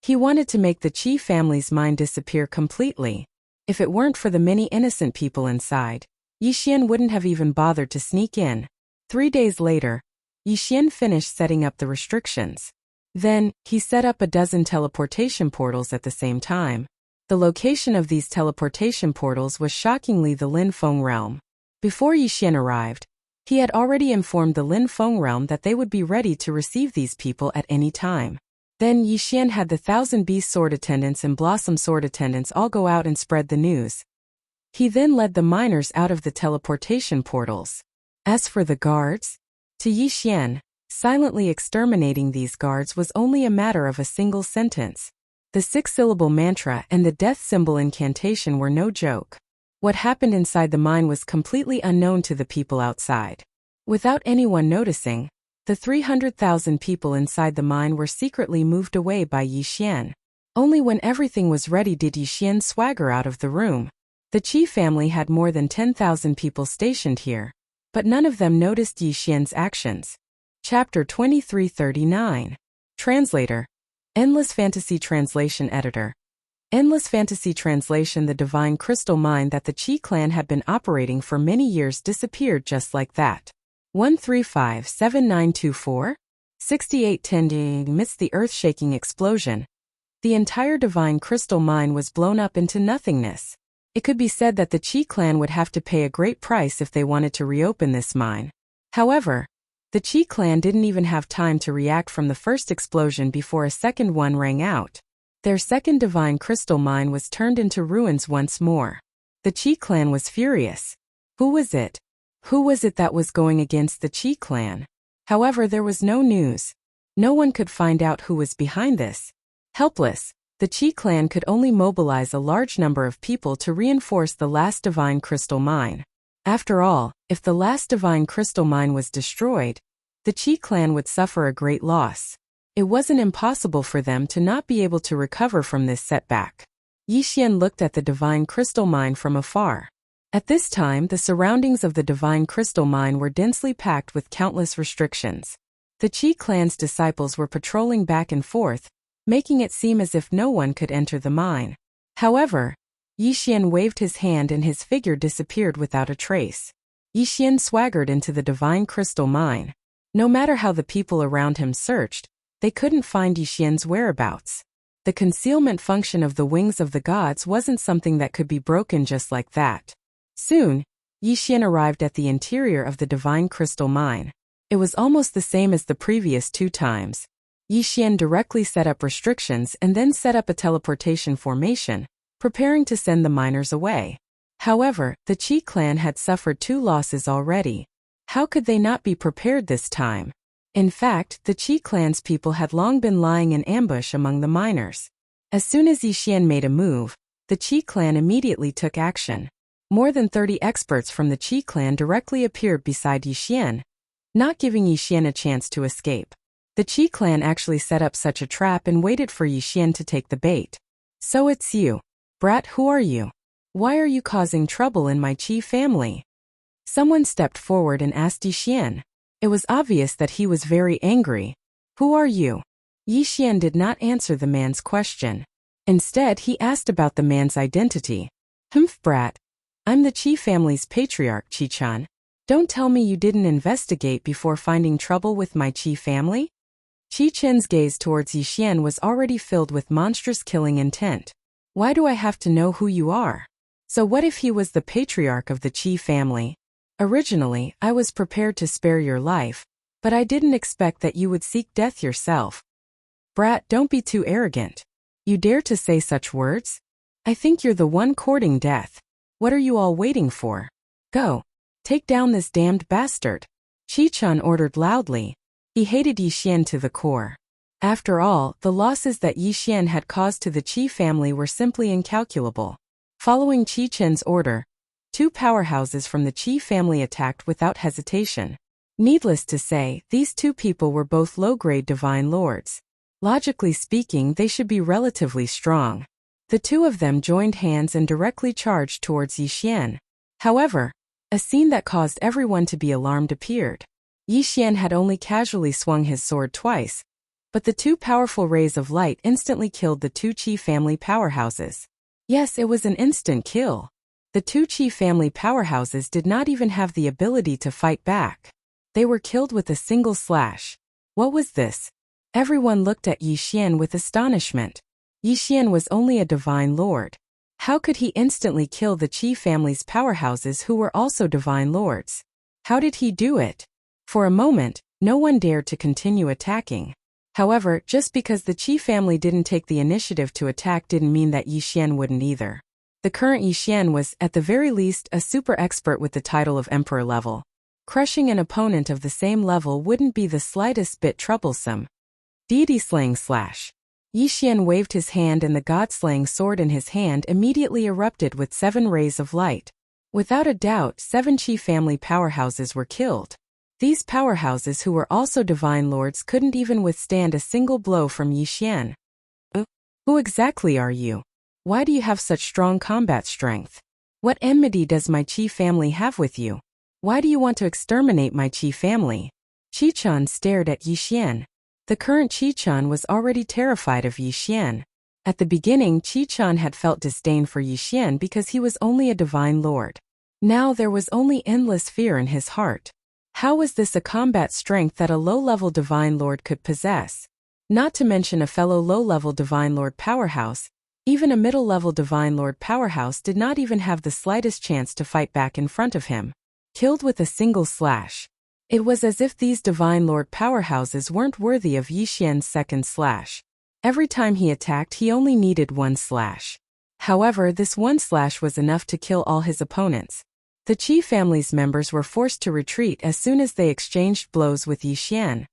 He wanted to make the Qi family's mine disappear completely. If it weren't for the many innocent people inside, Yixian wouldn't have even bothered to sneak in. 3 days later, Yixian finished setting up the restrictions. Then, he set up a dozen teleportation portals at the same time. The location of these teleportation portals was shockingly the Lin Feng realm. Before Yixian arrived, he had already informed the Lin Feng realm that they would be ready to receive these people at any time. Then Yixian had the 1,000 Beast Sword Attendants and Blossom Sword Attendants all go out and spread the news. He then led the miners out of the teleportation portals. As for the guards, to Yixian, silently exterminating these guards was only a matter of a single sentence. The 6-syllable mantra and the death symbol incantation were no joke. What happened inside the mine was completely unknown to the people outside. Without anyone noticing, The 300,000 people inside the mine were secretly moved away by Yi Xian. Only when everything was ready did Yi Xian swagger out of the room. The Qi family had more than 10,000 people stationed here, but none of them noticed Yi Xian's actions. Chapter 2339. Translator. Endless Fantasy Translation Editor. Endless Fantasy Translation. The divine crystal mine that the Qi clan had been operating for many years disappeared just like that. 1357924? 6810. Amidst the earth-shaking explosion, the entire divine crystal mine was blown up into nothingness. It could be said that the Qi clan would have to pay a great price if they wanted to reopen this mine. However, the Qi clan didn't even have time to react from the first explosion before a second one rang out. Their second divine crystal mine was turned into ruins once more. The Qi clan was furious. Who was it? Who was it that was going against the Qi clan? However, there was no news. No one could find out who was behind this. Helpless, the Qi clan could only mobilize a large number of people to reinforce the last divine crystal mine. After all, if the last divine crystal mine was destroyed, the Qi clan would suffer a great loss. It wasn't impossible for them to not be able to recover from this setback. Yi Xian looked at the divine crystal mine from afar. At this time, the surroundings of the divine crystal mine were densely packed with countless restrictions. The Qi clan's disciples were patrolling back and forth, making it seem as if no one could enter the mine. However, Yi Xian waved his hand and his figure disappeared without a trace. Yi Xian swaggered into the divine crystal mine. No matter how the people around him searched, they couldn't find Yi Xian's whereabouts. The concealment function of the wings of the gods wasn't something that could be broken just like that. Soon, Yi Xian arrived at the interior of the divine crystal mine. It was almost the same as the previous 2 times. Yi Xian directly set up restrictions and then set up a teleportation formation, preparing to send the miners away. However, the Qi clan had suffered 2 losses already. How could they not be prepared this time? In fact, the Qi clan's people had long been lying in ambush among the miners. As soon as Yi Xian made a move, the Qi clan immediately took action. More than 30 experts from the Qi clan directly appeared beside Yi Xian, not giving Yi Xian a chance to escape. The Qi clan actually set up such a trap and waited for Yi Xian to take the bait. So it's you. Brat, who are you? Why are you causing trouble in my Qi family? Someone stepped forward and asked Yi Xian. It was obvious that he was very angry. Who are you? Yi Xian did not answer the man's question. Instead, he asked about the man's identity. Brat. I'm the Qi family's patriarch, Qi-chan. Don't tell me you didn't investigate before finding trouble with my Qi family? Qi-chan's gaze towards Yi Xian was already filled with monstrous killing intent. Why do I have to know who you are? So what if he was the patriarch of the Qi family? Originally, I was prepared to spare your life, but I didn't expect that you would seek death yourself. Brat, don't be too arrogant. You dare to say such words? I think you're the one courting death. What are you all waiting for? Go. Take down this damned bastard. Qi-chan ordered loudly. He hated Yi Xian to the core. After all, the losses that Yi Xian had caused to the Qi family were simply incalculable. Following Qi-chan's order, 2 powerhouses from the Qi family attacked without hesitation. Needless to say, these 2 people were both low-grade divine lords. Logically speaking, they should be relatively strong. The 2 of them joined hands and directly charged towards Yi Xian. However, a scene that caused everyone to be alarmed appeared. Yi Xian had only casually swung his sword twice, but the 2 powerful rays of light instantly killed the 2 Qi family powerhouses. Yes, it was an instant kill. The 2 Qi family powerhouses did not even have the ability to fight back. They were killed with a single slash. What was this? Everyone looked at Yi Xian with astonishment. Yi Xian was only a divine lord. How could he instantly kill the Qi family's powerhouses who were also divine lords? How did he do it? For a moment, no one dared to continue attacking. However, just because the Qi family didn't take the initiative to attack didn't mean that Yi Xian wouldn't either. The current Yi Xian was, at the very least, a super expert with the title of emperor level. Crushing an opponent of the same level wouldn't be the slightest bit troublesome. Deity slaying slash. Yi Xian waved his hand and the god-slaying sword in his hand immediately erupted with 7 rays of light. Without a doubt, 7 Qi family powerhouses were killed. These powerhouses who were also divine lords couldn't even withstand a single blow from Yixian. Who exactly are you? Why do you have such strong combat strength? What enmity does my Qi family have with you? Why do you want to exterminate my Qi family? Qi-chan stared at Yixian. The current Qi-chan was already terrified of Yixian. At the beginning, Qi-chan had felt disdain for Yixian because he was only a divine lord. Now there was only endless fear in his heart. How was this a combat strength that a low-level divine lord could possess? Not to mention a fellow low-level divine lord powerhouse, even a middle-level divine lord powerhouse did not even have the slightest chance to fight back in front of him. Killed with a single slash. It was as if these divine lord powerhouses weren't worthy of Yixian's second slash. Every time he attacked, he only needed one slash. However, this one slash was enough to kill all his opponents. The Qi family's members were forced to retreat as soon as they exchanged blows with Yixian.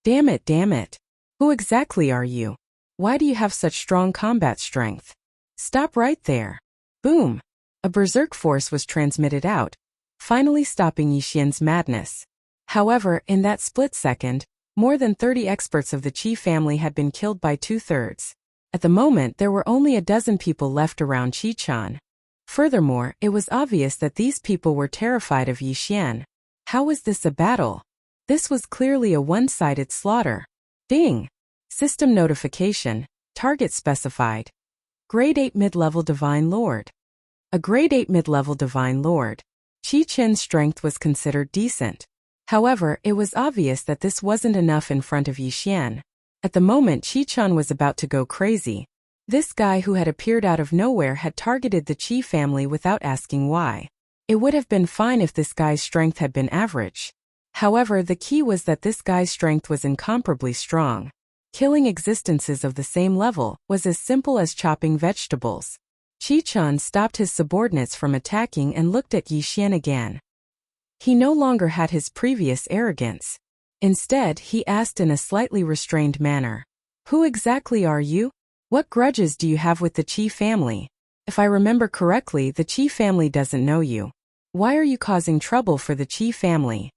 Damn it, damn it. Who exactly are you? Why do you have such strong combat strength? Stop right there. Boom. A berserk force was transmitted out, finally stopping Yixian's madness. However, in that split second, more than 30 experts of the Qi family had been killed by 2/3. At the moment, there were only a dozen people left around Qi-chan. Furthermore, it was obvious that these people were terrified of Yixian. How was this a battle? This was clearly a one-sided slaughter. Ding! System notification. Target specified. Grade 8 mid-level Divine Lord. A Grade 8 mid-level Divine Lord. Qi-chen's strength was considered decent. However, it was obvious that this wasn't enough in front of Yixian. At the moment, Qi-chan was about to go crazy. This guy who had appeared out of nowhere had targeted the Qi family without asking why. It would have been fine if this guy's strength had been average. However, the key was that this guy's strength was incomparably strong. Killing existences of the same level was as simple as chopping vegetables. Qi-chan stopped his subordinates from attacking and looked at Yixian again. He no longer had his previous arrogance. Instead, he asked in a slightly restrained manner. Who exactly are you? What grudges do you have with the Qi family? If I remember correctly, the Qi family doesn't know you. Why are you causing trouble for the Qi family?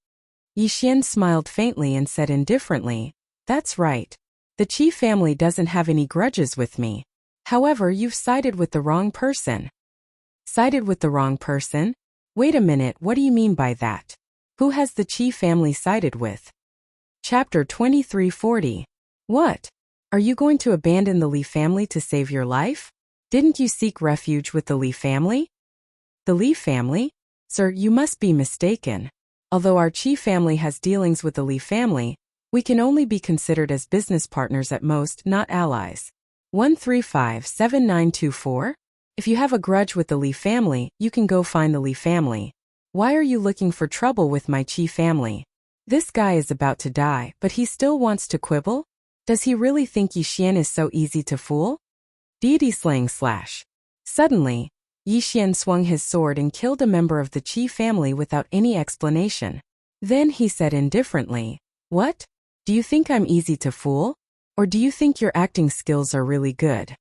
Yixian smiled faintly and said indifferently, That's right. The Qi family doesn't have any grudges with me. However, you've sided with the wrong person. Sided with the wrong person? Wait a minute, what do you mean by that? Who has the Qi family sided with? Chapter 2340. What? Are you going to abandon the Li family to save your life? Didn't you seek refuge with the Li family? The Li family? Sir, you must be mistaken. Although our Qi family has dealings with the Li family, we can only be considered as business partners at most, not allies. 1357924? If you have a grudge with the Li family, you can go find the Li family. Why are you looking for trouble with my Qi family? This guy is about to die, but he still wants to quibble? Does he really think Yixian is so easy to fool? Deity slaying slash. Suddenly, Yixian swung his sword and killed a member of the Qi family without any explanation. Then he said indifferently, What? Do you think I'm easy to fool? Or do you think your acting skills are really good?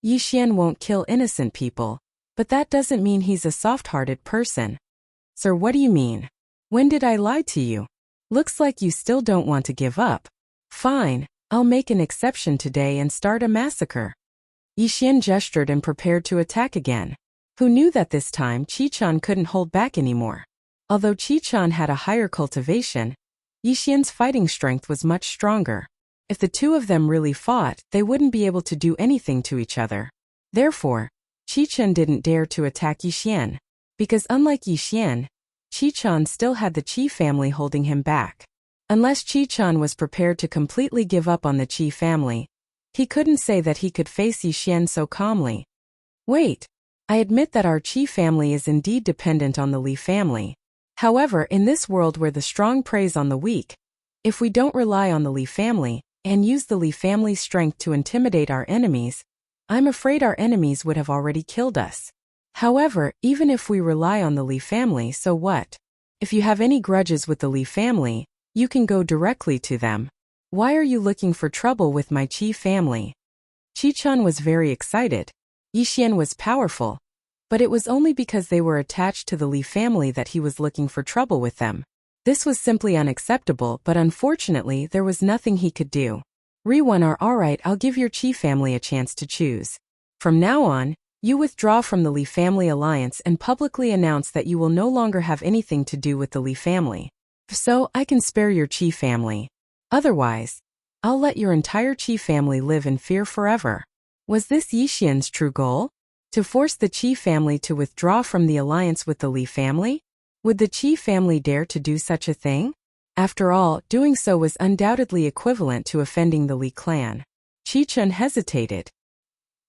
Yixian won't kill innocent people, but that doesn't mean he's a soft-hearted person. Sir, what do you mean? When did I lie to you? Looks like you still don't want to give up. Fine. I'll make an exception today and start a massacre. Yixian gestured and prepared to attack again. Who knew that this time Qi-chan couldn't hold back anymore? Although Qi-chan had a higher cultivation, Yixian's fighting strength was much stronger. If the two of them really fought, they wouldn't be able to do anything to each other. Therefore, Qi-chan didn't dare to attack Yixian. Because unlike Yixian, Qi-chan still had the Qi family holding him back. Unless Qi-chan was prepared to completely give up on the Qi family, he couldn't say that he could face Yixian so calmly. Wait, I admit that our Qi family is indeed dependent on the Li family. However, in this world where the strong preys on the weak, if we don't rely on the Li family, and use the Li family's strength to intimidate our enemies, I'm afraid our enemies would have already killed us. However, even if we rely on the Li family, so what? If you have any grudges with the Li family, you can go directly to them. Why are you looking for trouble with my Qi family? Qi-chan was very excited. Yixian was powerful, but it was only because they were attached to the Li family that he was looking for trouble with them. This was simply unacceptable, but unfortunately there was nothing he could do. Ri-1 are alright, I'll give your Qi family a chance to choose. From now on, you withdraw from the Li family alliance and publicly announce that you will no longer have anything to do with the Li family. So, I can spare your Qi family. Otherwise, I'll let your entire Qi family live in fear forever. Was this Yi Xian's true goal? To force the Qi family to withdraw from the alliance with the Li family? Would the Qi family dare to do such a thing? After all, doing so was undoubtedly equivalent to offending the Li clan. Qi Chun hesitated.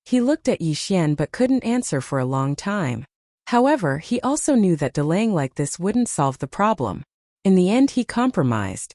He looked at Yi Xian but couldn't answer for a long time. However, he also knew that delaying like this wouldn't solve the problem. In the end, he compromised.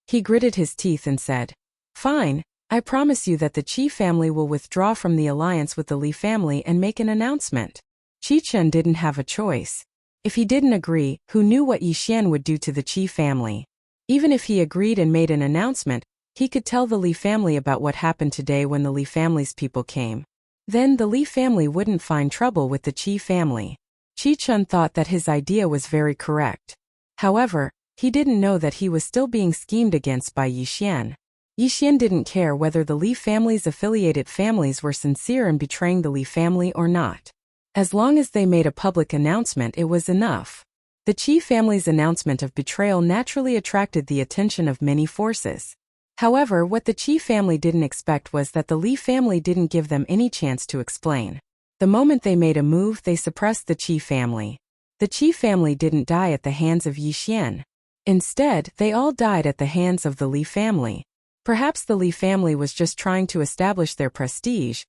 He gritted his teeth and said, "Fine, I promise you that the Qi family will withdraw from the alliance with the Li family and make an announcement." Qi Chun didn't have a choice. If he didn't agree, who knew what Yi Xian would do to the Qi family? Even if he agreed and made an announcement, he could tell the Li family about what happened today when the Li family's people came. Then the Li family wouldn't find trouble with the Qi family. Qi Chun thought that his idea was very correct. However, he didn't know that he was still being schemed against by Yi Xian. Yi Xian didn't care whether the Li family's affiliated families were sincere in betraying the Li family or not. As long as they made a public announcement, it was enough. The Qi family's announcement of betrayal naturally attracted the attention of many forces. However, what the Qi family didn't expect was that the Li family didn't give them any chance to explain. The moment they made a move, they suppressed the Qi family. The Qi family didn't die at the hands of Yi Xian. Instead, they all died at the hands of the Li family. Perhaps the Li family was just trying to establish their prestige,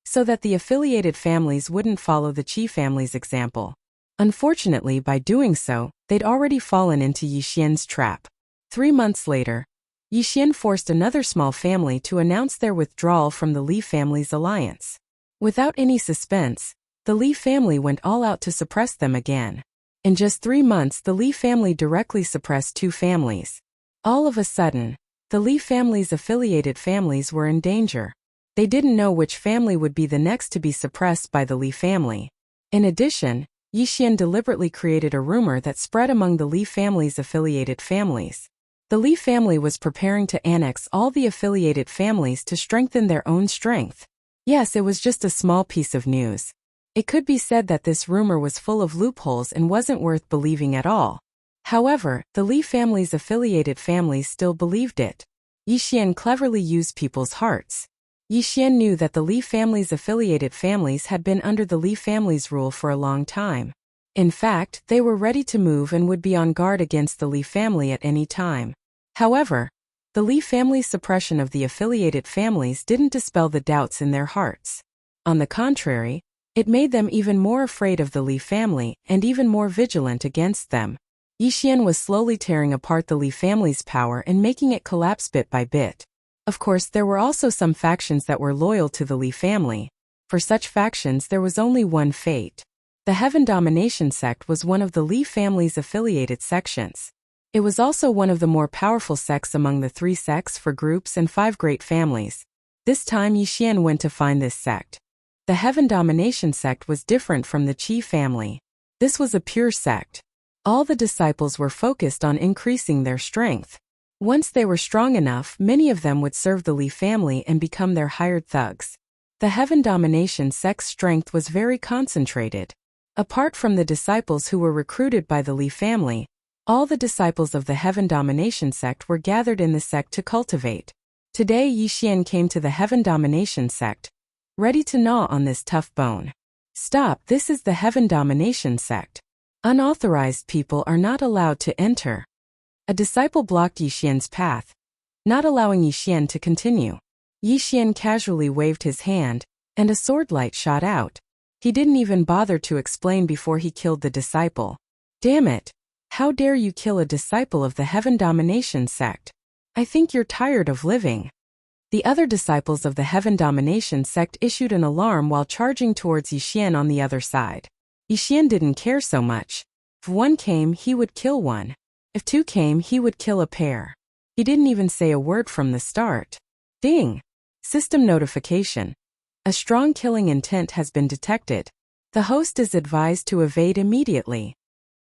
so that the affiliated families wouldn't follow the Qi family's example. Unfortunately, by doing so, they'd already fallen into Yi Xian's trap. 3 months later, Yi Xian forced another small family to announce their withdrawal from the Li family's alliance. Without any suspense, the Li family went all out to suppress them again. In just 3 months, the Li family directly suppressed 2 families. All of a sudden, the Li family's affiliated families were in danger. They didn't know which family would be the next to be suppressed by the Li family. In addition, Yi Xian deliberately created a rumor that spread among the Li family's affiliated families. The Li family was preparing to annex all the affiliated families to strengthen their own strength. Yes, it was just a small piece of news. It could be said that this rumor was full of loopholes and wasn't worth believing at all. However, the Li family's affiliated families still believed it. Yi Xian cleverly used people's hearts. Yi Xian knew that the Li family's affiliated families had been under the Li family's rule for a long time. In fact, they were ready to move and would be on guard against the Li family at any time. However, the Li family's suppression of the affiliated families didn't dispel the doubts in their hearts. On the contrary, it made them even more afraid of the Li family and even more vigilant against them. Yi Xian was slowly tearing apart the Li family's power and making it collapse bit by bit. Of course, there were also some factions that were loyal to the Li family. For such factions, there was only one fate. The Heaven Domination sect was one of the Li family's affiliated sections. It was also one of the more powerful sects among the 3 sects for groups and 5 great families. This time Yi Xian went to find this sect. The Heaven Domination sect was different from the Qi family. This was a pure sect. All the disciples were focused on increasing their strength. Once they were strong enough, many of them would serve the Li family and become their hired thugs. The Heaven Domination sect's strength was very concentrated. Apart from the disciples who were recruited by the Li family, all the disciples of the Heaven Domination sect were gathered in the sect to cultivate. Today Yi Xian came to the Heaven Domination sect, ready to gnaw on this tough bone. Stop, this is the Heaven Domination sect. Unauthorized people are not allowed to enter. A disciple blocked Yi Xian's path, not allowing Yi Xian to continue. Yi Xian casually waved his hand, and a sword light shot out. He didn't even bother to explain before he killed the disciple. Damn it! How dare you kill a disciple of the Heaven Domination sect? I think you're tired of living. The other disciples of the Heaven Domination sect issued an alarm while charging towards Yi Xian on the other side. Yi Xian didn't care so much. If 1 came, he would kill 1. If 2 came, he would kill a pair. He didn't even say a word from the start. Ding! System notification. A strong killing intent has been detected. The host is advised to evade immediately.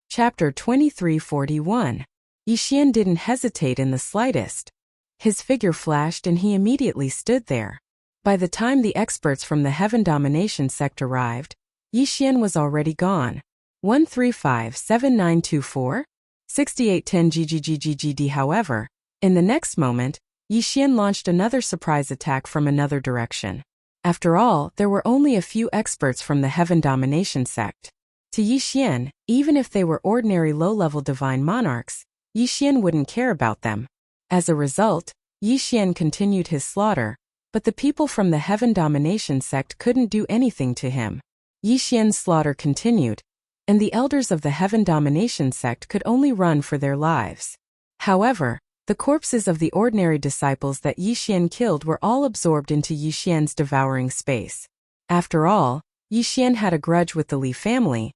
Chapter 2341. Yi Xian didn't hesitate in the slightest. His figure flashed and he immediately stood there. By the time the experts from the Heaven Domination sect arrived, Yi Xian was already gone. 1357924? 6810 GGGGGD. However, in the next moment, Yi Xian launched another surprise attack from another direction. After all, there were only a few experts from the Heaven Domination sect. To Yi Xian, even if they were ordinary low-level divine monarchs, Yi Xian wouldn't care about them. As a result, Yi Xian continued his slaughter, but the people from the Heaven Domination sect couldn't do anything to him. Yi Xian's slaughter continued, and the elders of the Heaven Domination sect could only run for their lives. However, the corpses of the ordinary disciples that Yi Xian killed were all absorbed into Yi Xian's devouring space. After all, Yi Xian had a grudge with the Li family,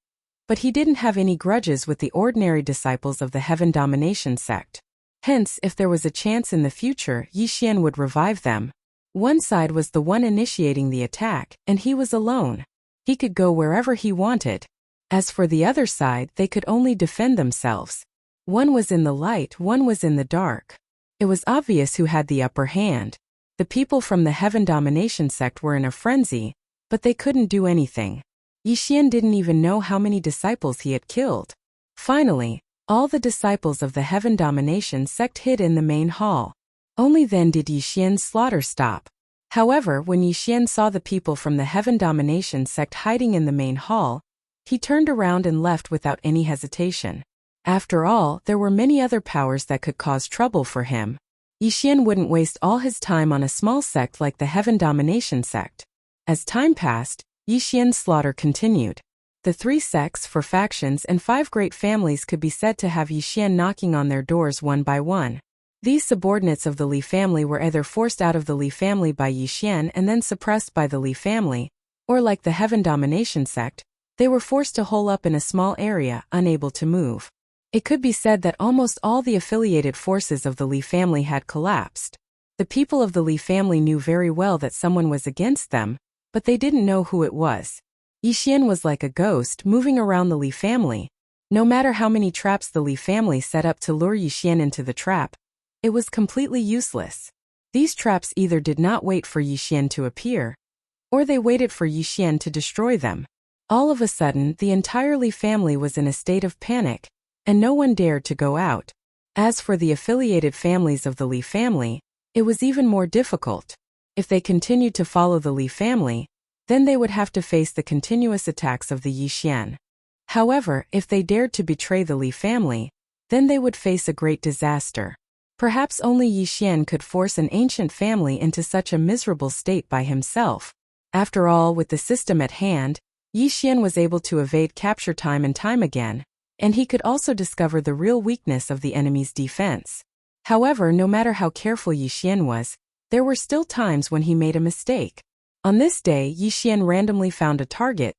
but he didn't have any grudges with the ordinary disciples of the Heaven Domination sect. Hence, if there was a chance in the future, Yi Xian would revive them. One side was the one initiating the attack, and he was alone. He could go wherever he wanted. As for the other side, they could only defend themselves. One was in the light, one was in the dark. It was obvious who had the upper hand. The people from the Heaven Domination sect were in a frenzy, but they couldn't do anything. Yi Xian didn't even know how many disciples he had killed. Finally, all the disciples of the Heaven Domination sect hid in the main hall. Only then did Yi Xian's slaughter stop. However, when Yi Xian saw the people from the Heaven Domination sect hiding in the main hall, he turned around and left without any hesitation. After all, there were many other powers that could cause trouble for him. Yi Xian wouldn't waste all his time on a small sect like the Heaven Domination sect. As time passed, Yi Xian's slaughter continued. The 3 sects, 4 factions, and 5 great families could be said to have Yi Xian knocking on their doors one by one. These subordinates of the Li family were either forced out of the Li family by Yi Xian and then suppressed by the Li family, or like the Heaven Domination sect, they were forced to hole up in a small area, unable to move. It could be said that almost all the affiliated forces of the Li family had collapsed. The people of the Li family knew very well that someone was against them, but they didn't know who it was. Yi Xian was like a ghost moving around the Li family. No matter how many traps the Li family set up to lure Yi Xian into the trap, it was completely useless. These traps either did not wait for Yi Xian to appear, or they waited for Yi Xian to destroy them. All of a sudden, the entire Li family was in a state of panic, and no one dared to go out. As for the affiliated families of the Li family, it was even more difficult. If they continued to follow the Li family, then they would have to face the continuous attacks of the Yi Xian. However, if they dared to betray the Li family, then they would face a great disaster. Perhaps only Yi Xian could force an ancient family into such a miserable state by himself. After all, with the system at hand, Yi Xian was able to evade capture time and time again, and he could also discover the real weakness of the enemy's defense. However, no matter how careful Yi Xian was, there were still times when he made a mistake. On this day, Yi Xian randomly found a target,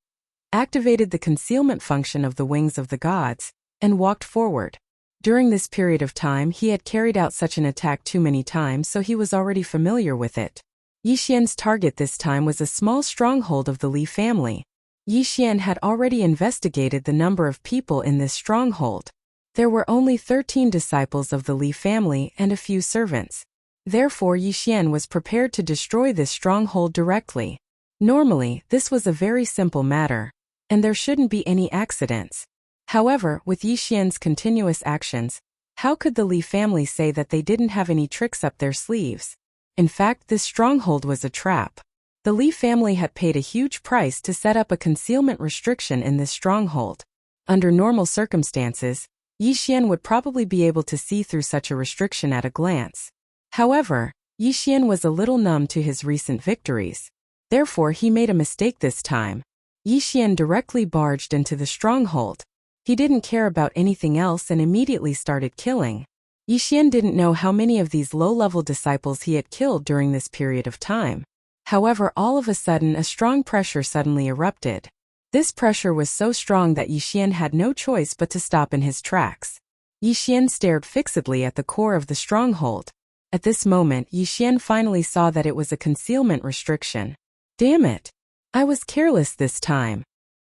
activated the concealment function of the wings of the gods, and walked forward. During this period of time, he had carried out such an attack too many times, so he was already familiar with it. Yi Xian's target this time was a small stronghold of the Li family. Yi Xian had already investigated the number of people in this stronghold. There were only 13 disciples of the Li family and a few servants. Therefore, Yi Xian was prepared to destroy this stronghold directly. Normally, this was a very simple matter, and there shouldn't be any accidents. However, with Yi Xian's continuous actions, how could the Li family say that they didn't have any tricks up their sleeves? In fact, this stronghold was a trap. The Li family had paid a huge price to set up a concealment restriction in this stronghold. Under normal circumstances, Yi Xian would probably be able to see through such a restriction at a glance. However, Yi Xian was a little numb to his recent victories. Therefore, he made a mistake this time. Yi Xian directly barged into the stronghold. He didn't care about anything else and immediately started killing. Yi Xian didn't know how many of these low-level disciples he had killed during this period of time. However, all of a sudden a strong pressure suddenly erupted. This pressure was so strong that Yi Xian had no choice but to stop in his tracks. Yi Xian stared fixedly at the core of the stronghold. At this moment, Yi Xian finally saw that it was a concealment restriction. Damn it! I was careless this time,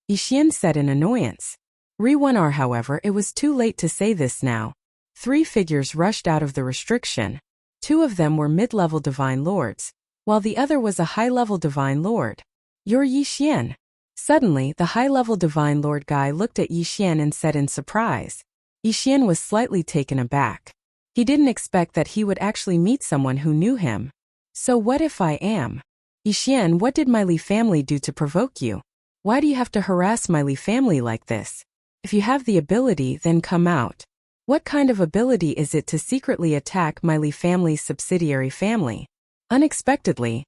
Yi Xian said in annoyance. However, it was too late to say this now. 3 figures rushed out of the restriction. 2 of them were mid-level divine lords, while the other was a high-level divine lord. "You're Yi Xian." Suddenly, the high-level divine lord guy looked at Yi Xian and said in surprise. Yi Xian was slightly taken aback. He didn't expect that he would actually meet someone who knew him. "So what if I am?" "Yi Xian, what did my Li family do to provoke you? Why do you have to harass my Li family like this? If you have the ability, then come out. What kind of ability is it to secretly attack my Li family's subsidiary family?" Unexpectedly,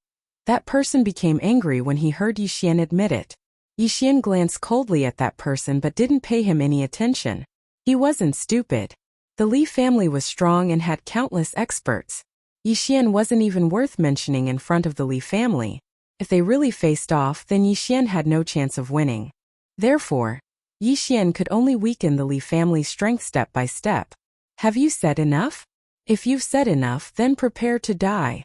that person became angry when he heard Yi Xian admit it. Yi Xian glanced coldly at that person but didn't pay him any attention. He wasn't stupid. The Li family was strong and had countless experts. Yi Xian wasn't even worth mentioning in front of the Li family. If they really faced off, then Yi Xian had no chance of winning. Therefore, Yi Xian could only weaken the Li family's strength step by step. "Have you said enough? If you've said enough, then prepare to die."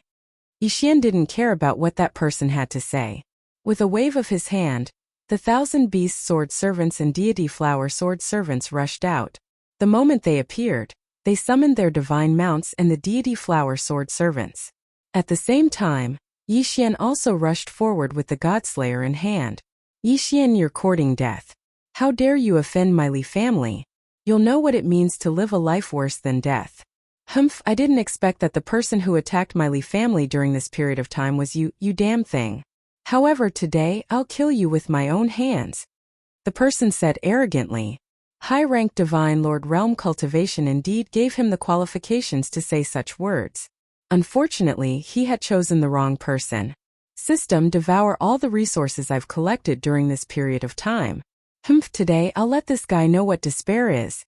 Yi Xian didn't care about what that person had to say. With a wave of his hand, the 1,000 beast sword servants and deity flower sword servants rushed out. The moment they appeared, they summoned their divine mounts and the deity flower sword servants. At the same time, Yi Xian also rushed forward with the Godslayer in hand. "Yi Xian, you're courting death. How dare you offend my Li family? You'll know what it means to live a life worse than death." "Humph, I didn't expect that the person who attacked my Li family during this period of time was you, you damn thing. However, today, I'll kill you with my own hands," the person said arrogantly. High-ranked Divine Lord Realm cultivation indeed gave him the qualifications to say such words. Unfortunately, he had chosen the wrong person. "System, devour all the resources I've collected during this period of time. Humph, today I'll let this guy know what despair is."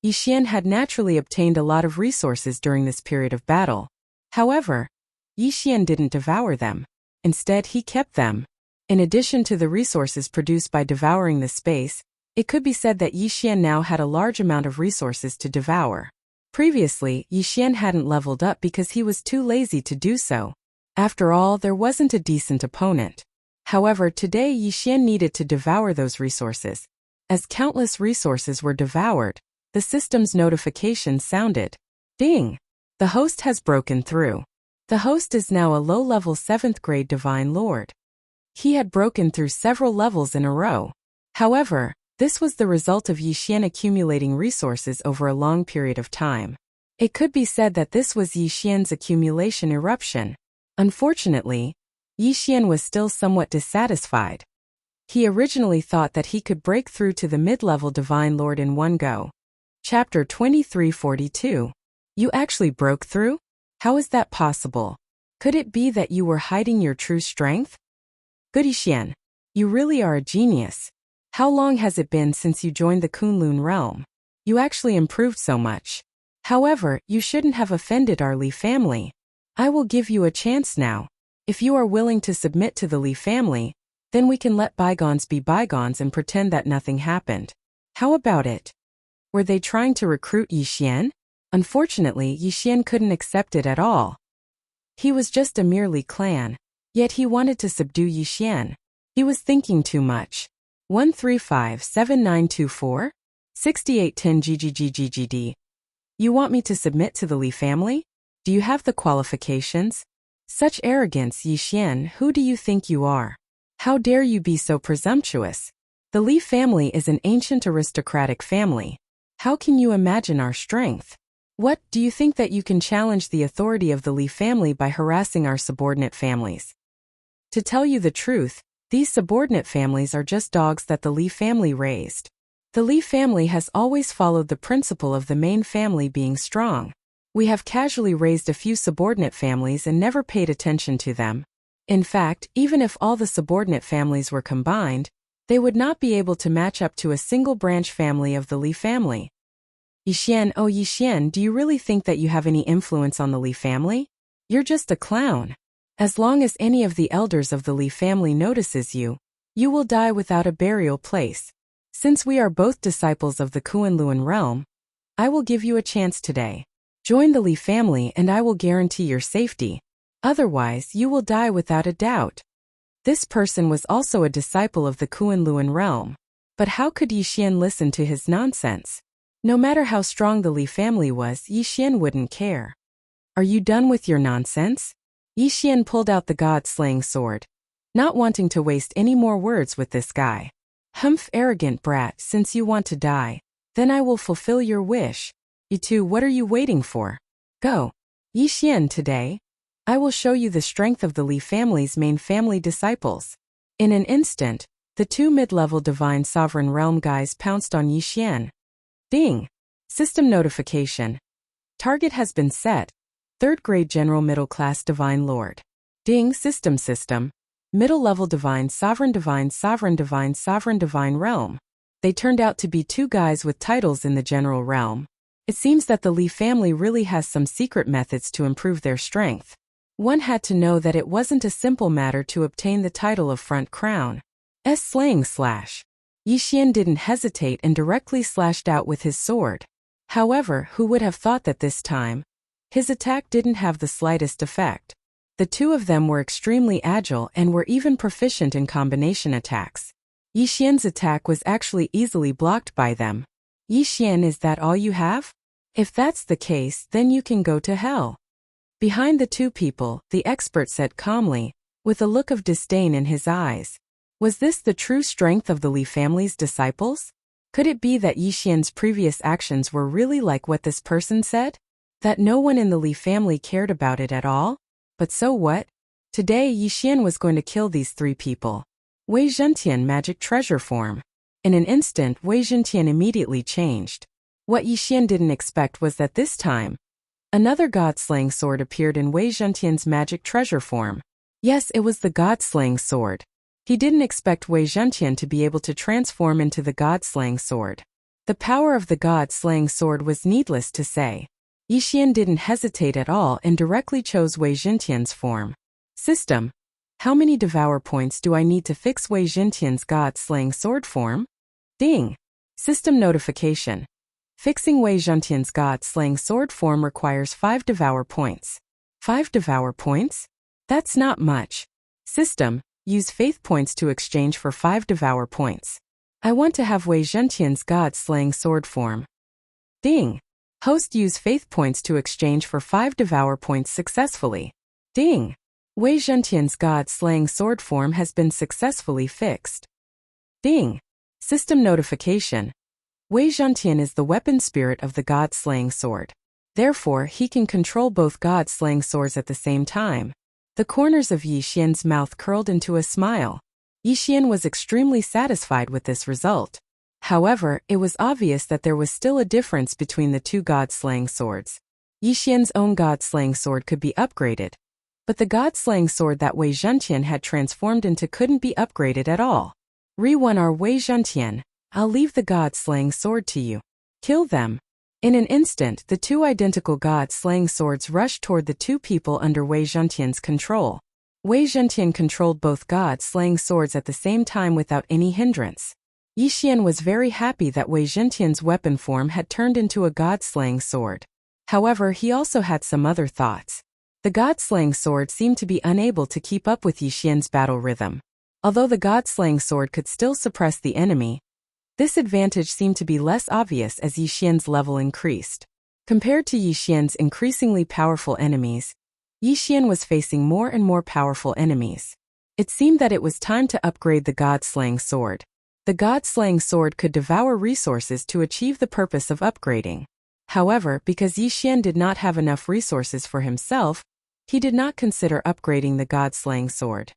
Yi Xian had naturally obtained a lot of resources during this period of battle. However, Yi Xian didn't devour them. Instead, he kept them. In addition to the resources produced by devouring this space, it could be said that Yi Xian now had a large amount of resources to devour. Previously, Yi Xian hadn't leveled up because he was too lazy to do so. After all, there wasn't a decent opponent. However, today Yi Xian needed to devour those resources. As countless resources were devoured, the system's notification sounded. Ding! The host has broken through. The host is now a low-level 7th grade Divine Lord. He had broken through several levels in a row. However, this was the result of Yi Xian accumulating resources over a long period of time. It could be said that this was Yi Xian's accumulation eruption. Unfortunately, Yi Xian was still somewhat dissatisfied. He originally thought that he could break through to the mid-level Divine Lord in one go. Chapter 2342. You actually broke through? How is that possible? Could it be that you were hiding your true strength? Good Yi Xian, you really are a genius. How long has it been since you joined the Kunlun realm? You actually improved so much. However, you shouldn't have offended our Li family. I will give you a chance now. If you are willing to submit to the Li family, then we can let bygones be bygones and pretend that nothing happened. How about it? Were they trying to recruit Yi Xian? Unfortunately, Yi Xian couldn't accept it at all. He was just a mere Li clan, yet he wanted to subdue Yi Xian. He was thinking too much. 1357924? 6810 GGGGGD. You want me to submit to the Li family? Do you have the qualifications? Such arrogance, Yi Xian, who do you think you are? How dare you be so presumptuous? The Li family is an ancient aristocratic family. How can you imagine our strength? What, do you think that you can challenge the authority of the Li family by harassing our subordinate families? To tell you the truth, these subordinate families are just dogs that the Li family raised. The Li family has always followed the principle of the main family being strong. We have casually raised a few subordinate families and never paid attention to them. In fact, even if all the subordinate families were combined, they would not be able to match up to a single branch family of the Li family. Yi Xian, oh Yi Xian, do you really think that you have any influence on the Li family? You're just a clown. As long as any of the elders of the Li family notices you, you will die without a burial place. Since we are both disciples of the Kunlun realm, I will give you a chance today. Join the Li family and I will guarantee your safety. Otherwise, you will die without a doubt. This person was also a disciple of the Kunlun realm. But how could Yi Xian listen to his nonsense? No matter how strong the Li family was, Yi Xian wouldn't care. Are you done with your nonsense? Yi Xian pulled out the god-slaying sword, not wanting to waste any more words with this guy. Humph, arrogant brat, since you want to die, then I will fulfill your wish. You two, what are you waiting for? Go. Yi Xian, today, I will show you the strength of the Li family's main family disciples. In an instant, the two mid-level divine sovereign realm guys pounced on Yi Xian. Ding! System notification. Target has been set. 3rd grade general middle class divine lord. Ding! System. Middle level divine sovereign realm. They turned out to be two guys with titles in the general realm. It seems that the Li family really has some secret methods to improve their strength. One had to know that it wasn't a simple matter to obtain the title of front crown. Slaying slash. Yi Xian didn't hesitate and directly slashed out with his sword. However, who would have thought that this time his attack didn't have the slightest effect. The two of them were extremely agile and were even proficient in combination attacks. Yi Xian's attack was actually easily blocked by them. Yi Xian, is that all you have? If that's the case, then you can go to hell. Behind the two people, the expert said calmly, with a look of disdain in his eyes. Was this the true strength of the Li family's disciples? Could it be that Yi Xian's previous actions were really like what this person said? That no one in the Li family cared about it at all? But so what? Today Yi Xian was going to kill these three people. Wei Zhentian magic treasure form. In an instant, Wei Zhentian immediately changed. What Yi Xian didn't expect was that this time, another god-slaying sword appeared in Wei Zhentian's magic treasure form. Yes, it was the god-slaying sword. He didn't expect Wei Zhentian to be able to transform into the god-slaying sword. The power of the god-slaying sword was needless to say. Yi Xian didn't hesitate at all and directly chose Wei Zhentian's form. System. How many devour points do I need to fix Wei Zhentian's god-slaying sword form? Ding! System notification. Fixing Wei Zhentian's god-slaying sword form requires 5 devour points. 5 devour points? That's not much. System. Use faith points to exchange for 5 devour points. I want to have Wei Zhentian's god-slaying sword form. Ding! Host, use faith points to exchange for 5 devour points successfully. Ding! Wei Zhentian's god-slaying sword form has been successfully fixed. Ding! System notification. Wei Zhentian is the weapon spirit of the god-slaying sword. Therefore, he can control both god-slaying swords at the same time. The corners of Yi Xian's mouth curled into a smile. Yi Xian was extremely satisfied with this result. However, it was obvious that there was still a difference between the two god-slaying swords. Yi Xian's own god-slaying sword could be upgraded, but the god-slaying sword that Wei Zhentian had transformed into couldn't be upgraded at all. Re-1 are Wei Zhentian. I'll leave the god-slaying sword to you. Kill them. In an instant, the two identical god-slaying swords rushed toward the two people under Wei Zhentian's control. Wei Zhentian controlled both god-slaying swords at the same time without any hindrance. Yi Xian was very happy that Wei Zhentian's weapon form had turned into a god-slaying sword. However, he also had some other thoughts. The god-slaying sword seemed to be unable to keep up with Yi Xian's battle rhythm. Although the god-slaying sword could still suppress the enemy, this advantage seemed to be less obvious as Yi Xian's level increased. Compared to Yi Xian's increasingly powerful enemies, Yi Xian was facing more and more powerful enemies. It seemed that it was time to upgrade the god-slaying sword. The god-slaying sword could devour resources to achieve the purpose of upgrading. However, because Yi Xian did not have enough resources for himself, he did not consider upgrading the god-slaying sword.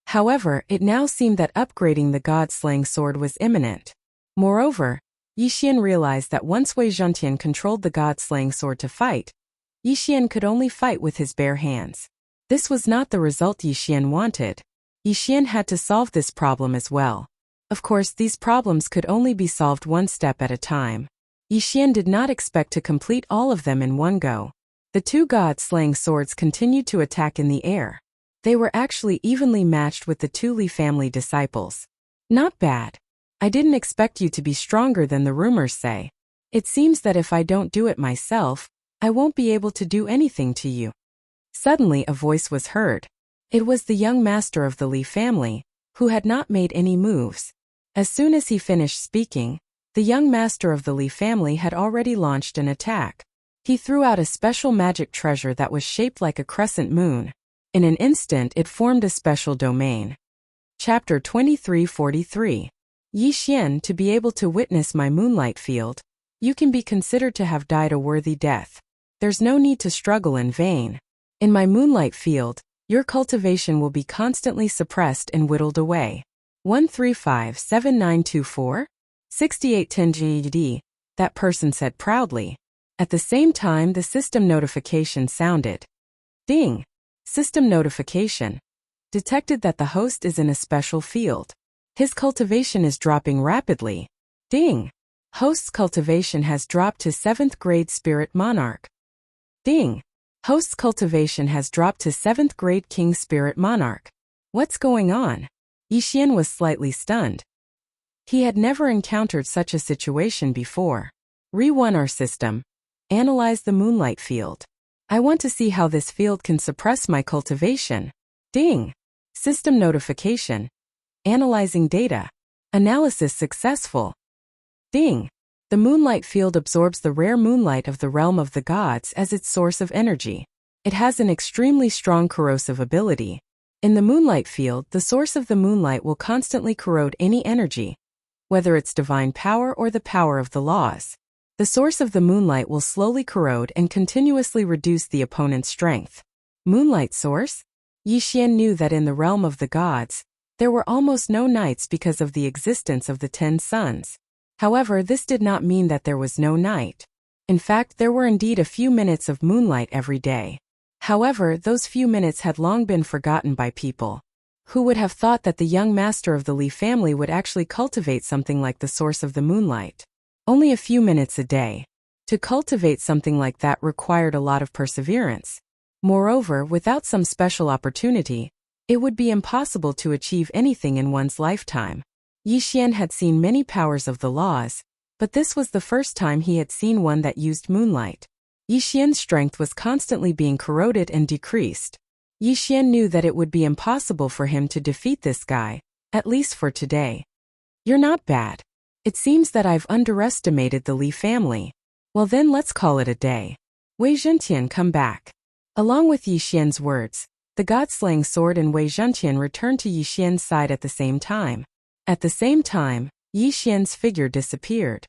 However, it now seemed that upgrading the god-slaying sword was imminent. Moreover, Yi Xian realized that once Wei Zhentian controlled the god-slaying sword to fight, Yi Xian could only fight with his bare hands. This was not the result Yi Xian wanted. Yi Xian had to solve this problem as well. Of course, these problems could only be solved one step at a time. Yi Xian did not expect to complete all of them in one go. The two god-slaying swords continued to attack in the air. They were actually evenly matched with the two Li family disciples. Not bad. I didn't expect you to be stronger than the rumors say. It seems that if I don't do it myself, I won't be able to do anything to you. Suddenly a voice was heard. It was the young master of the Li family, who had not made any moves. As soon as he finished speaking, the The young master of the Li family had already launched an attack. He threw out a special magic treasure that was shaped like a crescent moon. In an instant it formed a special domain. Chapter 2343. Yi Xian, to be able to witness my moonlight field, you can be considered to have died a worthy death. There's no need to struggle in vain. In my moonlight field, your cultivation will be constantly suppressed and whittled away. 1357924? 6810 GED, that person said proudly. At the same time, the system notification sounded. Ding! System notification. Detected that the host is in a special field. His cultivation is dropping rapidly. Ding! Host's cultivation has dropped to 7th grade Spirit Monarch. Ding! Host's cultivation has dropped to 7th grade King Spirit Monarch. What's going on? Yi Xian was slightly stunned. He had never encountered such a situation before. Re-1 our system. Analyze the moonlight field. I want to see how this field can suppress my cultivation. Ding! System notification. Analyzing data. Analysis successful. Ding! The moonlight field absorbs the rare moonlight of the realm of the gods as its source of energy. It has an extremely strong corrosive ability. In the moonlight field, the source of the moonlight will constantly corrode any energy, whether it's divine power or the power of the laws. The source of the moonlight will slowly corrode and continuously reduce the opponent's strength. Moonlight source? Yi Xian knew that in the realm of the gods, there were almost no nights because of the existence of the 10 suns. However, this did not mean that there was no night. In fact, there were indeed a few minutes of moonlight every day. However, those few minutes had long been forgotten by people. Who would have thought that the young master of the Li family would actually cultivate something like the source of the moonlight? Only a few minutes a day. To cultivate something like that required a lot of perseverance. Moreover, without some special opportunity, it would be impossible to achieve anything in one's lifetime. Yi Xian had seen many powers of the laws, but this was the first time he had seen one that used moonlight. Yi Xian's strength was constantly being corroded and decreased. Yi Xian knew that it would be impossible for him to defeat this guy, at least for today. You're not bad. It seems that I've underestimated the Li family. Well then let's call it a day. Wei Zhentian, come back. Along with Yi Xian's words, the god-slaying sword and Wei Zhentian returned to Yi Xian's side at the same time. At the same time, Yi Xian's figure disappeared.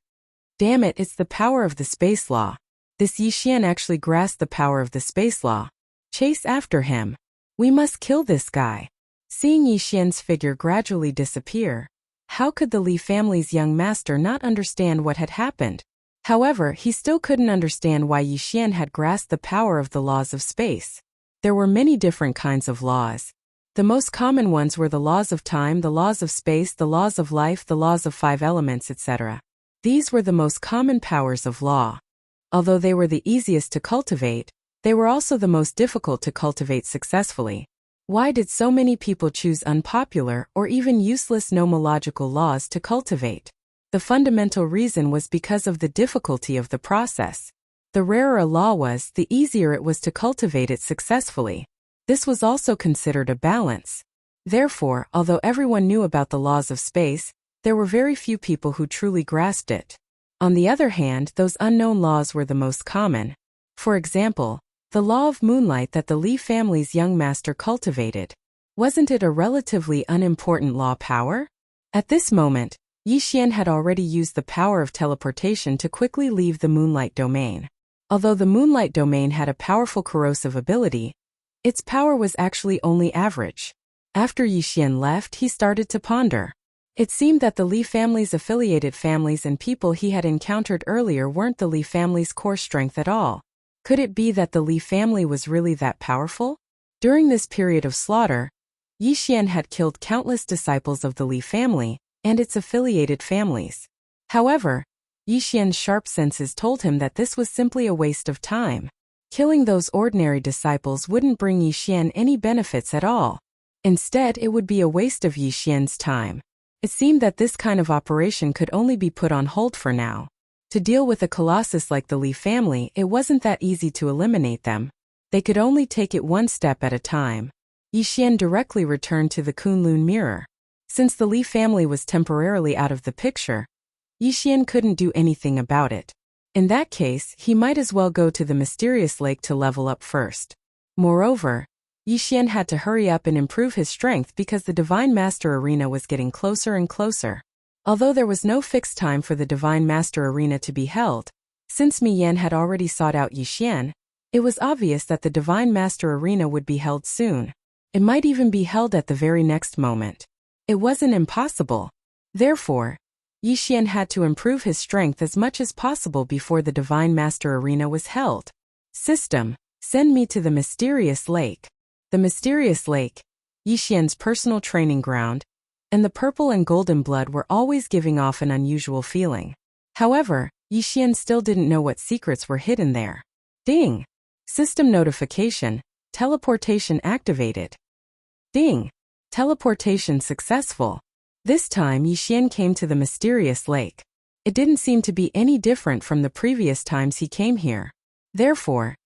Damn it, it's the power of the space law. This Yi Xian actually grasped the power of the space law. Chase after him. We must kill this guy. Seeing Yi Xian's figure gradually disappear, how could the Li family's young master not understand what had happened? However, he still couldn't understand why Yi Xian had grasped the power of the laws of space. There were many different kinds of laws. The most common ones were the laws of time, the laws of space, the laws of life, the laws of 5 elements, etc. These were the most common powers of law. Although they were the easiest to cultivate, they were also the most difficult to cultivate successfully. Why did so many people choose unpopular or even useless nomological laws to cultivate? The fundamental reason was because of the difficulty of the process. The rarer a law was, the easier it was to cultivate it successfully. This was also considered a balance. Therefore, although everyone knew about the laws of space, there were very few people who truly grasped it. On the other hand, those unknown laws were the most common. For example, the law of moonlight that the Li family's young master cultivated. Wasn't it a relatively unimportant law power? At this moment, Yi Xian had already used the power of teleportation to quickly leave the moonlight domain. Although the moonlight domain had a powerful corrosive ability, its power was actually only average. After Yi Xian left, he started to ponder. It seemed that the Li family's affiliated families and people he had encountered earlier weren't the Li family's core strength at all. Could it be that the Li family was really that powerful? During this period of slaughter, Yi Xian had killed countless disciples of the Li family and its affiliated families. However, Yi Xian's sharp senses told him that this was simply a waste of time. Killing those ordinary disciples wouldn't bring Yi Xian any benefits at all. Instead, it would be a waste of Yi Xian's time. It seemed that this kind of operation could only be put on hold for now. To deal with a colossus like the Li family, it wasn't that easy to eliminate them. They could only take it one step at a time. Yi Xian directly returned to the Kunlun mirror. Since the Li family was temporarily out of the picture, Yixian couldn't do anything about it. In that case, he might as well go to the mysterious lake to level up first. Moreover, Yixian had to hurry up and improve his strength because the Divine Master Arena was getting closer and closer. Although there was no fixed time for the Divine Master Arena to be held, since Mi Yan had already sought out Yixian, it was obvious that the Divine Master Arena would be held soon. It might even be held at the very next moment. It wasn't impossible. Therefore, Yixian had to improve his strength as much as possible before the Divine Master Arena was held. System, send me to the mysterious lake. The mysterious lake, Yixian's personal training ground, and the purple and golden blood were always giving off an unusual feeling. However, Yixian still didn't know what secrets were hidden there. Ding! System notification, teleportation activated. Ding! Teleportation successful. This time Yixian came to the mysterious lake. It didn't seem to be any different from the previous times he came here. Therefore,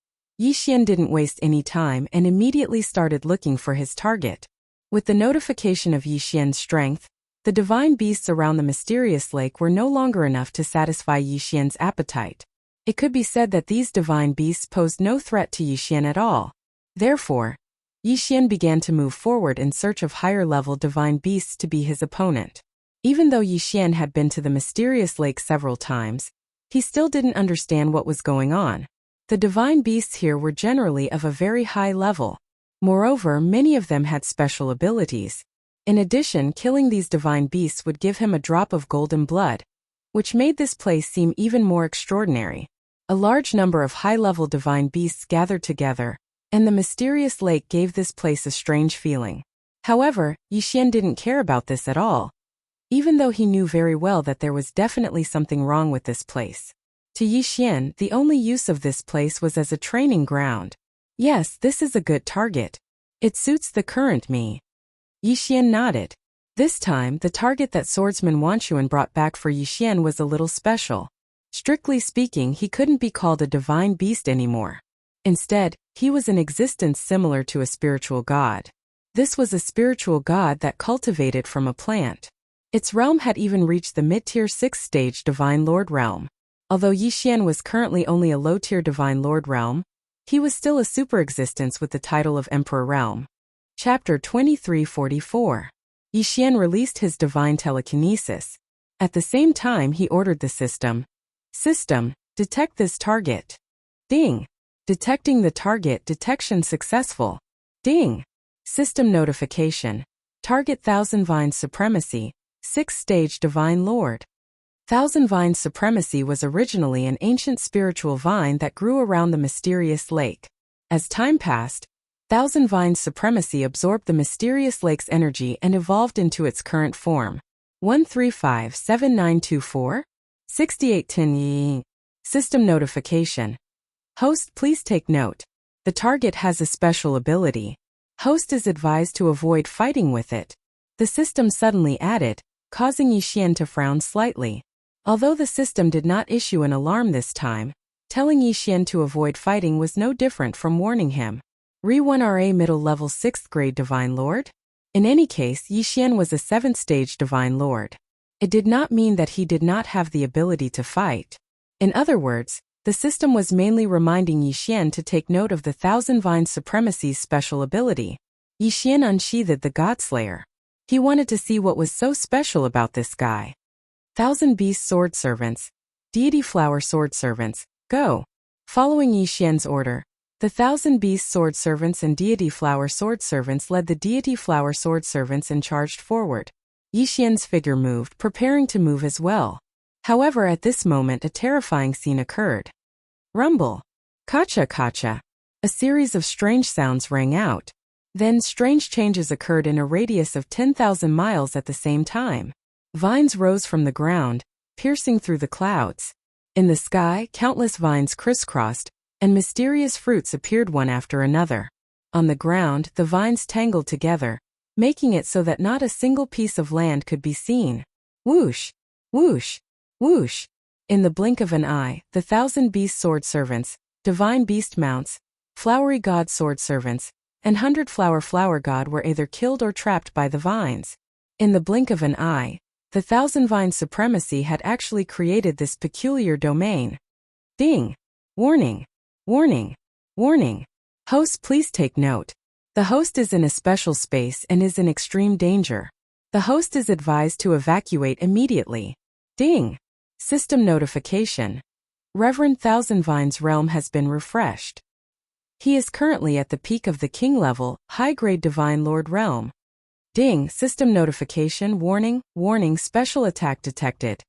Yixian didn't waste any time and immediately started looking for his target. With the notification of Yixian's strength, the divine beasts around the mysterious lake were no longer enough to satisfy Yixian's appetite. It could be said that these divine beasts posed no threat to Yixian at all. Therefore, Yixian began to move forward in search of higher-level divine beasts to be his opponent. Even though Yixian had been to the mysterious lake several times, he still didn't understand what was going on. The divine beasts here were generally of a very high level. Moreover, many of them had special abilities. In addition, killing these divine beasts would give him a drop of golden blood, which made this place seem even more extraordinary. A large number of high-level divine beasts gathered together, and the mysterious lake gave this place a strange feeling. However, Yixian didn't care about this at all, even though he knew very well that there was definitely something wrong with this place. To Yixian, the only use of this place was as a training ground. Yes, this is a good target. It suits the current me. Yixian nodded. This time, the target that Swordsman Wanchuan brought back for Yixian was a little special. Strictly speaking, he couldn't be called a divine beast anymore. Instead, he was in existence similar to a spiritual god. This was a spiritual god that cultivated from a plant. Its realm had even reached the mid-tier 6th stage Divine Lord realm. Although Yixian was currently only a low-tier Divine Lord realm, he was still a super existence with the title of Emperor realm. Chapter 2344. Yixian released his divine telekinesis. At the same time, he ordered the system, detect this target. Ding! Detecting the target, detection successful. Ding! System notification. Target Thousand Vines Supremacy, 6th stage Divine Lord. Thousand Vines Supremacy was originally an ancient spiritual vine that grew around the mysterious lake. As time passed, Thousand Vines Supremacy absorbed the mysterious lake's energy and evolved into its current form. 1357924? 6810 System notification. Host, please take note. The target has a special ability. Host is advised to avoid fighting with it. The system suddenly added, causing Yixian to frown slightly. Although the system did not issue an alarm this time, telling Yixian to avoid fighting was no different from warning him. Re-1RA middle level 6th grade Divine Lord? In any case, Yixian was a 7th stage Divine Lord. It did not mean that he did not have the ability to fight. In other words, the system was mainly reminding Yixian to take note of the Thousand Vines Supremacy's special ability. Yixian unsheathed the Godslayer. He wanted to see what was so special about this guy. Thousand Beast Sword Servants, Deity Flower Sword Servants, go! Following Yixian's order, the Thousand Beast Sword Servants and Deity Flower Sword Servants led the Deity Flower Sword Servants and charged forward. Yixian's figure moved, preparing to move as well. However, at this moment a terrifying scene occurred. Rumble. Kacha kacha. A series of strange sounds rang out. Then strange changes occurred in a radius of 10,000 miles at the same time. Vines rose from the ground, piercing through the clouds. In the sky, countless vines crisscrossed, and mysterious fruits appeared one after another. On the ground, the vines tangled together, making it so that not a single piece of land could be seen. Whoosh! Whoosh! Whoosh! In the blink of an eye, the Thousand Beast Sword Servants, Divine Beast Mounts, Flowery God Sword Servants, and 100 Flower God were either killed or trapped by the vines. In the blink of an eye, The Thousand Vine Supremacy had actually created this peculiar domain. Ding! Warning! Warning! Warning! Host, please take note. The host is in a special space and is in extreme danger. The host is advised to evacuate immediately. Ding! System notification. Reverend Thousand Vine's realm has been refreshed. He is currently at the peak of the king level, high-grade divine lord realm. Ding! System notification. Warning! Warning! Special attack detected.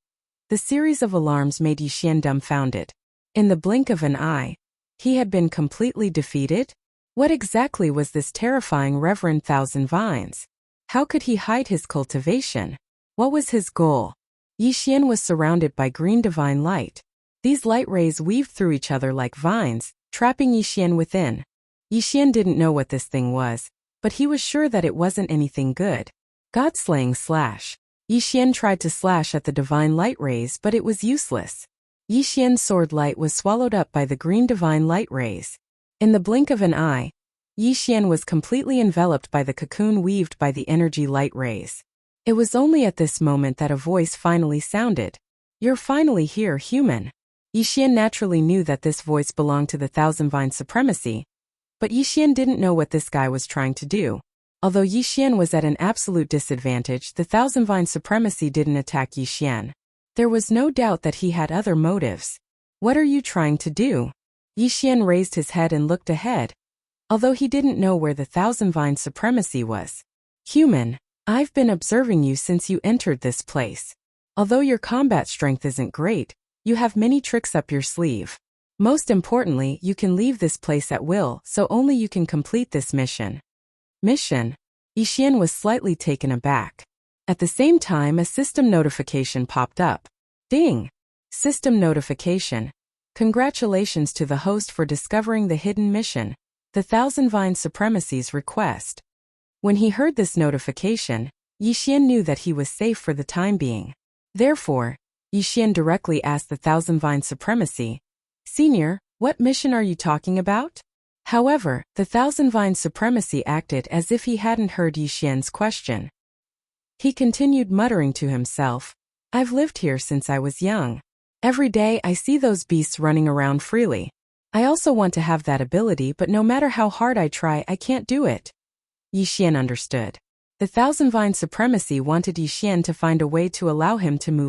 The series of alarms made Yixian dumbfounded. In the blink of an eye, he had been completely defeated? What exactly was this terrifying Reverend Thousand Vines? How could he hide his cultivation? What was his goal? Yixian was surrounded by green divine light. These light rays weaved through each other like vines, trapping Yixian within. Yixian didn't know what this thing was, but he was sure that it wasn't anything good. God-slaying slash. Yixian tried to slash at the divine light rays, but it was useless. Yixian's sword light was swallowed up by the green divine light rays. In the blink of an eye, Yixian was completely enveloped by the cocoon weaved by the energy light rays. It was only at this moment that a voice finally sounded. "You're finally here, human." Yixian naturally knew that this voice belonged to the Thousand Vine Supremacy, but Yixian didn't know what this guy was trying to do. Although Yixian was at an absolute disadvantage, the Thousand Vine Supremacy didn't attack Yixian. There was no doubt that he had other motives. "What are you trying to do?" Yixian raised his head and looked ahead, although he didn't know where the Thousand Vine Supremacy was. "Human, I've been observing you since you entered this place. Although your combat strength isn't great, you have many tricks up your sleeve. Most importantly, you can leave this place at will, so only you can complete this mission." Mission? Yixian was slightly taken aback. At the same time, a system notification popped up. Ding! System notification. Congratulations to the host for discovering the hidden mission, the Thousand Vine Supremacy's request. When he heard this notification, Yixian knew that he was safe for the time being. Therefore, Yixian directly asked the Thousand Vine Supremacy, "Senior, what mission are you talking about?" However, the Thousand Vine Supremacy acted as if he hadn't heard Yixian's question. He continued muttering to himself, "I've lived here since I was young. Every day I see those beasts running around freely. I also want to have that ability, but no matter how hard I try, I can't do it." Yixian understood. The Thousand Vine Supremacy wanted Yixian to find a way to allow him to move